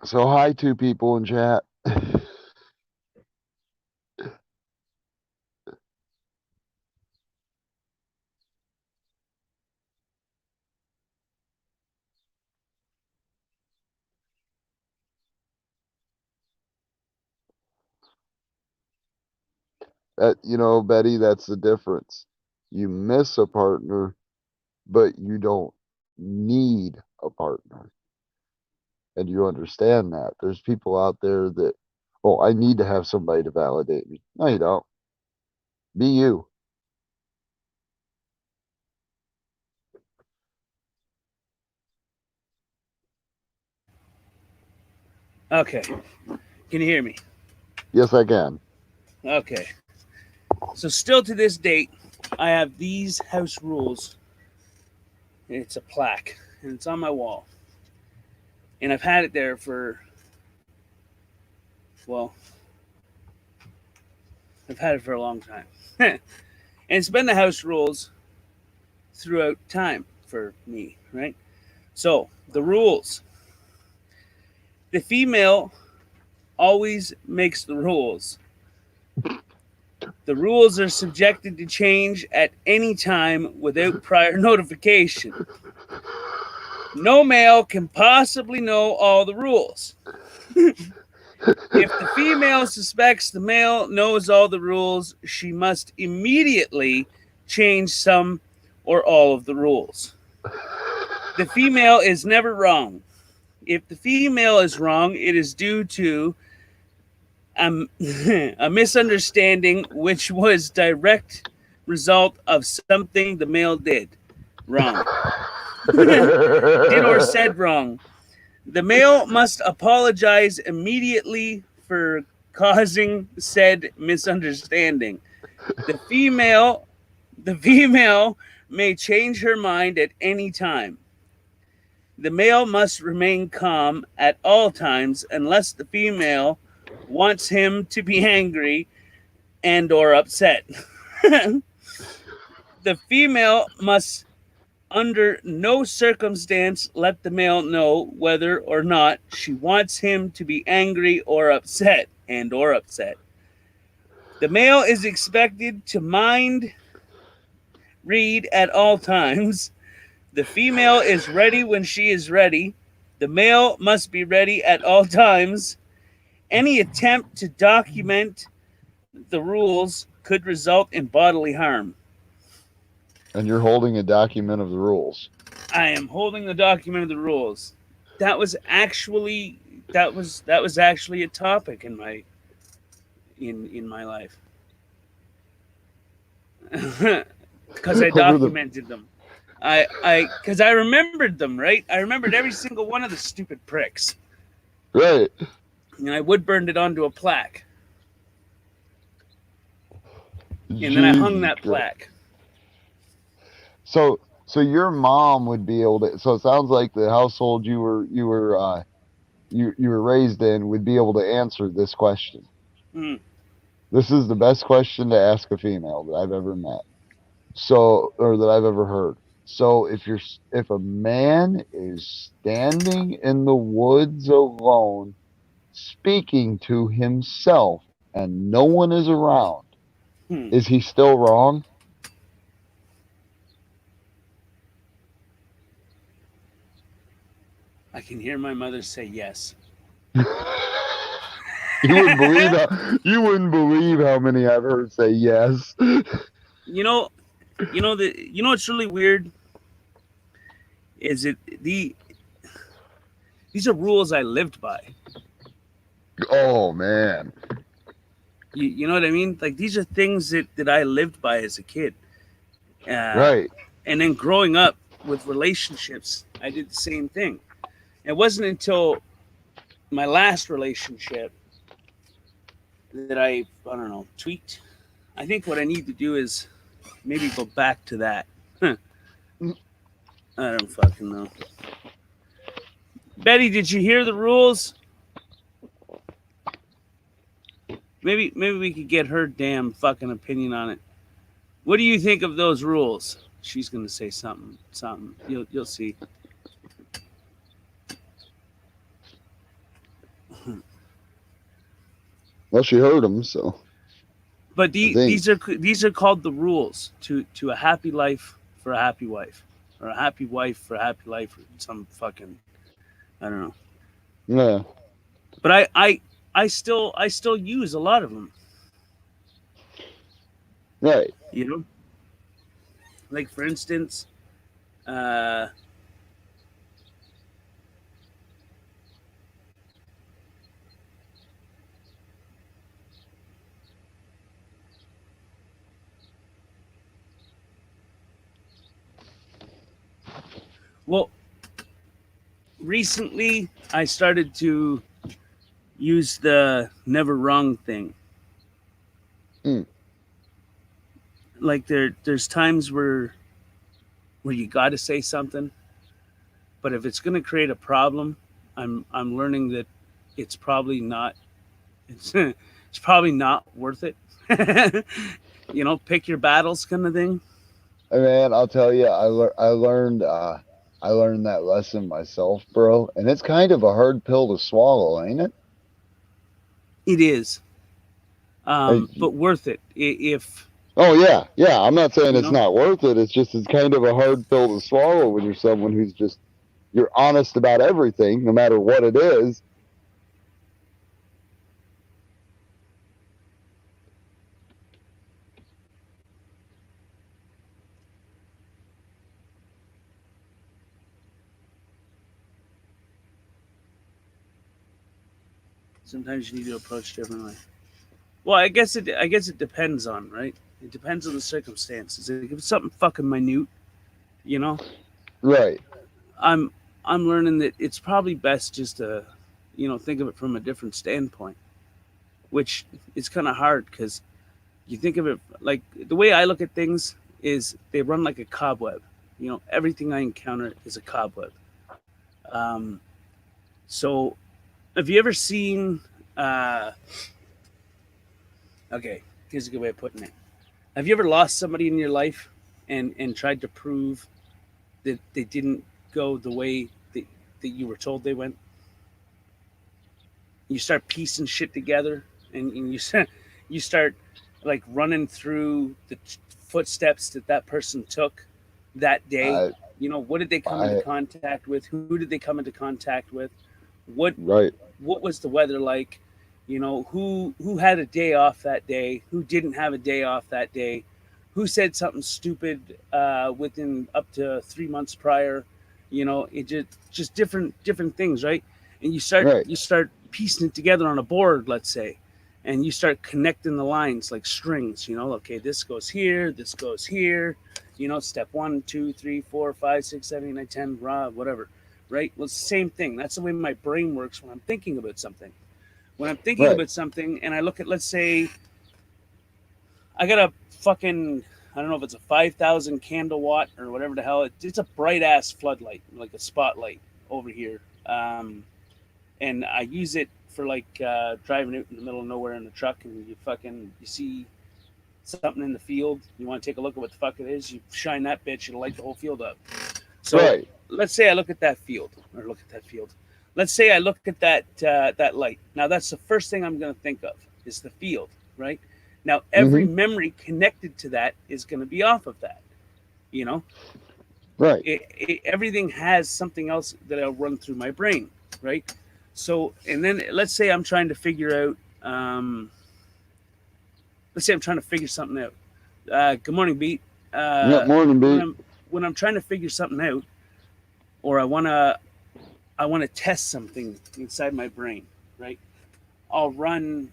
So hi, two people in chat. You know, Betty, that's the difference. You miss a partner, but you don't need a partner. And you understand that. There's people out there that, oh, I need to have somebody to validate me. No, you don't. Be you. Okay. Can you hear me? Yes, I can. Okay. So still to this date, I have these house rules. It's a plaque, and it's on my wall. And I've had it there for, well, I've had it for a long time. And it's been the house rules throughout time for me, right? So, the rules. The female always makes the rules. The rules are subjected to change at any time without prior notification. No male can possibly know all the rules. If the female suspects the male knows all the rules, she must immediately change some or all of the rules. The female is never wrong. If the female is wrong, it is due to a misunderstanding, which was direct result of something the male did wrong, did or said wrong. The male must apologize immediately for causing said misunderstanding. The female, the female may change her mind at any time. The male must remain calm at all times unless the female wants him to be angry and or upset. The female must under no circumstance let the male know whether or not she wants him to be angry or upset and or upset. The male is expected to read at all times. The female is ready when she is ready. The male must be ready at all times. Any attempt to document the rules could result in bodily harm. And you're holding a document of the rules. I am holding the document of the rules. That was actually a topic in my life. Because I documented them. Because I remembered them, right? I remembered every single one of the stupid pricks. Right. And I wood burned it onto a plaque. And then I hung that plaque. So your mom would be able to. So it sounds like the household you were raised in would be able to answer this question. Mm. This is the best question to ask a female that I've ever met. Or that I've ever heard. So if a man is standing in the woods alone, speaking to himself, and no one is around, is he still wrong? I can hear my mother say yes. You wouldn't believe how many I've heard say yes. You know what's really weird is these are rules I lived by. Oh man. You know what I mean? Like these are things that I lived by as a kid. Right. And then growing up with relationships, I did the same thing. It wasn't until my last relationship that I don't know, tweaked. I think what I need to do is maybe go back to that. I don't fucking know. Betty, did you hear the rules? Maybe we could get her damn fucking opinion on it. What do you think of those rules? She's gonna say something. You'll see. Well, she heard them, so. But these are called the rules to a happy life for a happy wife, or a happy wife for a happy life, or some fucking, I don't know. Yeah. But I still use a lot of them. Right. You know, like for instance, well, recently I started to use the never wrong thing. Like there's times where you got to say something, but if it's going to create a problem, I'm learning that it's probably not it's probably not worth it. You know, pick your battles kind of thing. Man, I'll tell you, I learned that lesson myself, bro, and it's kind of a hard pill to swallow, ain't it? It is, but worth it. Oh yeah. I'm not saying it's not worth it. It's kind of a hard pill to swallow when you're someone who's you're honest about everything, no matter what it is. Sometimes you need to approach differently. Well, I guess it depends on, right? It depends on the circumstances. Like, if it's something fucking minute, you know, Right. I'm I'm learning that it's probably best just to, think of it from a different standpoint, which is kind of hard because you think of it like the way I look at things is they run like a cobweb. Everything I encounter is a cobweb. Um, so, have you ever seen? Uh, okay, here's a good way of putting it. Have you ever lost somebody in your life and tried to prove that they didn't go the way that you were told they went? You start piecing shit together, and you start like running through the footsteps that person took that day. I, What did they come into contact with? Who did they come into contact with? What right. what was the weather like? Who had a day off that day? Who didn't have a day off that day? Who said something stupid within up to 3 months prior? It just different things, right? And Right. you start piecing it together on a board, let's say, and you start connecting the lines like strings. Okay, this goes here, this goes here. Step 1, 2, 3, 4, 5, 6, 7, 8, 9, 10, whatever. Right? Well, it's the same thing. That's the way my brain works when I'm thinking about something. When I'm thinking Right. about something and I look at, let's say, I got a fucking, I don't know if it's a 5,000 candle watt or whatever the hell. It's a bright ass floodlight, like a spotlight over here. And I use it for like driving out in the middle of nowhere in the truck, and you see something in the field. You want to take a look at what the fuck it is. You shine that bitch, it'll light the whole field up. So Right. let's say I look at that field. Let's say I look at that light. Now that's the first thing I'm going to think of is the field, right? Now every memory connected to that is going to be off of that. Right. Everything has something else that I'll run through my brain, right? So, and then let's say I'm trying to figure out. Let's say I'm trying to figure something out. Good morning, Beat. Yeah, morning, when Beat. when I'm trying to figure something out, or I wanna test something inside my brain, right? I'll run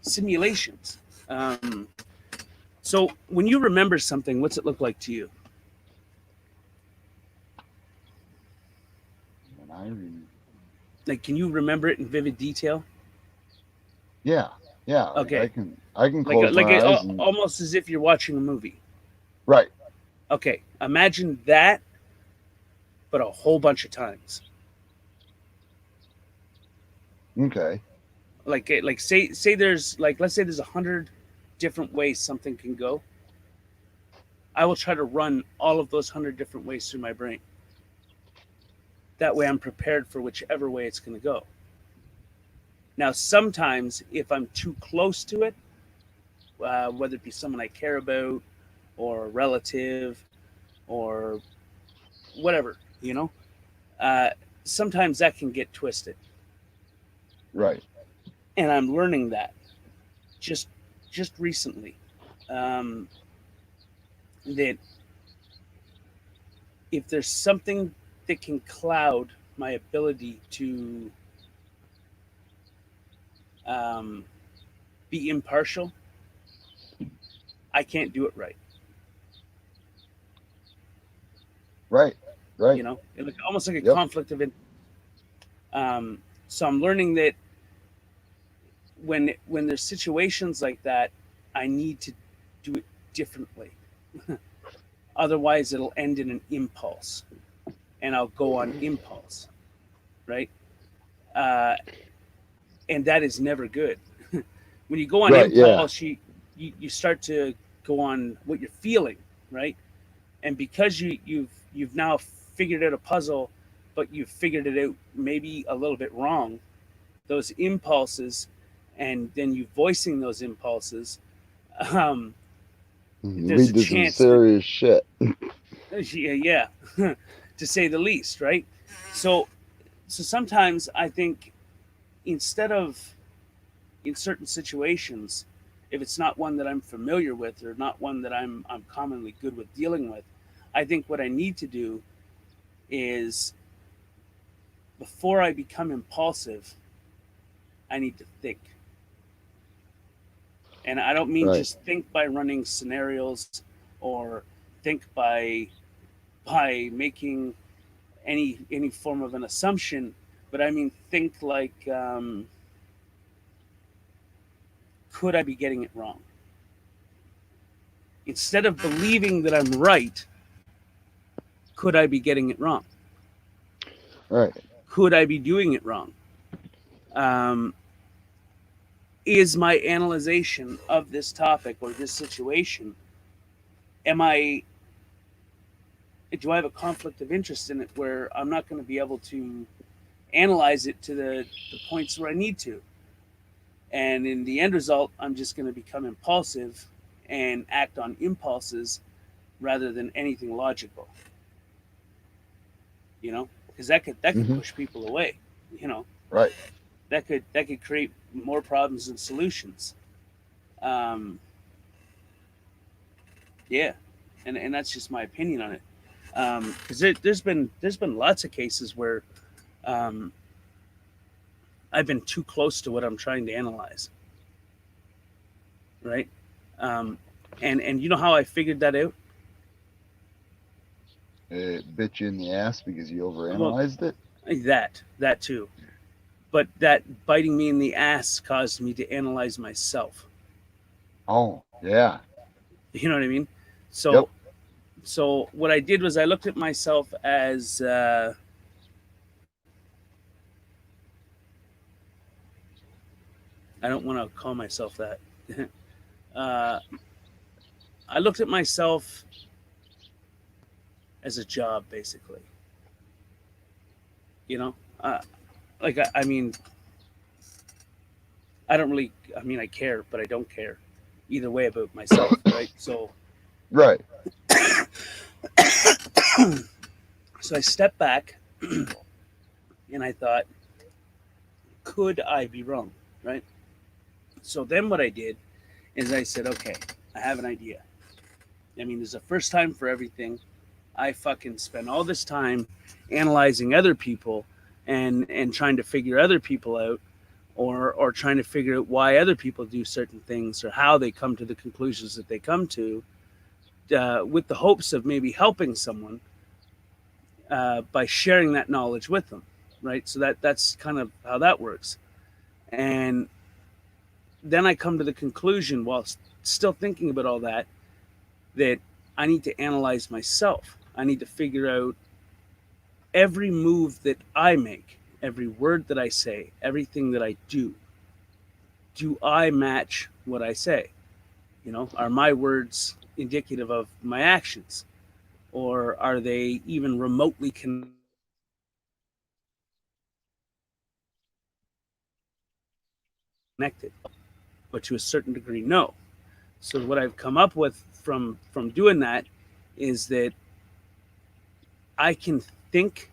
simulations. So when you remember something, what's it look like to you? When I read. Like, can you remember it in vivid detail? Yeah. Yeah. Like Okay. I can close my eyes. And, almost as if you're watching a movie. right. Okay. Imagine that, but a whole bunch of times. Okay. Like say there's let's say there's 100 different ways something can go. I will try to run all of those 100 different ways through my brain. That way I'm prepared for whichever way it's going to go. Now, sometimes if I'm too close to it, whether it be someone I care about or a relative or whatever, sometimes that can get twisted. Right. And I'm learning that just recently, that if there's something that can cloud my ability to be impartial, I can't do it right. Right. Right. Almost like a conflict of interest. So I'm learning that when there's situations like that, I need to do it differently. Otherwise, it'll end in an impulse, and I'll go on impulse, right? And that is never good. When you go on impulse, you start to go on what you're feeling, right? And because you've now figured out a puzzle, but you've figured it out maybe a little bit wrong, those impulses, and then you voicing those impulses, there's Lead a to chance some serious shit. yeah, to say the least, right? So sometimes I think instead of in certain situations, if it's not one that I'm familiar with or not one that I'm commonly good with dealing with, I think what I need to do is, before I become impulsive, I need to think. And I don't mean Right. just think by running scenarios or think by making any form of an assumption, but I mean think like, could I be getting it wrong? Instead of believing that I'm right, could I be getting it wrong? Right. Could I be doing it wrong? Is my analyzation of this topic or this situation, do I have a conflict of interest in it where I'm not going to be able to analyze it to the points where I need to? And in the end result, I'm just going to become impulsive and act on impulses rather than anything logical. You know, because that could Mhm. push people away. You know, Right. that could create more problems than solutions. Yeah, and that's just my opinion on it. Because there's been lots of cases where I've been too close to what I'm trying to analyze. Right. And you know how I figured that out? It bit you in the ass because you overanalyzed it. That too. But that biting me in the ass caused me to analyze myself. Oh, yeah. You know what I mean? So, Yep. so what I did was I looked at myself as I don't want to call myself that. I looked at myself as a job, basically. You know, I mean, I don't really. I mean, I care, but I don't care either way about myself, right? So, Right. so I stepped back and I thought, could I be wrong, right? So then what I did is I said, okay, I have an idea. I mean, there's a first time for everything. I fucking spend all this time analyzing other people and trying to figure other people out, or trying to figure out why other people do certain things or how they come to the conclusions that they come to, with the hopes of maybe helping someone by sharing that knowledge with them, right? So that's kind of how that works. And then I come to the conclusion, while still thinking about all that, that I need to analyze myself. I need to figure out every move that I make, every word that I say, everything that I do. Do I match what I say? You know, are my words indicative of my actions? Or are they even remotely connected? But to a certain degree, no. So what I've come up with from doing that is that I can think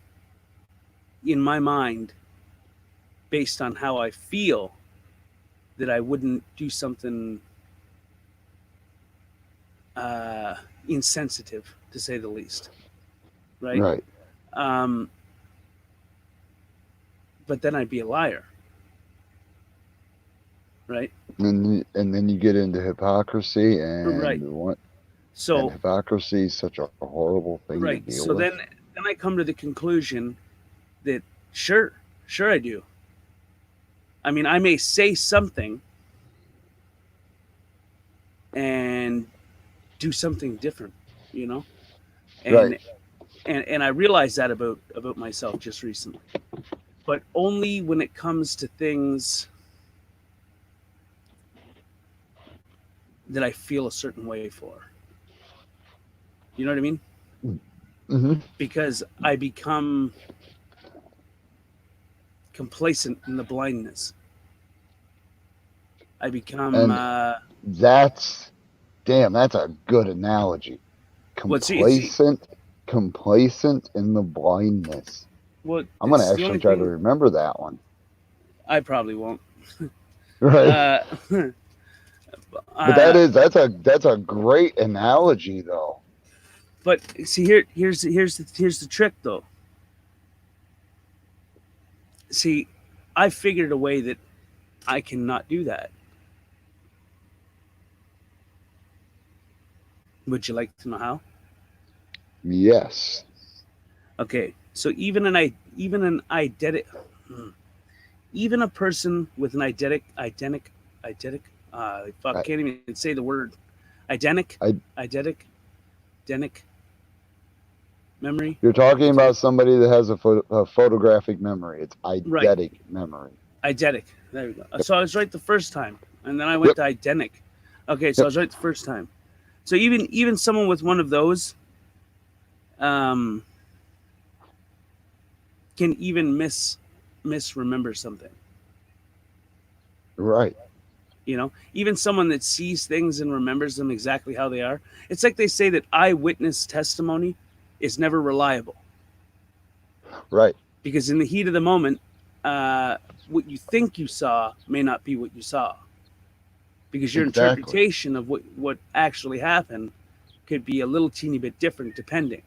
in my mind based on how I feel that I wouldn't do something insensitive, to say the least, right? Right. But then I'd be a liar, right? And then you get into hypocrisy, and Right. and So hypocrisy is such a horrible thing right. to deal So with. then I come to the conclusion that sure I do. I mean, I may say something and do something different, you know? And Right. and I realized that about myself just recently. But only when it comes to things that I feel a certain way for. You know what I mean? Mm-hmm. Because I become complacent in the blindness. I become And that's a good analogy. Well, see, Complacent in the blindness. well, I'm gonna it's the actually only try to thing. remember that one. I probably won't. Right. But that's a great analogy, though. But see, here's the trick, though. See, I figured a way that I cannot do that. Would you like to know how? Yes. Okay, so even an eidetic, even a person with an eidetic, fuck, I- can't even say the word, eidetic, I- eidetic memory. You're talking about somebody that has a photographic memory. It's eidetic memory. Eidetic. There we go. So I was right the first time, and then I went to eidetic. Okay, so I was right the first time. So even someone with one of those, can even misremember something. Right. You know, even someone that sees things and remembers them exactly how they are. It's like they say that eyewitness testimony is never reliable. Right. Because in the heat of the moment, what you think you saw may not be what you saw. Because your Exactly. interpretation of what actually happened could be a little teeny bit different depending.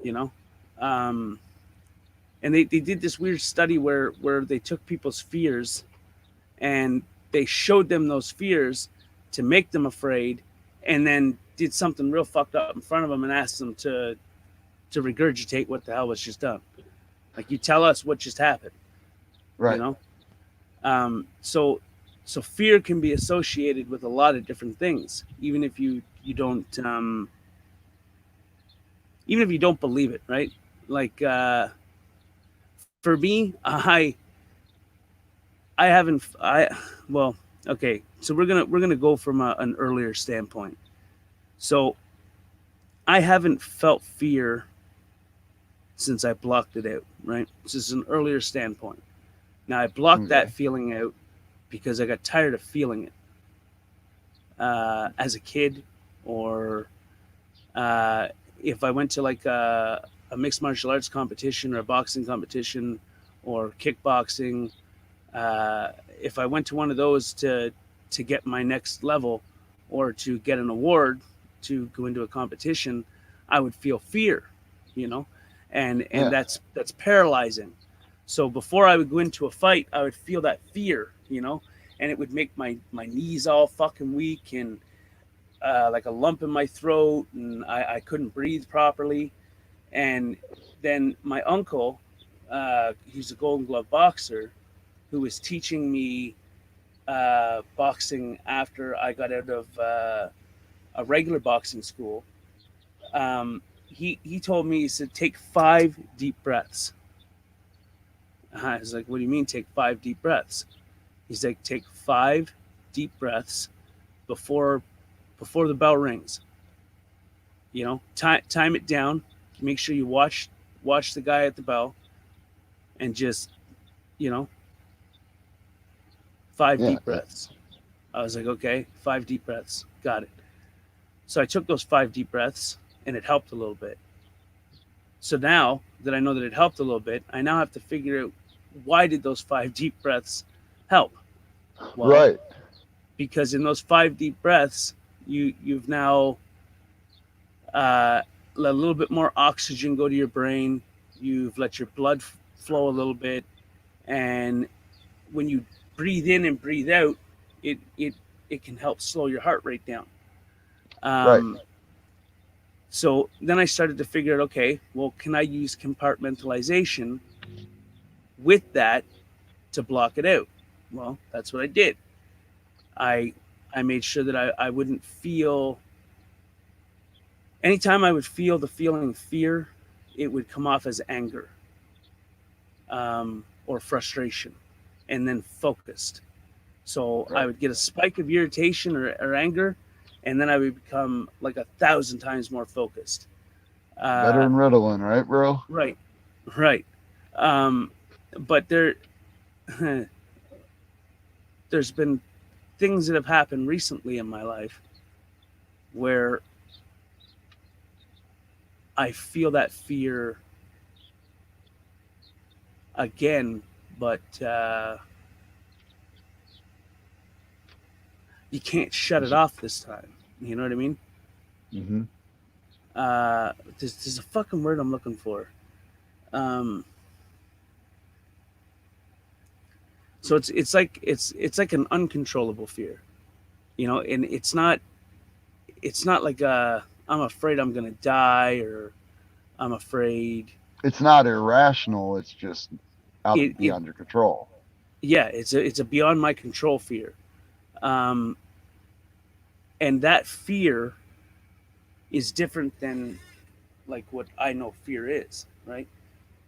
You know? And they did this weird study where they took people's fears and they showed them those fears to make them afraid, and then did something real fucked up in front of them and asked them to regurgitate what the hell was just done. Like, you tell us what just happened. Right. You know? So fear can be associated with a lot of different things, even if you don't even if you don't believe it, right? Like, for me, well, okay, so we're gonna go from an earlier standpoint. So I haven't felt fear since I blocked it out, right? This is an earlier standpoint. Now, I blocked that feeling out because I got tired of feeling it as a kid, or if I went to like a mixed martial arts competition or a boxing competition or kickboxing. If I went to one of those to get my next level or to get an award to go into a competition, I would feel fear, you know, and that's paralyzing. So before I would go into a fight, I would feel that fear, you know, and it would make my knees all fucking weak and like a lump in my throat, and I couldn't breathe properly. And then my uncle, he's a Golden Glove boxer, who was teaching me boxing after I got out of a regular boxing school. He told me, he said, take 5 deep breaths. I was like, what do you mean take 5 deep breaths? He's like, take 5 deep breaths before the bell rings. You know, time it down. Make sure you watch the guy at the bell, and just, you know, 5 deep breaths. I was like, okay, 5 deep breaths. Got it. So I took those 5 deep breaths, and it helped a little bit. So now that I know that it helped a little bit, I now have to figure out, why did those 5 deep breaths help? Well, right. Because in those 5 deep breaths, you've now let a little bit more oxygen go to your brain. You've let your blood flow a little bit, and when you breathe in and breathe out, it can help slow your heart rate down. Right. So then I started to figure out, okay, well, can I use compartmentalization with that to block it out? Well, that's what I did. I made sure that I wouldn't feel, anytime I would feel the feeling of fear, it would come off as anger or frustration, and then focused. So I would get a spike of irritation or anger, and then I would become like 1,000 times more focused. Better than Ritalin, right, bro? Right. But there's been things that have happened recently in my life where I feel that fear again, but you can't shut it off this time. You know what I mean? Mm-hmm. There's a fucking word I'm looking for. So it's like an uncontrollable fear, you know, and it's not like I'm afraid I'm gonna die, or I'm afraid. It's not irrational. It's just out It, of it beyond your control. yeah, it's a beyond my control fear, um, and that fear is different than like what I know fear is, right?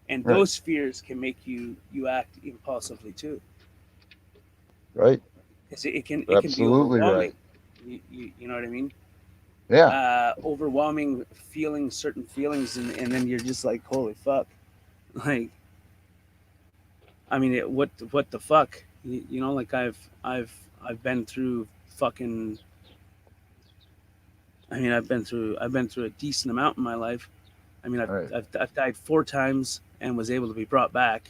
And Right. those fears can make you act impulsively too. Right. It can be Absolutely overwhelming. right. You know what I mean? Yeah. Overwhelming feeling certain feelings, and then you're just like, holy fuck, like, I mean, what the fuck, you know, like I've been through fucking. I mean, I've been through a decent amount in my life. I mean, Right. I've died 4 times and was able to be brought back,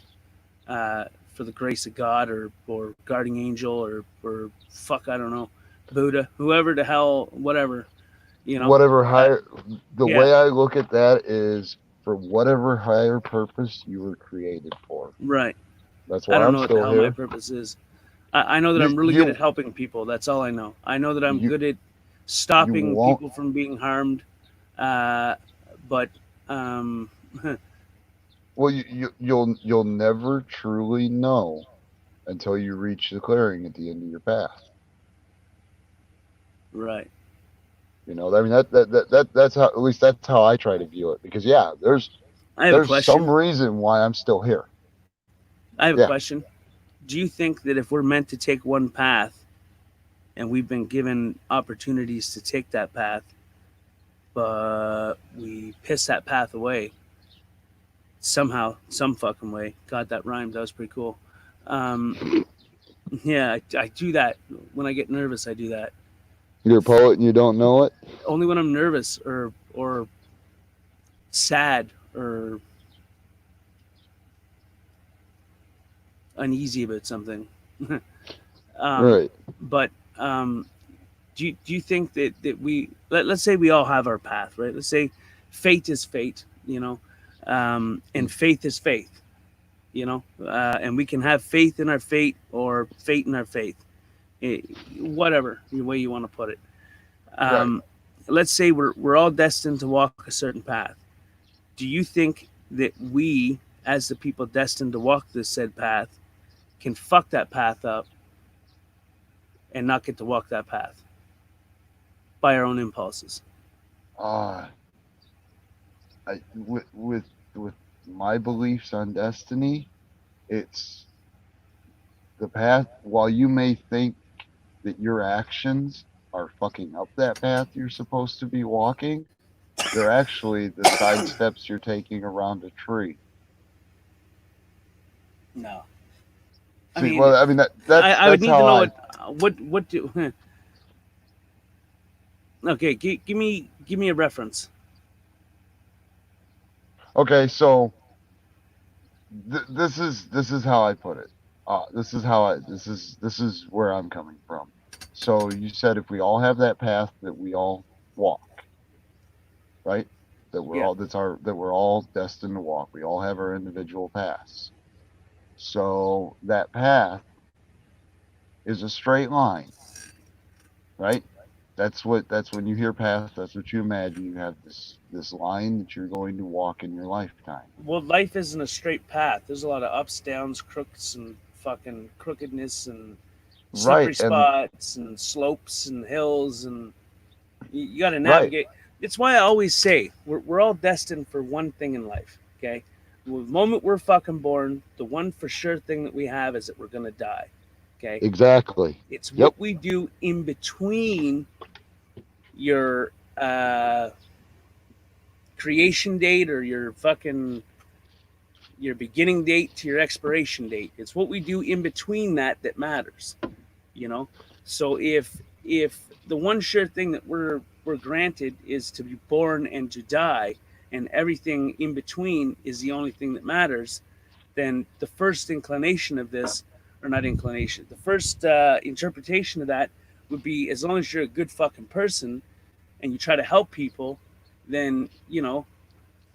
for the grace of God, or guardian angel, or fuck, I don't know, Buddha, whoever the hell, whatever, you know. Whatever higher. The Yeah. way I look at that is for whatever higher purpose you were created for. Right. That's I why don't I'm know what the still hell my here. purpose is. I know that You I'm really good you at helping people. That's all I know. I know that I'm you good at you stopping won't. people from being harmed. But um, Well, you'll never truly know until you reach the clearing at the end of your path. right. You know, I mean that's how, at least that's how I try to view it. Because yeah, I have a there's some question. reason why I'm still here. I have a Yeah. question. Do you think that if we're meant to take one path, and we've been given opportunities to take that path, but we piss that path away somehow, some fucking way? God, that rhymed. That was pretty cool. Um, yeah, I do that when I get nervous. I do that You're a poet and you don't know it. only when I'm nervous, or sad, or uneasy about something. Right. But do you think that let's say we all have our path, right? Let's say fate is fate, you know, and faith is faith, you know, and we can have faith in our fate, or fate in our faith, whatever the way you want to put it. Right. Let's say we're all destined to walk a certain path. Do you think that we, as the people destined to walk this said path, can fuck that path up and not get to walk that path by our own impulses? With my beliefs on destiny, it's the path. While you may think that your actions are fucking up that path you're supposed to be walking, they're actually the side steps you're taking around a tree. No. See, I mean, well, I mean I would that's need how to know I. what do. Okay, give me a reference. Okay, so this is how I put it. This is where I'm coming from. So you said if we all have that path that we all walk, right? That we're Yeah. all that we're all destined to walk. We all have our individual paths. So that path is a straight line, right? That's when you hear path, that's what you imagine. You have this line that you're going to walk in your lifetime. Well, life isn't a straight path. There's a lot of ups, downs, crooks, and fucking crookedness, and slippery Right. And spots, and slopes, and hills, and you got to right. navigate. It's why I always say we're all destined for one thing in life. Okay, the moment we're fucking born, the one for sure thing that we have is that we're gonna die. Okay, Exactly. it's Yep. what we do in between your creation date, or your beginning date to your expiration date. It's what we do in between that matters, you know. So if the one sure thing that we're granted is to be born and to die, and everything in between is the only thing that matters, then the first inclination of this, or not inclination, the first interpretation of that would be, as long as you're a good fucking person and you try to help people, then, you know,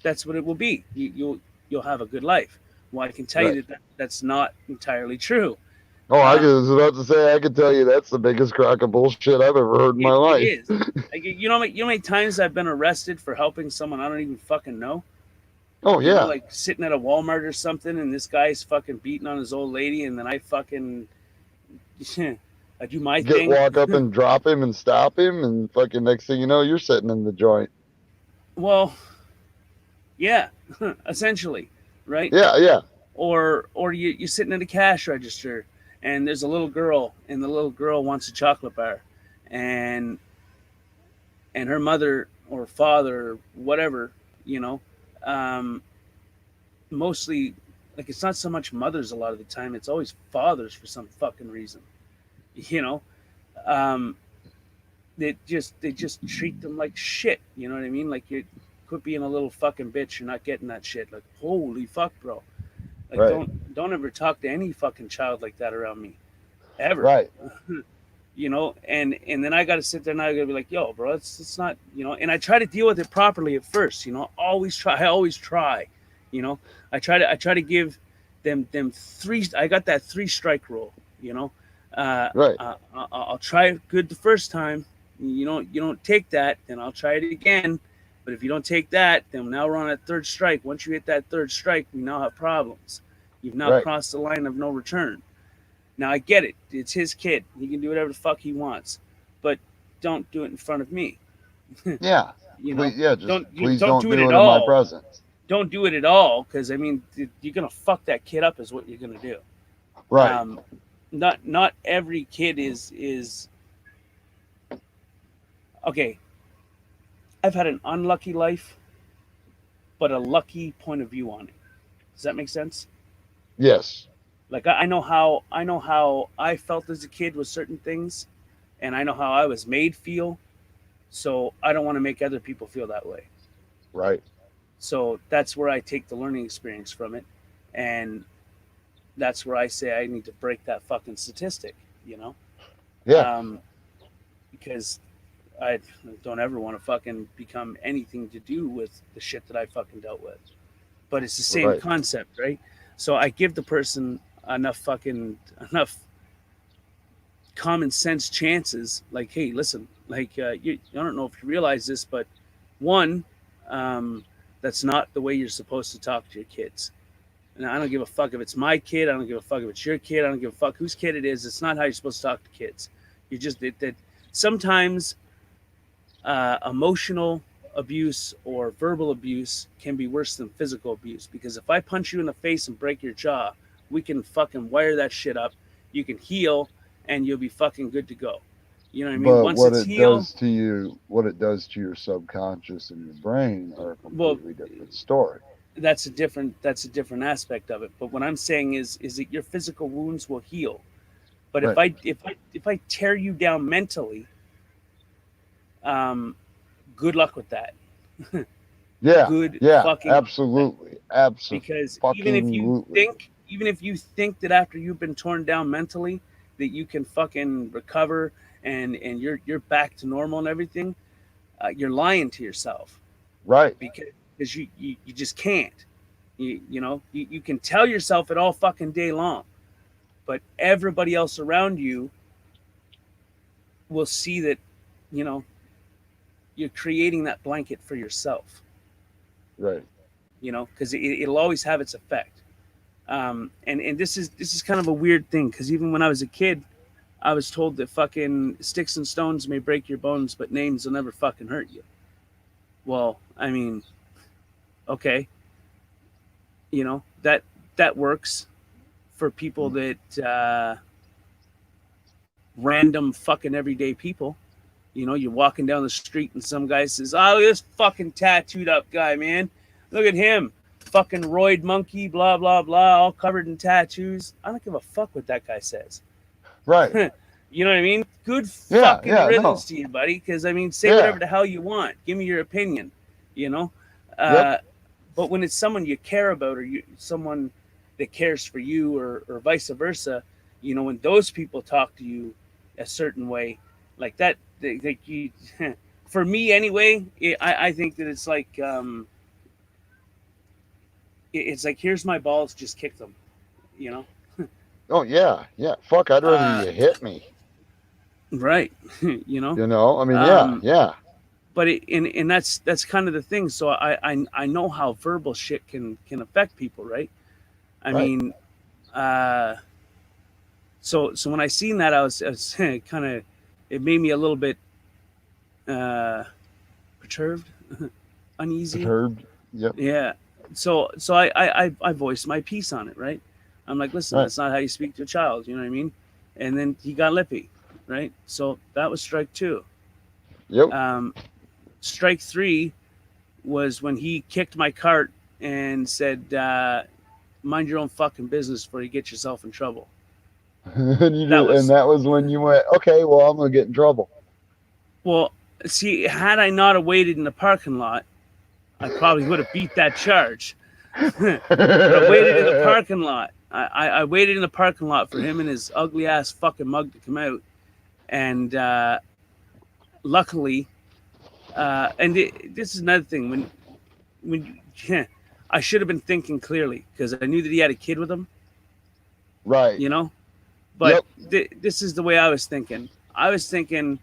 that's what it will be. You'll have a good life. Well, I can tell Right. you that that's not entirely true. Oh, I was about to say, I could tell you that's the biggest crock of bullshit I've ever heard in my life. It is. Like, you know how many times I've been arrested for helping someone I don't even fucking know? Oh, You yeah. know, like sitting at a Walmart or something, and this guy's fucking beating on his old lady, and then I fucking I do my thing. Walk up and drop him and stop him, and fucking next thing you know, you're sitting in the joint. Well, yeah, essentially, right? Yeah. Or you're sitting at a cash register, and there's a little girl, and the little girl wants a chocolate bar, and her mother or father or whatever, you know, mostly, like, it's not so much mothers a lot of the time, it's always fathers for some fucking reason, you know. They just treat them like shit, you know what I mean? Like, you quit being a little fucking bitch, you're not getting that shit. Like, holy fuck, bro. Like, right. don't ever talk to any fucking child like that around me, ever. Right. You know, and then I got to sit there and I got to be like, yo, bro, it's not, you know. And I try to deal with it properly at first, you know. I always try, you know. I try to give them three. I got that 3 strike rule, you know. Right. I'll try it good the first time. You don't take that, then I'll try it again. But if you don't take that, then now we're on a 3rd strike. Once you hit that 3rd strike, we now have problems. You've now crossed the line of no return. Now, I get it. It's his kid. He can do whatever the fuck he wants. But don't do it in front of me. Yeah. You know? Please don't do it at in all. my presence. Don't do it at all, because, I mean, you're going to fuck that kid up is what you're going to do. Right. Not every kid is... Okay. I've had an unlucky life, but a lucky point of view on it. Does that make sense? Yes. Like, I know how I felt as a kid with certain things, and I know how I was made feel. So I don't want to make other people feel that way. Right. So that's where I take the learning experience from it, and that's where I say I need to break that fucking statistic, you know? Yeah. Because I don't ever want to fucking become anything to do with the shit that I fucking dealt with. But it's the same concept, right? So I give the person enough common sense chances. Like, hey, listen, like, I don't know if you realize this, but one, that's not the way you're supposed to talk to your kids. And I don't give a fuck if it's my kid. I don't give a fuck if it's your kid. I don't give a fuck whose kid it is. It's not how you're supposed to talk to kids. You just that sometimes emotional abuse or verbal abuse can be worse than physical abuse, because if I punch you in the face and break your jaw, we can fucking wire that shit up. You can heal and you'll be fucking good to go. You know what I mean? But Once what it's it healed, does to you, what it does to your subconscious and your brain are a completely different story. That's a different aspect of it. But what I'm saying is that your physical wounds will heal. But if I tear you down mentally, good luck with that. Yeah. Good yeah. fucking Absolutely. Absolutely. Because even if you think that after you've been torn down mentally that you can fucking recover and you're back to normal and everything, you're lying to yourself. Right. Because you just can't. You know, you can tell yourself it all fucking day long, but everybody else around you will see that, you know, you're creating that blanket for yourself. Right. You know, because it'll always have its effect. And this is kind of a weird thing, because even when I was a kid, I was told that fucking sticks and stones may break your bones, but names will never fucking hurt you. Well, I mean, okay, you know, that works for people that random fucking everyday people. You know, you're walking down the street and some guy says, "Oh, this fucking tattooed up guy, man. Look at him. Fucking roid monkey, blah, blah, blah, all covered in tattoos." I don't give a fuck what that guy says. Right. You know what I mean? Good fucking riddance to you, buddy. Because, I mean, say whatever the hell you want. Give me your opinion, you know? But when it's someone you care about, or someone that cares for you, or vice versa, you know, when those people talk to you a certain way, like that, for me anyway, I think that it's like, here's my balls, just kick them, you know? Oh yeah, yeah. Fuck, I'd rather Uh, you hit me. right. You know. You know, I mean, Um, yeah, but and that's kind of the thing. So I know how verbal shit can affect people, right? I right. mean, uh, so when I seen that, I was kind of, it made me a little bit perturbed, uneasy. Perturbed. Yep. Yeah. So I voiced my piece on it, right? I'm like, listen, Right. that's not how you speak to a child. You know what I mean? And then he got lippy, right? So that was strike 2. Yep. Strike 3 was when he kicked my cart and said, mind your own fucking business before you get yourself in trouble. and you That just, and was, that was when you went, okay, well, I'm gonna get in trouble. well, see, had I not have waited in the parking lot, I probably would have beat that charge. But I waited in the parking lot. I waited in the parking lot for him and his ugly ass fucking mug to come out. And luckily, this is another thing. When I should have been thinking clearly because I knew that he had a kid with him, Right. you know. But Yep. this is the way I was thinking. I was thinking,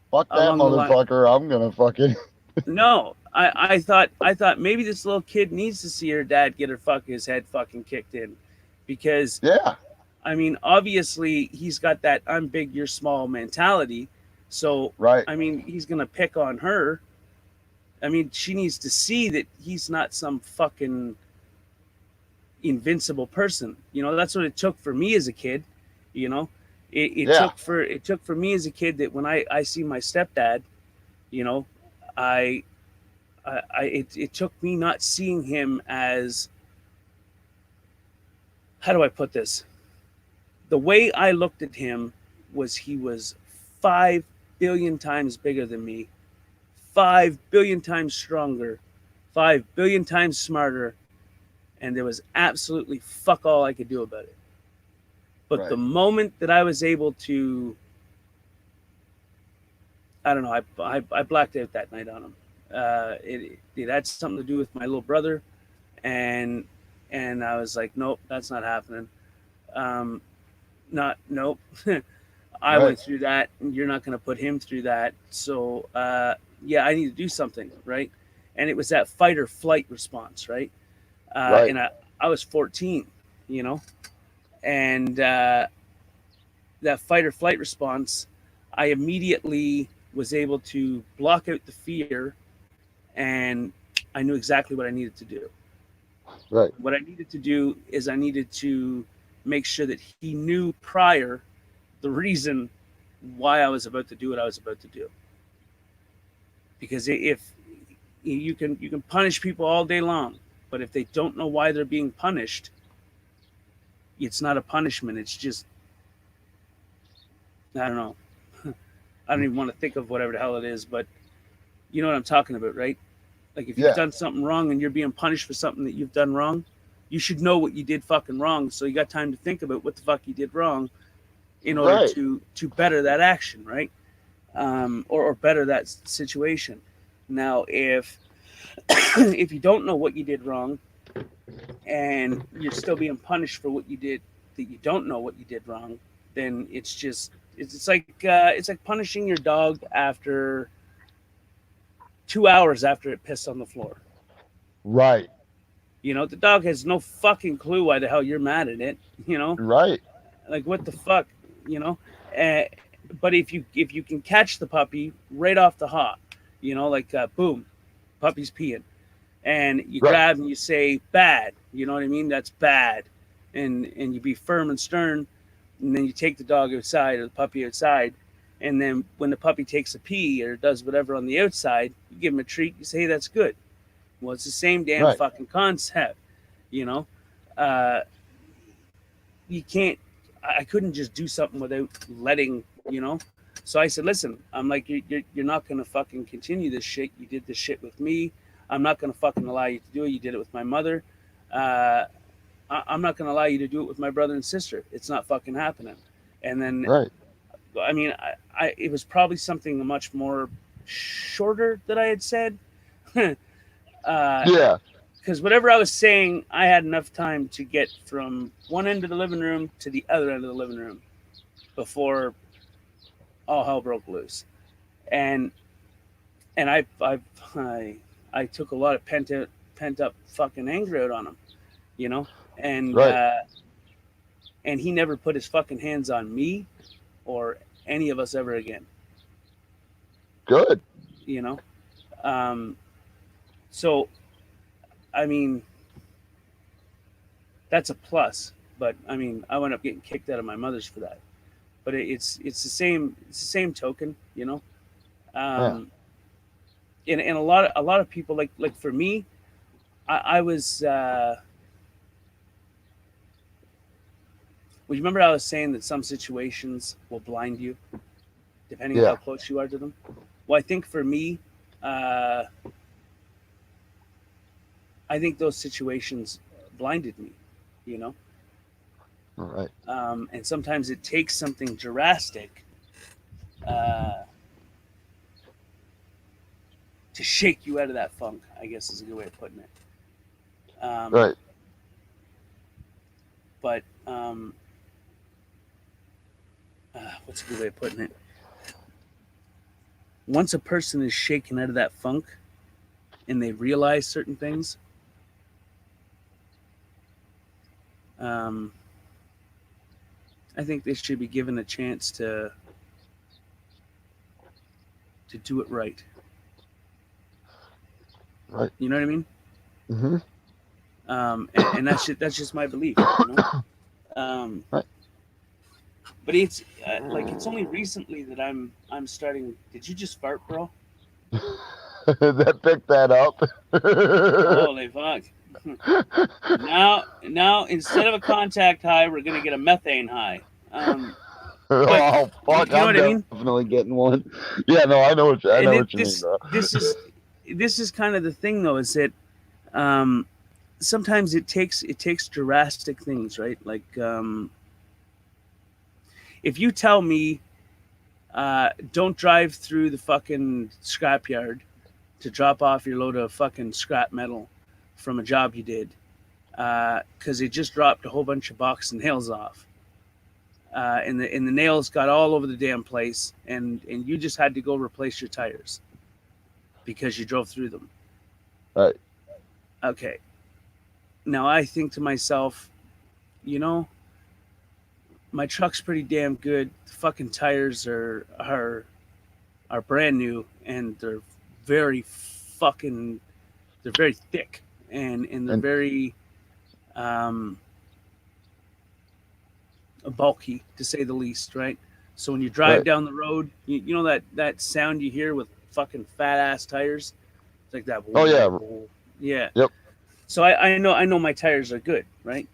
Fuck that along the line- motherfucker. I'm gonna fucking. no, I thought maybe this little kid needs to see her dad get his head fucking kicked in, because Yeah. I mean, obviously he's got that I'm big, you're small mentality. So Right. I mean, he's gonna pick on her. I mean, she needs to see that he's not some fucking invincible person. You know, that's what it took for me as a kid. You know, it Yeah. took for me as a kid that when I see my stepdad, you know, it took me not seeing him as, how do I put this? The way I looked at him was he was 5 billion times bigger than me, 5 billion times stronger, 5 billion times smarter, and there was absolutely fuck all I could do about it. But Right. the moment that I was able to, I don't know, I blacked out that night on him. It had something to do with my little brother, and I was like, nope, that's not happening. Nope. I Right. went through that, and you're not going to put him through that. So yeah, I need to do something, right? And it was that fight or flight response, right? Right. And I was 14, you know, and that fight or flight response, I immediately was able to block out the fear, and I knew exactly what I needed to do. Right. What I needed to do is I needed to make sure that he knew prior the reason why I was about to do what I was about to do. Because if you can punish people all day long, but if they don't know why they're being punished, it's not a punishment. It's just, I don't know. I don't even want to think of whatever the hell it is, but you know what I'm talking about, right? Like if you've Yeah. done something wrong and you're being punished for something that you've done wrong, you should know what you did fucking wrong. So you got time to think about what the fuck you did wrong in order Right. to better that action, right? Or better that situation. Now, if if you don't know what you did wrong and you're still being punished for what you did that you don't know what you did wrong, then it's like punishing your dog after 2 hours after it pissed on the floor. Right. You know, the dog has no fucking clue why the hell you're mad at it. You know, Right. like what the fuck, you know. But if you can catch the puppy right off the hop, you know, like boom, puppy's peeing, and you Right. grab and you say bad, you know what I mean? That's bad, and you be firm and stern, and then you take the dog outside or the puppy outside, and then when the puppy takes a pee or does whatever on the outside, you give him a treat. You say, hey, that's good. Well, it's the same damn Right. fucking concept, you know. You can't. I couldn't just do something without letting, you know. So I said, listen, I'm like, you're not gonna fucking continue this shit. You did this shit with me. I'm not gonna fucking allow you to do it. You did it with my mother. I'm not gonna allow you to do it with my brother and sister. It's not fucking happening. And then, Right. I mean, it was probably something much more shorter that I had said. Yeah. because whatever I was saying, I had enough time to get from one end of the living room to the other end of the living room before all hell broke loose. And I took a lot of pent up fucking anger out on him, you know, and Right. and he never put his fucking hands on me or any of us ever again, Good. you know. So I mean, that's a plus, but I mean, I wound up getting kicked out of my mother's for that. But it's the same token, you know. And a lot of people like for me, I was. Well, you remember I was saying that some situations will blind you, depending on Yeah. how close you are to them. Well, I think for me, I think those situations blinded me, you know. All right. And sometimes it takes something drastic to shake you out of that funk, I guess is a good way of putting it. Right. But what's a good way of putting it? Once a person is shaken out of that funk and they realize certain things, I think they should be given a chance to do it right. Right. You know what I mean? Mm-hmm. And that's just my belief. You know? Right. But it's like it's only recently that I'm starting. Did you just fart, bro? That picked that up. Holy fuck! Now instead of a contact high, we're gonna get a methane high. Oh fuck! You know I'm what I mean? definitely getting one. Yeah, no, I know what you mean, bro. This is kind of the thing, though, is that sometimes it takes drastic things, right? Like if you tell me don't drive through the fucking scrapyard to drop off your load of fucking scrap metal from a job you did because it just dropped a whole bunch of box and nails off. And the nails got all over the damn place, and you just had to go replace your tires because you drove through them. Right. Okay. Now I think to myself, you know, my truck's pretty damn good. The fucking tires are brand new, and they're very thick, and they're very bulky, to say the least, right? So when you drive down the road, you know that sound you hear with fucking fat ass tires? It's like that. Oh yeah. Yeah. Yep. So I know my tires are good, right?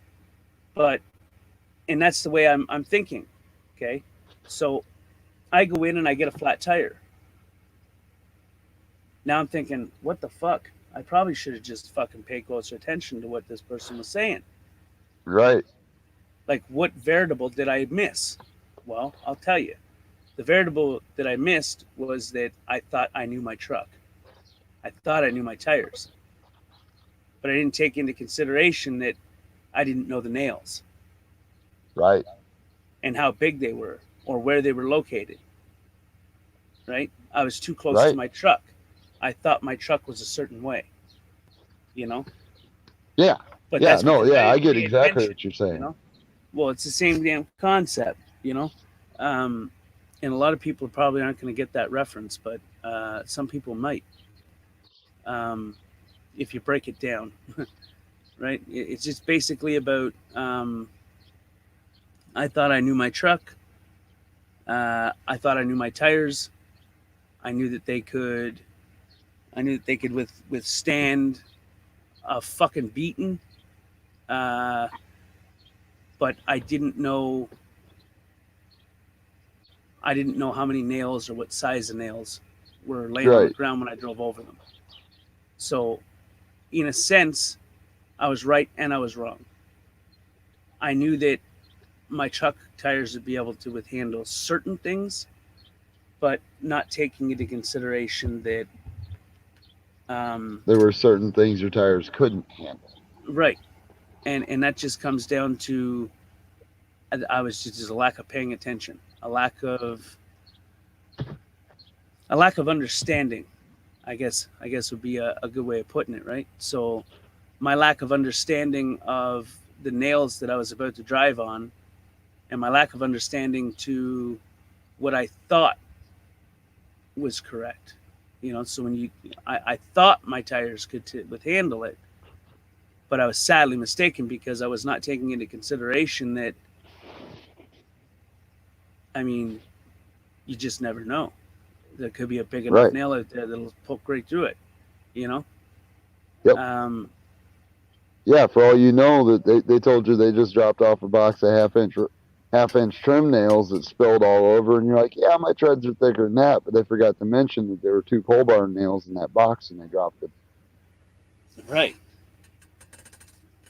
And that's the way I'm thinking. Okay. So I go in and I get a flat tire. Now I'm thinking, what the fuck? I probably should have just fucking paid closer attention to what this person was saying. Right. Like, what variable did I miss? Well, I'll tell you. The variable that I missed was that I thought I knew my truck. I thought I knew my tires. But I didn't take into consideration that I didn't know the nails. Right. And how big they were or where they were located. Right? I was too close to my truck. I thought my truck was a certain way. You know? Yeah. But yeah, that's no, yeah, I get paid exactly attention, what you're saying. You know? Well, it's the same damn concept, you know? And a lot of people probably aren't going to get that reference, but some people might. If you break it down, right? It's just basically about I thought I knew my truck. I thought I knew my tires. I knew that they could withstand a fucking beating. But I didn't know how many nails or what size of nails were laying on the ground when I drove over them. So, in a sense, I was right and I was wrong. I knew that my truck tires would be able to handle certain things, but not taking into consideration that There were certain things your tires couldn't handle. Right. And that just comes down to I was just a lack of paying attention, a lack of understanding. I guess would be a good way of putting it, right? So my lack of understanding of the nails that I was about to drive on, and my lack of understanding to what I thought was correct. So when I thought my tires would handle it, but I was sadly mistaken because I was not taking into consideration that, I mean, you just never know. There could be a big enough Right. nail out there that'll poke right through it, Yep. Yeah, for all you know, that they told you they just dropped off a box of half-inch trim nails that spilled all over, and you're like, yeah, my treads are thicker than that, but they forgot to mention that there were 2 pole barn nails in that box, and they dropped it. right.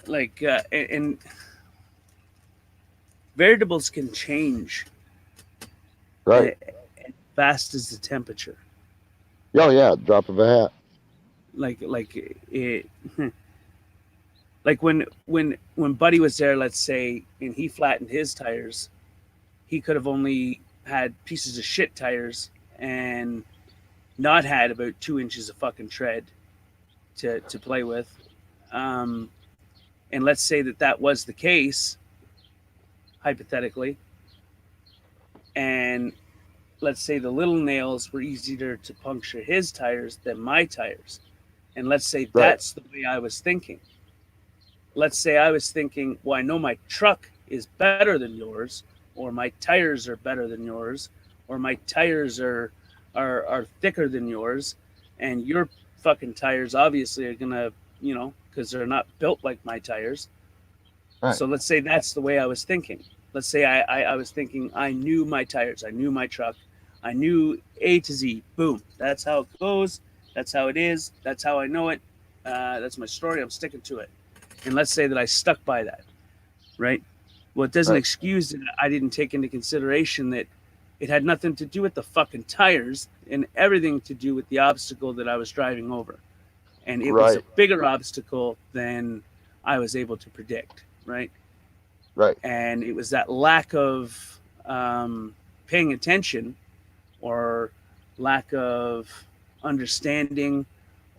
Like, and variables can change Right. as fast as the temperature. Oh yeah, drop of a hat. Like it. Like when Buddy was there, let's say, and he flattened his tires, he could have only had pieces of shit tires and not had about 2 inches of fucking tread to play with. And let's say that was the case, hypothetically, and let's say the little nails were easier to puncture his tires than my tires, and let's say that's the way I was thinking. Let's say I was thinking, well, I know my truck is better than yours, or my tires are better than yours, or my tires are thicker than yours, and your fucking tires obviously are gonna, because they're not built like my tires. Right. So let's say that's the way I was thinking. Let's say I was thinking I knew my tires, I knew my truck, I knew A to Z. Boom. That's how it goes. That's how it is. That's how I know it. That's my story. I'm sticking to it. And let's say that I stuck by that, right? Well, it doesn't excuse that I didn't take into consideration that it had nothing to do with the fucking tires and everything to do with the obstacle that I was driving over. And it was a bigger obstacle than I was able to predict, right? Right. And it was that lack of paying attention, or lack of understanding,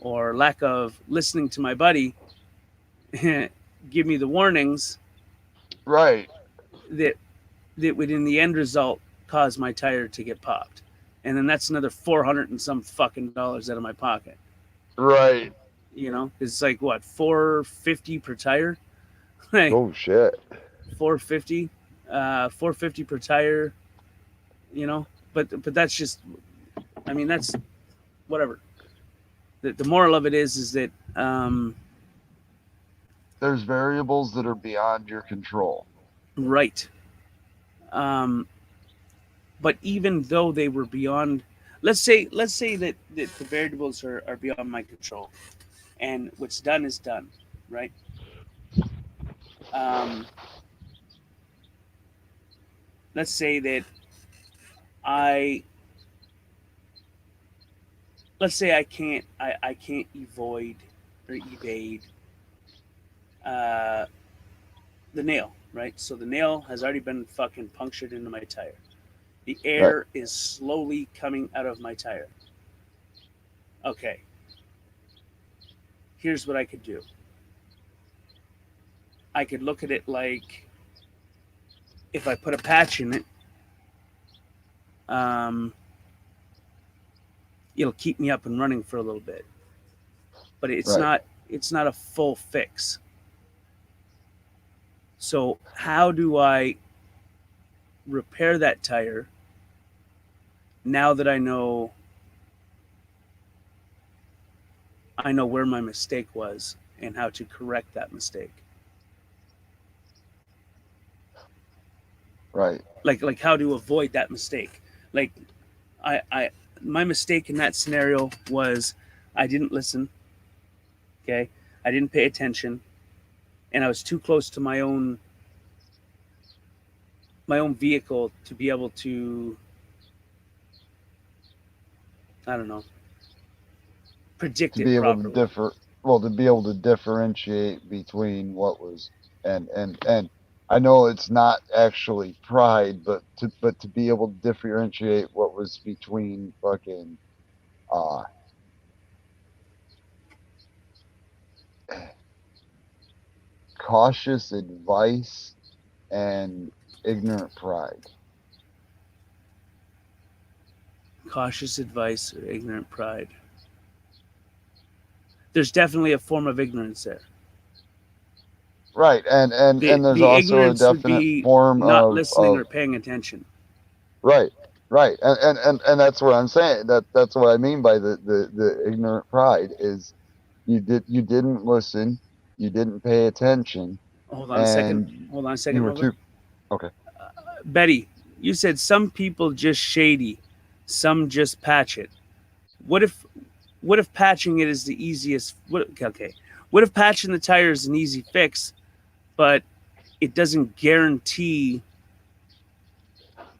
or lack of listening to my buddy give me the warnings, Right. that would in the end result cause my tire to get popped, and then that's another $400 and some fucking dollars out of my pocket. Right. It's like what, $450 per tire? Like, oh shit. $450 per tire. But that's just, I mean, that's whatever. The moral of it is that there's variables that are beyond your control. Right. But even though they were beyond, let's say that the variables are beyond my control, and what's done is done, right? Let's say that I can't avoid or evade the nail, right? So the nail has already been fucking punctured into my tire. The air is slowly coming out of my tire. Okay. Here's what I could do. I could look at it like, if I put a patch in it, it'll keep me up and running for a little bit. But it's not a full fix. So how do I repair that tire now that I know where my mistake was and how to correct that mistake? Right. Like how to avoid that mistake. Like my mistake in that scenario was I didn't listen. Okay. I didn't pay attention, and I was too close to my own vehicle to be able to, I don't know, predict to it be able properly. to be able to differentiate between what was and I know it's not actually pride, but to be able to differentiate what was between fucking cautious advice and ignorant pride. Cautious advice or ignorant pride. There's definitely a form of ignorance there. Right, and there's The also a ignorance would definite be form not listening of or paying attention. right, and that's what I'm saying. That's what I mean by the ignorant pride is you didn't listen, you didn't pay attention, Hold on a and second. Hold on a second, you were Robert. too okay. Betty, you said some people just shady, some just patch it. What if patching it is the easiest? Okay. What if patching the tire is an easy fix, but it doesn't guarantee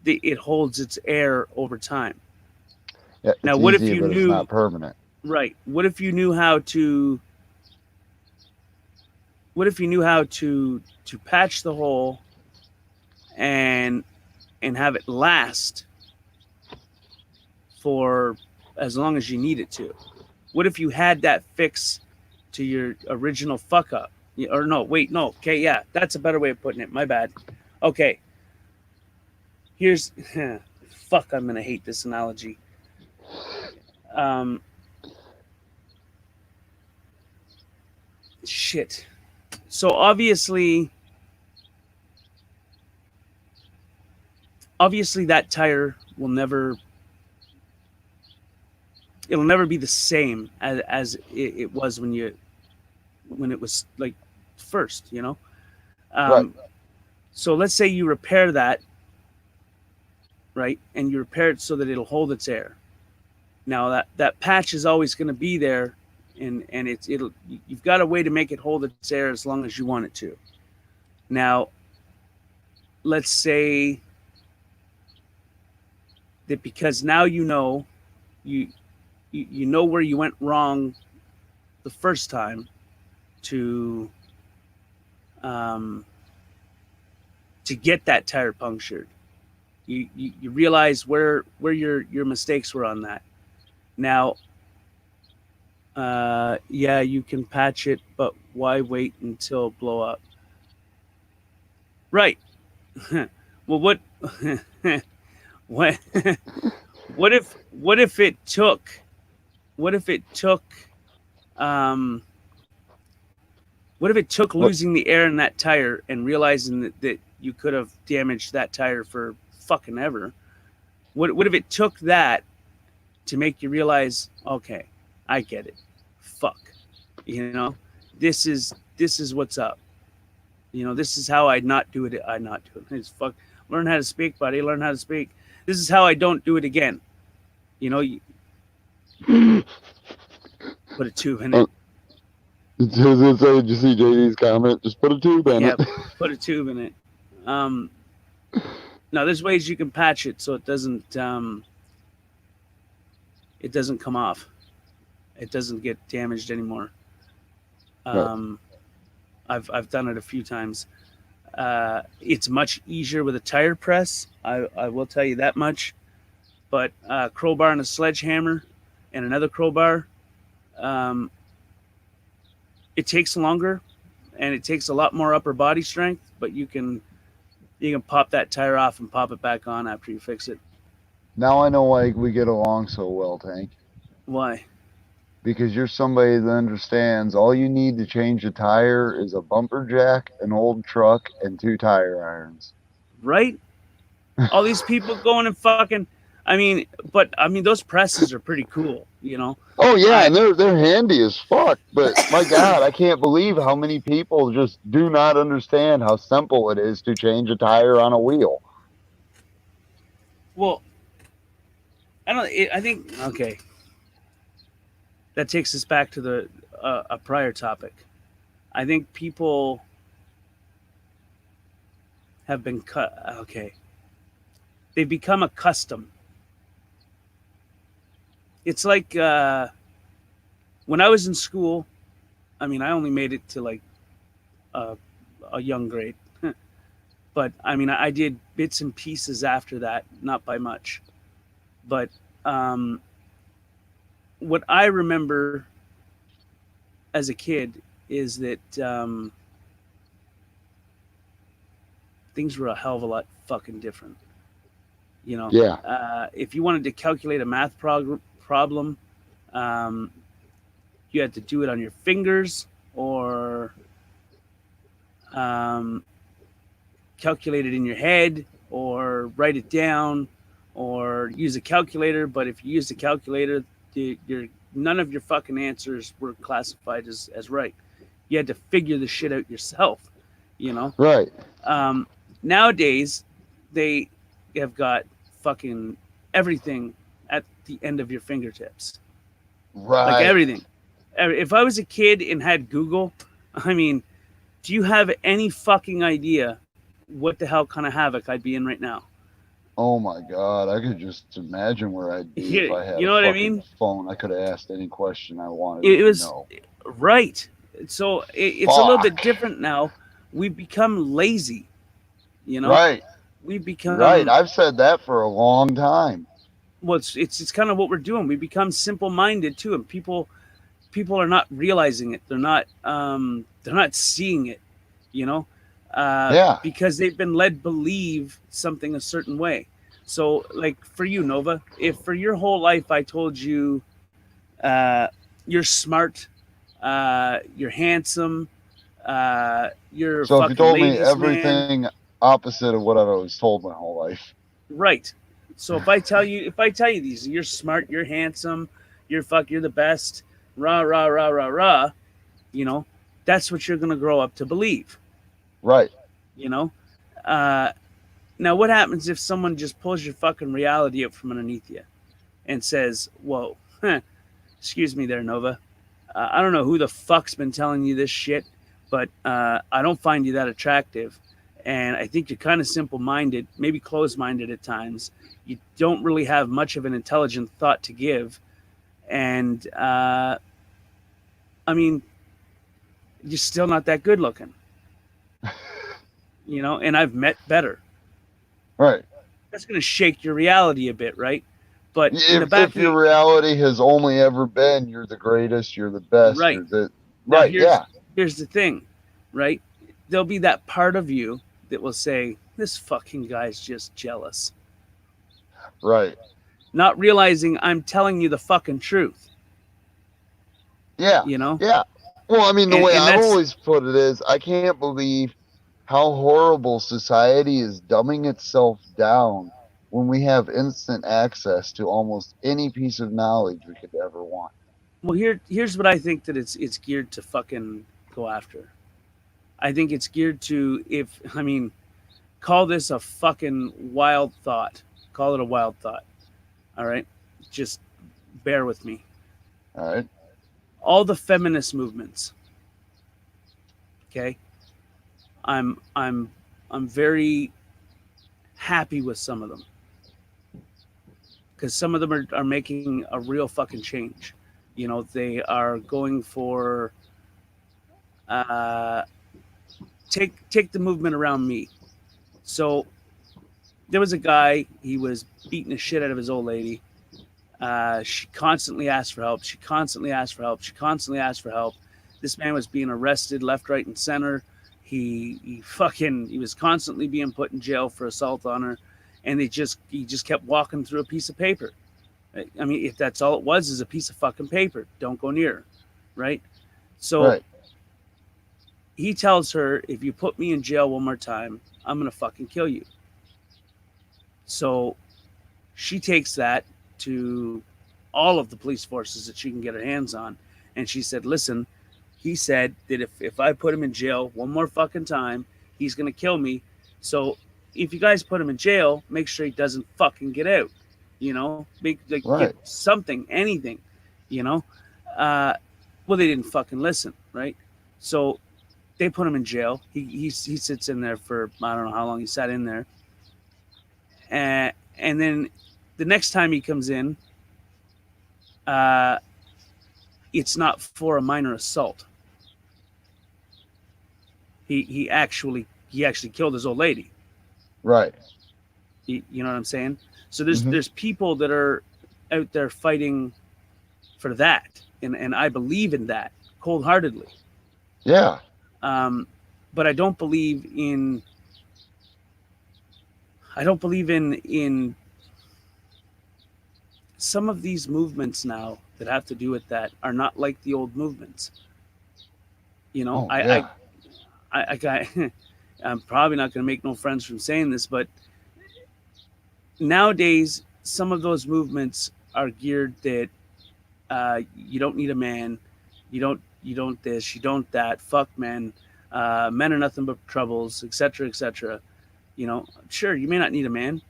that it holds its air over time? Yeah, it's Now, what if easy, you but it's knew? not permanent. Right. What if you knew how to? What if you knew how to patch the hole and have it last for as long as you need it to? What if you had that fix to your original fuck up? Or no, wait, no. Okay, yeah, that's a better way of putting it. My bad. Okay. Here's fuck, I'm gonna hate this analogy. Shit. So obviously that tire will never be the same as it was when it was like first, you know. Right. So let's say you repair that, right, and you repair it so that it'll hold its air. Now that patch is always going to be there, and you've got a way to make it hold its air as long as you want it to. Now, let's say that because now you know where you went wrong the first time to get that tire punctured. You realize where your mistakes were on that. Now, yeah, you can patch it, but why wait until blow up? Right. Well, what if it took losing the air in that tire and realizing that you could have damaged that tire for fucking ever? What if it took that to make you realize, okay, I get it. Fuck. You know, this is what's up. You know, this is how I not do it. I not do it. It's fuck. Learn how to speak, buddy. Learn how to speak. This is how I don't do it again. You know, you put a tube in it. Did you see JD's comment? Just put a tube in it. Put a tube in it. Now there's ways you can patch it so it doesn't come off. It doesn't get damaged anymore. Right. I've done it a few times. It's much easier with a tire press. I will tell you that much. But a crowbar and a sledgehammer and another crowbar, it takes longer and it takes a lot more upper body strength, but you can pop that tire off and pop it back on after you fix it. Now I know why we get along so well, Tank. Why? Because you're somebody that understands all you need to change a tire is a bumper jack, an old truck, and 2 tire irons. Right? All these people going and fucking... But those presses are pretty cool, you know? Oh, yeah, and they're handy as fuck. But, my God, I can't believe how many people just do not understand how simple it is to change a tire on a wheel. Well, I think, okay. That takes us back to a prior topic. I think people have been they've become accustomed. It's like when I was in school, I mean, I only made it to like a young grade. But I mean, I did bits and pieces after that, not by much. But what I remember as a kid is that things were a hell of a lot fucking different. You know, Yeah. If you wanted to calculate a math problem, you had to do it on your fingers or calculate it in your head or write it down or use a calculator. But if you used a calculator, none of your fucking answers were classified as right. You had to figure the shit out yourself, you know? Right. Nowadays, they have got fucking everything at the end of your fingertips. Right. Like everything. If I was a kid and had Google, I mean, do you have any fucking idea what the hell kind of havoc I'd be in right now? Oh my God, I could just imagine where I'd be if I had You know a what I fucking mean? phone. I could have asked any question I wanted It to was know. right. So it's a little bit Fuck. different now. We've become lazy, you know? Right. We've become Right. I've said that for a long time. well, it's kind of what we're doing. We become simple-minded too, and people are not realizing it. They're not seeing it, you know, Yeah. because they've been led believe something a certain way. So, like for you, Nova, if for your whole life I told you you're smart, you're handsome, you're So if you fucking told me ladies' man, everything opposite of what I've always told my whole life. right? So if I tell you these, you're smart, you're handsome, you're the best, rah rah rah rah rah, you know, that's what you're gonna grow up to believe, Right. you know. Now, what happens if someone just pulls your fucking reality up from underneath you and says, "Whoa, excuse me, there, Nova. I don't know who the fuck's been telling you this shit, but I don't find you that attractive, and I think you're kind of simple-minded, maybe closed-minded at times. You don't really have much of an intelligent thought to give, and I mean, you're still not that good looking, you know. And I've met better." Right. That's going to shake your reality a bit, right? But in the back If your reality has only ever been you're the greatest, you're the best, right. you're the Now, right, yeah. Here's the thing, right? There'll be that part of you that will say, "This fucking guy's just jealous." Right. Not realizing I'm telling you the fucking truth. Yeah. You know? Yeah. Well, I mean, the way and I've that's always put it is I can't believe how horrible society is dumbing itself down when we have instant access to almost any piece of knowledge we could ever want. well. Here's what I think that it's geared to fucking go after. I think it's geared to call this a fucking wild thought. Call it a wild thought. All right? Just bear with me. All right. All the feminist movements. Okay? I'm very happy with some of them, because some of them are making a real fucking change. You know, they are going for take the movement around me. So there was a guy, he was beating the shit out of his old lady. She constantly asked for help. She constantly asked for help. She constantly asked for help. This man was being arrested left, right, and center. He was constantly being put in jail for assault on her, and he just kept walking through a piece of paper. I mean, if that's all it was, is a piece of fucking paper. Don't go near her, right? So Right. he tells her, "If you put me in jail one more time, I'm gonna fucking kill you." So she takes that to all of the police forces that she can get her hands on, and she said, "Listen, he said that if I put him in jail one more fucking time, he's gonna kill me. So if you guys put him in jail, make sure he doesn't fucking get out. You know, make Right. get something, anything. You know." Well, they didn't fucking listen, right? So they put him in jail. He sits in there for I don't know how long he sat in there, and then the next time he comes in, it's not for a minor assault. He actually killed his old lady. Right. You know what I'm saying? So there's Mhm. there's people that are out there fighting for that, and I believe in that cold-heartedly. Yeah. But I don't believe in some of these movements now that have to do with that are not like the old movements. You know, Oh, yeah. I'm probably not going to make no friends from saying this, but nowadays some of those movements are geared that you don't need a man, you don't this, you don't that, fuck men, men are nothing but troubles, etc., etc. You know, sure, you may not need a man.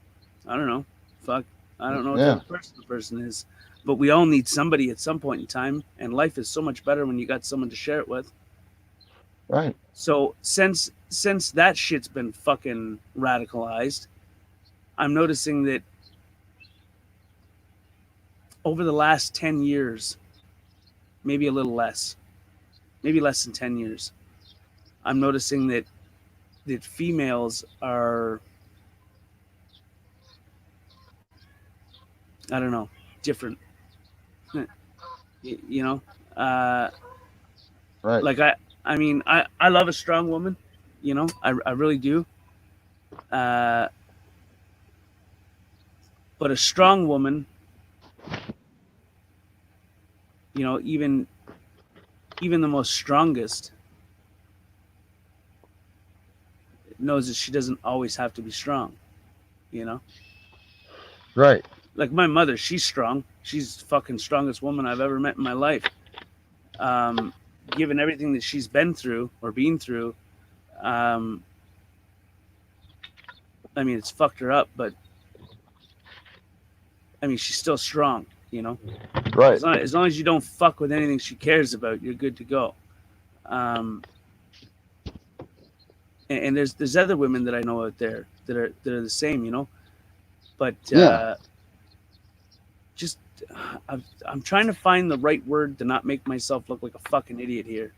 I don't know, fuck, I don't know what Yeah. type of person the person is, but we all need somebody at some point in time, and life is so much better when you got someone to share it with. Right. So since that shit's been fucking radicalized, I'm noticing that over the last 10 years, maybe a little less, maybe less than 10 years, I'm noticing that females are, I don't know, different. You know, Right. like I mean, I love a strong woman, you know, I really do. But a strong woman, you know, even the most strongest knows that she doesn't always have to be strong, you know. Right. Like my mother, she's strong. She's the fucking strongest woman I've ever met in my life. Given everything that she's been through, I mean, it's fucked her up, but I mean, she's still strong, you know. Right. As long as you don't fuck with anything she cares about, you're good to go. And there's other women that I know out there that are the same, you know. But Yeah. just I'm trying to find the right word to not make myself look like a fucking idiot here,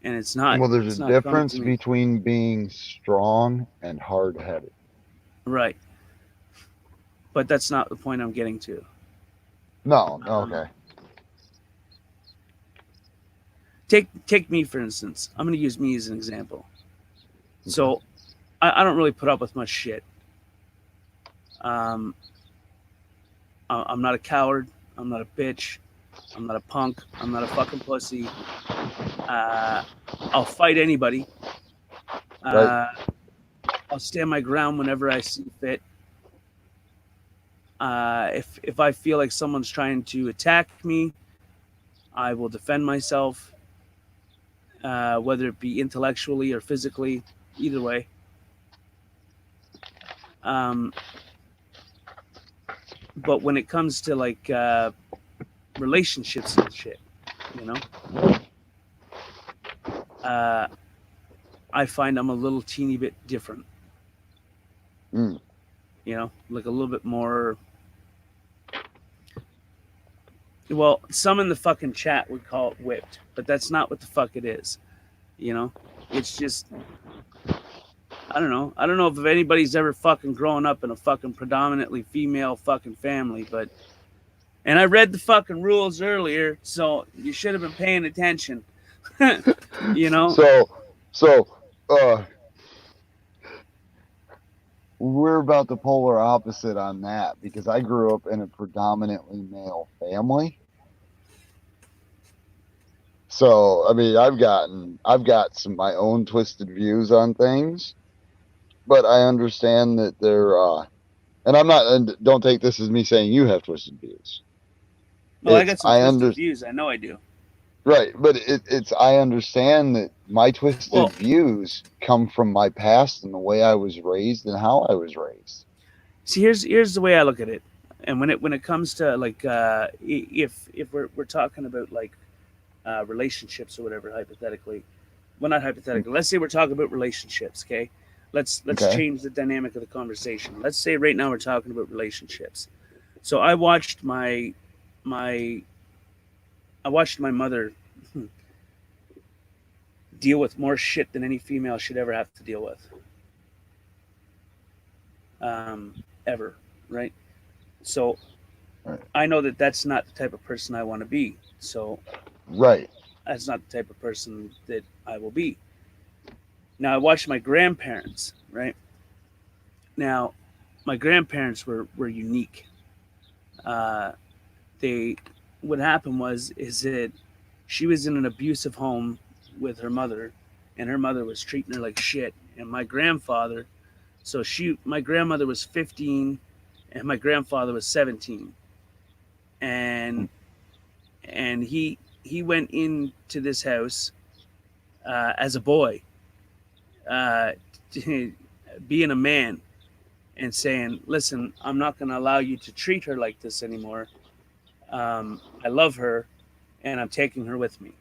and it's not. Well, it's there's a not coming difference to me. between being strong and hard-headed. Right. But that's not the point I'm getting to. No. Okay. Take me for instance. I'm going to use me as an example. So I don't really put up with much shit. I'm not a coward. I'm not a bitch. I'm not a punk. I'm not a fucking pussy. I'll fight anybody. Right. I'll stand my ground whenever I see fit. If I feel like someone's trying to attack me, I will defend myself, whether it be intellectually or physically, either way. But when it comes to like relationships and shit, you know, I find I'm a little teeny bit different. Mm. You know, like a little bit more. Well, some in the fucking chat would call it whipped, but that's not what the fuck it is. You know, it's just, I don't know. I don't know if anybody's ever fucking grown up in a fucking predominantly female fucking family, but, and I read the fucking rules earlier, so you should have been paying attention. You know? So, we're about the polar opposite on that because I grew up in a predominantly male family. So, I mean, I've got some my own twisted views on things, but I understand that they're, and I'm not, and don't take this as me saying you have twisted views. Well, I got some twisted views. I know I do. Right, but I understand that my twisted views come from my past and the way I was raised and how I was raised. See, here's the way I look at it, and when it comes to like if we're talking about like relationships or whatever, hypothetically, well, not hypothetically. Let's say we're talking about relationships, okay? Let's change the dynamic of the conversation. Let's say right now we're talking about relationships. So I watched my I watched my mother deal with more shit than any female should ever have to deal with. Ever, right? So Right. I know that that's not the type of person I want to be. So Right. that's not the type of person that I will be. Now I watched my grandparents, right? Now my grandparents were unique. They what happened is that she was in an abusive home with her mother, and her mother was treating her like shit. And my grandfather, my grandmother was 15, and my grandfather was 17, and he went into this house as a boy, being a man, and saying, "Listen, I'm not going to allow you to treat her like this anymore. I love her, and I'm taking her with me."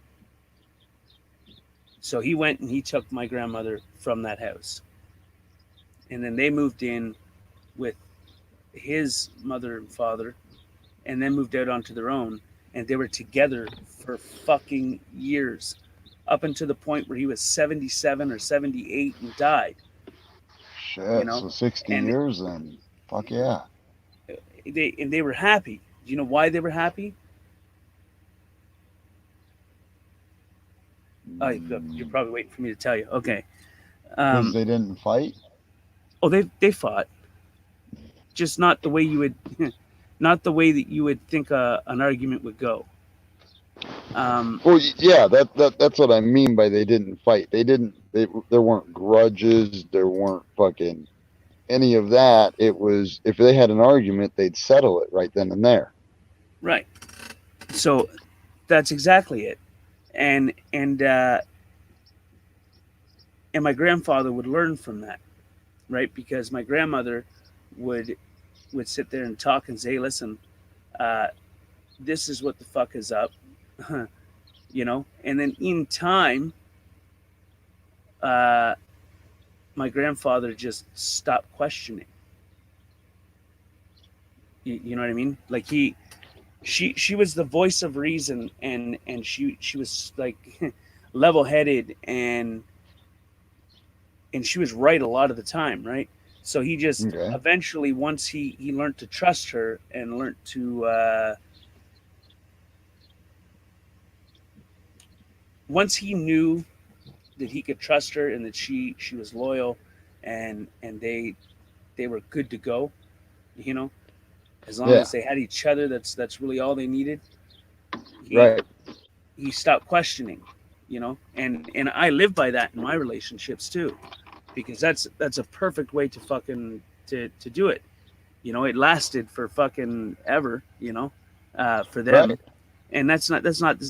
So he went and he took my grandmother from that house. And then they moved in with his mother and father, and then moved out onto their own. And they were together for fucking years, up until the point where he was 77 or 78 and died. Shit. You know? So 60 And years then. Fuck yeah. they were happy. Do you know why they were happy? Oh, you're probably waiting for me to tell you. Okay. Because they didn't fight? Oh, they fought, just not the way you would, not the way that you would think an argument would go. Well, yeah, that's what I mean by they didn't fight. There weren't grudges. There weren't fucking any of that. It was, if they had an argument, they'd settle it right then and there. Right. So that's exactly it. And my grandfather would learn from that, right? Because my grandmother would sit there and talk and say, "Listen, this is what the fuck is up," you know. And then in time, my grandfather just stopped questioning. You know what I mean? Like she was the voice of reason, and she was like level-headed, and she was right a lot of the time, right? So he just eventually, once he learned to trust her and learned to once he knew that he could trust her and that she was loyal, and they were good to go, you know, as long as they had each other, that's really all they needed. He stopped questioning, you know, and I live by that in my relationships too, because that's a perfect way to fucking to do it. You know, it lasted for fucking ever, you know, for them. Right. And that's not,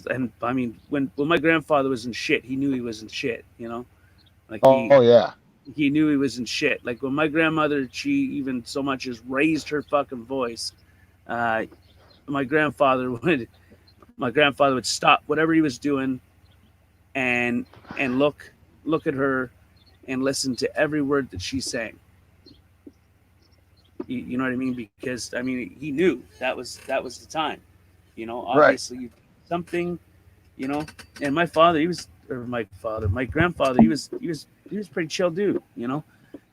and I mean, when my grandfather was in shit, he knew he was in shit, you know, like he knew he was in shit. Like when my grandmother, she even so much as raised her fucking voice, my grandfather would stop whatever he was doing and look at her and listen to every word that she's saying. You know what I mean? Because I mean, he knew that was the time. You know, obviously something, you know. And my grandfather, he was pretty chill dude, you know,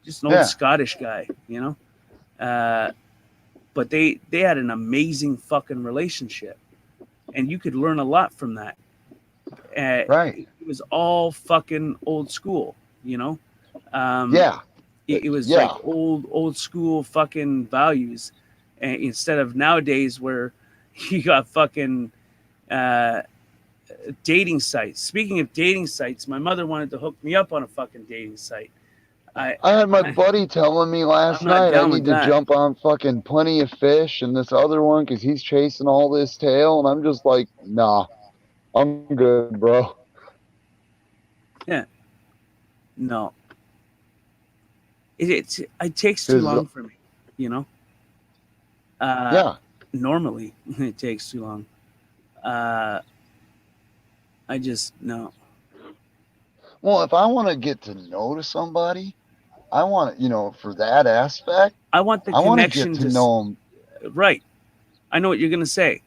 just an old Scottish guy, you know. But they had an amazing fucking relationship, and you could learn a lot from that. It was all fucking old school, you know. It was like old school fucking values, and instead of nowadays where you got fucking dating sites. Speaking of dating sites, my mother wanted to hook me up on a fucking dating site. I had my buddy telling me last night I need to jump on fucking Plenty of Fish and this other one because he's chasing all this tail, and I'm just like, nah, I'm good, bro. Yeah. No. It takes too long for me, you know. Normally it takes too long. I just no. Well, if I want to get to know somebody, I want, you know, for that aspect, I want the connection to know them. Right. I know what you're gonna say.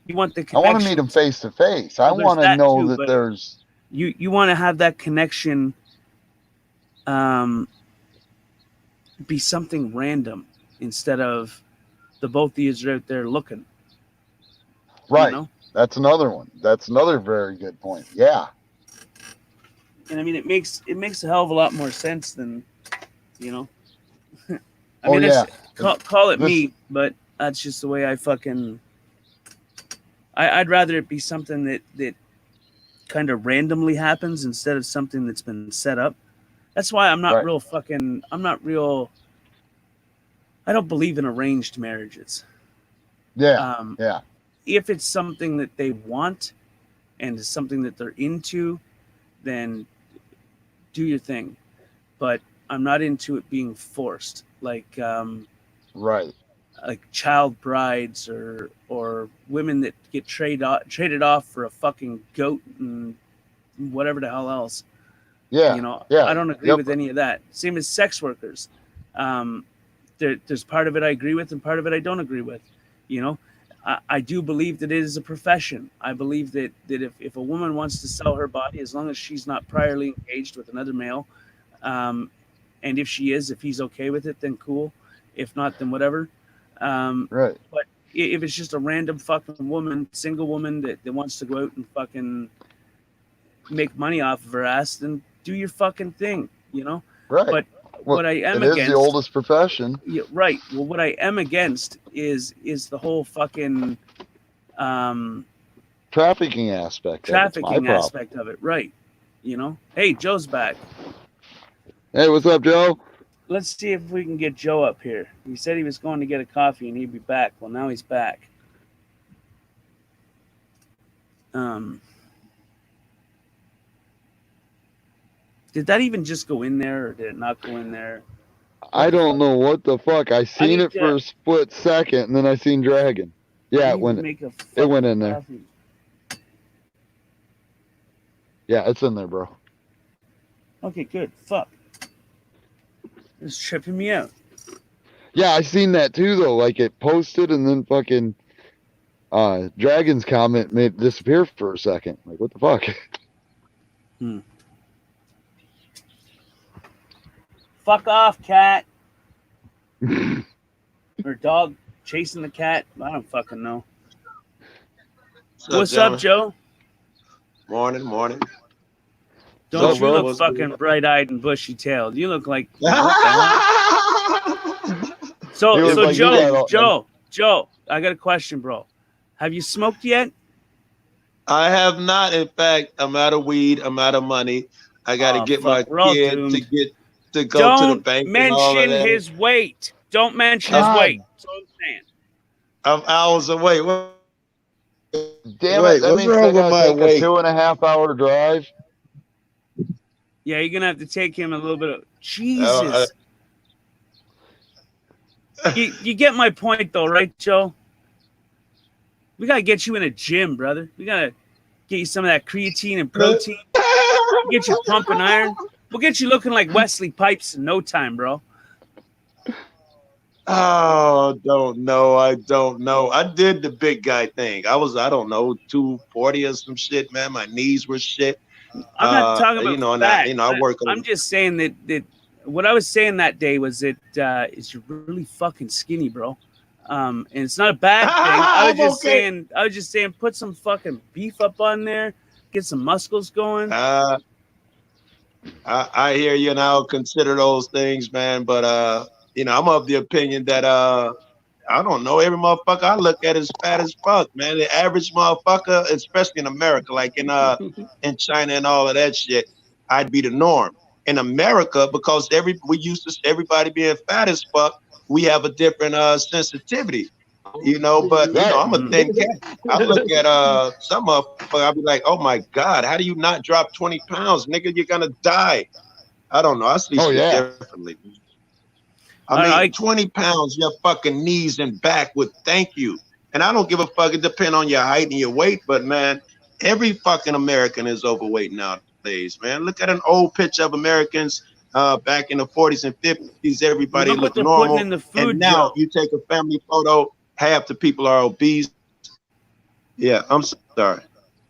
You want the I connection. want to meet them face to face. I Well, there's want to that know too, that but- there's You want to have that connection be something random instead of the both of you are out there looking. right. You know? That's another one. That's another very good point. Yeah. And I mean, it makes a hell of a lot more sense than, you know. I Oh, mean, yeah. call it This- me, but that's just the way I fucking. I'd rather it be something that kind of randomly happens instead of something that's been set up. That's why I'm not Right. real fucking. I'm not real. I don't believe in arranged marriages. Yeah. Yeah. If it's something that they want and it's something that they're into, then do your thing. But I'm not into it being forced, like Right. child brides or women that get traded off for a fucking goat and whatever the hell else. Yeah. You know, Yeah. I don't agree Yep. with any of that. Same as sex workers. There's part of it I agree with and part of it I don't agree with. You know, I do believe that it is a profession. I believe that if a woman wants to sell her body, as long as she's not priorly engaged with another male, and if she is, if he's okay with it, then cool. If not, then whatever. Right. But if it's just a random fucking woman, single woman that wants to go out and fucking make money off of her ass, then do your fucking thing, you know? Right. But Well, what I am it is against, the oldest profession. yeah, right. Well, what I am against is the whole fucking Trafficking aspect. trafficking Of aspect of it, right? You know? Hey, Joe's back. Hey, what's up, Joe? Let's see if we can get Joe up here. He said he was going to get a coffee and he'd be back. Well, now he's back. Did that even just go in there, or did it not go in there? I don't know what the fuck. I seen need it for to- a split second, and then I seen Dragon. Yeah, I it need to went. make a It fucking went in there. coffee. Yeah, it's in there, bro. Okay, good. Fuck. It's tripping me out. Yeah, I seen that too, though. Like it posted, and then fucking Dragon's comment made it disappear for a second. Like, what the fuck? Fuck off, cat. Or dog chasing the cat. I don't fucking know. What's up, Joe? Morning, morning. Don't So, you bro, look what's fucking bright-eyed and bushy-tailed. You look like... He was So like, you got Joe, I got a question, bro. Have you smoked yet? I have not. In fact, I'm out of weed. I'm out of money. I got to Oh, get fuck, my we're all kid doomed. to go to the Don't bank. And all of mention that. his weight. Don't mention his God. weight. That's all I'm saying. I'm hours away. What? Damn Wait, it! That what's means wrong I with gotta my take weight? a 2.5-hour drive. Yeah, you're gonna have to take him a little bit of Jesus. You get my point though, right, Joe? We gotta get you in a gym, brother. We gotta get you some of that creatine and protein. Get you pumping iron. We'll get you looking like Wesley Pipes in no time, bro. Oh, don't know. I don't know. I did the big guy thing. I don't know, 240 or some shit, man. My knees were shit. I'm not talking about you know, and fat. I work on. I'm just saying that what I was saying that day was that is you're really fucking skinny, bro. And it's not a bad thing. I was just saying, put some fucking beef up on there, get some muscles going. I hear you, and I'll consider those things, man. But you know, I'm of the opinion that I don't know, every motherfucker I look at is fat as fuck, man. The average motherfucker, especially in America, like in China and all of that shit, I'd be the norm. In America, because we used to everybody being fat as fuck, we have a different sensitivity, you know. But you know, I'm a thin cat. I look at some motherfucker, I'll be like, oh my God, how do you not drop 20 pounds, nigga? You're gonna die. I don't know. I see shit differently. I mean, 20 pounds, your fucking knees and back would thank you. And I don't give a fuck. It depends on your height and your weight. But, man, every fucking American is overweight nowadays, man. Look at an old picture of Americans back in the 40s and 50s. Everybody looked normal. In the food, and now Joe. you take a family photo, half the people are obese. Yeah, I'm sorry.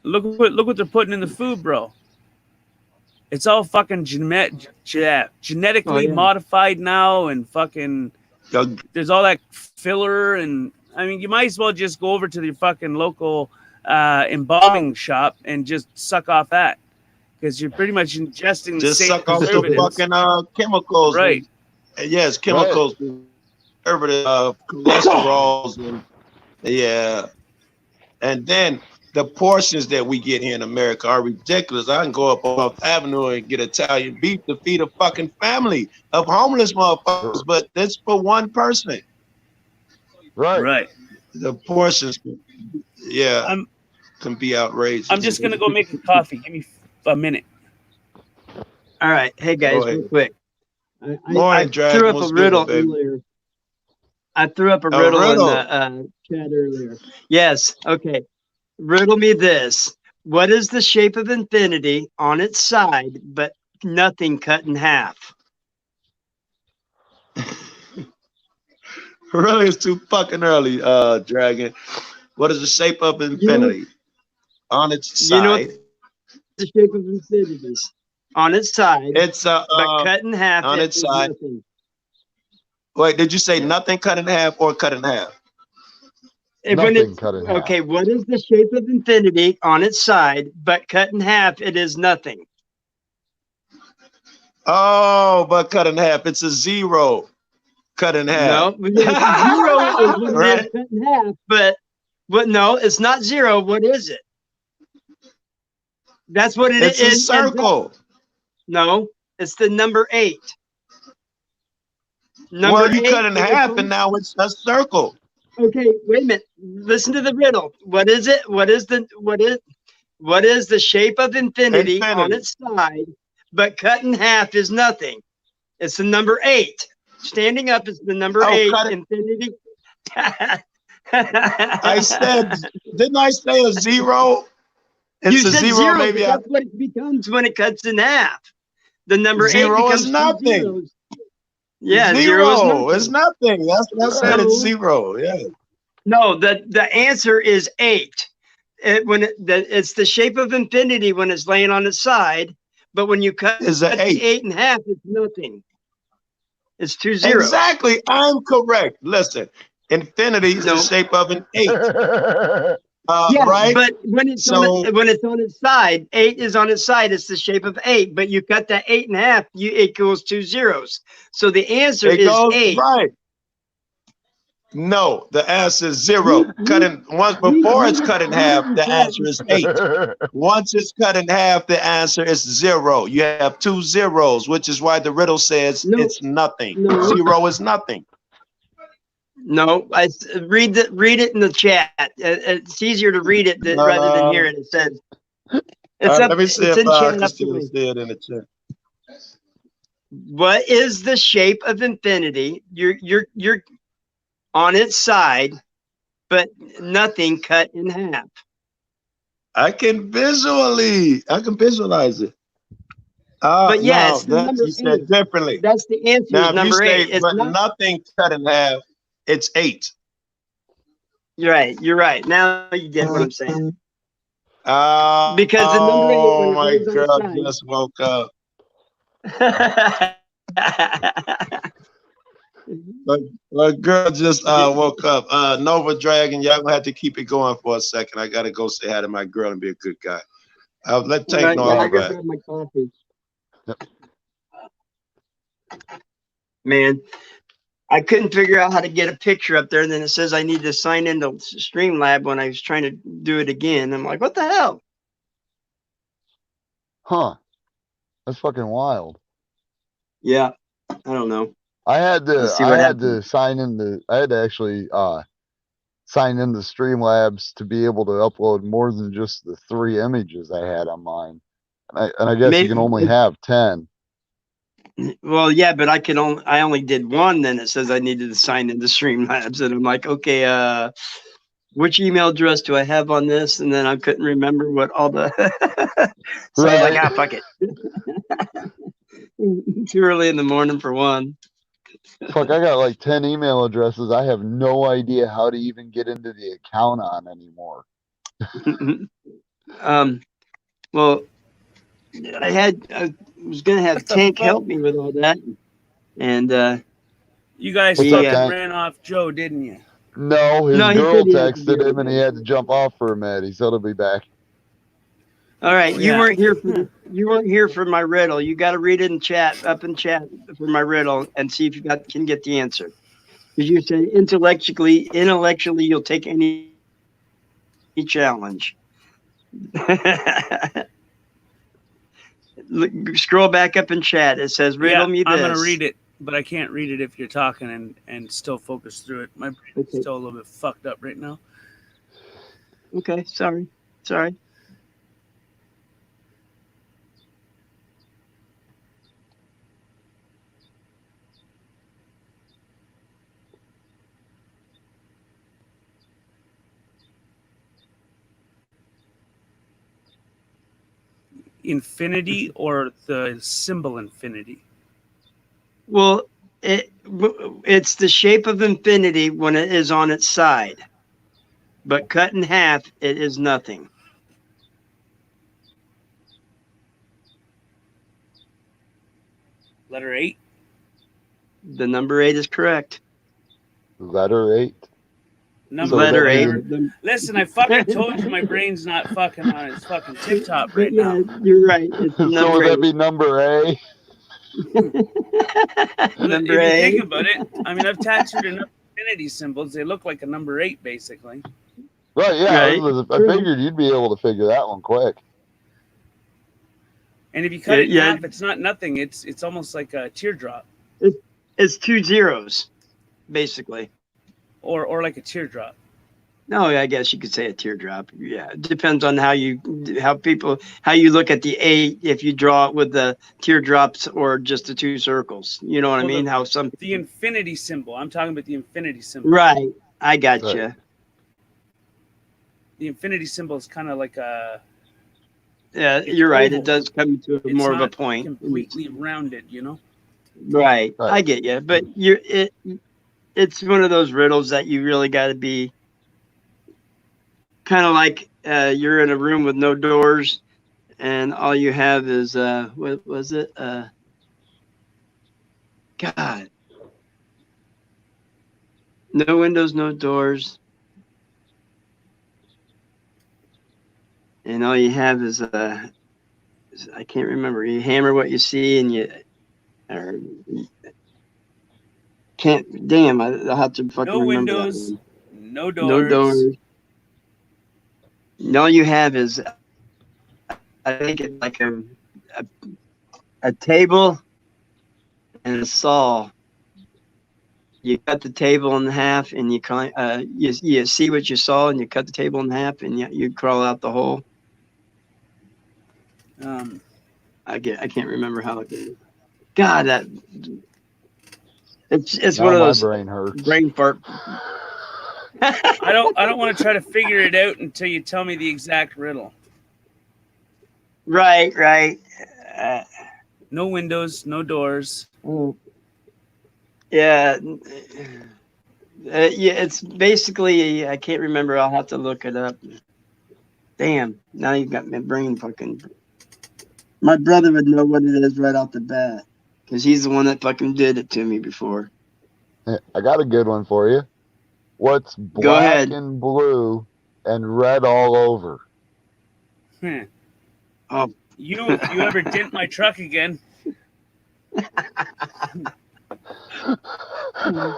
Look what they're putting in the food, bro. It's all fucking genetically modified now, and fucking there's all that filler, and I mean, you might as well just go over to your fucking local embalming shop and just suck off that, because you're pretty much ingesting the same suck off the preservatives. fucking chemicals, right? Yes, chemicals, preservative, cholesterols, and yeah, and then the portions that we get here in America are ridiculous. I can go up on Avenue and get Italian beef to feed a fucking family of homeless motherfuckers, but that's for one person. Right. The portions, can be outrageous. I'm just gonna go make a coffee. Give me a minute. All right, hey guys, real quick. I Drag, threw up what's a riddle good, baby? earlier. I threw up a riddle in the chat earlier. Yes, okay. Riddle me this. What is the shape of infinity on its side, but nothing cut in half? Really, it's too fucking early, Dragon. What is the shape of infinity on its side? You know what the shape of infinity is? On its side, it's but cut in half on its side. Nothing. Wait, did you say nothing cut in half or cut in half? Nothing cut in half. Okay, what is the shape of infinity on its side, but cut in half it is nothing? Oh, but cut in half. It's a zero cut in half. No, zero is when right. Cut in half, but no, it's not zero. What is it? That's what it is. It's a circle. No, it's the number 8. Well, you cut in half and now it's a circle. Okay, wait a minute. Listen to the riddle. What is it? What is the shape of infinity on its side, but cut in half is nothing? It's the number 8. Standing up is the number 8. Infinity. I said, didn't I say a zero? It's a zero, maybe. That's what it becomes when it cuts in half. The number 8 zero becomes is nothing. Yeah, zero is nothing. That's what I said. It's zero. Yeah. No, the answer is 8. It's the shape of infinity when it's laying on its side, but when you cut the 8 in half, it's nothing. It's 2 zeros. Exactly. I'm correct. Listen, infinity is the shape of an 8. Yeah, right? But when it's on its side, 8 is on its side. It's the shape of 8. But you cut that 8 in half, it goes 2 zeros. So the answer is 8. Right. No, the answer is 0. Once before it's cut in half, the answer is 8. Once it's cut in half, the answer is 0. You have 2 zeros, which is why the riddle says it's nothing. 0 is nothing. No, I read it in the chat. It's easier to read it rather than hear it. It says it's up. Let me see if I can see it in the chat. What is the shape of infinity? You're on its side, but nothing cut in half. I can visualize it. But yes, you said differently. That's the answer. Now, number 8. It's but nothing cut in half. It's 8. You're right. Now you get what I'm saying. Because the number 8. Oh my God! Just woke up. My girl just woke up. Nova Dragon, y'all gonna have to keep it going for a second. I gotta go say hi to my girl and be a good guy. Let Tank know I'm back. Man, I couldn't figure out how to get a picture up there, and then it says I need to sign into Streamlab when I was trying to do it again. I'm like, what the hell? Huh? That's fucking wild. Yeah, I don't know. I had to sign in I had to actually sign into Streamlabs to be able to upload more than just the 3 images I had on mine. And I guess you can only have 10. Well, yeah, but I only did 1. Then it says I needed to sign into Streamlabs, and I'm like, okay, which email address do I have on this? And then I couldn't remember what all the. So I was like, fuck it. Too early in the morning for one. Fuck, I got like 10 email addresses. I have no idea how to even get into the account on anymore. Well, I was gonna have What the Tank fuck? help me with all that, and You guys What's up, fucking Tank? ran off Joe, didn't you? No, his No, he girl said he had to texted deal him with and he it. had to jump off for a minute. He said he'll be back. All right, you Yeah. weren't here for my riddle. You got to read it in chat, up in chat for my riddle, and see if you can get the answer. Because you said intellectually, you'll take any challenge. Look, scroll back up in chat. It says, "Riddle me this." I'm gonna read it, but I can't read it if you're talking and still focus through it. My brain's Okay. still a little bit fucked up right now. Okay, sorry. Infinity or the symbol infinity? Well, it's the shape of infinity when it is on its side, but cut in half, it is nothing. Letter 8? The number 8 is correct. Letter 8. Number Letter 8. Listen, I fucking told you my brain's not fucking on its fucking tip top right Yeah, now. you're right. It's So number would that 8. be number A? Number If you 8. think about it, I mean, I've tattooed enough infinity symbols. They look like a number 8, basically. Right, yeah. Right. I figured you'd be able to figure that one quick. And if you cut it in Yeah. half, it's not nothing. It's almost like a teardrop, It's 2 zeros, basically. or like a teardrop. No, I guess you could say a teardrop. Yeah, it depends on how you look at the 8. If you draw it with the teardrops or just the 2 circles, you know what I Well, mean? The infinity symbol. I'm talking about the infinity symbol. Right. I got Right. you. The infinity symbol is kind of like a. Yeah, It's you're right. oval. It does come to It's more of a not point. completely rounded, you know. Right. Right. I get you, but it's one of those riddles that you really got to be kind of like you're in a room with no doors, and all you have is what was it? God, no windows, no doors, and all you have is I can't remember. You hammer what you see, and can't. Damn, I'll have to fucking No remember windows, that one. no doors. No doors. And all you have is, I think it's like a table and a saw. You cut the table in half, and you see what you saw, and you cut the table in half, and you crawl out the hole. I can't remember how it did. God, that it's Now one of my those brain hurts. brain fart. I don't want to try to figure it out until you tell me the exact riddle. Right. No windows, no doors. Yeah. It's basically, I can't remember. I'll have to look it up. Damn, now you got my brain fucking. My brother would know what it is right off the bat, because he's the one that fucking did it to me before. I got a good one for you. What's Go black ahead. and blue and red all over? Oh, You ever dent my truck again? I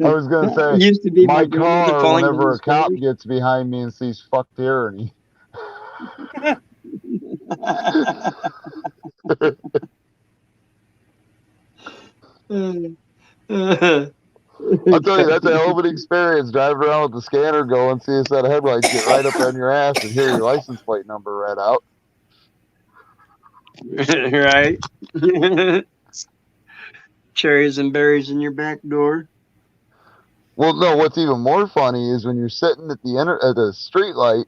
was gonna say used to be my brother car. falling Whenever down a cop the gets behind me and sees "fuck tyranny," I'll tell you that's a hell of an experience driving around with the scanner going, see a set of headlights get right up on your ass and hear your license plate number read out. Right. Cherries and berries in your back door. Well, no, what's even more funny is when you're sitting at the street light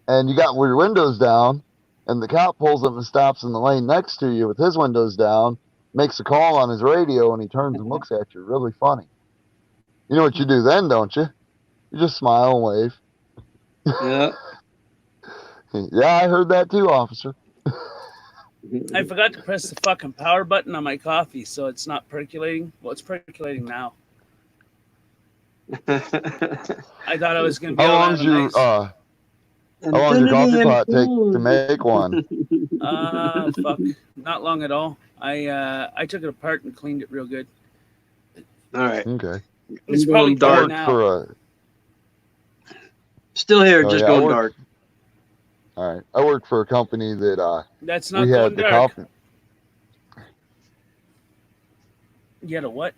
and you got your windows down and the cop pulls up and stops in the lane next to you with his windows down, makes a call on his radio, and he turns and looks at you. Really funny. You know what you do then, don't you? You just smile and wave. Yeah. Yeah, I heard that too, officer. I forgot to press the fucking power button on my coffee, so it's not percolating. Well, it's percolating now. I thought I was gonna be How able to long's have a your nice. how long does your coffee pot take to make one? Fuck, not long at all. I took it apart and cleaned it real good. All right. Okay. It's I'm probably going better I dark. worked now. for a Still here, oh just yeah, I going worked dark. all right. I worked for a company that That's we not going had the dark. coffee. You had a what?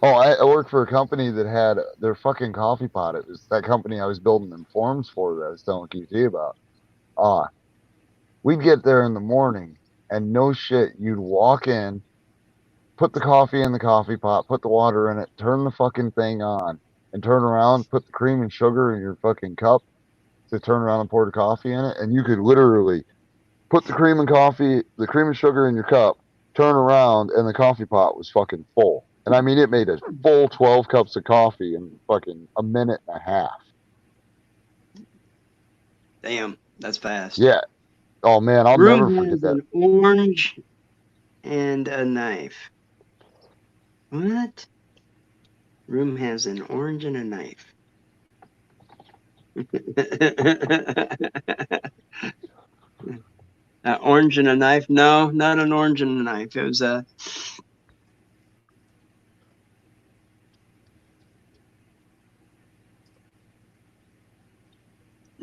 Oh, I worked for a company that had their fucking coffee pot. It was that company I was building them forms for that I was telling QT about. We'd get there in the morning and no shit, you'd walk in, put the coffee in the coffee pot, put the water in it, turn the fucking thing on, and turn around, put the cream and sugar in your fucking cup to turn around and pour the coffee in it. And you could literally put the cream and sugar in your cup, turn around, and the coffee pot was fucking full. And I mean, it made a full 12 cups of coffee in fucking a minute and a half. Damn, that's fast. Yeah. Oh man, I'll Room never forget has that. an orange and a knife. What? Room has an orange and a knife. Orange and a knife? No, not an orange and a knife. It was a.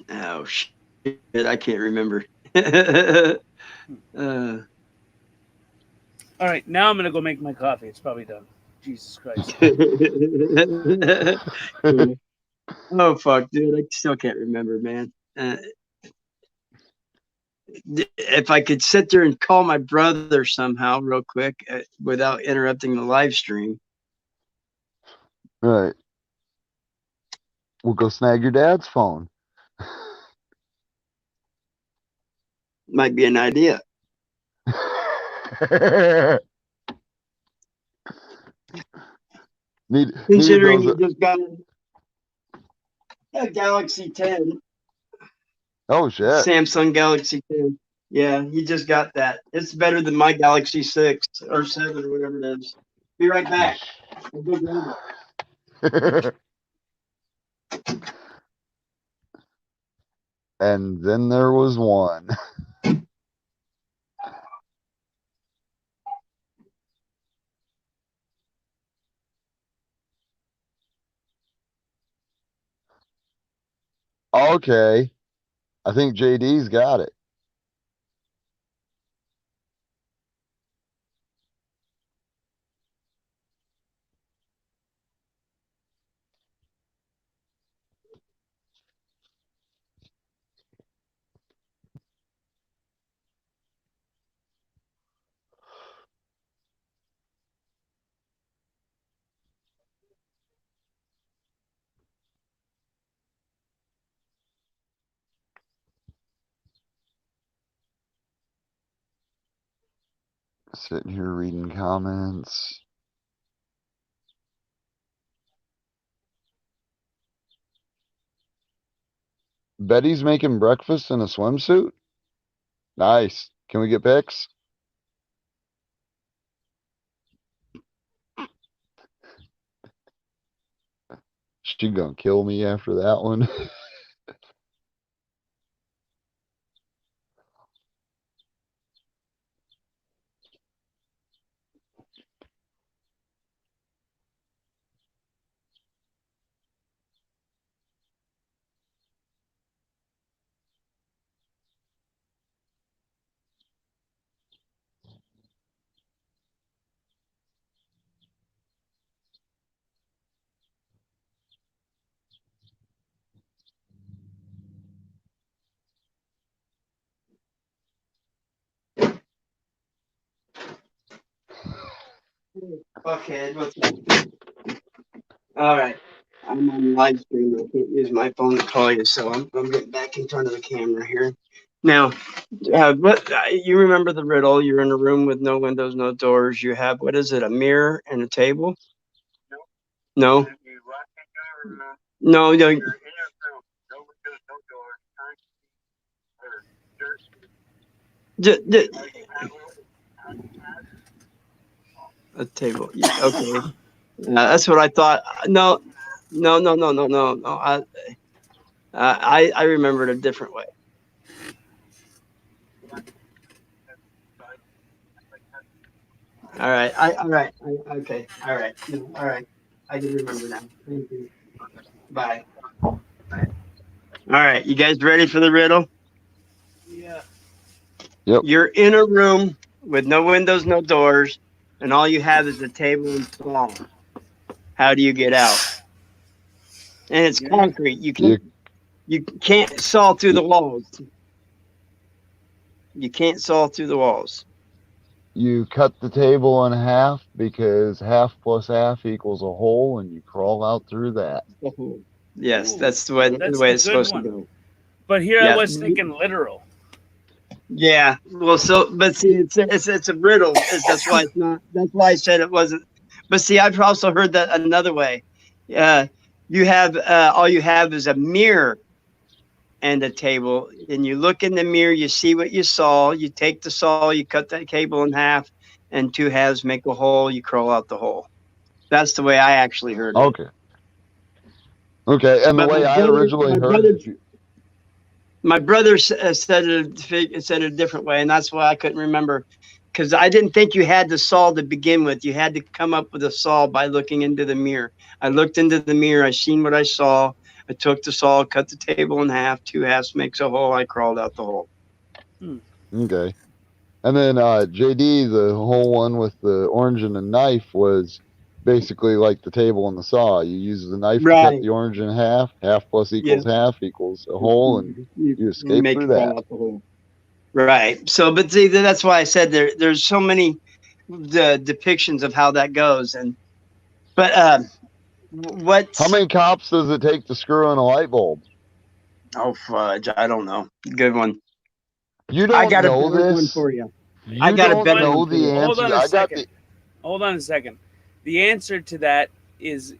Oh shit! I can't remember. All right, now I'm gonna go make my coffee. It's probably done. Jesus Christ. Oh fuck, dude! I still can't remember, man. If I could sit there and call my brother somehow, real quick, without interrupting the live stream. Right. We'll go snag your dad's phone. Might be an idea. Considering he just got a Galaxy 10. Oh shit. Samsung Galaxy 10. Yeah, he just got that. It's better than my Galaxy 6 or 7 or whatever it is. Be right back. And then there was one. Okay. I think JD's got it. Sitting here reading comments. Betty's making breakfast in a swimsuit? Nice. Can we get pics? She gonna kill me after that one. Fuckhead, what's up? All right. I'm on live stream. I can't use my phone to call you, so I'm getting back in front of the camera here. Now, what you remember the riddle? You're in a room with no windows, no doors. You have, what is it, a mirror and a table? No. No, no. A table. Yeah, okay. That's what I thought. No. I remembered a different way. All right. Okay. All right. All right. I can remember now. Thank you. Bye. All right. You guys ready for the riddle? Yeah. Yep. You're in a room with no windows, no doors, and all you have is a table and saw. How do you get out? And it's concrete. You can't saw through the walls. You can't saw through the walls. You cut the table in half because half plus half equals a whole, and you crawl out through that. Yes, that's the way That's the way the it's good supposed one. to go. But here Yeah. I was thinking literal. Yeah. Well, but see, it's a riddle. That's why it's not. That's why I said it wasn't. But see, I've also heard that another way. You have all you have is a mirror and a table, and you look in the mirror, you see what you saw. You take the saw, you cut that cable in half, and two halves make a hole. You crawl out the hole. That's the way I actually heard it. Okay. Okay, and the way I originally heard it. My brother said it a different way, and that's why I couldn't remember, because I didn't think you had the saw to begin with. You had to come up with a saw by looking into the mirror. I looked into the mirror. I seen what I saw. I took the saw, cut the table in half. Two halves makes a hole. I crawled out the hole. Okay. And then JD, the whole one with the orange and the knife was basically like the table and the saw. You use the knife to cut the orange in half. Half plus equals half equals a hole, and you escape through that. Right. So, but see, that's why I said there's so many depictions of how that goes. But how many cops does it take to screw in a light bulb? Oh fudge! I don't know. Good one. You don't I got know a better this. one for you. I got a better one know the answer. Hold on a second. Hold on a second. The answer to that is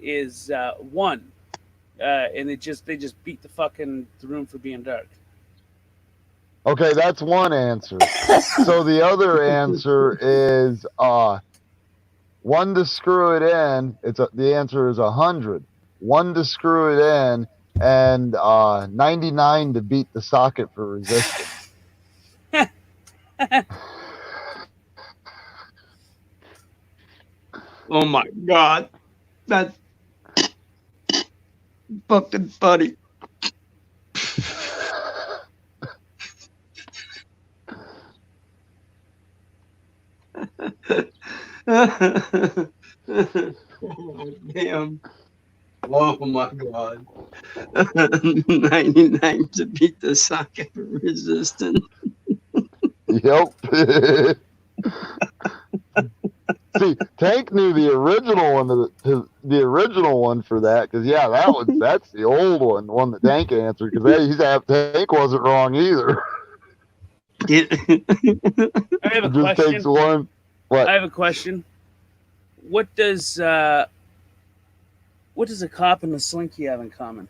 one, and they just beat the room for being dark. Okay, that's one answer. So the other answer is one to screw it in. The answer is 100. One to screw it in, and 99 to beat the socket for resistance. Oh my God, that's fucking funny. Damn. Oh my God. 99 to beat the socket for resistance. Yep. See, Tank knew the original one, the original one for that, because that's the old one, the one that Tank answered, because Tank wasn't wrong either. I have a question. Takes one. What? I have a question. What does a cop and a slinky have in common?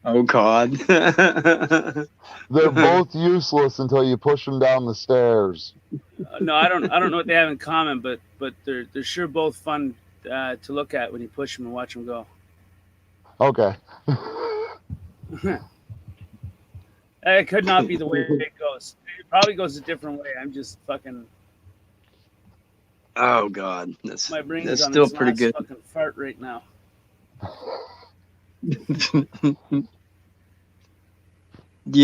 Oh God. They're both useless until you push them down the stairs. No, I don't know what they have in common, but they're sure both fun to look at when you push them and watch them go. Okay. It could not be the way it goes. It probably goes a different way. I'm just fucking. Oh God, my brain's that's on still its pretty last good. Fucking fart right now. Do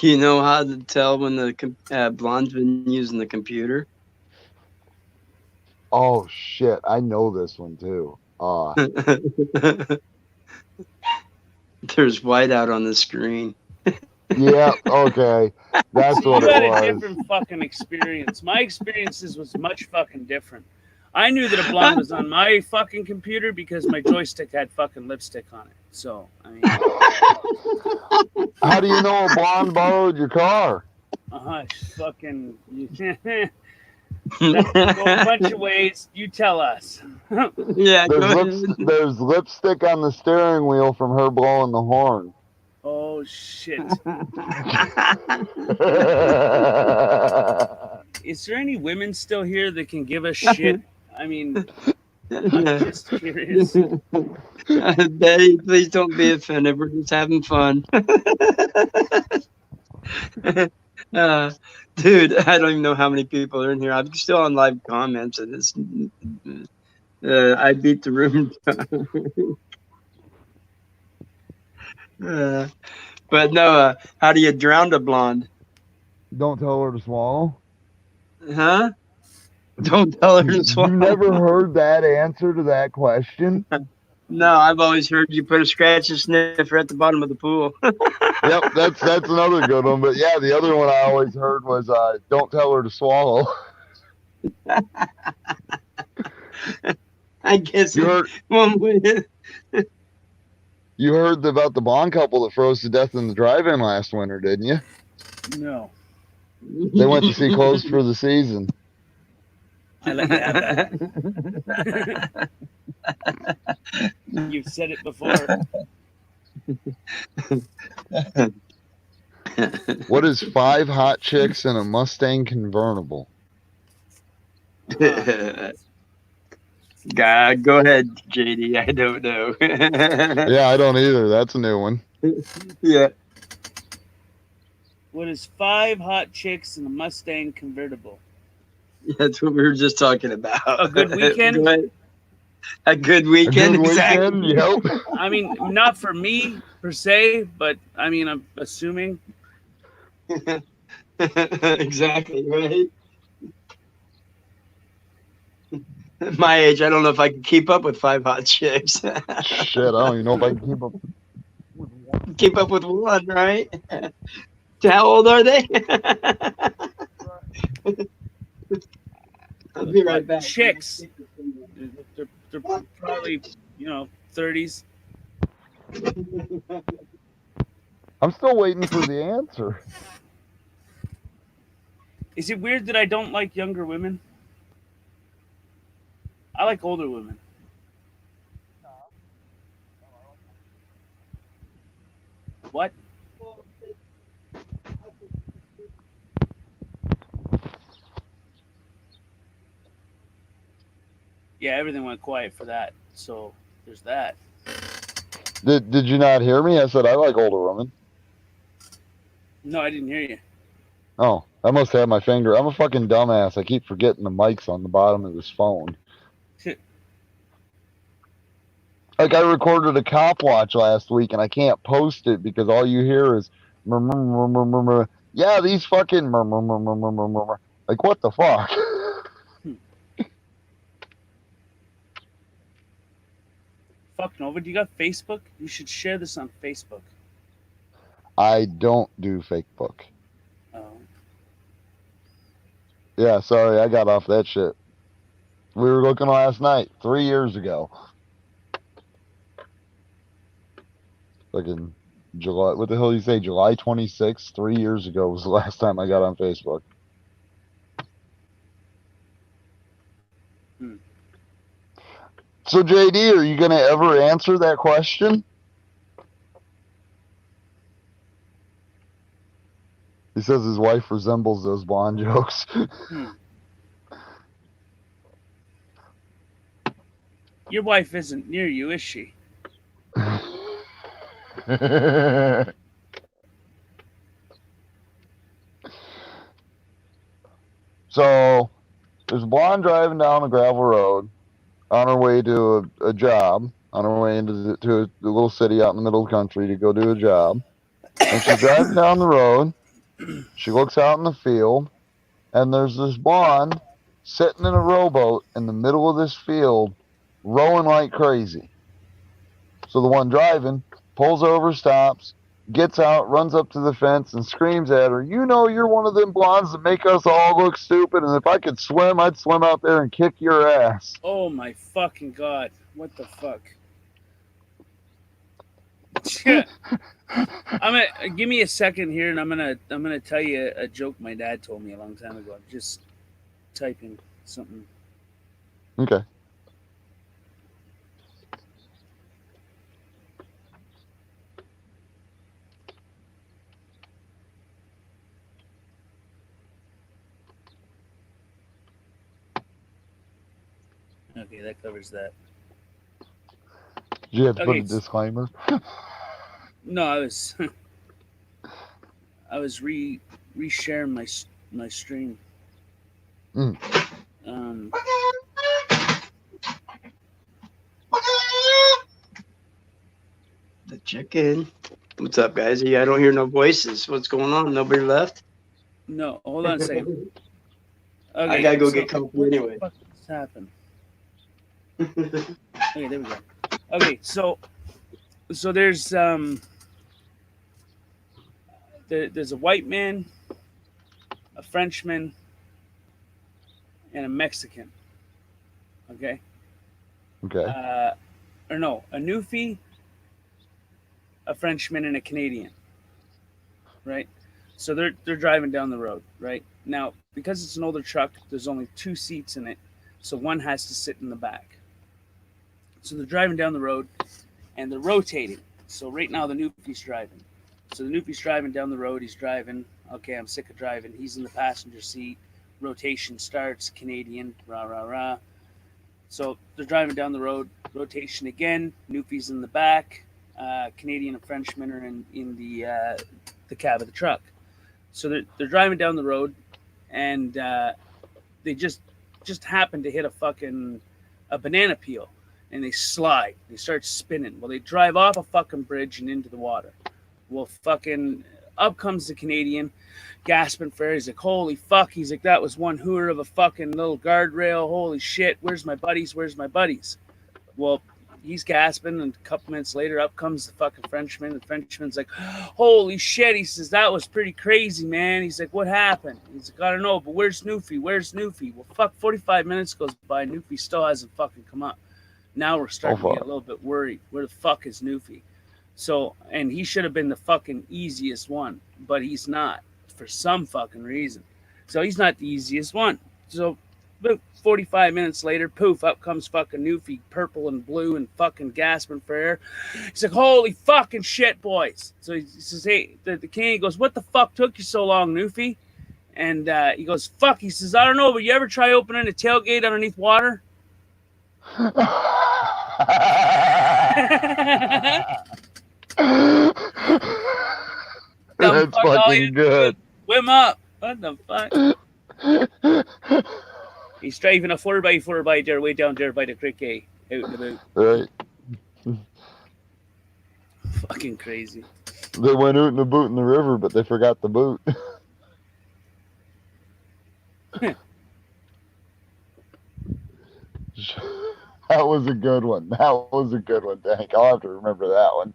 you know how to tell when the blonde's been using the computer? Oh shit, I know this one too. There's whiteout on the screen. Yeah, okay. That's what you it had was. a different fucking experience. My experiences was much fucking different. I knew that a blonde was on my fucking computer because my joystick had fucking lipstick on it. So, I mean. How do you know a blonde borrowed your car? Fucking. That can go a bunch of ways. You tell us. Yeah. There's lipstick on the steering wheel from her blowing the horn. Oh Oh shit! Is there any women still here that can give a shit? I mean, I'm just curious. Betty, please don't be offended. We're just having fun. Dude, I don't even know how many people are in here. I'm still on live comments, and it's I beat the room. But no, how do you drown a blonde? Don't tell her to swallow. Huh? Don't tell her to swallow. You never heard that answer to that question? No, I've always heard you put a scratch and sniffer at the bottom of the pool. Yep, that's another good one. But yeah, the other one I always heard was don't tell her to swallow. I guess You heard, one way. you heard about the blonde couple that froze to death in the drive-in last winter, didn't you? No, They went to see Closed for the Season. I like to have that. You've said it before. What is 5 hot chicks in a Mustang convertible? God, go ahead, JD. I don't know. Yeah, I don't either. That's a new one. Yeah. What is 5 hot chicks in a Mustang convertible? That's what we were just talking about. A good weekend? Go ahead. A good weekend, exactly. Yep. I mean, not for me per se, but I mean, I'm assuming. Exactly, right? At my age, I don't know if I can keep up with 5 hot chicks. Shit, I don't even know if I can keep up. Keep up with one, right? How old are they? I'll be right back. Chicks. They're probably, 30s. I'm still waiting for the answer. Is it weird that I don't like younger women? I like older women. What? Yeah, everything went quiet for that. So there's that. Did you not hear me? I said I like older women. No, I didn't hear you. Oh, I must have my finger. I'm a fucking dumbass. I keep forgetting the mic's on the bottom of this phone. Like I recorded a cop watch last week and I can't post it because all you hear is yeah, these fucking like what the fuck? Fuck Nova, do you got Facebook? You should share this on Facebook. I don't do Facebook. Oh. Yeah, sorry, I got off that shit. We were looking last night, 3 years ago. Fucking July, what the hell did you say? July 26th, 3 years ago was the last time I got on Facebook. So JD, are you gonna ever answer that question? He says his wife resembles those blonde jokes. Your wife isn't near you, is she? So there's a blonde driving down a gravel road on her way to a job, on her way into the little city out in the middle of the country to go do a job. And she's driving down the road. She looks out in the field, and there's this blonde sitting in a rowboat in the middle of this field, rowing like crazy. So the one driving pulls over, stops, gets out, runs up to the fence, and screams at her, "You know you're one of them blondes that make us all look stupid, and if I could swim, I'd swim out there and kick your ass." Oh my fucking god. What the fuck? I'm gonna give me a second here, and I'm gonna tell you a joke my dad told me a long time ago. I'm just typing something. Okay. Okay, that covers that. You have to put Okay, a disclaimer. No, I was resharing my stream. Mm. The chicken. What's up, guys? Yeah, I don't hear no voices. What's going on? Nobody left? No, hold on a second. Okay, I gotta go get comfy anyway. What the fuck just happened? Okay, there we go. Okay, so there's there's a white man, a Frenchman, and a Mexican. Okay. Okay. Or no, a Newfie, a Frenchman, and a Canadian. Right. So they're driving down the road. Right now, because it's an older truck, there's only 2 seats in it, so one has to sit in the back. So they're driving down the road, and they're rotating. So right now the Newfie's driving. So the Newfie's driving down the road. He's driving. Okay, I'm sick of driving. He's in the passenger seat. Rotation starts. Canadian. Rah, rah, rah. So they're driving down the road. Rotation again. Newfie's in the back. Canadian and Frenchman are in the cab of the truck. So they're driving down the road, and they just happen to hit a banana peel, and they slide. They start spinning. Well, they drive off a fucking bridge and into the water. Well, fucking up comes the Canadian, gasping for air. He's like, holy fuck. He's like, that was one hooter of a fucking little guardrail. Holy shit. Where's my buddies? Where's my buddies? Well, he's gasping, and a couple minutes later, up comes the fucking Frenchman. The Frenchman's like, holy shit. He says, that was pretty crazy, man. He's like, what happened? He's like, I don't know, but where's Newfie? Where's Newfie? Well, fuck, 45 minutes goes by. Newfie still hasn't fucking come up. Now we're starting to get a little bit worried. Where the fuck is Newfie? So, and he should have been the fucking easiest one, but he's not for some fucking reason. So he's not the easiest one. So about 45 minutes later, poof, up comes fucking Newfie, purple and blue and fucking gasping for air. He's like, holy fucking shit, boys. So he says, hey, the Canadian goes, what the fuck took you so long, Newfie? And he goes, fuck. He says, I don't know, but you ever try opening a tailgate underneath water? That's fucking good. Swim up. What the fuck? He's driving a 4x4 by there, way down there by the creek, out and about. Right. Fucking crazy. They went out in the boot in the river, but they forgot the boot. That was a good one. That was a good one, Dank. I'll have to remember that one.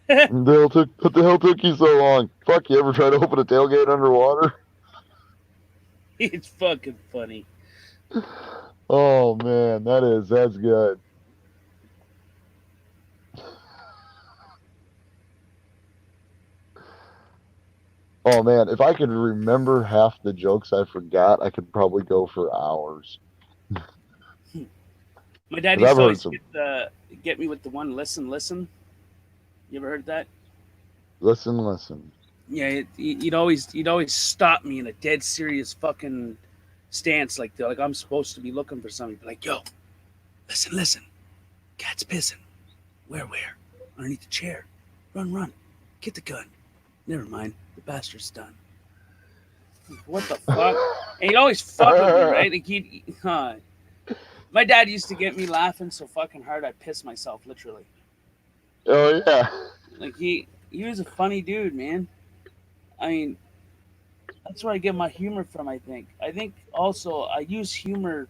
What the hell took you so long? Fuck, you ever try to open a tailgate underwater? It's fucking funny. Oh man, that's good. Oh man, if I could remember half the jokes I forgot, I could probably go for hours. My dad used to always get me with the one, listen. You ever heard that? Listen. Yeah, he'd always stop me in a dead serious fucking stance, like I'm supposed to be looking for something. He'd be like, yo, listen. Cat's pissing. Where? Underneath the chair. Run. Get the gun. Never mind. The bastard's done. What the fuck? And he'd always fuck with me, right? Like my dad used to get me laughing so fucking hard I'd piss myself, literally. Oh yeah. Like he was a funny dude, man. I mean, that's where I get my humor from, I think. I think also I use humor.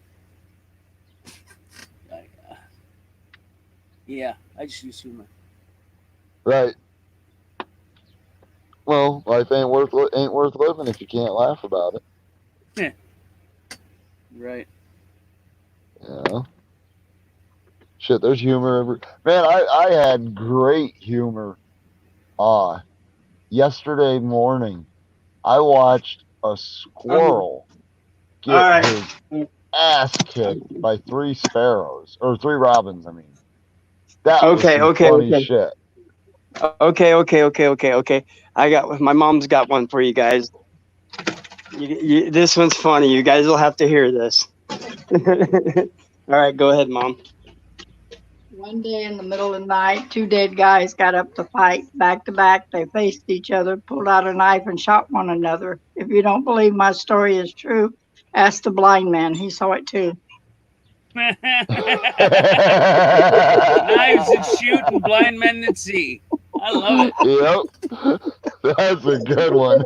I just use humor. Right. Well, life ain't worth living if you can't laugh about it. Yeah. Right. Yeah. Shit, there's humor man, I had great humor. Yesterday morning, I watched a squirrel get his ass kicked by 3 sparrows, or 3 robins, I mean. That was funny shit. Okay. My mom's got one for you guys. This one's funny. You guys will have to hear this. All right, go ahead, Mom. One day in the middle of the night, two dead guys got up to fight. Back to back, they faced each other, pulled out a knife, and shot one another. If you don't believe my story is true, ask the blind man. He saw it too. Knives that shoot and blind men that see. I love it. Yep. That's a good one.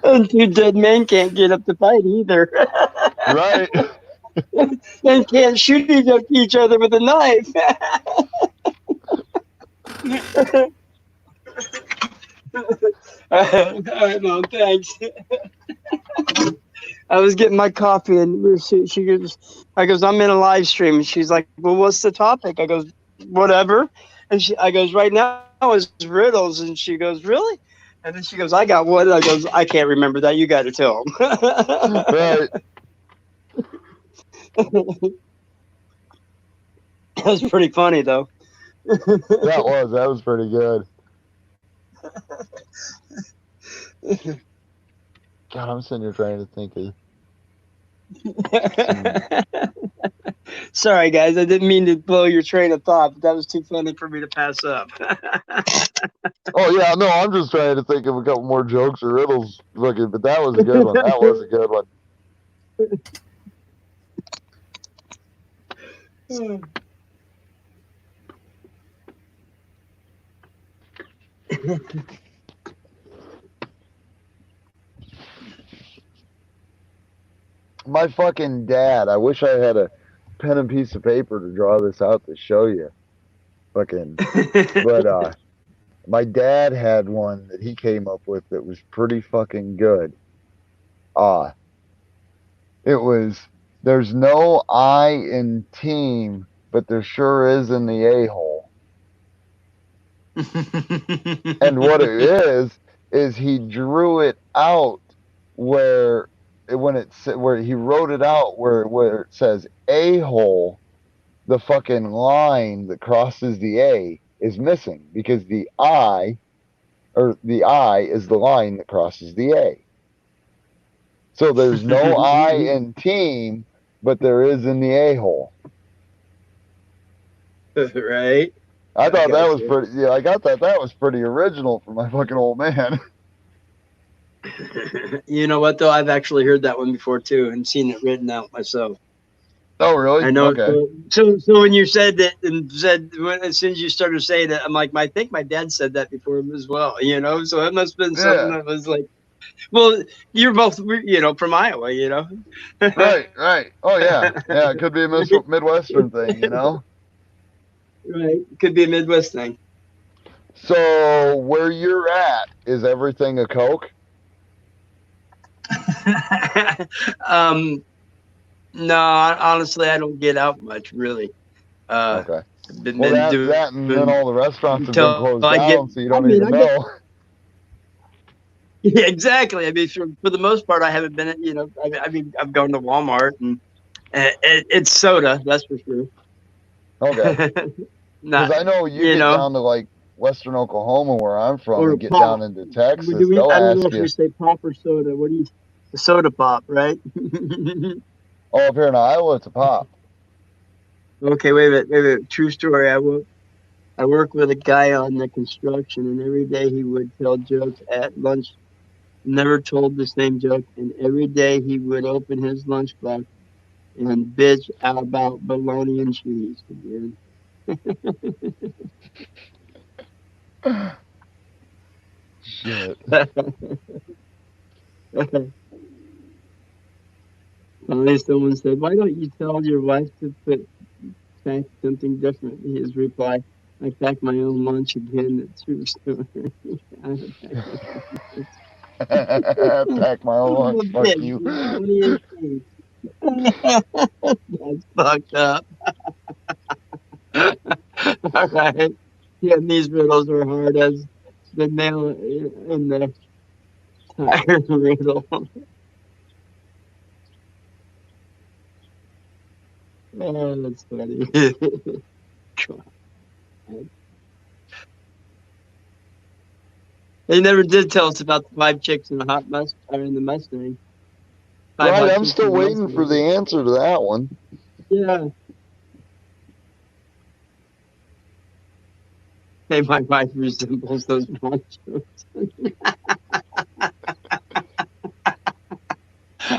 And two dead men can't get up to fight either. Right. And can't shoot each other with a knife. All right, Mom, thanks. I was getting my coffee, and she goes, I'm in a live stream. And she's like, well, what's the topic? I goes, whatever. And I goes, right now is riddles. And she goes, really? And then she goes, I got one. I goes, I can't remember that. You got to tell them. Right. That was pretty funny, though. That was pretty good. God, I'm sitting here trying to think of. Sorry, guys. I didn't mean to blow your train of thought, but that was too funny for me to pass up. Oh, yeah, no, I'm just trying to think of a couple more jokes or riddles. But that was a good one. That was a good one. My fucking dad, I wish I had a pen and piece of paper to draw this out to show you. But my dad had one that he came up with that was pretty fucking good. It was, there's no I in team, but there sure is in the a-hole. And what it is he drew it out where he wrote it out where it says a-hole, the fucking line that crosses the A is missing because the I is the line that crosses the A. So there's no I in team, but there is in the a-hole. Right? I thought that was pretty. Yeah, I got that. That was pretty original for my fucking old man. You know what, though? I've actually heard that one before, too, and seen it written out myself. Oh, really? I know. Okay. So when you said that, as soon as you started saying it, I'm like, I think my dad said that before him as well, So it must have been something that was like, well, you're both, from Iowa, Right. Oh, yeah. Yeah, it could be a Midwestern thing, Right. It could be a Midwest thing. So where you're at, is everything a Coke? No, honestly, I don't get out much, really. Okay. That and then all the restaurants have been closed down, so you don't even know. Yeah, exactly. I mean, for the most part, I haven't been, I've gone to Walmart, and it's soda, that's for sure. Okay. Because I know you get down to like Western Oklahoma, where I'm from, and get down into Texas. I don't know if we say pop or soda. What do you? The soda pop, right? Oh, up here in Iowa, it's a pop. Okay, wait a minute. True story. I work with a guy on the construction, and every day he would tell jokes at lunch. Never told the same joke, and every day he would open his lunchbox and bitch about bologna and cheese again. Shit. Finally, someone said, "Why don't you tell your wife to pack something different?" His reply, "I pack my own lunch again." It's true story. Pack my own lunch. Fuck you. That's fucked up. All right. Yeah, these riddles are hard as the nail in the tire riddle. Oh, that's funny. They never did tell us about the 5 chicks in the in the Mustang. Right, I'm still waiting for the answer to that one. Yeah. Hey, my wife resembles those monsters.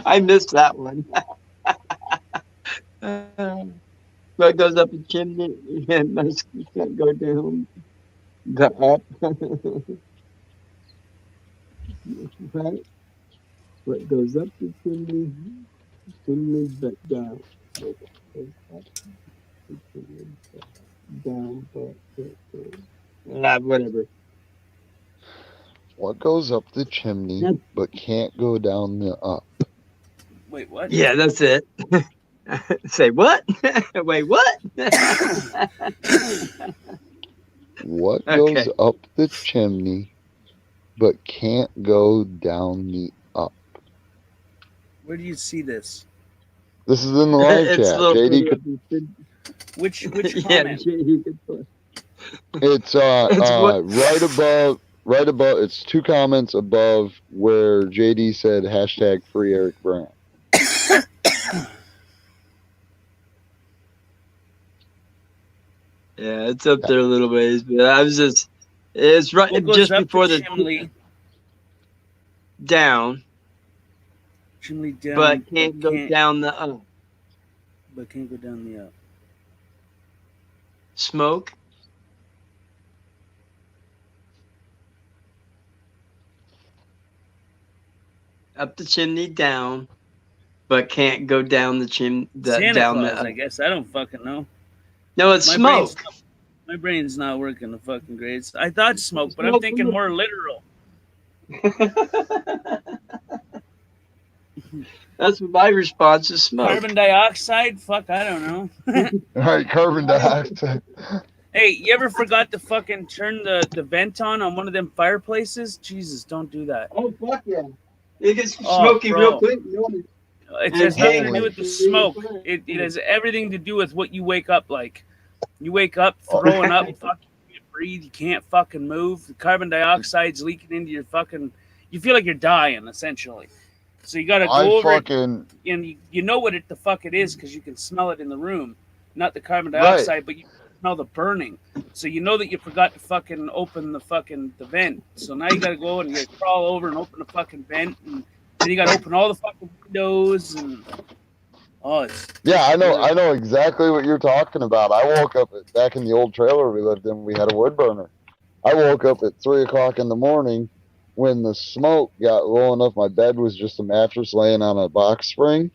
I missed that one. What goes up the chimney and most can't go down the up. Right? What goes up the chimney but down. Down, but whatever. What goes up the chimney but can't go down the up? Wait, what? Yeah, that's it. Say what? Wait, what? What goes up the chimney but can't go down the up? Where do you see this? This is in the live It's chat. a little JD, further up. Which Yeah, comment? JD could put. it's right above. It's 2 comments above where JD said hashtag free Eric Brandt. Yeah, it's up there a little ways, but I was it's right What goes just up before the the chimney? down, Chimney down, but can't go down the up. But can't go down the up. Smoke. Up the chimney down, but can't go down the Santa down Claus, the. I guess. I don't fucking know. No, it's smoke. My brain's not working the fucking great. I thought smoke, but I'm thinking more literal. That's my response is smoke. Carbon dioxide? Fuck, I don't know. All right, carbon dioxide. Hey, you ever forgot to fucking turn the vent on one of them fireplaces? Jesus, don't do that. Oh, fuck yeah. It gets smoky real quick. It has nothing to do with the smoke. It has everything to do with what you wake up like. You wake up throwing up, fucking you can't breathe, you can't fucking move. The carbon dioxide's leaking into your fucking. You feel like you're dying essentially. So you got to go over it, and you know what the fuck it is because you can smell it in the room, not the carbon dioxide, but you can smell the burning. So you know that you forgot to fucking open the vent. So now you got to go and you got to crawl over and open the fucking vent, and then you got to open all the fucking windows and. Oh, yeah, I know exactly what you're talking about. I woke up back in the old trailer we lived in. We had a wood burner. I woke up at 3 o'clock in the morning when the smoke got low enough. My bed was just a mattress laying on a box spring,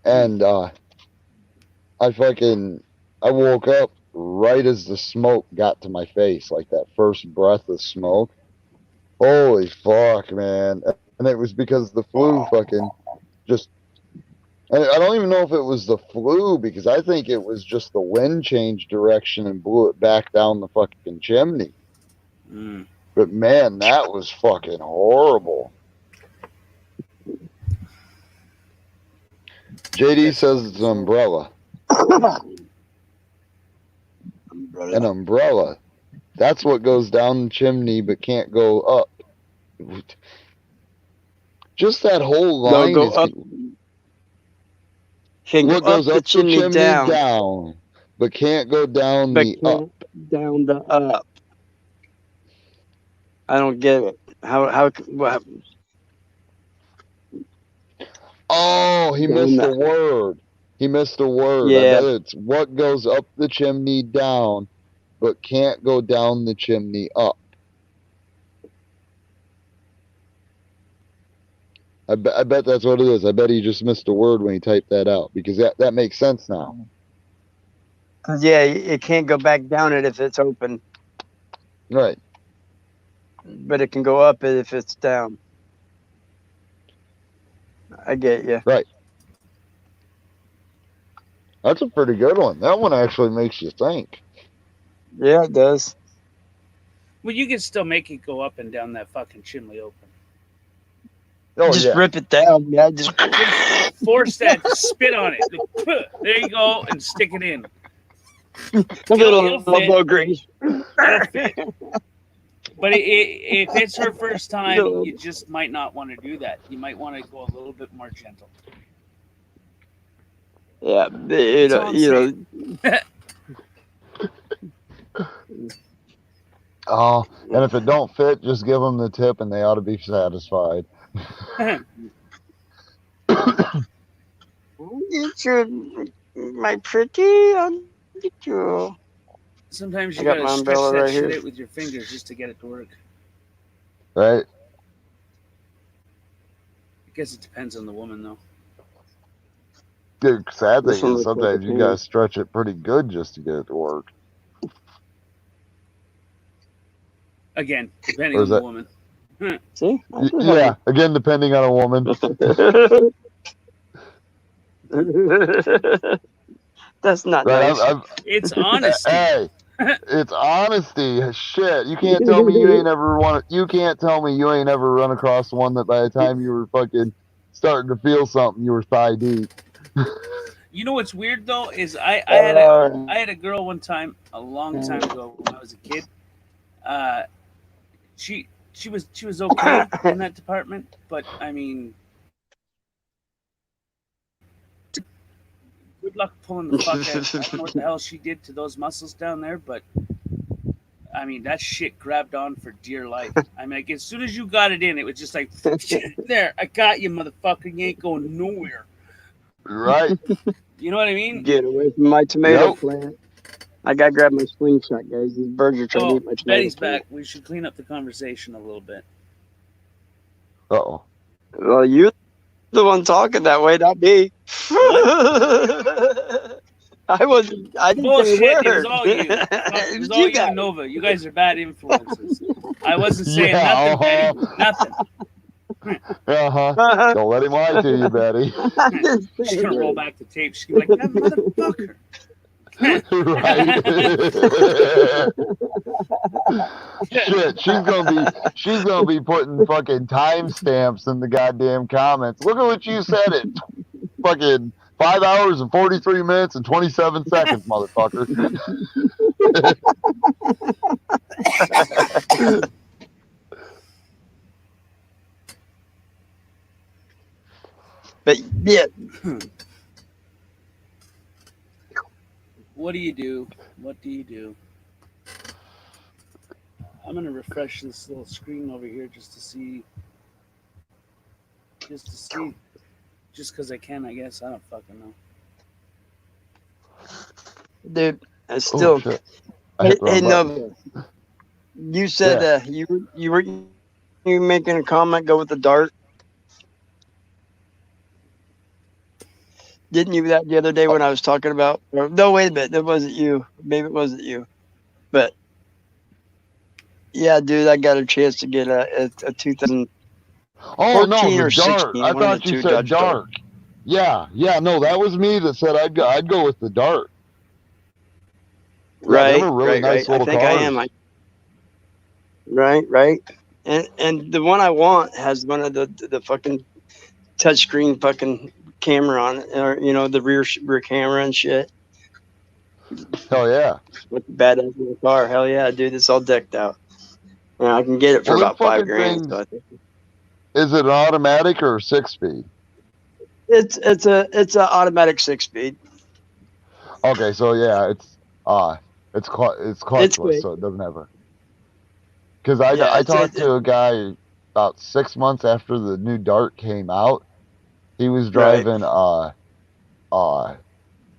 and I woke up right as the smoke got to my face, like that first breath of smoke. Holy fuck, man! And it was because the flu fucking. I don't even know if it was the flu because I think it was just the wind changed direction and blew it back down the fucking chimney. But man, that was fucking horrible. JD says it's an umbrella. An umbrella. That's what goes down the chimney but can't go up. Just that whole line go is up. Can what go goes up up the chimney down, but can't go down but the can't up. Down the up. I don't get it. What? Oh, he missed the word. He missed the word. Yeah. I bet it's what goes up the chimney down, but can't go down the chimney up. I bet that's what it is. I bet he just missed a word when he typed that out because that makes sense now. Yeah, it can't go back down it if it's open. Right. But it can go up it if it's down. I get you. Right. That's a pretty good one. That one actually makes you think. Yeah, it does. Well, you can still make it go up and down that fucking chimney open. Oh, just yeah. rip it down. Yeah, just force that spit on it. There you go, and stick it in. a little elbow grease. It'll fit. But if it's her first time, No. you just might not want to do that. You might want to go a little bit more gentle. Yeah, That's all I'm saying. Oh, and if it don't fit, just give them the tip, and they ought to be satisfied. Get your, my pretty, I'll get you. Sometimes I you got gotta my stretch umbrella that right shit here. out with your fingers just to get it to work. Right? I guess it depends on the woman, though. The sad This thing one is looks like a sometimes you pain. gotta stretch it pretty good just to get it to work. Again, depending Or on is the that? woman. See? I can Yeah, again, depending on a woman. That's not Right? nice. It's honesty. Hey, it's honesty. Shit, you can't tell me you ain't ever You can't tell me you ain't ever run across one that by the time you were fucking starting to feel something, you were thigh deep. You know what's weird though is I had a girl one time a long time ago when I was a kid. She was okay in that department, but I mean, good luck pulling the fuck out. I don't know what the hell she did to those muscles down there, but I mean that shit grabbed on for dear life. I mean, like, as soon as you got it in, it was just like, there, I got you, motherfucker. You ain't going nowhere. Right? You know what I mean? Get away from my tomato Nope. plant. I gotta grab my slingshot, guys. These birds are trying to Oh, eat my tomato Betty's plant. back. We should clean up the conversation a little bit. Uh-oh. Well, you're the one talking that way, not me. I wasn't. I didn't say Bullshit. a word. It was all you. Fuck, it was all you guys. and Nova. You guys are bad influences. I wasn't saying Yeah, nothing, Betty. Nothing. Uh-huh. Don't let him lie to you, Betty. She's gonna roll back the tape. She's gonna be like, that motherfucker. Right? Shit, she's gonna be putting fucking timestamps in the goddamn comments. Look at what you said it. Fucking 5 hours and 43 minutes and 27 seconds, motherfucker. But yeah, What do you do? What do you do? I'm gonna refresh this little screen over here just to see. Just because I can, I guess. I don't fucking know. dude, I Oh, still. shit. I hit the Hey, wrong button. Nova, you said you were making a comment. Go with the dart. Didn't you that the other day when I was talking about? No, wait a minute. That wasn't you. Maybe it wasn't you. But yeah, dude, I got a chance to get a 2014 Oh, no, the or dart. 16. I One of thought the you two said Dodge Dart. dark. Yeah, no, that was me that said I'd go with the dart. Yeah, they Right, were really nice I little think cars. I am. Right. And the one I want has one of the fucking touchscreen fucking camera on it, or the rear camera and shit. Hell yeah. With the badass little car. Hell yeah, dude, it's all decked out. Yeah, I can get it for Well, them about $5 fucking grand. things, So I think is it an automatic or a 6-speed? it's a automatic 6-speed. Okay, so yeah, it's clutchless, quick. so it doesn't have a. Because I Yeah, talked to a guy about 6 months after the new Dart came out. He was driving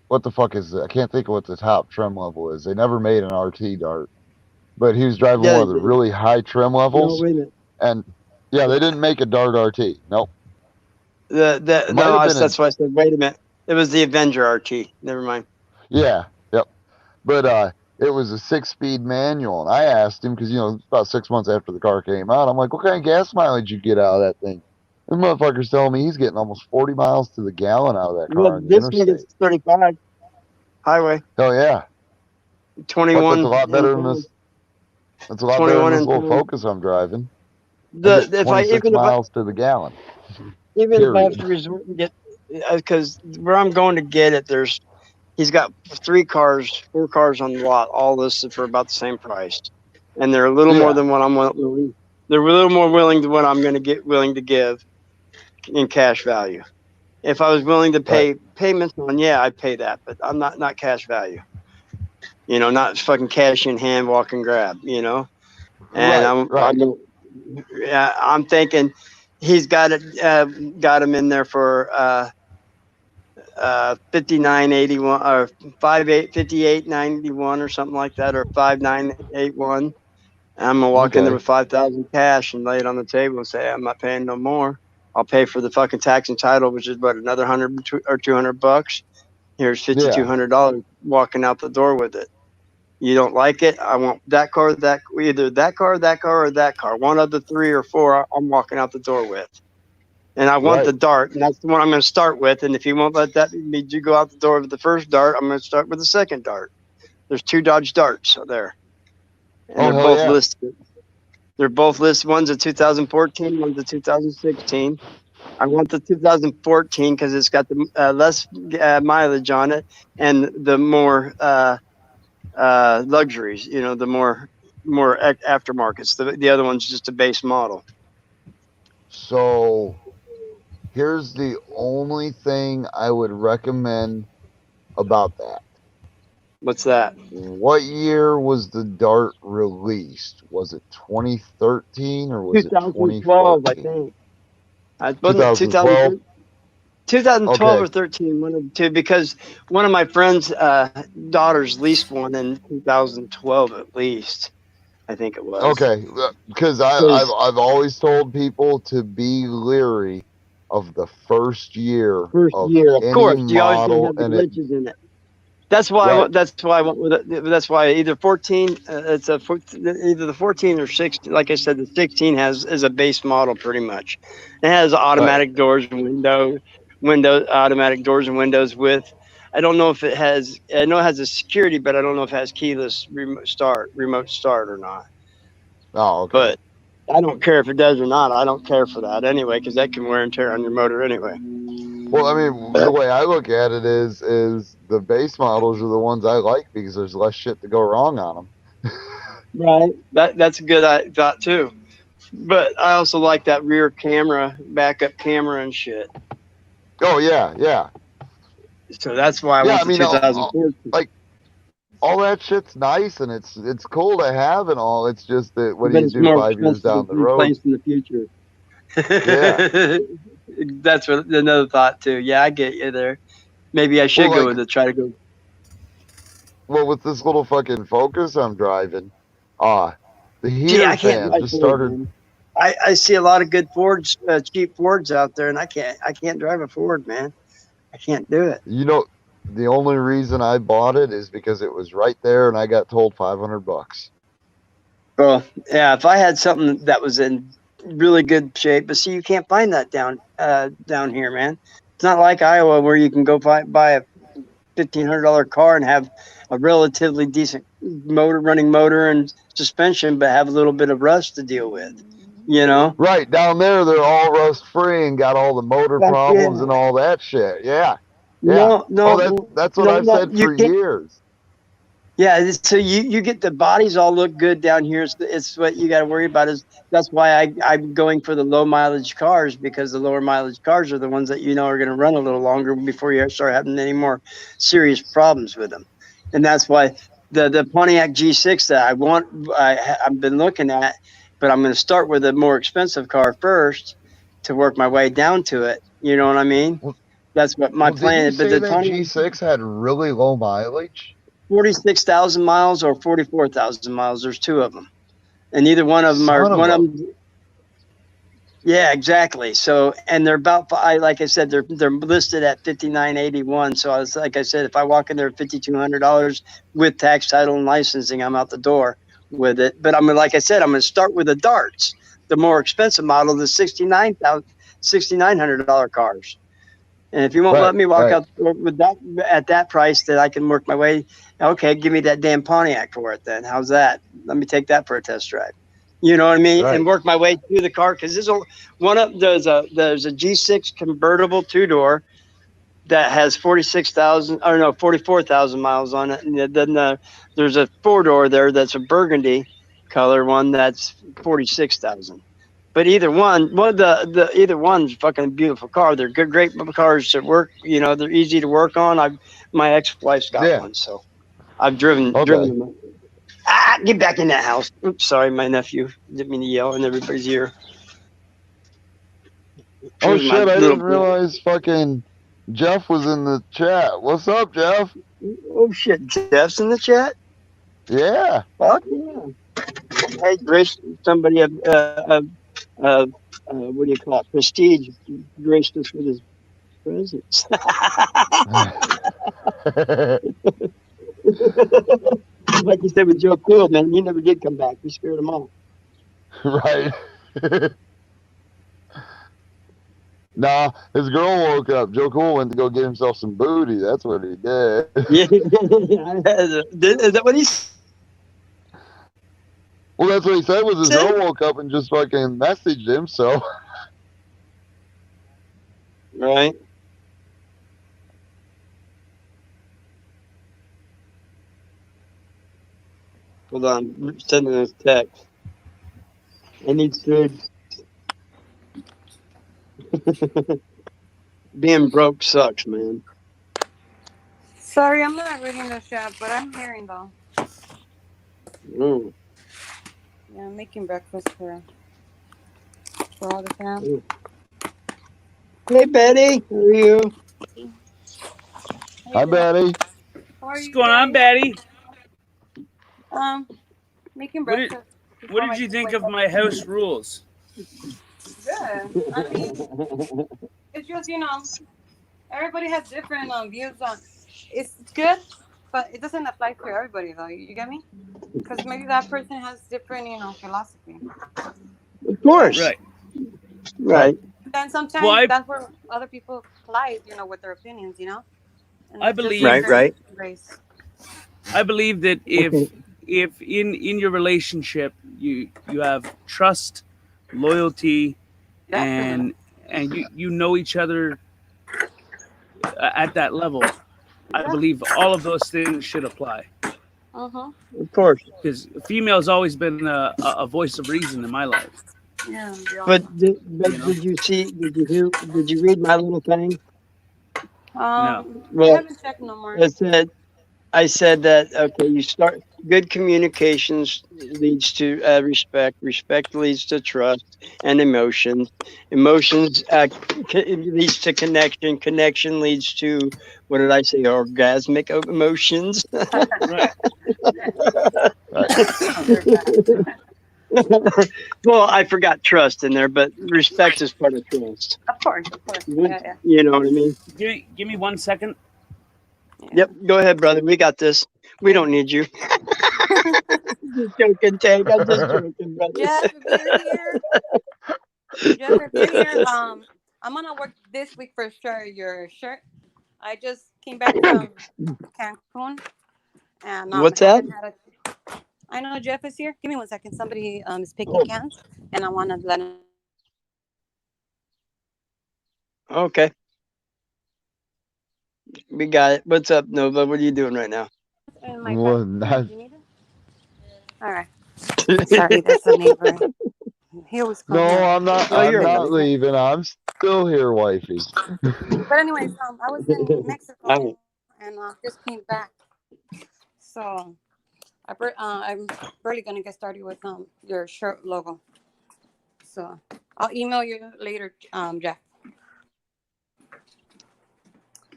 what the fuck is it? I can't think of what the top trim level is. They never made an RT Dart, but he was driving Yeah, one of the really high trim no, levels. wait a minute. And yeah, they didn't make a Dart RT. Nope. It might No, have been that's why I said, wait a minute. It was the Avenger RT. Never mind. Yeah, yep. But it was a 6-speed manual, and I asked him because about 6 months after the car came out, I'm like, what kind of gas mileage you get out of that thing? The motherfucker's telling me he's getting almost 40 miles to the gallon out of that car Well, on the this one interstate. gets 35 highway. Hell yeah. Fuck, 21. that's a lot better than this. That's a lot better than 21 this and little 10. Focus I'm driving. I get 26 miles to the gallon. Even if I have Period. to resort and get, because where I'm going to get it, he's got 4 cars on the lot, all listed for about the same price. and they're a little more Yeah. than what I'm willing. They're a little more willing than what I'm going to get willing to give in cash value. If I was willing to pay payments on, yeah, I'd pay that, but I'm not cash value. You know, not fucking cash in hand, walk and grab. You know, and I'm thinking he's got it, got him in there for 59.81 or 58.91 or something like that, or 5981. I'm gonna walk in there with 5,000 cash and lay it on the table and say, I'm not paying no more. I'll pay for the fucking tax and title, which is what, another $100 or $200. Here's $5,200 walking out the door with it. You don't like it? I want that car, either that car, or that car. One of the 3 or 4 I'm walking out the door with. And I want the Dart, and that's the one I'm going to start with. And if you won't let that me you go out the door with the first Dart, I'm going to start with the second Dart. There's 2 Dodge Darts there. And they're both listed. They're both listed. One's a 2014, one's a 2016. I want the 2014 because it's got the less mileage on it and the more luxuries. You know, the more aftermarkets. The other one's just a base model. So here's the only thing I would recommend about that. What's that? What year was the Dart released? Was it 2013 or was it 2012? I think. I 2012. 2012 or 13, one of the two, because one of my friend's daughters leased one in 2012 at least. I think it was. Okay, because I've always told people to be leery of the first year. Of course, you always have the and glitches in it. That's why. That's why I went with it. That's why either 14. It's either the 14 or 16. Like I said, the 16 is a base model pretty much. It has automatic doors and automatic doors and windows with. I don't know if it has. I know it has a security, but I don't know if it has keyless remote start or not. Oh, okay. But I don't care if it does or not. I don't care for that anyway, because that can wear and tear on your motor anyway. Well, I mean, the way I look at it is the base models are the ones I like because there's less shit to go wrong on them. Right. That's a good thought too. But I also like that rear camera, backup camera and shit. Oh yeah. So that's why I went to 2014. Like all that shit's nice and it's cool to have and all. It's just that what do you do 5 years down the road? In the future. Yeah. That's another thought too. Yeah, I get you there. Maybe I should go with it. Try to go. Well, with this little fucking Focus I'm driving, the heater fan just started. I see a lot of good Fords, cheap Fords out there, and I can't drive a Ford, man. I can't do it. You know, the only reason I bought it is because it was right there, and I got told $500. Well, yeah, if I had something that was in really good shape, but see, you can't find that down here, man. It's not like Iowa where you can go buy a $1,500 car and have a relatively decent running motor and suspension, but have a little bit of rust to deal with. You know, right down there, they're all rust free and got all the motor problems and all that shit. Yeah. No, that's what I've said for years. Yeah, so you get the bodies all look good down here. It's what you got to worry about. That's why I'm going for the low mileage cars, because the lower mileage cars are the ones that are going to run a little longer before you start having any more serious problems with them. And that's why the Pontiac G6 that I've been looking at, but I'm going to start with a more expensive car first to work my way down to it. You know what I mean? That's what my plan is. But the G6 had really low mileage. 46,000 miles or 44,000 miles. There's two of them, and neither one of them are one of them. Yeah, exactly. So, and they're about, like I said, they're listed at 5981. So like I said, if I walk in there at $5,200 with tax, title, and licensing, I'm out the door with it. But like I said, I'm going to start with the Darts, the more expensive model, the $6,900 cars. And if you won't let me walk out with that at that price, that I can work my way. Okay, give me that damn Pontiac for it then. How's that? Let me take that for a test drive. You know what I mean? And work my way through the car, because there's a G6 convertible 2-door that has 44,000 miles on it, and then there's a 4-door there that's a burgundy color one that's 46,000. But either either one's fucking beautiful car. They're great cars that work. You know, they're easy to work on. My ex-wife's got one, so I've driven them. Get back in that house. Oops, sorry, my nephew didn't mean to yell in everybody's ear. Oh shit! I didn't realize fucking Jeff was in the chat. What's up, Jeff? Oh shit, Jeff's in the chat. Yeah. Fuck yeah. Hey, Grace, somebody what do you call it? Prestige graced us with his presence. Like you said with Joe Cool, man, he never did come back. We scared him off. Right. Nah, his girl woke up. Joe Cool went to go get himself some booty. That's what he did. Yeah. Is that what he said? Well, that's what he said was his girl woke up and just fucking messaged him, so. Right. Hold on, I'm sending a text. I need food. Being broke sucks, man. Sorry, I'm not reading the chat, but I'm hearing though. Mm. Yeah, I'm making breakfast for all the family. Hey, Betty. How are you? Hi, Betty. What's going on, Betty? Making breakfast. What did you think of my house rules? Good. I mean, it's just, you know, everybody has different views on. It's good, but it doesn't apply to everybody, though. You get me? Because maybe that person has different, you know, philosophy. Of course. Right. Right. Then sometimes that's where other people collide, you know, with their opinions, you know. And I believe. Right. Race. I believe that if in your relationship you have trust, loyalty, and you know each other at that level, I believe all of those things should apply. Uh-huh. Of course. Because female has always been a voice of reason in my life. Yeah. But did you see? Did you hear? Did you read my little thing? No. Well, I haven't checked no more. I said that, okay, you start good communications leads to respect. Respect leads to trust and emotions. Emotions leads to connection. Connection leads to, what did I say, orgasmic emotions? Well, I forgot trust in there, but respect is part of trust. Of course. Yeah. You know what I mean? Give me 1 second. Yep, go ahead, brother. We got this. We don't need you. Just joking, Tank. I'm just joking, brother. Jeff, if you're here, I'm gonna work this week for sure. Your shirt. I just came back from Cancun, and what's that? I know Jeff is here. Give me 1 second. Somebody is picking cans, and I want to let him. Okay. We got it. What's up, Nova? What are you doing right now? Well, not... All right. Sorry, that's a neighbor. He was no, I'm not. Oh, I'm not leaving. I'm still here, wifey. But anyways, I was in Mexico and just came back, so I'm really gonna get started with your shirt logo. So I'll email you later, Jeff.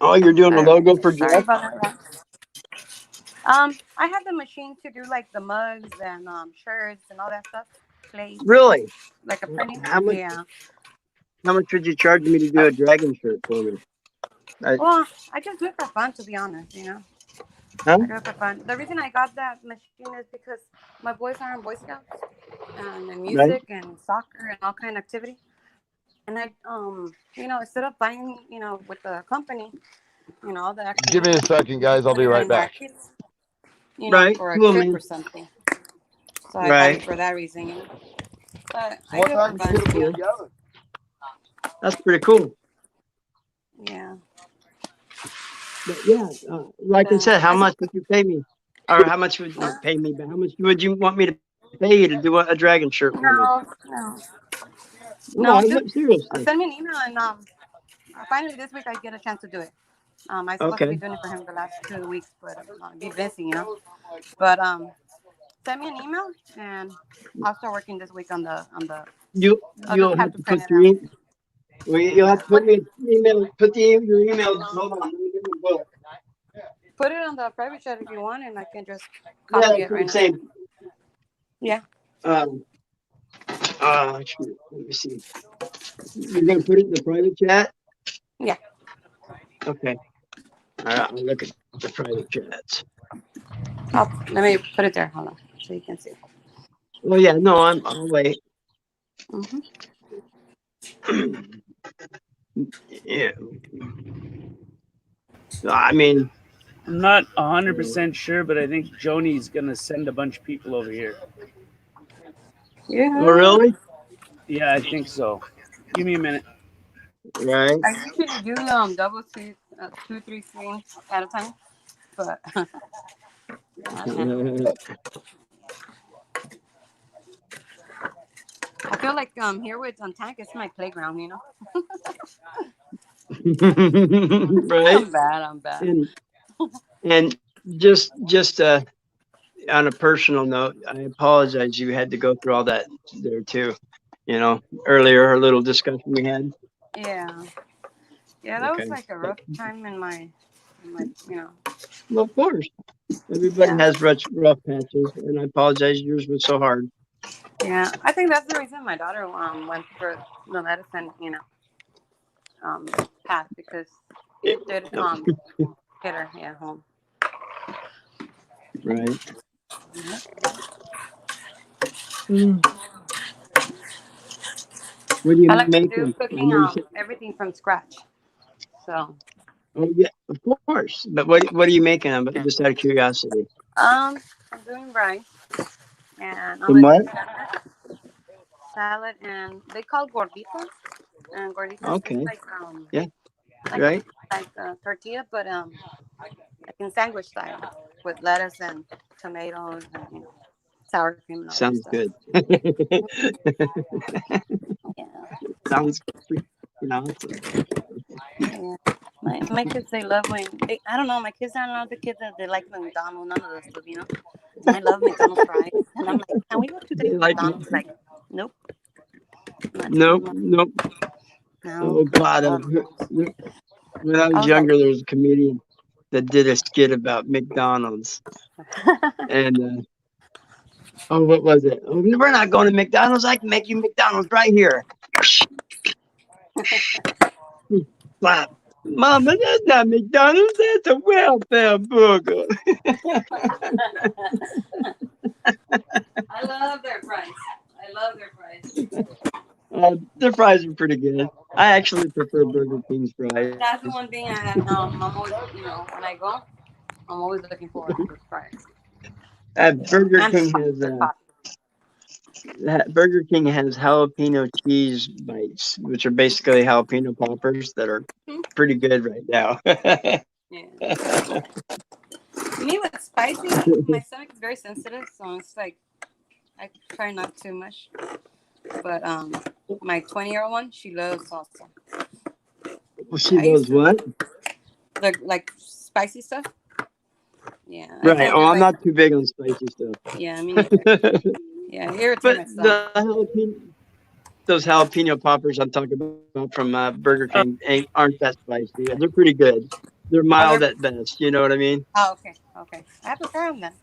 Oh, you're doing a logo for Jeff? Sorry about that. I have the machine to do like the mugs and shirts and all that stuff. Plates. Really? Like a printing. How much? Yeah. How much would you charge me to do a dragon shirt for me? Well, I just do it for fun, to be honest. You know. Huh? I do it for fun. The reason I got that machine is because my boys are in Boy Scouts and music and soccer and all kind of activity. And I, you know, instead of buying, you know, with the company, you know, all the extra. Give me a second, guys. I'll be right back. You know, for a trip or something. So I got it for that reason, you know. But I do it for fun, you know. That's pretty cool. Yeah. But yeah, like I said, how much would you pay me? Or how much would you pay me? But how much would you want me to pay you to do a dragon shirt for me. No. No, No, I'm just seriously. send me an email and finally this week I get a chance to do it. I supposed to be Okay. doing it for him the last 2 weeks, but I'll be busy, you know. But send me an email and I'll start working this week on the. You'll have to put your you'll have to put me an email. Put your email. Hold on. Let me get my book. Put it on the private chat if you want, and I can just Yeah, copy that's it what right I'm now. saying. Yeah. Actually, let me see. You're gonna put it in the private chat? Yeah. Okay. All right. I'll look at the private chats. Let me put it there. Hold on, so you can see. Oh yeah. No, I'll wait. Mm-hmm. Yeah. I mean, I'm not 100% sure, but I think Joni's gonna send a bunch of people over here. Yeah. oh really? Yeah, I think so. Give me a minute. Right. I usually do double see 2-3 screens at a time, but I feel like here with Tank, it's my playground, you know. Right. I'm bad. And just on a personal note, I apologize you had to go through all that there too. You know, earlier our little discussion we had. Yeah, that Okay. was like a rough time in my you know. Well, of course, everybody Yeah. has rough patches, and I apologize. Yours was so hard. Yeah, I think that's the reason my daughter went for the medicine, you know, path, because it did hit her, home. Right. What do you I like to make? do cooking everything from scratch. So. Oh yeah, of course. But what are you making? Just out of curiosity. I'm doing rice and Some what? salad, and they call gorditas. And gorditas Okay. is like yeah. Right. Like tortilla, but like in sandwich style with lettuce and tomatoes and sour cream and all Sounds that good. Sounds awesome. Yeah. My kids, they love I don't know, my kids are not the kids that they like McDonald's, none of this stuff, you know. And I love McDonald's fries. And I'm like, can we go today to McDonald's? Like, nope. Nope. No. Oh God. When I was younger, there was a comedian that did a skit about McDonald's. And what was it? Oh, we're not going to McDonald's. I can make you McDonald's right here. Slap. Mama, that's not McDonald's. That's a welfare burger. I love their fries. Their fries are pretty good. I actually prefer Burger King's fries. That's the one thing I'm always, you know, when I go, I'm always looking forward to fries. Burger King has jalapeno cheese bites, which are basically jalapeno poppers that are pretty good right now. Yeah. Me with spicy, my stomach is very sensitive, so it's like I try not too much. But my 20-year-old one, she loves salsa. Well, she loves what? Like spicy stuff. Yeah. Right. Oh, I'm not too big on spicy stuff. Yeah, I mean. Yeah, but those jalapeno poppers I'm talking about from Burger King aren't that spicy. They're pretty good. They're mild at best. You know what I mean? Oh, okay. I have to try them then.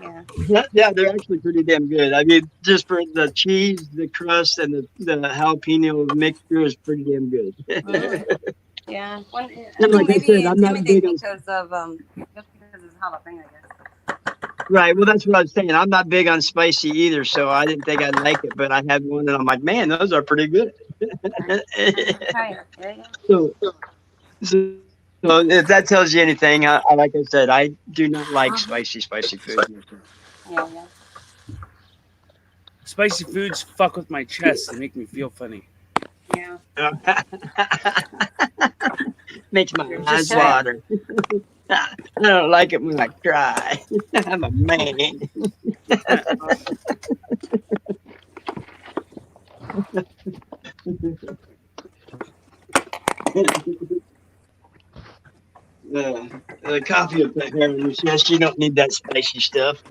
Yeah. Yeah, they're actually pretty damn good. I mean, just for the cheese, the crust, and the jalapeno mixture is pretty damn good. Yeah. And like I said, I'm not big on because of just because it's jalapeno, I guess. Right. Well, that's what I was saying. I'm not big on spicy either, so I didn't think I'd like it. But I had one, and I'm like, man, those are pretty good. So if that tells you anything, like I said, I do not like spicy food. Yeah. Spicy foods fuck with my chest. They make me feel funny. Yeah. Makes my eyes water. I don't like it when I cry. I'm a man. The coffee will put her in. Yes, you don't need that spicy stuff.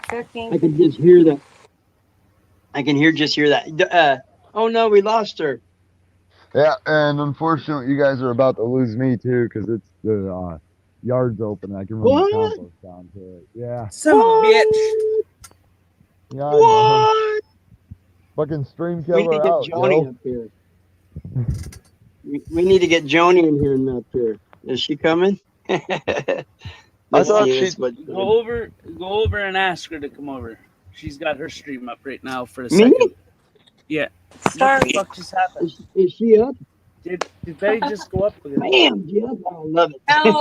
15. I can just hear that. I can hear that. Oh no, we lost her. Yeah, and unfortunately, you guys are about to lose me too, because it's the yard's open. And I can run the What? compost down to it. Yeah. Son of a bitch. Yeah, I know. What? Fucking stream We need to killer get out, Joni yo. up here. We need to get Joni in here and up here. Is she coming? I Let's thought see she. this. What? Go over and ask her to come over. She's got her stream up right now for a Me? second. Yeah. What Sorry. the fuck just happened? Is she up? Did Betty just go up with it? Ma'am, Jeff, I love it. No.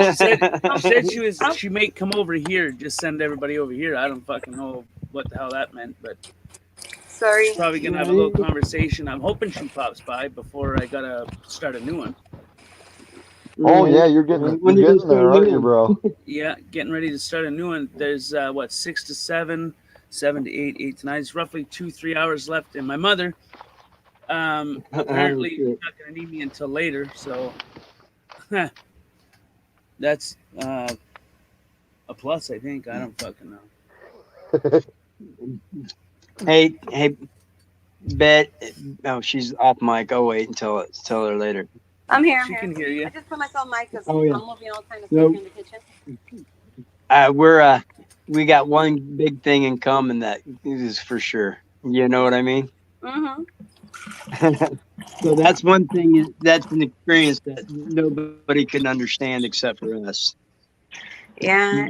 She said she may come over here. Just send everybody over here. I don't fucking know what the hell that meant, but Sorry. probably gonna have a little conversation. I'm hoping she pops by before I gotta start a new one. Oh yeah, you're getting there, aren't you, bro? Yeah, getting ready to start a new one. There's 6 to 7, 7 to 8, 8 to 9. It's roughly 2-3 hours left. And my mother, apparently, is not gonna need me until later. So that's a plus, I think. I don't fucking know. Hey, Bet. Oh, she's off mic. I'll wait until tell her later. I'm here. She can hear you. I just put myself mic because Oh, yeah. I'm moving all kind of stuff in the kitchen. We got one big thing in common, that is for sure. You know what I mean? Mm-hmm. So that's one thing. That's an experience that nobody can understand except for us. Yeah.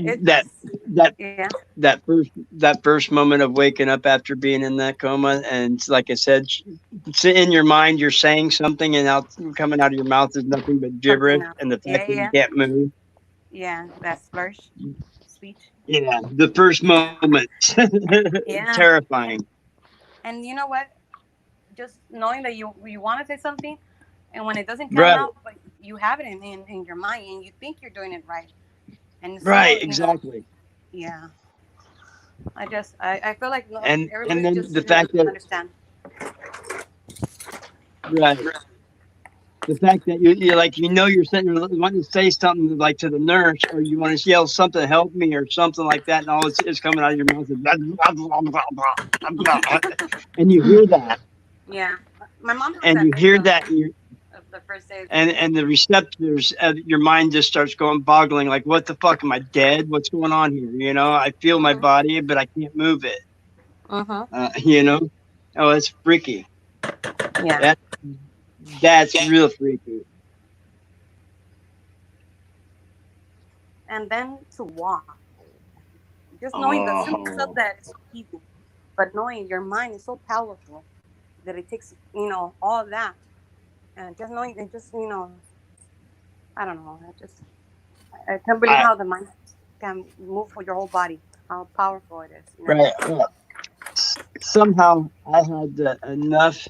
That first moment of waking up after being in that coma, and like I said, in your mind you're saying something, and coming out of your mouth is nothing but gibberish, and the fact that you can't move. Yeah, that splurge speech. Yeah, the first moment. Yeah. Terrifying. And you know what? Just knowing that you want to say something, and when it doesn't come Right. out, but you have it in your mind, and you think you're doing it right. And Right, so, exactly. Yeah. I feel like And everybody then just the fact that understand. Right. The fact that you're like, you're sitting there wanting to say something like to the nurse, or you want to yell something, help me, or something like that, and all it's coming out of your mouth is and you hear that, Yeah. My mom has and that you right hear now, that, and the first day. and the receptors of your mind just starts going boggling, like, what the fuck, am I dead? What's going on here? I feel my body, but I can't move it. Oh, it's freaky. Yeah. That's real freaky. And then to walk. Just knowing the simple stuff that is easy, but knowing your mind is so powerful that it takes, all of that. And just knowing, I don't know. I can't believe how the mind can move for your whole body, how powerful it is. Right. Somehow I had enough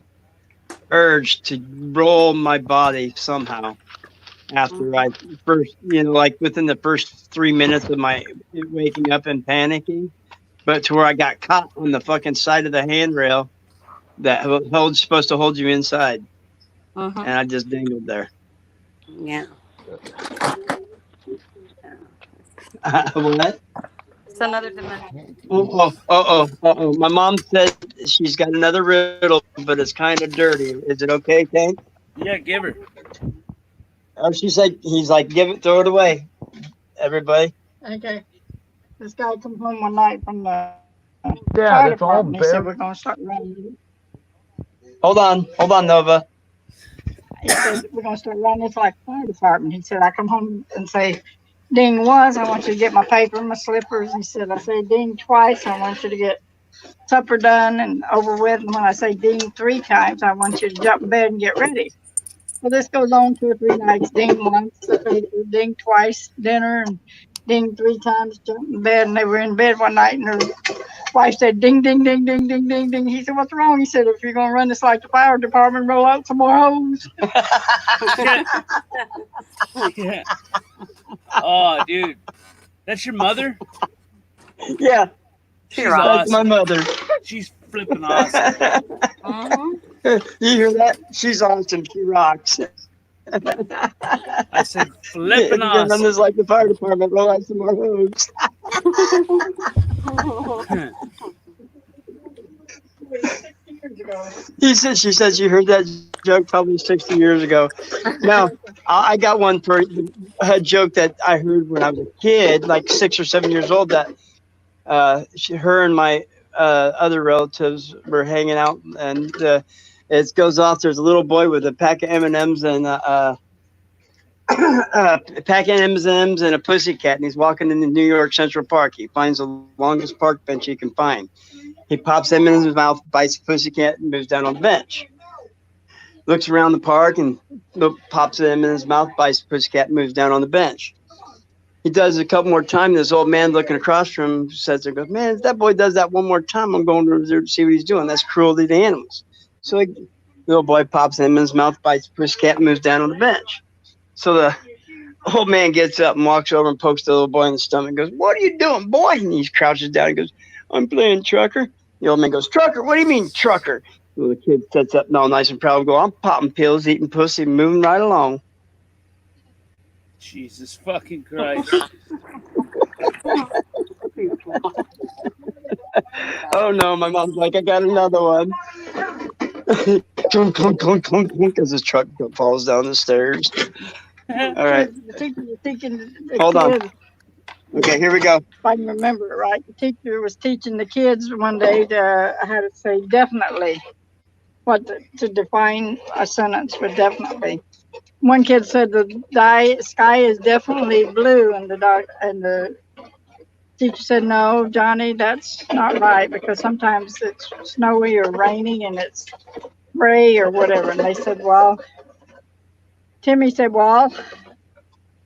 urge to roll my body somehow after I first, like within the first 3 minutes of my waking up and panicking, but to where I got caught on the fucking side of the handrail that supposed to hold you inside. And I just dangled there. Yeah. What? It's another dimension. Oh. My mom said she's got another riddle, but it's kind of dirty. Is it okay, Tank? Yeah, give her. Oh, he's like, throw it away, everybody. Okay. This guy comes home one night from the Yeah, fire that's all, department. He said, Bev. we're going to start running. Hold on, Nova. He said, we're going to start running this like fire department. He said, I come home and say, ding once, I want you to get my paper and my slippers. He said, I say ding twice, I want you to get supper done and over with. And when I say ding 3 times, I want you to jump in bed and get ready. Well, this goes on 2 or 3 nights. Ding once, ding twice, dinner, and ding 3 times, jump in bed. And they were in bed one night, and their wife said, ding, ding, ding, ding, ding, ding, ding. He said, what's wrong? He said, if you're going to run this like the fire department, roll out some more hose. Yeah. Oh, dude. That's your mother? Yeah. She's That's awesome. my mother. She's flipping awesome. You hear that? She's awesome. She rocks. I said flipping You're gonna run awesome. this like the fire department, roll out some more hose. She said you heard that joke probably 60 years ago. Now, I got one for a joke that I heard when I was a kid, like 6 or 7 years old, that her and my other relatives were hanging out, and it goes off. There's a little boy with a pack of M&Ms and a pack of M&Ms and a pussycat, and he's walking into New York Central Park. He finds the longest park bench he can find. He pops them in his mouth, bites the pussycat, and moves down on the bench. Looks around the park and pops them in his mouth, bites the pussycat, and moves down on the bench. He does it a couple more times. This old man looking across from him says, "Man, if that boy does that one more time, I'm going to see what he's doing. That's cruelty to animals." So the little boy pops him in his mouth, bites the pussycat, and moves down on the bench. So the old man gets up and walks over and pokes the little boy in the stomach and goes, "What are you doing, boy?" And he crouches down and goes, "I'm playing trucker." The old man goes, "Trucker? What do you mean, trucker?" So the kid sits up and all nice and proud and goes, "I'm popping pills, eating pussy, moving right along." Jesus fucking Christ. Oh no, my mom's like, "I got another one." Clunk, clunk, clunk, clunk, clunk, as his truck falls down the stairs. All right. The teacher was teaching the Hold on. kids, Okay, here we go. if I can remember it right, the teacher was teaching the kids one day how to say definitely, to define a sentence for definitely. One kid said the sky is definitely blue, and the teacher said, "No, Johnny, that's not right, because sometimes it's snowy or rainy and it's gray or whatever." And they said, Timmy said, "Well,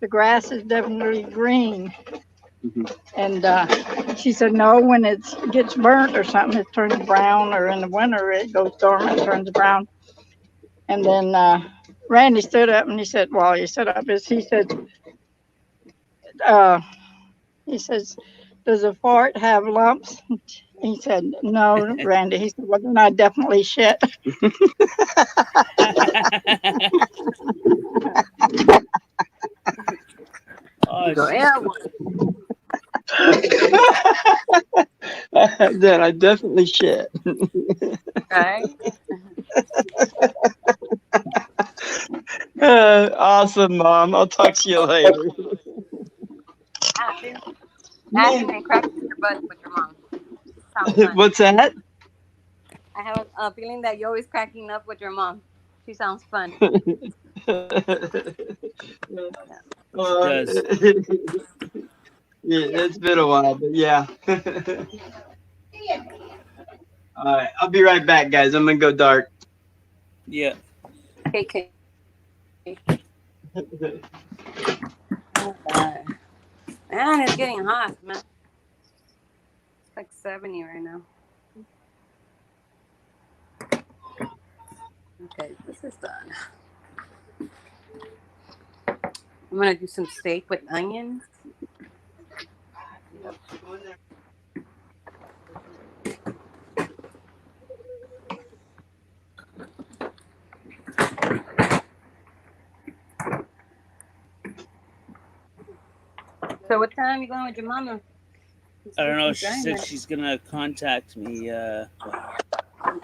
the grass is definitely green." And she said, "No, when it gets burnt or something, it turns brown, or in the winter it goes dormant, turns brown." And then Randy stood up and he said, he says, "Does a fart have lumps?" He said, "No, Randy." He said, "Well, then I definitely shit." Oh, Go, yeah. Then I definitely shit. Right? Awesome, Mom. I'll talk to you later. Ashley been cracking your butt with your mom. Sounds fun. What's that? I have a feeling that you're always cracking up with your mom. She sounds fun. Yeah, it's been a while, but yeah. All right, I'll be right back, guys. I'm gonna go dark. Yeah. Okay. Man, it's getting hot, man. It's like 70 right now. Okay, this is done. I'm gonna do some steak with onions. So what time are you going with your mama? I don't know. She said she's gonna contact me.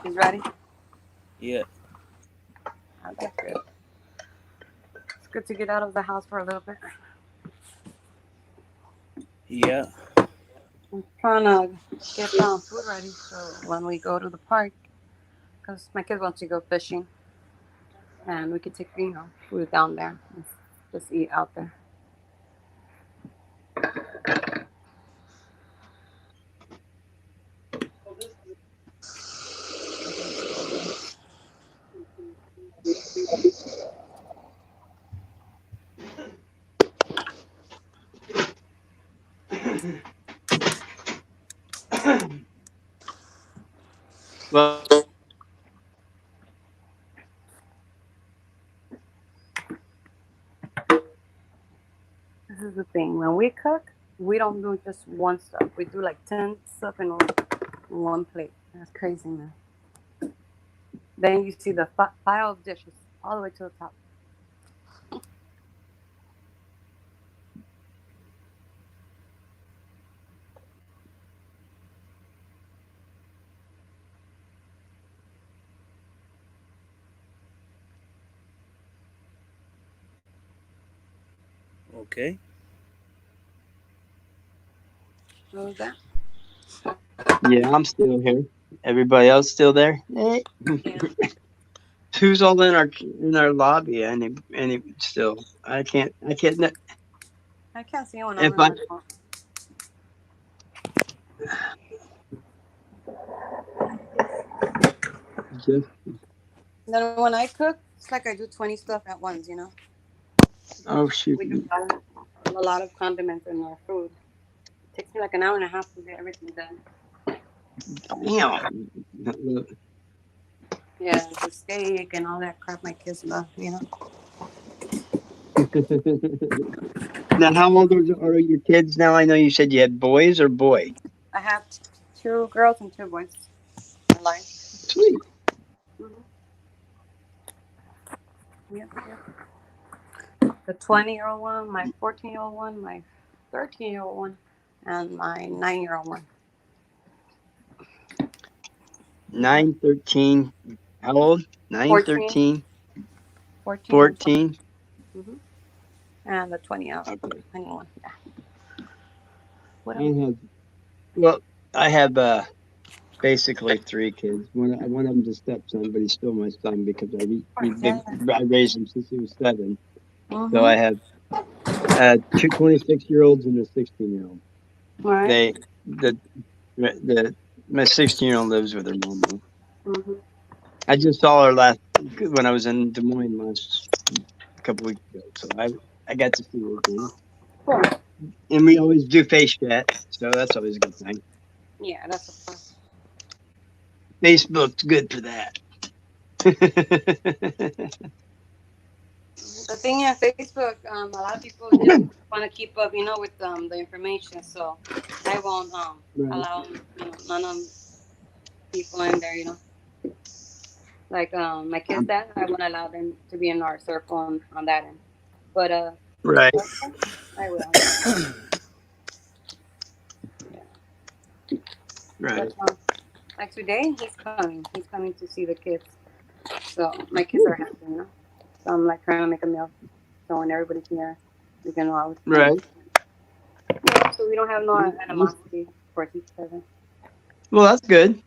She's ready? Yeah. Oh, that's good. It's good to get out of the house for a little bit. Yeah. I'm trying to get food ready so when we go to the park, because my kids want to go fishing, and we could take food down there and just eat out there. Well, This is the thing. When we cook, we don't do just one stuff. We do like 10 stuff in one plate. That's crazy, man. Then you see the pile of dishes all the way to the top. Okay. What was that? yeah, I'm still here. Everybody else still there? Yeah. Who's all in our lobby? Any still? I can't. I can't see when I'm If in I my phone. just Then when I cook, it's like I do 20 stuff at once, you know? oh shoot. We do a lot of condiments in our food. It takes me like an hour and a half to get everything done. Damn. Yeah, the steak and all that crap my kids love, you know? Now, how old are your kids now? I know you said you had boys or boy. I have 2 girls and 2 boys. Alive. Sweet. Mm-hmm. Yep. The 20-year-old one, my 14-year-old one, my 13-year-old one, and my 9-year-old one. 9, 13. How old? 9, 14. 13, 14. 14. Mm-hmm. And the 20-year-old. Okay. 21. Yeah. What I have basically 3 kids. One of them's a stepson, but he's still my son because I raised him since he was 7. Mm-hmm. So I have 2 26-year-olds and a 16-year-old. Right. My 16-year-old lives with her mom. Mm-hmm. I just saw her when I was in Des Moines a couple weeks ago. So I got to see her again. Cool. And we always do face chat, so that's always a good thing. Yeah, that's a plus. Facebook's good for that. The thing is, Facebook, a lot of people just want to keep up, you know, with the information. So I won't allow none of people in there, you know. Like my kids, that I won't allow them to be in our circle on that end. But right, I will. Yeah. Right. But, like today, he's coming. He's coming to see the kids. So my kids are happy, you know. So I'm like trying to make a meal. So when everybody's here, we can all. Right. Yeah, so we don't have no animosity for each other. Well, that's good.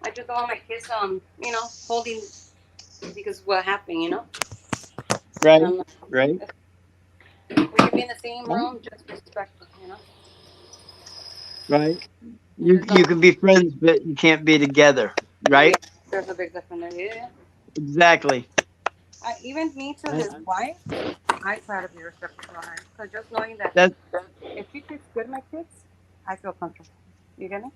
I just don't want my kids, you know, holding because what happened, you know. Right. Right. We can be in the same room, just respectful, you know. Right. You can be friends, but you can't be together, right? Yeah, there's a big difference there. Yeah. Exactly. Even me to his wife, I try to be respectful to her. Because just knowing that if she treats good my kids, I feel comfortable. You get me?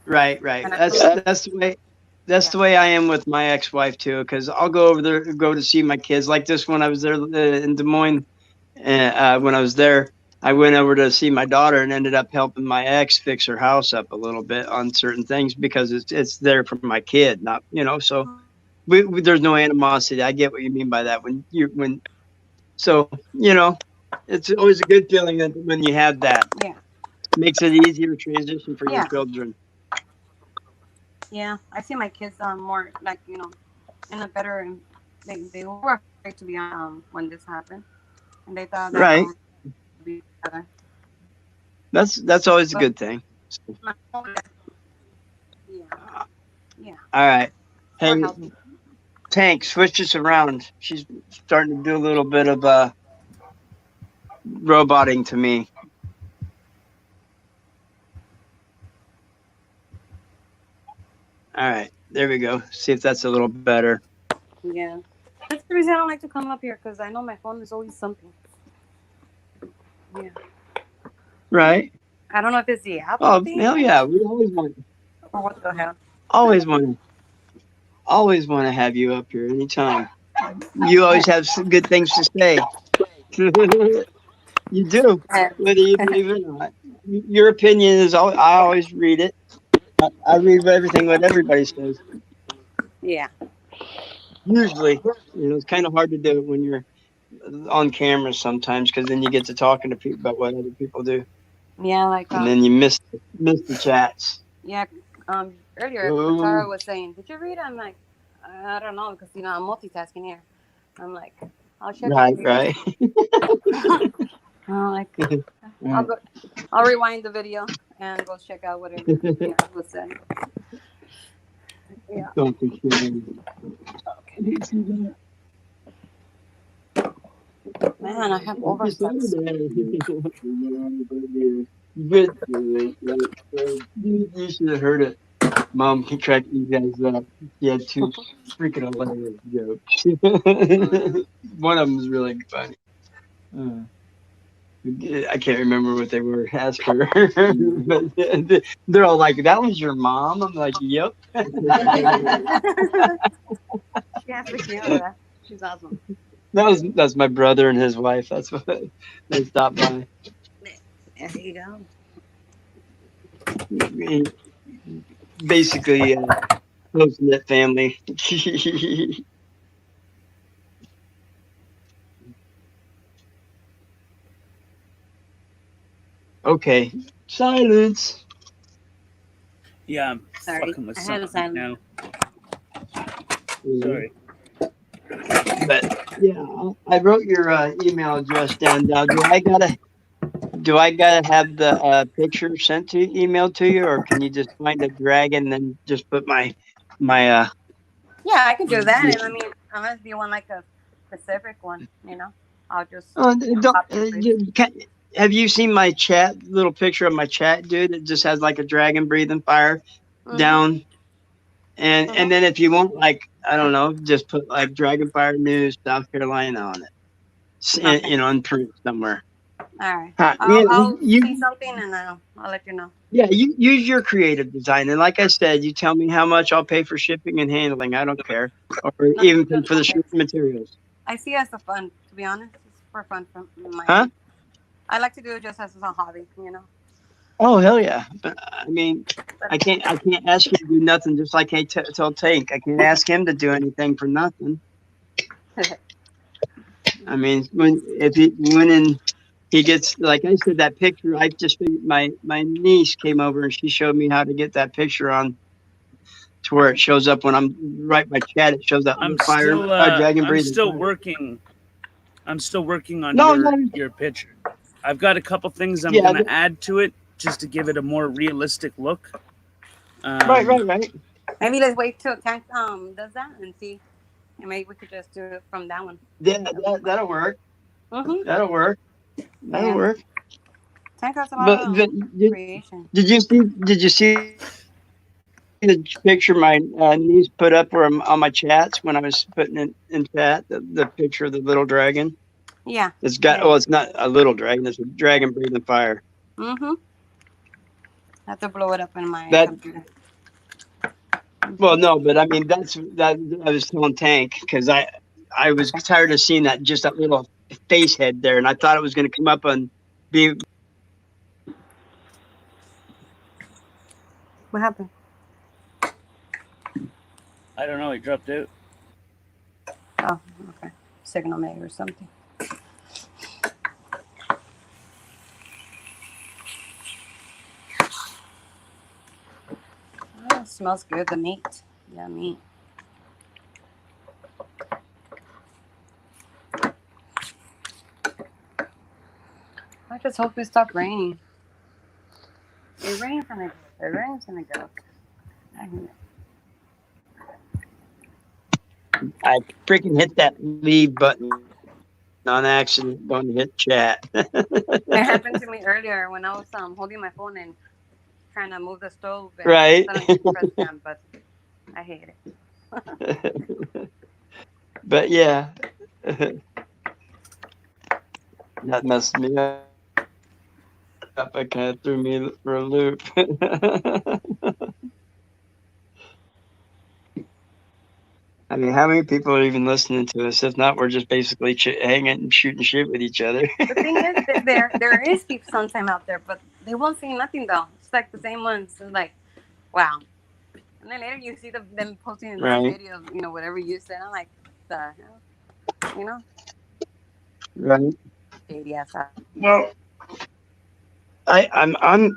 Right. That's the way. That's the way I am with my ex-wife too. Because I'll go to see my kids. Like this when I was there in Des Moines. When I was there, I went over to see my daughter and ended up helping my ex fix her house up a little bit on certain things because it's there for my kid, not So there's no animosity. I get what you mean by that. It's always a good feeling when you have that. Yeah. Makes it easier transition for your children. Yeah, I see my kids more like in a better. They were afraid to be when this happened, and they thought that right. Be together. That's always a good thing. Yeah. All right. Hey, Tank, switch this around. She's starting to do a little bit of roboting to me. All right, there we go. See if that's a little better. Yeah, that's the reason I don't like to come up here because I know my phone is always something. Yeah. Right. I don't know if it's the app. Oh, hell yeah. We always want. Or what the hell? Always want to have you up here anytime. You always have some good things to say. You do, whether you believe it or not. Your opinion is. I always read it. I read everything what everybody says. Yeah. Usually, it's kind of hard to do it when you're on camera sometimes, because then you get to talking to people about what other people do. Yeah, like and then you miss the chats. Yeah. Earlier, Tara was saying, "Did you read?" I'm like, I don't know, because I'm multitasking here. I'm like, I'll check. Right. I'm like, I'll rewind the video and go check out what it was said. Yeah. Don't be kidding. Man, I have oversights. You should have heard it. Mom can crack you guys up. He had two freaking hilarious jokes. One of them was really funny. I can't remember what they were. Ask her. But they're all like, "That was your mom?" I'm like, "Yep." She has to hear that. She's awesome. That's my brother and his wife. That's what they stopped by. There you go. Basically, close-knit family. Okay, silence. Yeah, I'm Sorry, fucking with I had a something silence. now. Sorry. But yeah, I wrote your email address down. Now, do I gotta have the picture sent to emailed to you, or can you just find a dragon and then just put my Yeah, I could do that. And I mean, unless you want like a specific one, I'll just. Have you seen my chat little picture of my chat, dude? It just has like a dragon breathing fire down. And then if you want, like, I don't know, just put like Dragon Fire News, South Carolina on it. Okay. In print somewhere. All right. I'll see something and I'll let you know. Yeah, you use your creative design. And like I said, you tell me how much I'll pay for shipping and handling. I don't care. Or even pay for the shipping materials. I see it as a fun, to be honest. It's for fun from my end. I like to do it just as a hobby, Oh, hell yeah. But I mean, I can't ask you to do nothing, just like I told Tank. I can't ask him to do anything for nothing. I mean, when he gets, like I said, that picture, I just figured my niece came over and she showed me how to get that picture on to where it shows up when I'm right by chat. It shows up dragon breathing. I'm still working on your picture. I've got a couple things I'm going to add to it just to give it a more realistic look. Right. Maybe let's wait till Tank does that and see. And maybe we could just do it from that one. Yeah, that'll work. That'll work. Tank has a lot of creation. Did you see the picture my niece put up on my chats when I was putting it in chat? The picture of the little dragon. Yeah. It's it's not a little dragon. It's a dragon breathing fire. I have to blow it up in my computer. Well, no, but I mean that I was telling Tank because I was tired of seeing that little face head there, and I thought it was going to come up and be. What happened? I don't know. He dropped out. Oh, okay. Signal maybe or something. Oh, it smells good. The meat. Yummy. I just hope it stopped raining. It rains and it goes. I freaking hit that leave button on accident, going to hit chat. It happened to me earlier when I was holding my phone and trying to move the stove. And right. Press down, but I hate it. But yeah, that messed me up. It kind of threw me for a loop. I mean, how many people are even listening to us? If not, we're just basically hanging and shooting shit with each other. The thing is, that there is people sometime out there, but they won't say nothing though. It's like the same ones. It's like, wow. And then later you see them posting the same Right. video of, you know, whatever you said. I'm like, the hell? You know? Right. Shady ass out. Well, I'm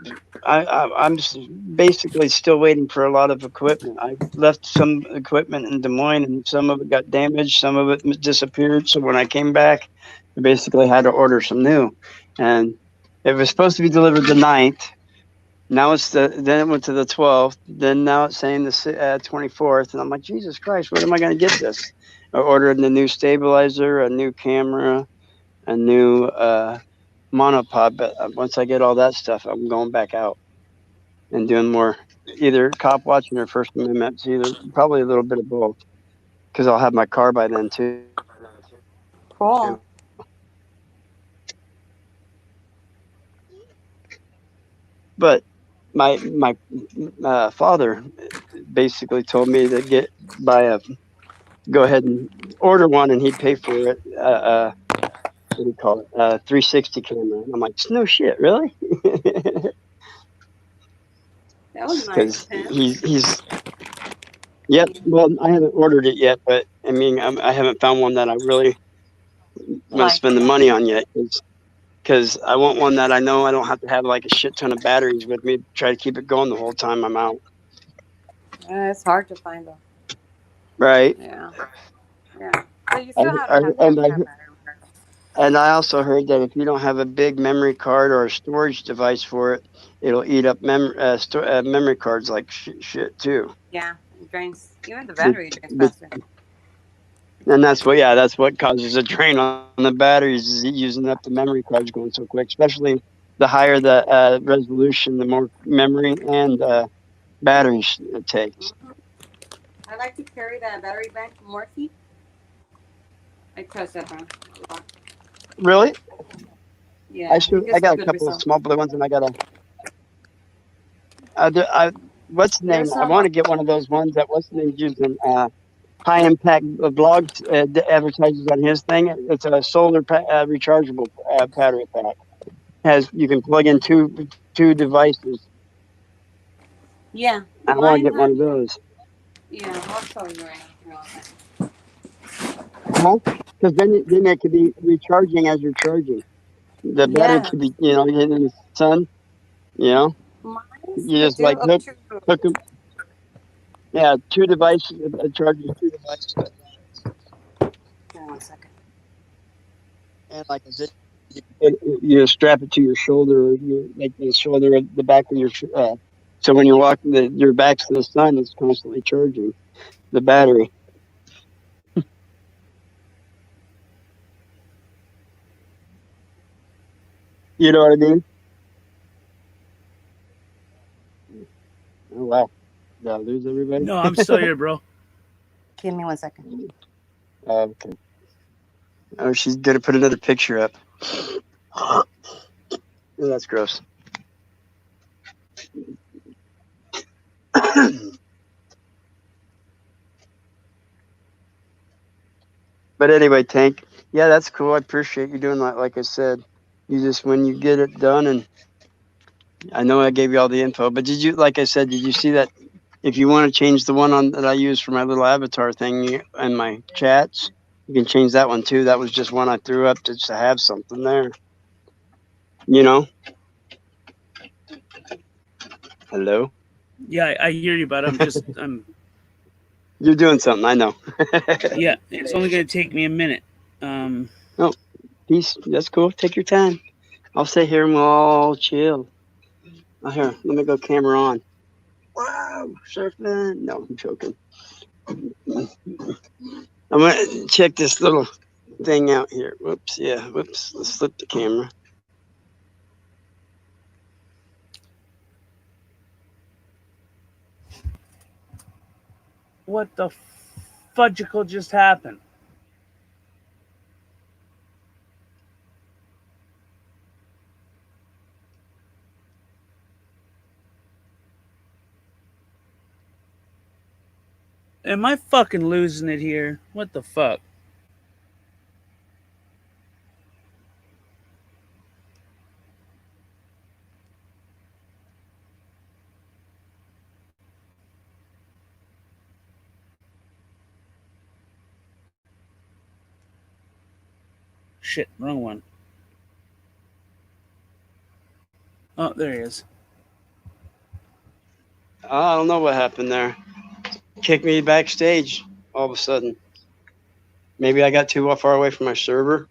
basically still waiting for a lot of equipment. I left some equipment in Des Moines, and some of it got damaged, some of it disappeared. So when I came back, I basically had to order some new, and it was supposed to be delivered the 9th. Now then it went to the 12th. Then now it's saying the 24th, and I'm like, Jesus Christ, where am I going to get this? I ordered a new stabilizer, a new camera, a new monopod, but once I get all that stuff, I'm going back out and doing more, either cop watching or First Amendment. Either probably a little bit of both, because I'll have my car by then too. Cool. But my father basically told me to go ahead and order one, and he'd pay for it. What do you call it? 360 camera. I'm like, no shit, really? That was Because nice. he's Yep. Well, I haven't ordered it yet, but I mean, I haven't found one that I really want to spend the money on yet. Because I want one that I know I don't have to have like a shit ton of batteries with me. Try to keep it going the whole time I'm out. It's hard to find though. Right. Yeah. Yeah. But you still have to have battery. And I also heard that if you don't have a big memory card or a storage device for it, it'll eat up memory cards like shit too. Yeah, it drains. Even the battery drains faster. And that's what causes a drain on the batteries, is using up the memory cards going so quick. Especially the higher the resolution, the more memory and batteries it takes. I like to carry that battery bank from Morphe. I trust that brand a lot. Really? Yeah. I got a couple of small blue ones, and I got what's the name? I want to get one of those ones that what's the name using High Impact Blog advertises on his thing. It's a solar rechargeable battery pack. You can plug in two devices. Yeah. I want to get one of those. Yeah, I'll show you right now. Because then they could be recharging as you're charging. The battery could be, in the sun. You just like hook them. Yeah, two devices. Charging two devices. One second. And like I said, you strap it to your shoulder, or you make the shoulder at the back of your. So when you walk, your back's to the sun, it's constantly charging the battery. You know what I mean? Oh wow! Did I lose everybody? No, I'm still here, bro. Give me 1 second. Okay. Oh, she's gonna put another picture up. Oh, that's gross. But anyway, Tank. Yeah, that's cool. I appreciate you doing that. Like I said, when you get it done, and I know I gave you all the info, but like I said, did you see that? If you want to change the one that I use for my little avatar thing and my chats, you can change that one too. That was just one I threw up just to have something there. Hello? Yeah, I hear you, but I'm. You're doing something, I know. Yeah, it's only going to take me a minute. Oh, peace. That's cool. Take your time. I'll sit here and we'll all chill. Oh, here, let me go camera on. Wow, surfing. No, I'm joking. I'm going to check this little thing out here. Whoops, yeah. Whoops, let's flip the camera. What the fudgicle just happened? Am I fucking losing it here? What the fuck? Shit, wrong one. Oh, there he is. I don't know what happened there. Kicked me backstage all of a sudden. Maybe I got too far away from my server.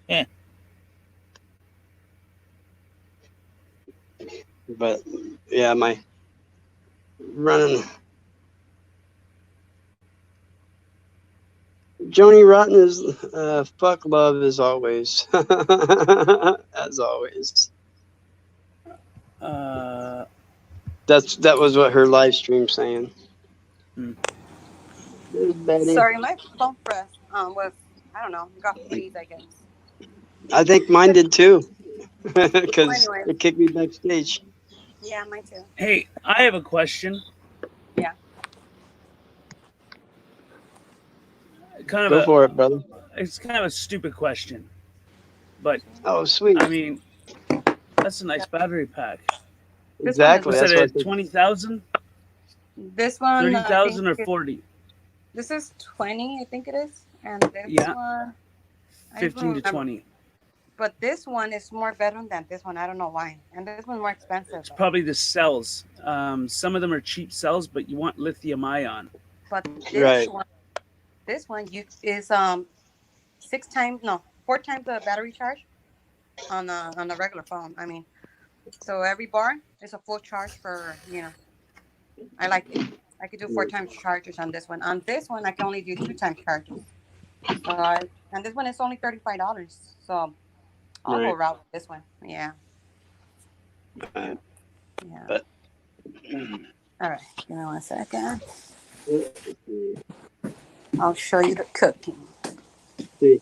Yeah. But yeah, my running. Joni Rotten is fuck love as always. As always. That was what her live stream saying. Sorry, my phone press was, I don't know, got freeze, I guess. I think mine did too. Because Well, anyways. it kicked me backstage. Yeah, mine too. Hey, I have a question. Yeah. Go for it, brother. It's kind of a stupid question, but oh, sweet. I mean, that's a nice battery pack. Exactly. What's That's that? 20,000? This one, 30,000 or I think 40? This is 20, I think it is, and this one, I 15 to remember. 20. But this one is more better than this one. I don't know why, and this one's more expensive. It's probably the cells. Some of them are cheap cells, but you want lithium ion. But this one is 4 times the battery charge on the regular phone. I mean, so every bar is a full charge for, I like it. I could do 4 times charges on this one. On this one, I can only do 2 times charges. So and this one is only $35. So I'll go route with this one. Yeah. Yeah. But, all right. Give me 1 second. I'll show you the cooking. See,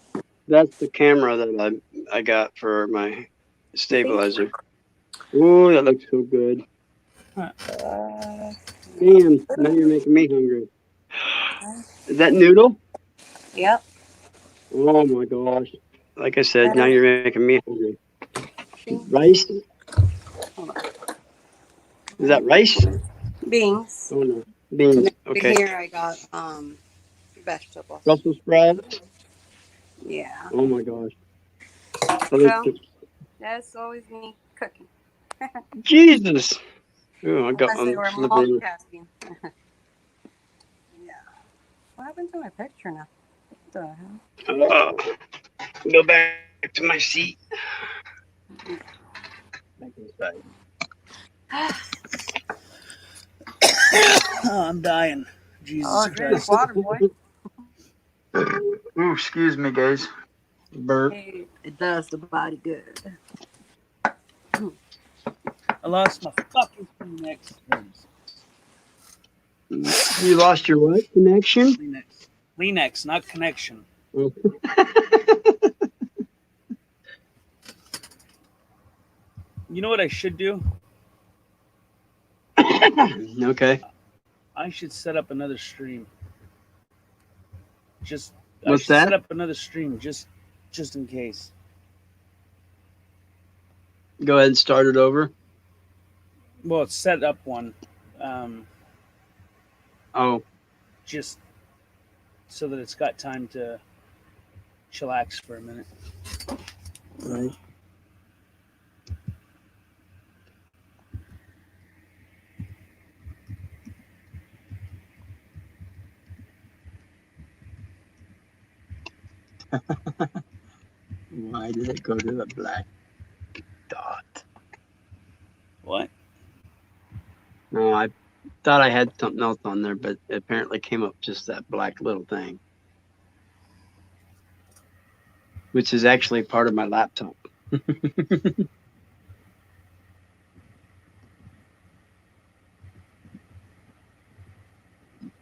that's the camera that I got for my stabilizer. Oh, that looks so good. Damn, now you're making me hungry. Is that noodle? Yep. Oh my gosh. Like I said, now you're making me hungry. Rice? Is that rice? Beans. Oh no. Beans. Okay. Here I got vegetables. Brussels sprouts? Yeah. Oh my gosh. So, that's always me cooking. Jesus. Oh, I got Unless they were multitasking. Yeah. What happened to my picture now? What the hell? Go back to my seat. Back inside. Oh, I'm dying. Jesus Christ. Water, boy. Ooh, excuse me, guys. Burp. It does the body good. I lost my fucking Kleenex. You lost your what? Connection? Kleenex, not connection. Oh. You know what I should do? Okay. I should set up another stream. What's that? that? Set up another stream just in case. Go ahead and start it over. Well, it's set up one. Just so that it's got time to chillax for a minute. Right. Why did it go to the black dot? What? No, I thought I had something else on there, but it apparently came up just that black little thing, which is actually part of my laptop.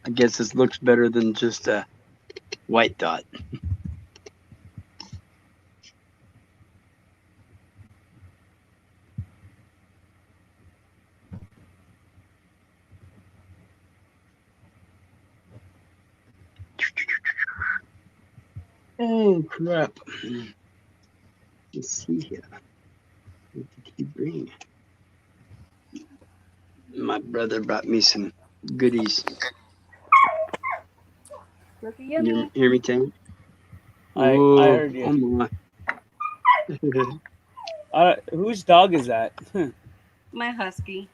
I guess this looks better than just a white dot. Oh crap! Let's see here. What did he bring? My brother brought me some goodies. Look at You you. hear me, Tam? I Oh, heard you. oh my! Whose dog is that? My husky.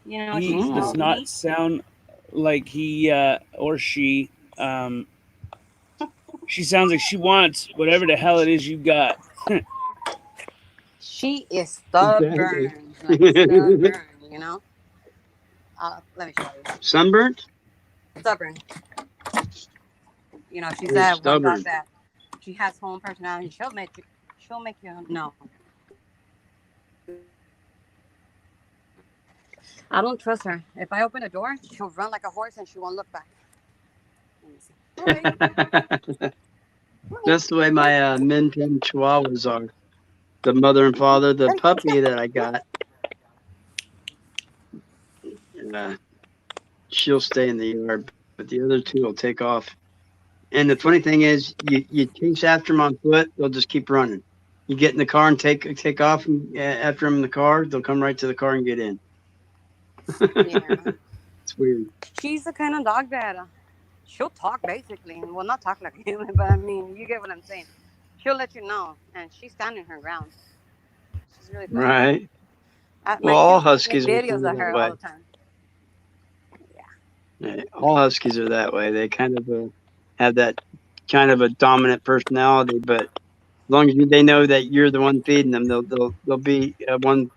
You know, He she's does so not sweet. sound like he or she. She sounds like she wants whatever the hell it is you got. She is Exactly. stubborn. Like stubborn, you know? Let me show you. Sunburnt? Stubborn. You know, she's Oh, that one dog stubborn. that she has her own personality. She'll make you know. I don't trust her. If I open a door, she'll run like a horse and she won't look back. That's the way my Min Pin Chihuahuas are. The mother and father, the puppy that I got, she'll stay in the yard, but the other two will take off. And the funny thing is, you chase after them on foot, they'll just keep running. You get in the car and take off and, after them in the car, they'll come right to the car and get in. Yeah. It's weird. She's the kind of dog that she'll talk basically. Well, not talk like a human, but I mean, you get what I'm saying. She'll let you know, and she's standing her ground. She's really funny. Right. My Well, all kids make huskies are videos kind of of her that all way. the time. Yeah, all huskies are that way. They kind of have that kind of a dominant personality, but as long as they know that you're the one feeding them, they'll be one,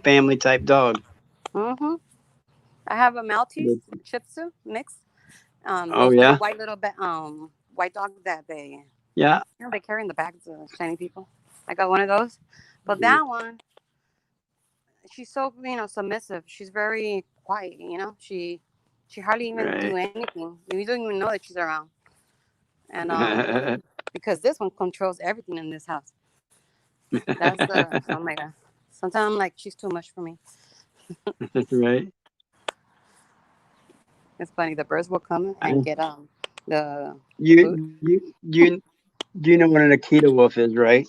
family type dog. Mm-hmm. I have a Maltese Shih Tzu mix. Oh Those yeah. white little white dogs that they they carry in the bags of shiny people. I got one of those, but that one, she's so submissive. She's very quiet. She hardly even do anything. You don't even know that she's around. And because this one controls everything in this house. That's oh my god. Sometimes I'm like, she's too much for me. Right. It's funny. The birds will come and get the food. You know what an Akita wolf is, right?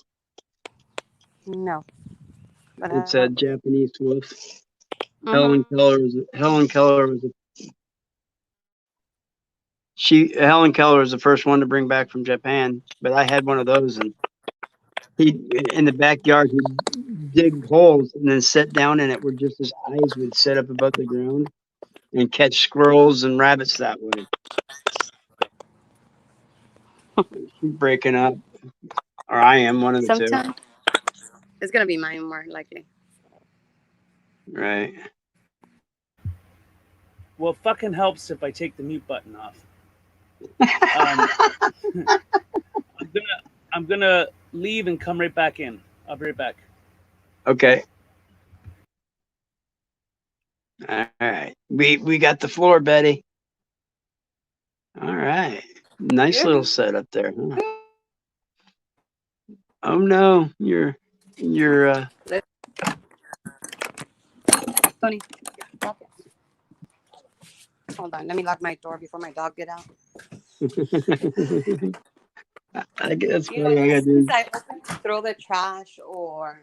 No. But It's a Japanese wolf. Mm-hmm. Helen Keller was the first one to bring back from Japan, but I had one of those, and in the backyard he'd dig holes and then sit down in it where just his eyes would sit up above the ground and catch squirrels and rabbits that way. She's breaking up, or I am, one of the two. Sometimes it's gonna be mine more likely. Right. Well, it fucking helps if I take the mute button off. I'm gonna leave and come right back in. I'll be right back. Okay. All right. We got the floor, Betty. All right. Nice little setup there, huh? Oh no, you're Tony, hold on. Let me lock my door before my dog get out. I guess You know, as soon as I throw the trash or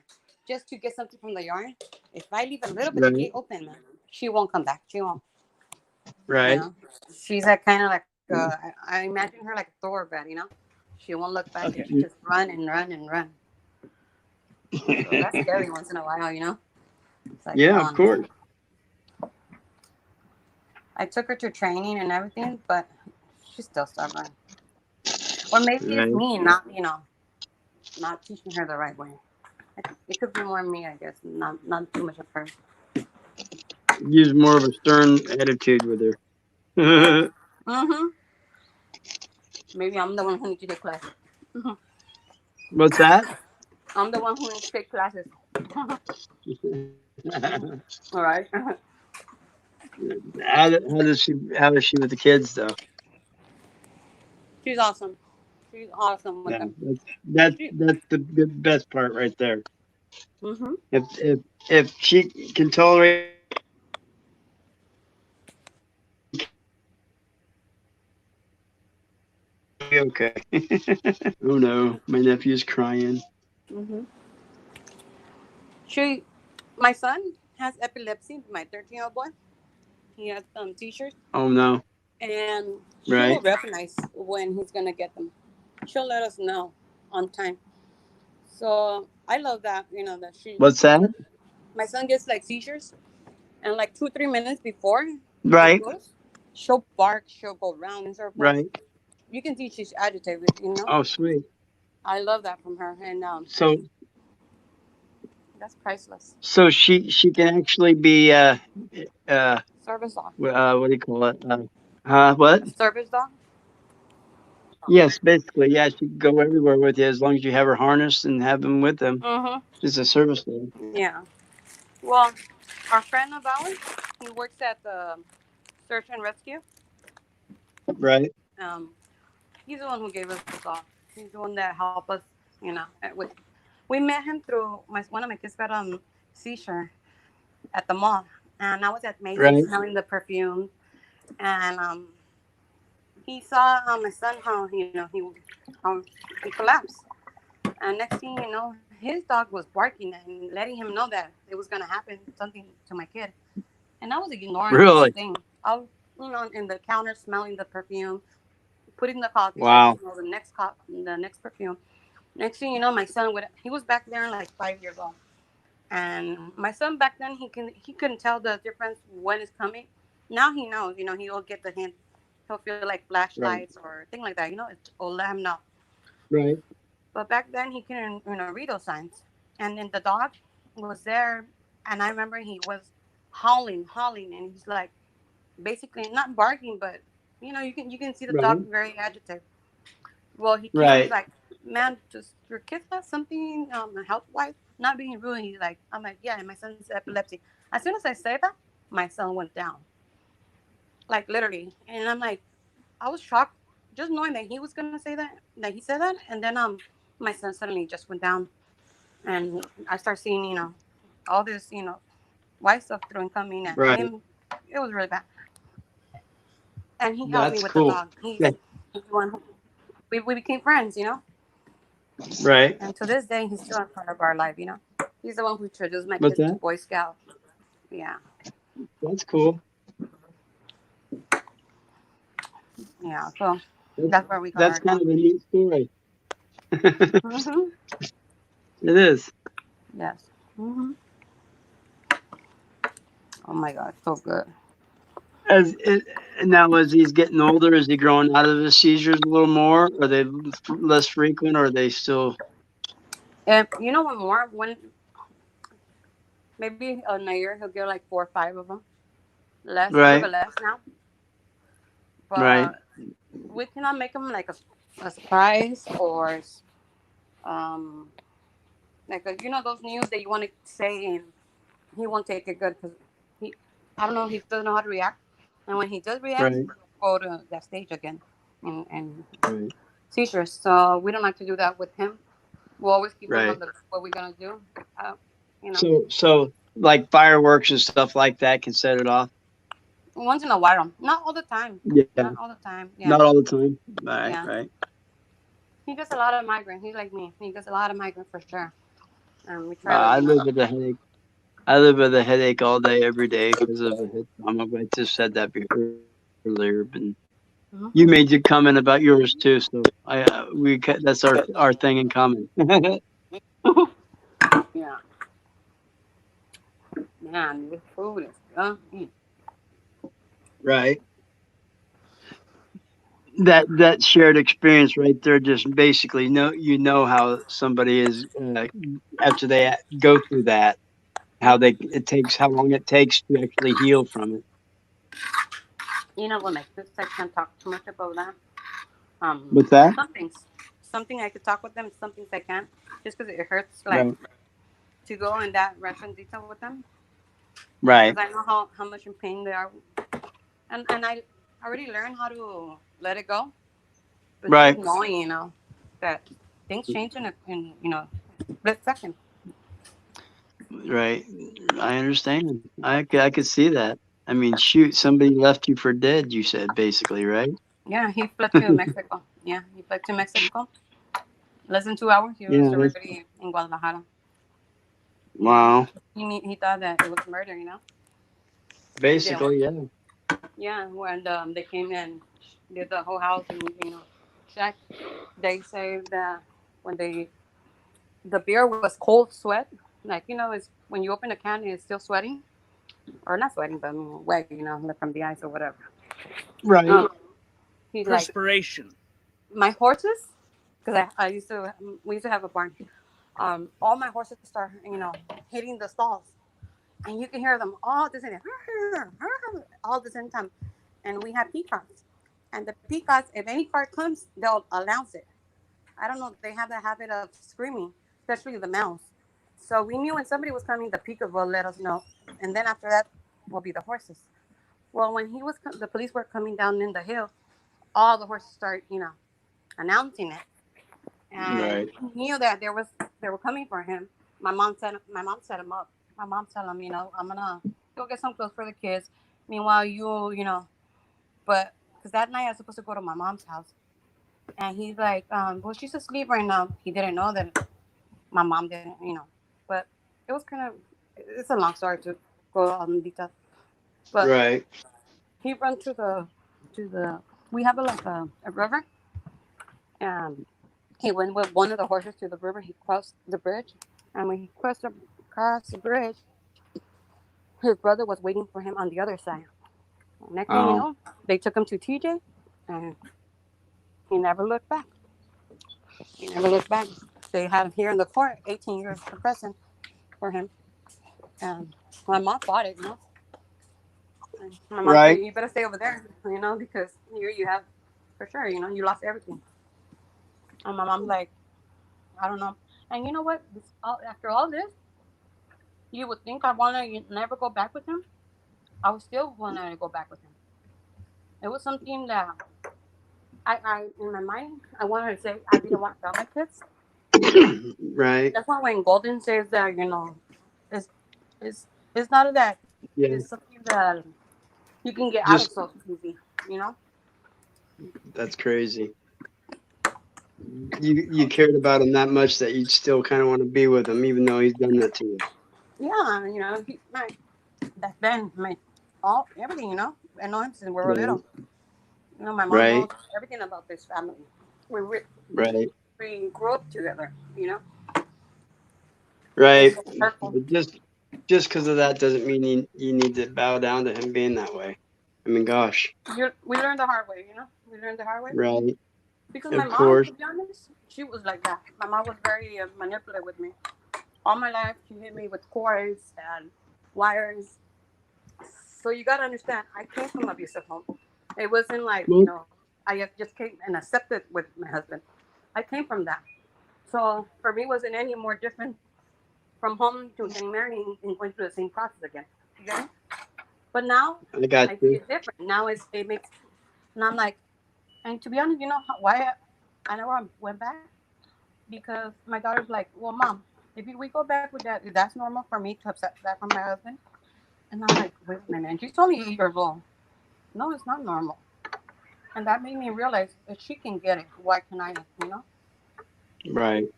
just to get something from the yard, if I leave a little bit of the gate open, she won't come back. She won't. Right. She's that kind of like I imagine her like a thoroughbred, She won't look back. Okay. She just run and run and run. So that's scary once in a while, It's like, yeah, of course. I took her to training and everything, but she's still stubborn. Or maybe it's me not teaching her the right way. It could be more me, I guess, not too much of her. Use more of a stern attitude with her. Mm-hmm. Maybe I'm the one who needs to take classes. What's that? I'm the one who needs to take classes. All right. How is she with the kids though? She's awesome. She's awesome with them. That's the best part right there. Mm-hmm. If she can tolerate be okay. Oh no, my nephew's crying. Mm-hmm. My son has epilepsy. My 13-year-old boy. He has seizures, Oh no. and she Right. will recognize when he's gonna get them. She'll let us know on time. So I love that. That What's that? my son gets like seizures, and like 2-3 minutes before Right. it goes, she'll bark. She'll go round in circles. Right. You can see she's agitated. Oh, sweet. I love that from her, and So that's priceless. so she can actually be Service dog. what do you call it? What? A service dog. Yes, basically, yeah. She can go everywhere with you as long as you have her harnessed and have them with them. Mm-hmm. It's a service dog. Yeah. Well, our friend of ours, he works at the search and rescue. Right. He's the one who gave us the dog. He's the one that helped us. We met him through one of my kids got seizure at the mall, and I was at Macy's Right. smelling the perfume, and he saw my son how he collapsed, and next thing you know, his dog was barking and letting him know that it was gonna happen something to my kid, and I was ignoring the Really? whole thing. I was in the counter smelling the perfume, putting the coffee. Wow. The next perfume. Next thing you know, my son he was back there like 5 years old, and my son back then he couldn't tell the difference when it's coming. Now he knows. He'll get the hint. He'll feel like flashlights or thing like that. It'll let him know. Right. But back then he couldn't read those signs, and then the dog was there, and I remember he was howling, and he's like basically not barking, but you can see the dog very agitated. Well, he was like, man, just your kid has something health wise, not being rude. He's like, I'm like, yeah, and my son's epilepsy. As soon as I said that, my son went down, like literally, and I'm like, I was shocked just knowing that he was gonna say that he said that, and then my son suddenly just went down, and I start seeing all this white stuff through and coming, and him, it was really bad. And he helped me with cool. the dog. He's the one who we became friends, Right. And to this day, he's still a part of our life, He's the one who introduced my What's kids that? to Boy Scout. Yeah. That's cool. Yeah. So that's where we got That's our kind dog. of a neat story. Mm-hmm. It is. Yes. Mm-hmm. Oh my God, so good. Now, as he's getting older, is he growing out of his seizures a little more? Are they less frequent, or are they still? And when maybe in a year he'll get like 4 or 5 of them. Less, a little bit less now. But we cannot make him like a surprise or like those news that you want to say and he won't take it good because I don't know, he doesn't know how to react. And when he does react, he'll go to that stage again and seizures. So we don't like to do that with him. We'll always keep him on what we're gonna do. So like fireworks and stuff like that can set it off. Once in a while, not all the time. Yeah. Not all the time. Yeah. Not all the time. Right. Yeah. Right. He gets a lot of migraine. He's like me. He gets a lot of migraine for sure. And we try. I live with a headache. I live with a headache all day, every day because of a head trauma. I just said that earlier, but you made your comment about yours too. So that's our thing in common. Yeah. Man, this food is Right. That shared experience right there, just basically how somebody is after they go through that, how long it takes to actually heal from it. What makes this I can't talk too much about that. What's that? Something I could talk with them, some things I can't, just because it hurts to go in that restaurant detail with them. Right. Because I know how much in pain they are, and I already learned how to let it go. But just knowing, that things change in split second. Right. I understand. I could see that. I mean, shoot, somebody left you for dead, you said, basically, right? Yeah, he fled to Mexico. Yeah, he fled to Mexico. Less than 2 hours, he was Yeah. already in Guadalajara. Wow. He thought that it was murder, you know. Basically, yeah. Yeah, when they came and did the whole house and checked, they say that when the beer was cold sweat, like it's when you open a can and it's still sweating, or not sweating, but wet, like from the ice or whatever. Right. He's like, Perspiration. my horses, because we used to have a barn. All my horses start, hitting the stalls, and you can hear them all at the same time, all at the same time. And we have peacocks, and the peacocks, if any car comes, they'll announce it. I don't know, they have the habit of screaming, especially the males. So we knew when somebody was coming, the peacock will let us know, and then after that will be the horses. Well, when the police were coming down in the hill, all the horses start, announcing it. And Right. he knew that they were coming for him. My mom set him up. My mom told him, I'm gonna go get some clothes for the kids. Meanwhile, but because that night I was supposed to go to my mom's house, and he's like, well, she's asleep right now. He didn't know that my mom didn't, but it was it's a long story to go on detail. But Right. he ran to the we have a river, and he went with one of the horses to the river. He crossed the bridge, and when he crossed the bridge, his brother was waiting for him on the other side. Next thing you know, they took him to TJ, and he never looked back. He never looked back. They had him here in the court, 18 years for prison for him. And my mom fought it, And my mom said, you better stay over there, because here you have, for sure, you lost everything. And my mom's like, I don't know. And you know what? After all this, you would think I want to never go back with him. I would still want to go back with him. It was something that I in my mind, I wanted to say I didn't want to tell my kids. Right. That's why when Golden says that, it's not that. Yeah. It's something that you can get out of so easy, That's crazy. You cared about him that much that you still kind of want to be with him, even though he's done that to you. Yeah, back then, everything, I know him since we were little. My mom knows everything about this family. We grew up together, Right. Just because of that doesn't mean you need to bow down to him being that way. I mean, gosh. We learned the hard way, We learned the hard way. Right. Because my mom, to be honest, she was like that. My mom was very manipulative with me. All my life, she hit me with cords and wires. So you got to understand, I came from an abusive home. It wasn't like, I just came and accepted with my husband. I came from that. So for me, it wasn't any more different from home to getting married and going through the same process again. You get it? But now, I see it different. Now it makes, and I'm like, and to be honest, why I never went back? Because my daughter's like, well, Mom, if we go back with that, is that normal for me to accept that from my husband? And I'm like, wait a minute. And she's only 8 years old. No, it's not normal. And that made me realize if she can get it, why can I, Right.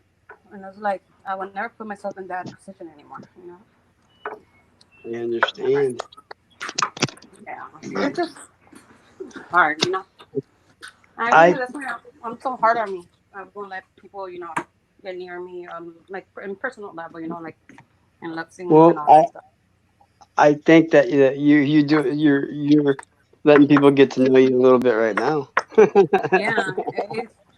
And I was like, I will never put myself in that position anymore, I understand. Yeah. It's just hard, that's why I'm so hard on me. I won't let people, get near me, like in personal level, like in love scenes and all that stuff. I think that you're letting people get to know you a little bit right now. Yeah,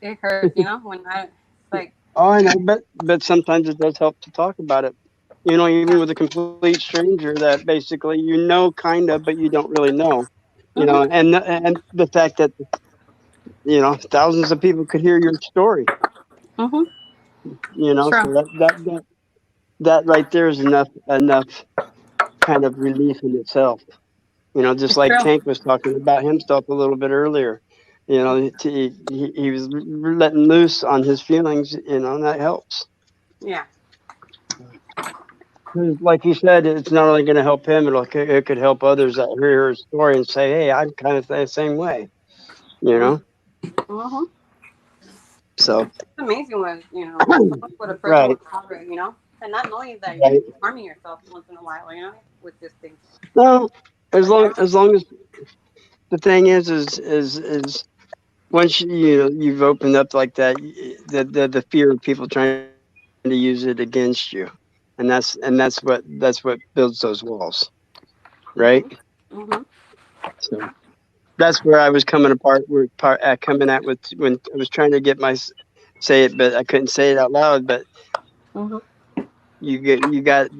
it hurts, when I like. Oh, I know, but sometimes it does help to talk about it. Even with a complete stranger that basically kind of, but you don't really know. And the fact that thousands of people could hear your story. Mm-hmm. So that right there is enough kind of relief in itself. Just like Tank was talking about himself a little bit earlier. He was letting loose on his feelings. That helps. Yeah. Like you said, it's not only going to help him; it could help others that hear his story and say, "Hey, I'm kind of the same way." Mm-hmm. So It's amazing what, what a person right, will tolerate, and not knowing that right. you're harming yourself once in a while, with this thing. No, as Like I long as the thing is once you've opened up like that, the fear of people trying to use it against you, and that's what builds those walls, right? Mm-hmm. So that's where I was coming coming at with when I was trying to get say it, but I couldn't say it out loud. But Mm-hmm.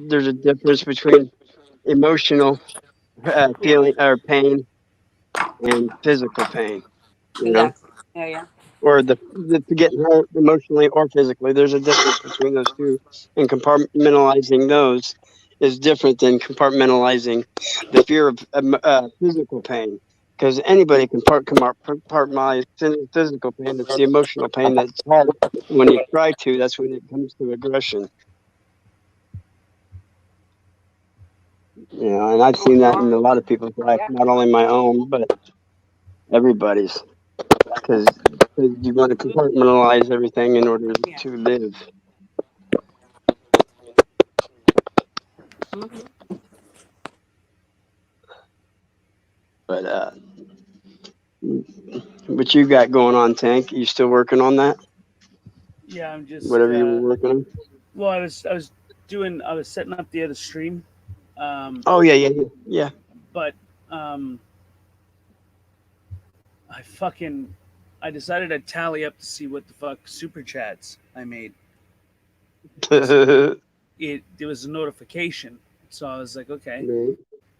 there's a difference between emotional Yeah. feeling or pain and physical pain, Exactly. Yeah. Yeah. or the getting hurt emotionally or physically. There's a difference between those two, and compartmentalizing those is different than compartmentalizing the fear of physical pain. Because anybody can compartmentalize physical pain. It's the emotional pain that's hard. When you try to, that's when it comes to aggression. And I've seen that in a lot of people's life, not only my own, but everybody's. Because you want to compartmentalize everything in order to live. Mm-hmm. But what you got going on, Tank? You still working on that? Yeah, I'm just. Whatever you were working on? Well, I was setting up the other stream. Oh yeah. But I decided I'd tally up to see what the fuck super chats I made. There was a notification, so I was like, okay, Right.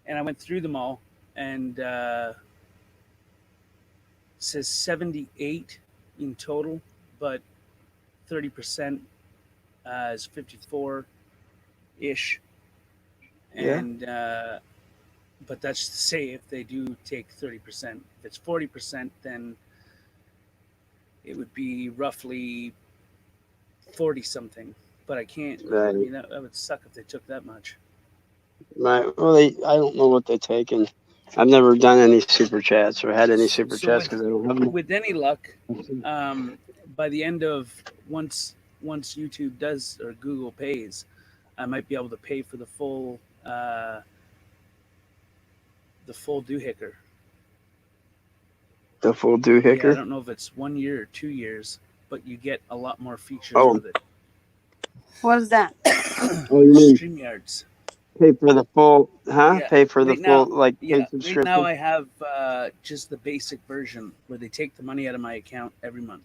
and I went through them all, and it says 78 in total, but 30% is 54 ish, Yeah. and but that's to say if they do take 30%. If it's 40%, then it would be roughly 40 something. But I can't. I Right. mean, that would suck if they took that much. Right. Well, I don't know what they take, and I've never done any super chats or had any super So chats because I don't have them. with any luck, by the end of once YouTube does or Google pays, I might be able to pay for the full doohicker. The full Yeah, I doohicker. don't know if it's 1 year or 2 years, but you get a lot more features Oh. with it. What's that? Oh, you mean StreamYards. pay for the full? Huh? Yeah. Pay for the Right now, full paid Right now subscription. I have just the basic version where they take the money out of my account every month,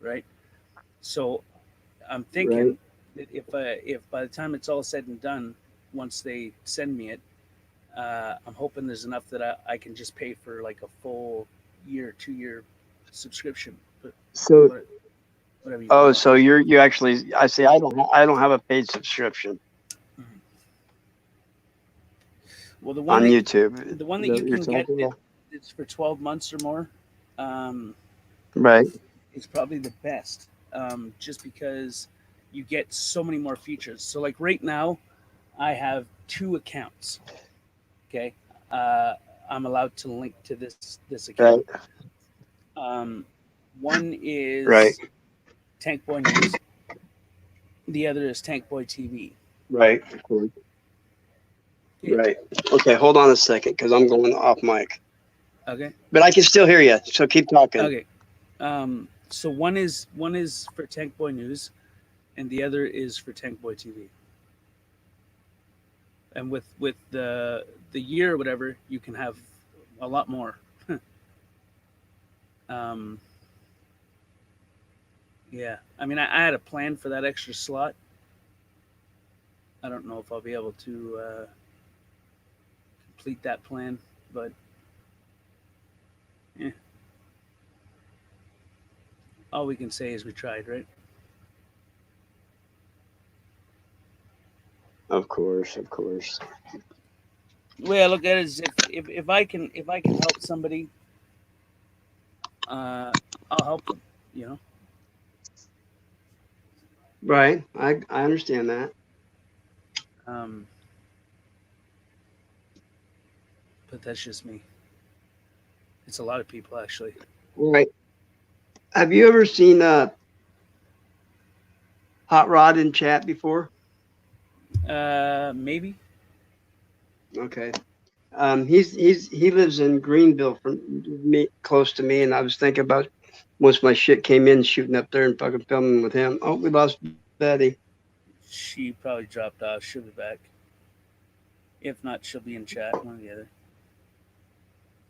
right? So I'm thinking that if by the time it's all said and done, once they send me it, I'm hoping there's enough that I can just pay for like a full year, 2 year subscription. But So whatever you call it. so you actually I see. I don't have a paid subscription Well, the one on that YouTube. the one Is that that you what you're can get, talking about? it's for 12 months or more. Right. It's probably the best, just because you get so many more features. So, like right now, I have 2 accounts. Okay, I'm allowed to link to this account. One is Right. Tank Boy News. The other is Tank Boy TV. Right. Of course. Right. Okay. Hold on a second, because I'm going off mic. Okay. But I can still hear you, so keep talking. Okay. So one is for Tank Boy News, and the other is for Tank Boy TV. And with the year or whatever, you can have a lot more. Yeah. I mean, I had a plan for that extra slot. I don't know if I'll be able to complete that plan, but yeah. All we can say is we tried, right? Of course. Of course. The way I look at it is if I can help somebody, I'll help them. You know. Right. I understand that. But that's just me. It's a lot of people actually. Right. Have you ever seen Hot Rod in chat before? Maybe. Okay. He lives in Greenville, from me, close to me, and I was thinking about once my shit came in, shooting up there and fucking filming with him. Oh, we lost Betty. She probably dropped off. She'll be back. If not, she'll be in chat. One or the other.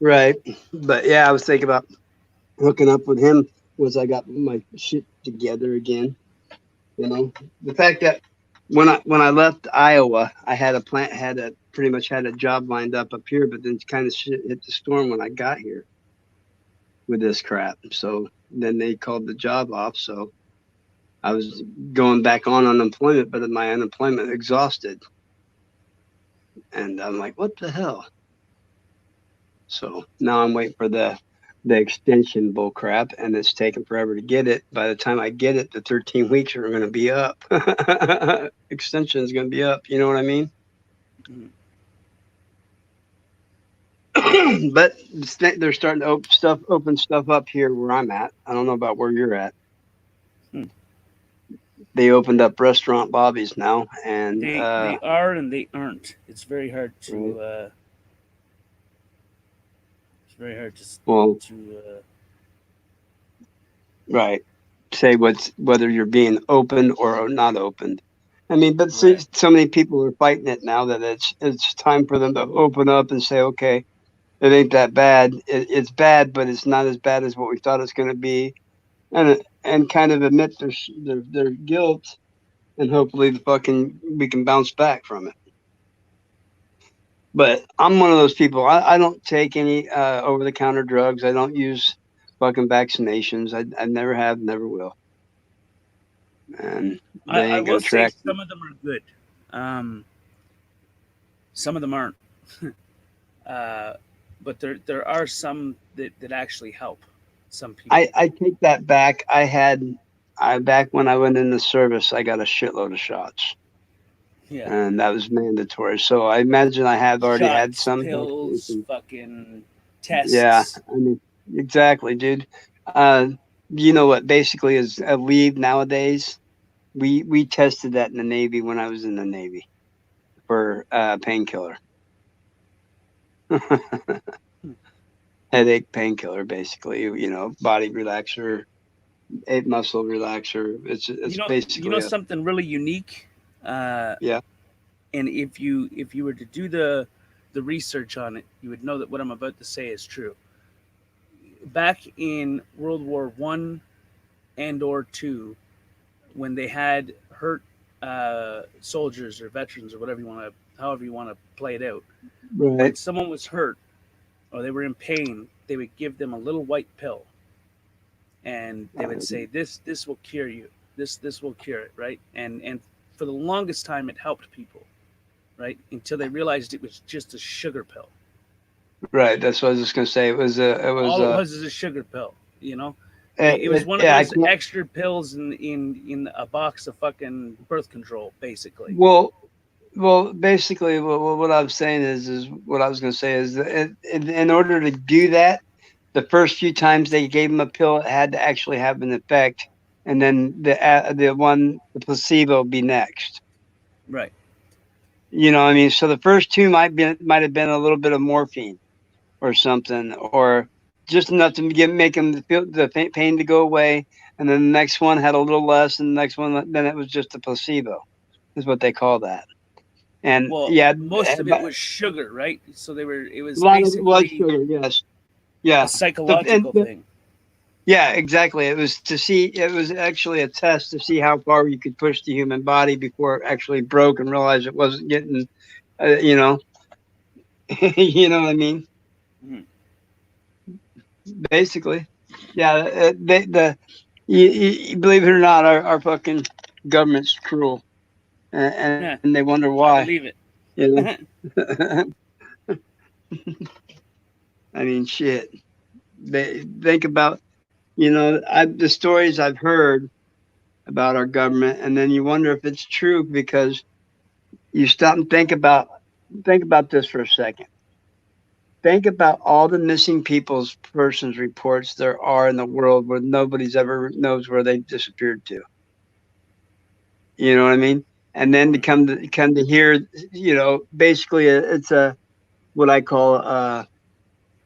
Right, but yeah, I was thinking about hooking up with him once I got my shit together again. You know, the fact that when I left Iowa, I had pretty much had a job lined up here, but then kind of shit hit the storm when I got here with this crap. So then they called the job off. So I was going back on unemployment, but my unemployment exhausted, and I'm like, what the hell? So now I'm waiting for the extension bull crap, and it's taking forever to get it. By the time I get it, the 13 weeks are going to be up. Extension is going to be up. You know what I mean? But they're starting to open stuff up here where I'm at. I don't know about where you're at. They opened up Restaurant Bobby's now, and they are and they aren't. It's very hard to. It's very hard to. Right. Say whether you're being opened or not opened. I mean, but see, so many people are fighting it now that it's time for them to open up and say, okay, it ain't that bad. It's bad, but it's not as bad as what we thought it's going to be, and kind of admit their guilt, and hopefully we can bounce back from it. But I'm one of those people. I don't take any over-the-counter drugs. I don't use fucking vaccinations. I never have, never will. And they I ain't will gonna track. say some of them are good. Some of them aren't. But there are some that actually help. Some people. I take that back. Back when I went in the service, I got a shitload of shots. Yeah. And that was mandatory. So I imagine I have already had Shots, some pills, fucking tests. Yeah, I mean, exactly, dude. You know what basically is a leave nowadays? We tested that in the Navy when I was in the Navy for painkiller. Headache painkiller, basically. You know, body relaxer, muscle relaxer. It's basically something really unique. Yeah. And if you were to do the research on it, you would know that what I'm about to say is true. Back in World War I and or II, when they had hurt soldiers or veterans or however you want to play it out, right. When someone was hurt or they were in pain, they would give them a little white pill, and they would say, "This will cure you. This will cure it." Right? And for the longest time, it helped people, right? Until they realized it was just a sugar pill. Right. That's what I was just gonna say. All it was is a sugar pill. You know, it was one of those extra pills in a box of fucking birth control, basically. Well, basically, what I'm saying is what I was gonna say is that in order to do that, the first few times they gave them a pill, it had to actually have an effect, and then the placebo be next. Right. You know what I mean? So the first two might have been a little bit of morphine or something, or just enough to make them feel the pain to go away, and then the next one had a little less, and the next one, then it was just a placebo, is what they call that. And most of it was sugar, right? So it was basically sugar, yes. Yeah. A psychological thing. Yeah, exactly. It was actually a test to see how far you could push the human body before it actually broke and realized it wasn't getting, you know, you know what I mean? Basically, yeah. You believe it or not, our fucking government's cruel, and they wonder why. I believe it. You know? I mean, shit. They think about, you know, the stories I've heard about our government, and then you wonder if it's true, because you stop and think about this for a second. Think about all the missing persons reports there are in the world where nobody's ever knows where they disappeared to. You know what I mean? And then to come to hear, basically it's a what I call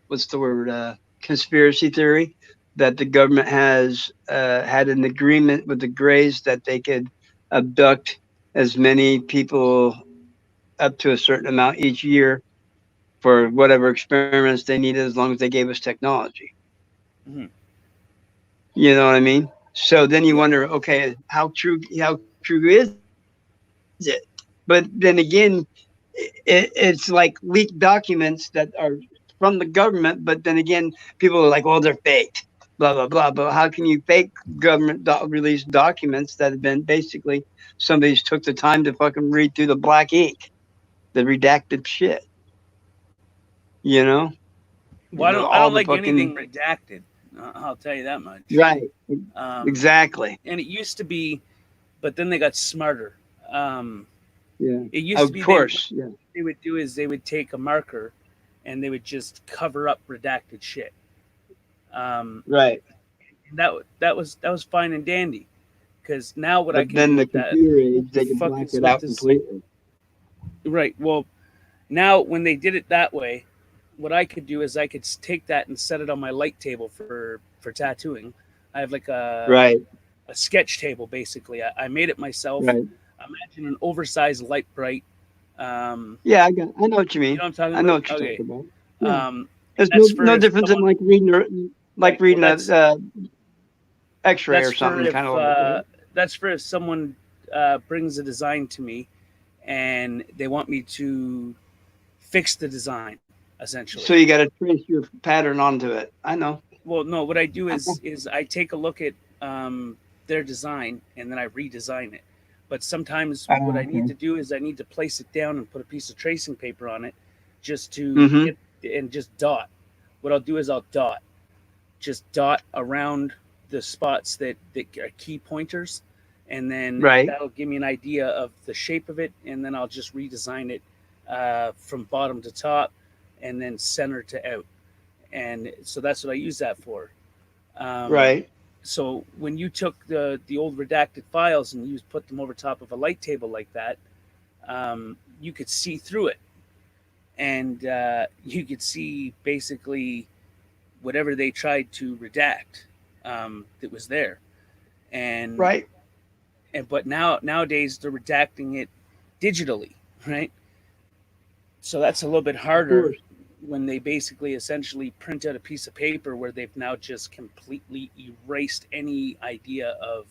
what's the word, conspiracy theory, that the government has had an agreement with the Greys that they could abduct as many people up to a certain amount each year for whatever experiments they needed, as long as they gave us technology. Mm-hmm. You know what I mean? So then you wonder, okay, how true is it? But then again, it's like leaked documents that are from the government, but then again, people are like, well, they're fake, blah, blah, blah. But how can you fake government released documents that have been basically somebody's took the time to fucking read through the black ink, the redacted shit, you know? Well, I don't like anything redacted. I'll tell you that much. Right. Exactly. And it used to be, but then they got smarter. Yeah. It used to be, of course. What they would do is they would take a marker and they would just cover up redacted shit. Right. That was fine and dandy, because now what but I can then do the with that, computer age, they can black it out completely. Right. Well, now when they did it that way, what I could do is I could take that and set it on my light table for tattooing. I have like a sketch table, basically. I made it myself. Right. Imagine an oversized light bright. Yeah, I know what you mean. You know what I'm talking I know about? what you're Okay. talking about. Yeah. There's no difference in like reading a X-ray or something. That's for if someone brings a design to me and they want me to fix the design, essentially. So you got to trace your pattern onto it. I know. Well, no, what I do is I take a look at their design and then I redesign it. But sometimes what I need to do is I need to place it down and put a piece of tracing paper on it, just to get and just dot. What I'll do is I'll just dot around the spots that are key pointers, and then that'll give me an idea of the shape of it, and then I'll just redesign it from bottom to top, and then center to out. And so that's what I use that for. So when you took the old redacted files and you put them over top of a light table like that, you could see through it, and you could see basically whatever they tried to redact that was there. And but nowadays they're redacting it digitally, right? So that's a little bit harder when they basically essentially print out a piece of paper where they've now just completely erased any idea of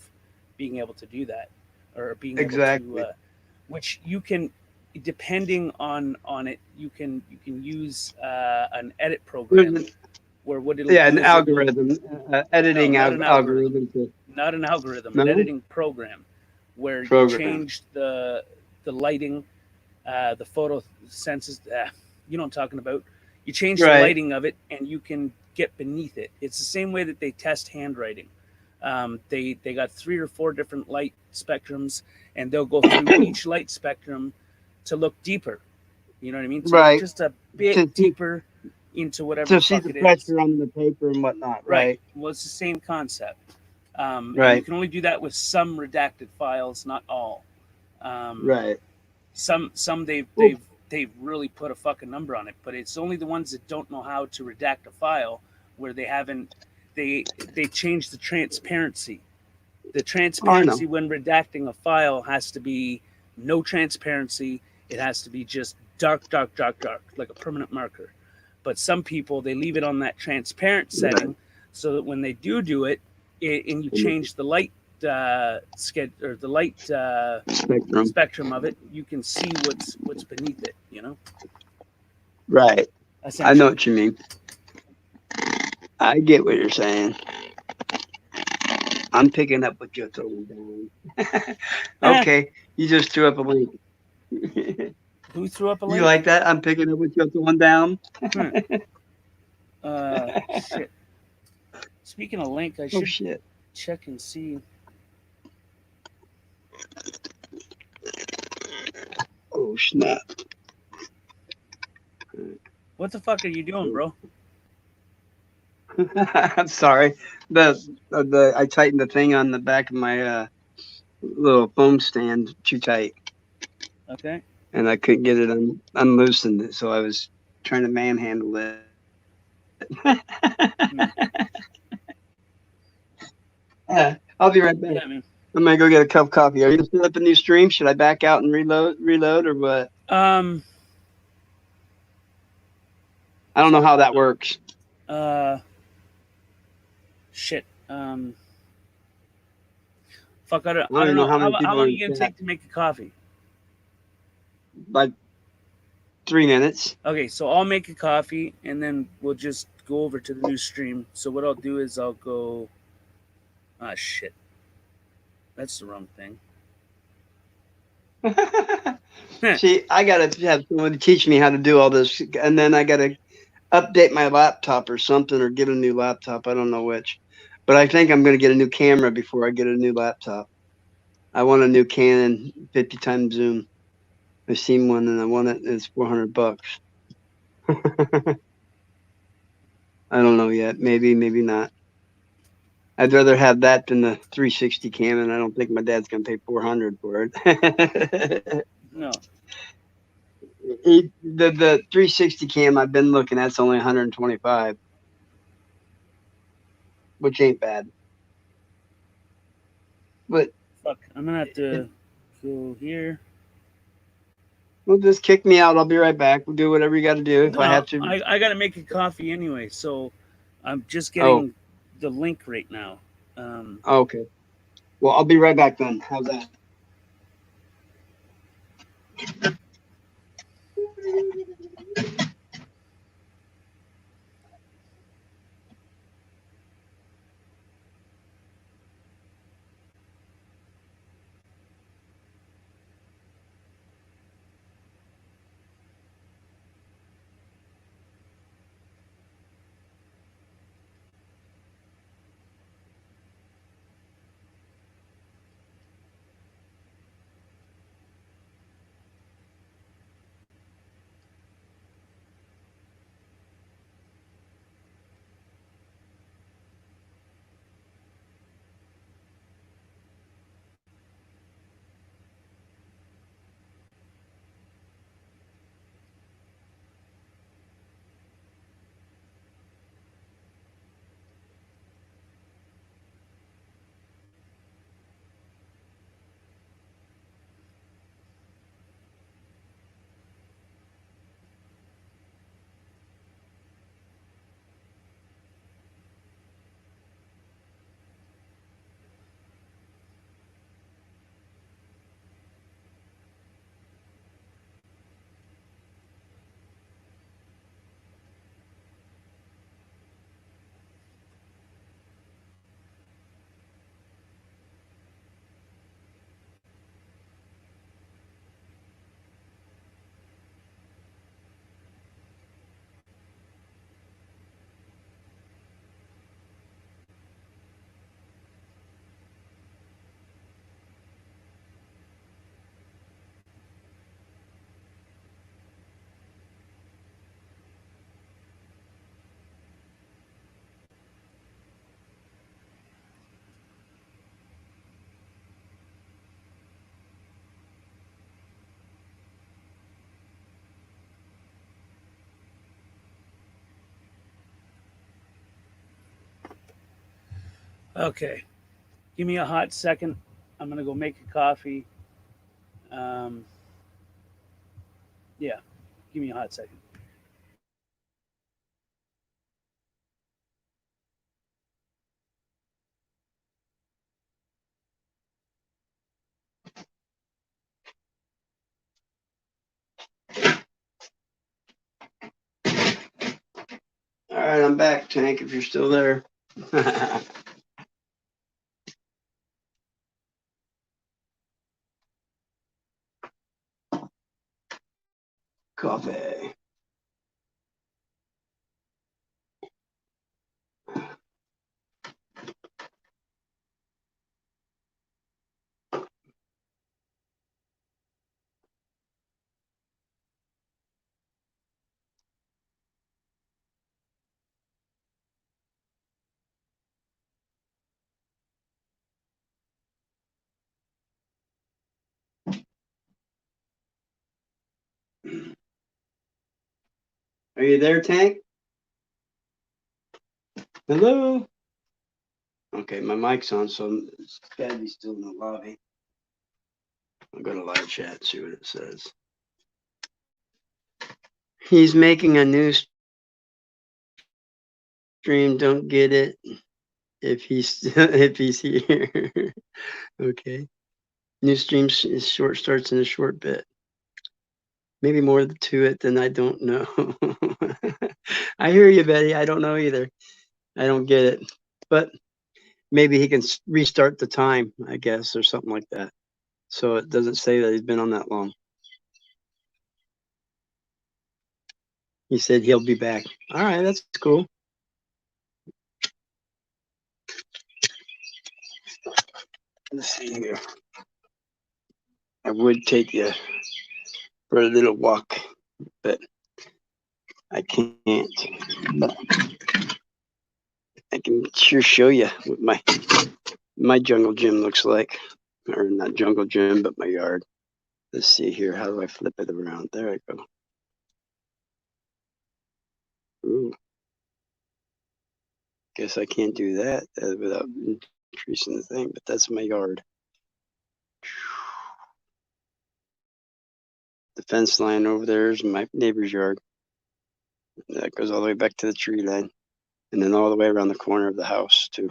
being able to do that, or being able to, which you can, depending on it, you can use an edit program where what it'll do an algorithm, editing algorithm. Not an algorithm, an editing program where you change the lighting, the photo senses. You know what I'm talking about. You change the lighting of it, and you can get beneath it. It's the same way that they test handwriting. They got 3 or 4 different light spectrums, and they'll go through each light spectrum to look deeper. You know what I mean? So just a bit deeper into whatever. To see the pressure on the paper and whatnot. Right. Well, it's the same concept. You can only do that with some redacted files, not all. Some they've really put a fucking number on it, but it's only the ones that don't know how to redact a file where they haven't. They changed the transparency. The transparency when redacting a file has to be no transparency. It has to be just dark, like a permanent marker. But some people, they leave it on that transparent setting so that when they do it, and you change the light the light spectrum of it, you can see what's beneath it, you know? Right. I know what you mean. I get what you're saying. I'm picking up what you're throwing down. Okay, you just threw up a link. Who threw up a link? You like that? I'm picking up what you're throwing down. Shit. Speaking of link, I should check and see. Oh snap! What the fuck are you doing, bro? I'm sorry. I tightened the thing on the back of my little foam stand too tight, Okay. and I couldn't get it unloosened. So I was trying to manhandle it. I'll be right back. Yeah, man. I'm gonna go get a cup of coffee. Are you gonna set up a new stream? Should I back out and reload, or what? I don't know how that works. Shit. Fuck. I don't even know. know how many How people long are are you gonna in chat. take to make a coffee? Like 3 minutes. Okay, so I'll make a coffee and then we'll just go over to the new stream. So what I'll do is I'll go. Ah, shit. That's the wrong thing. See, I gotta have someone to teach me how to do all this, and then I gotta update my laptop or something, or get a new laptop. I don't know which, but I think I'm gonna get a new camera before I get a new laptop. I want a new Canon 50 times zoom. I've seen one and I want it. It's $400. I don't know yet. Maybe, maybe not. I'd rather have that than the 360 cam, and I don't think my dad's gonna pay $400 for it. No. The 360 cam I've been looking at's only 125, which ain't bad. But fuck, I'm gonna have to go here. Well, just kick me out. I'll be right back. We'll do whatever you got to do. If No, I have to. I gotta make a coffee anyway, so I'm just getting the link right now. Okay. Well, I'll be right back then. How's that? Okay, give me a hot second. I'm gonna go make a coffee. Yeah, give me a hot second. All right, I'm back, Tank, if you're still there. Coffee. Are you there, Tank? Hello? Okay, my mic's on, so it's got to be still in the lobby. I'll go to live chat, see what it says. He's making a new stream. Don't get it if he's here. Okay. New stream is short, starts in a short bit. Maybe more to it than I don't know. I hear you, Betty. I don't know either. I don't get it. But maybe he can restart the time, I guess, or something like that. So it doesn't say that he's been on that long. He said he'll be back. All right, that's cool. Let's see here. I would take you for a little walk, but I can't. But I can sure show you what my jungle gym looks like. Or not jungle gym, but my yard. Let's see here. How do I flip it around? There I go. Ooh. Guess I can't do that without increasing the thing, but that's my yard. The fence line over there is my neighbor's yard. That goes all the way back to the tree line. And then all the way around the corner of the house, too.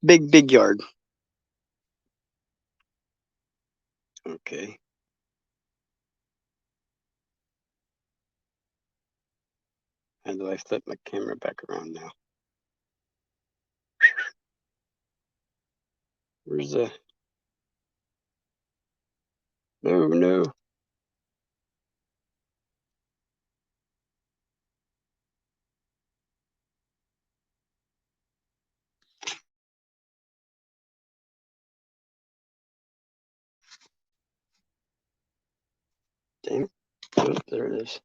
Big yard. Okay. How do I flip my camera back around now? Where's the... No. Damn it. Oh, there it is.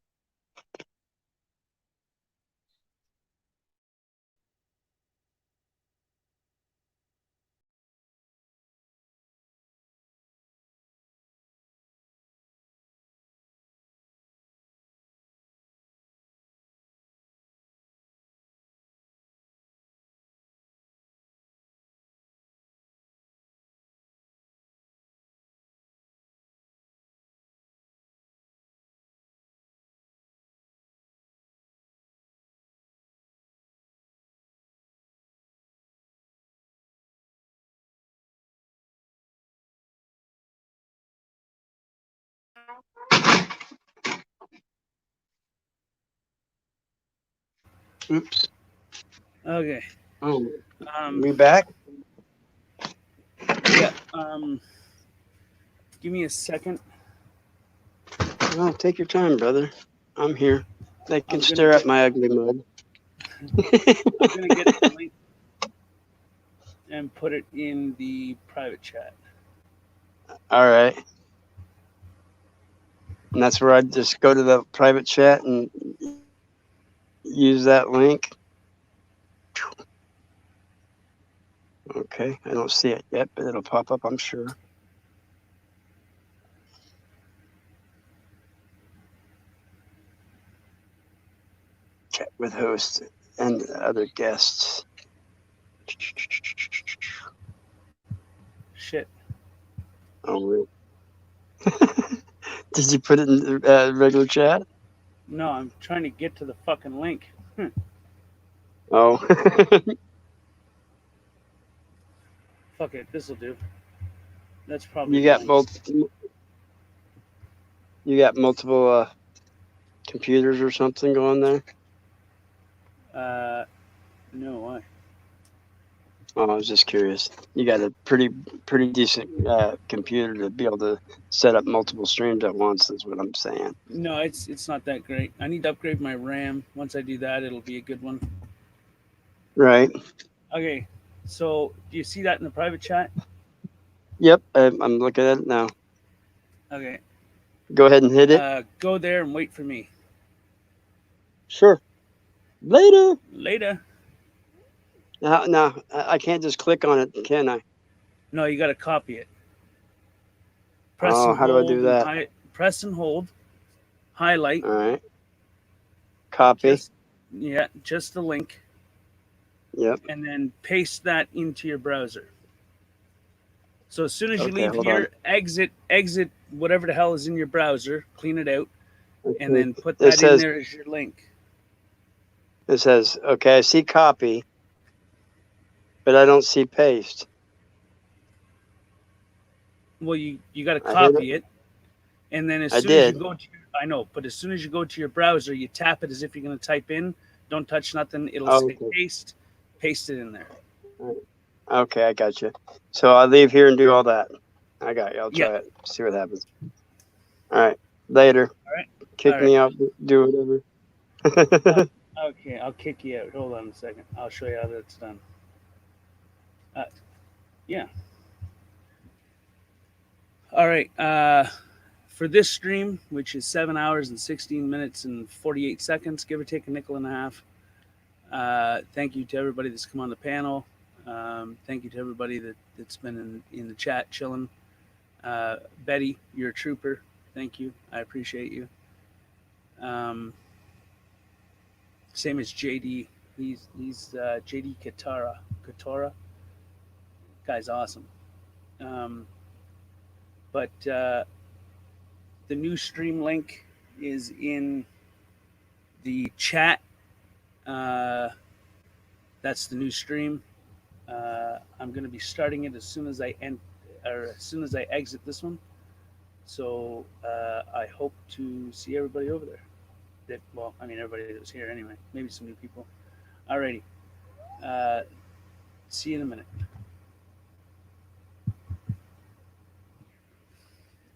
Oops. Okay. Oh, we back? Yeah. Give me a second. Well, take your time, brother. I'm here. They can stare at my ugly mug. I'm gonna get the link and put it in the private chat. All right. And that's where I just go to the private chat and use that link. Okay, I don't see it yet, but it'll pop up, I'm sure. Chat with hosts and other guests. Shit. Oh, really? Did you put it in regular chat? No, I'm trying to get to the fucking link. Oh. Fuck it, this'll do. That's probably You got multiple computers or something going there? No, why? Oh, I was just curious. You got a pretty decent computer to be able to set up multiple streams at once, is what I'm saying. No, it's not that great. I need to upgrade my RAM. Once I do that, it'll be a good one. Right. Okay, so do you see that in the private chat? Yep, I'm looking at it now. Okay. Go ahead and hit it. Go there and wait for me. Sure. Later. No, I can't just click on it, can I? No, you got to copy it. How do I do that? Press and hold. Highlight. All right. Copy. Just the link. Yep. And then paste that into your browser. So as soon as you Okay, leave hold here, exit whatever the hell is in your browser, clean it out, Okay. and then put It that in says there as your link. it says okay. I see copy, but I don't see paste. Well, you got to I hit copy it, and then as I soon as you did. go to I know, but as soon as you go to your browser, you tap it as if you're going to type in. Don't touch nothing. It'll Oh, say okay. paste. Paste it in there. Okay, I got you. So I'll leave here and do all that. I got you. I'll Yeah. try it. See what happens. All right. Later. All right. Kick All me right. out. Do whatever. Okay, I'll kick you out. Hold on a second. I'll show you how that's done. Yeah. All right. For this stream, which is 7 hours and 16 minutes and 48 seconds, give or take a nickel and a half. Thank you to everybody that's come on the panel. Thank you to everybody that's been in the chat chilling. Betty, you're a trooper. Thank you. I appreciate you. Same as JD. He's JD Katara. Guy's awesome. But the new stream link is in the chat. That's the new stream. I'm going to be starting it as soon as I exit this one. So I hope to see everybody over there. Everybody that was here anyway. Maybe some new people. Alrighty. See you in a minute.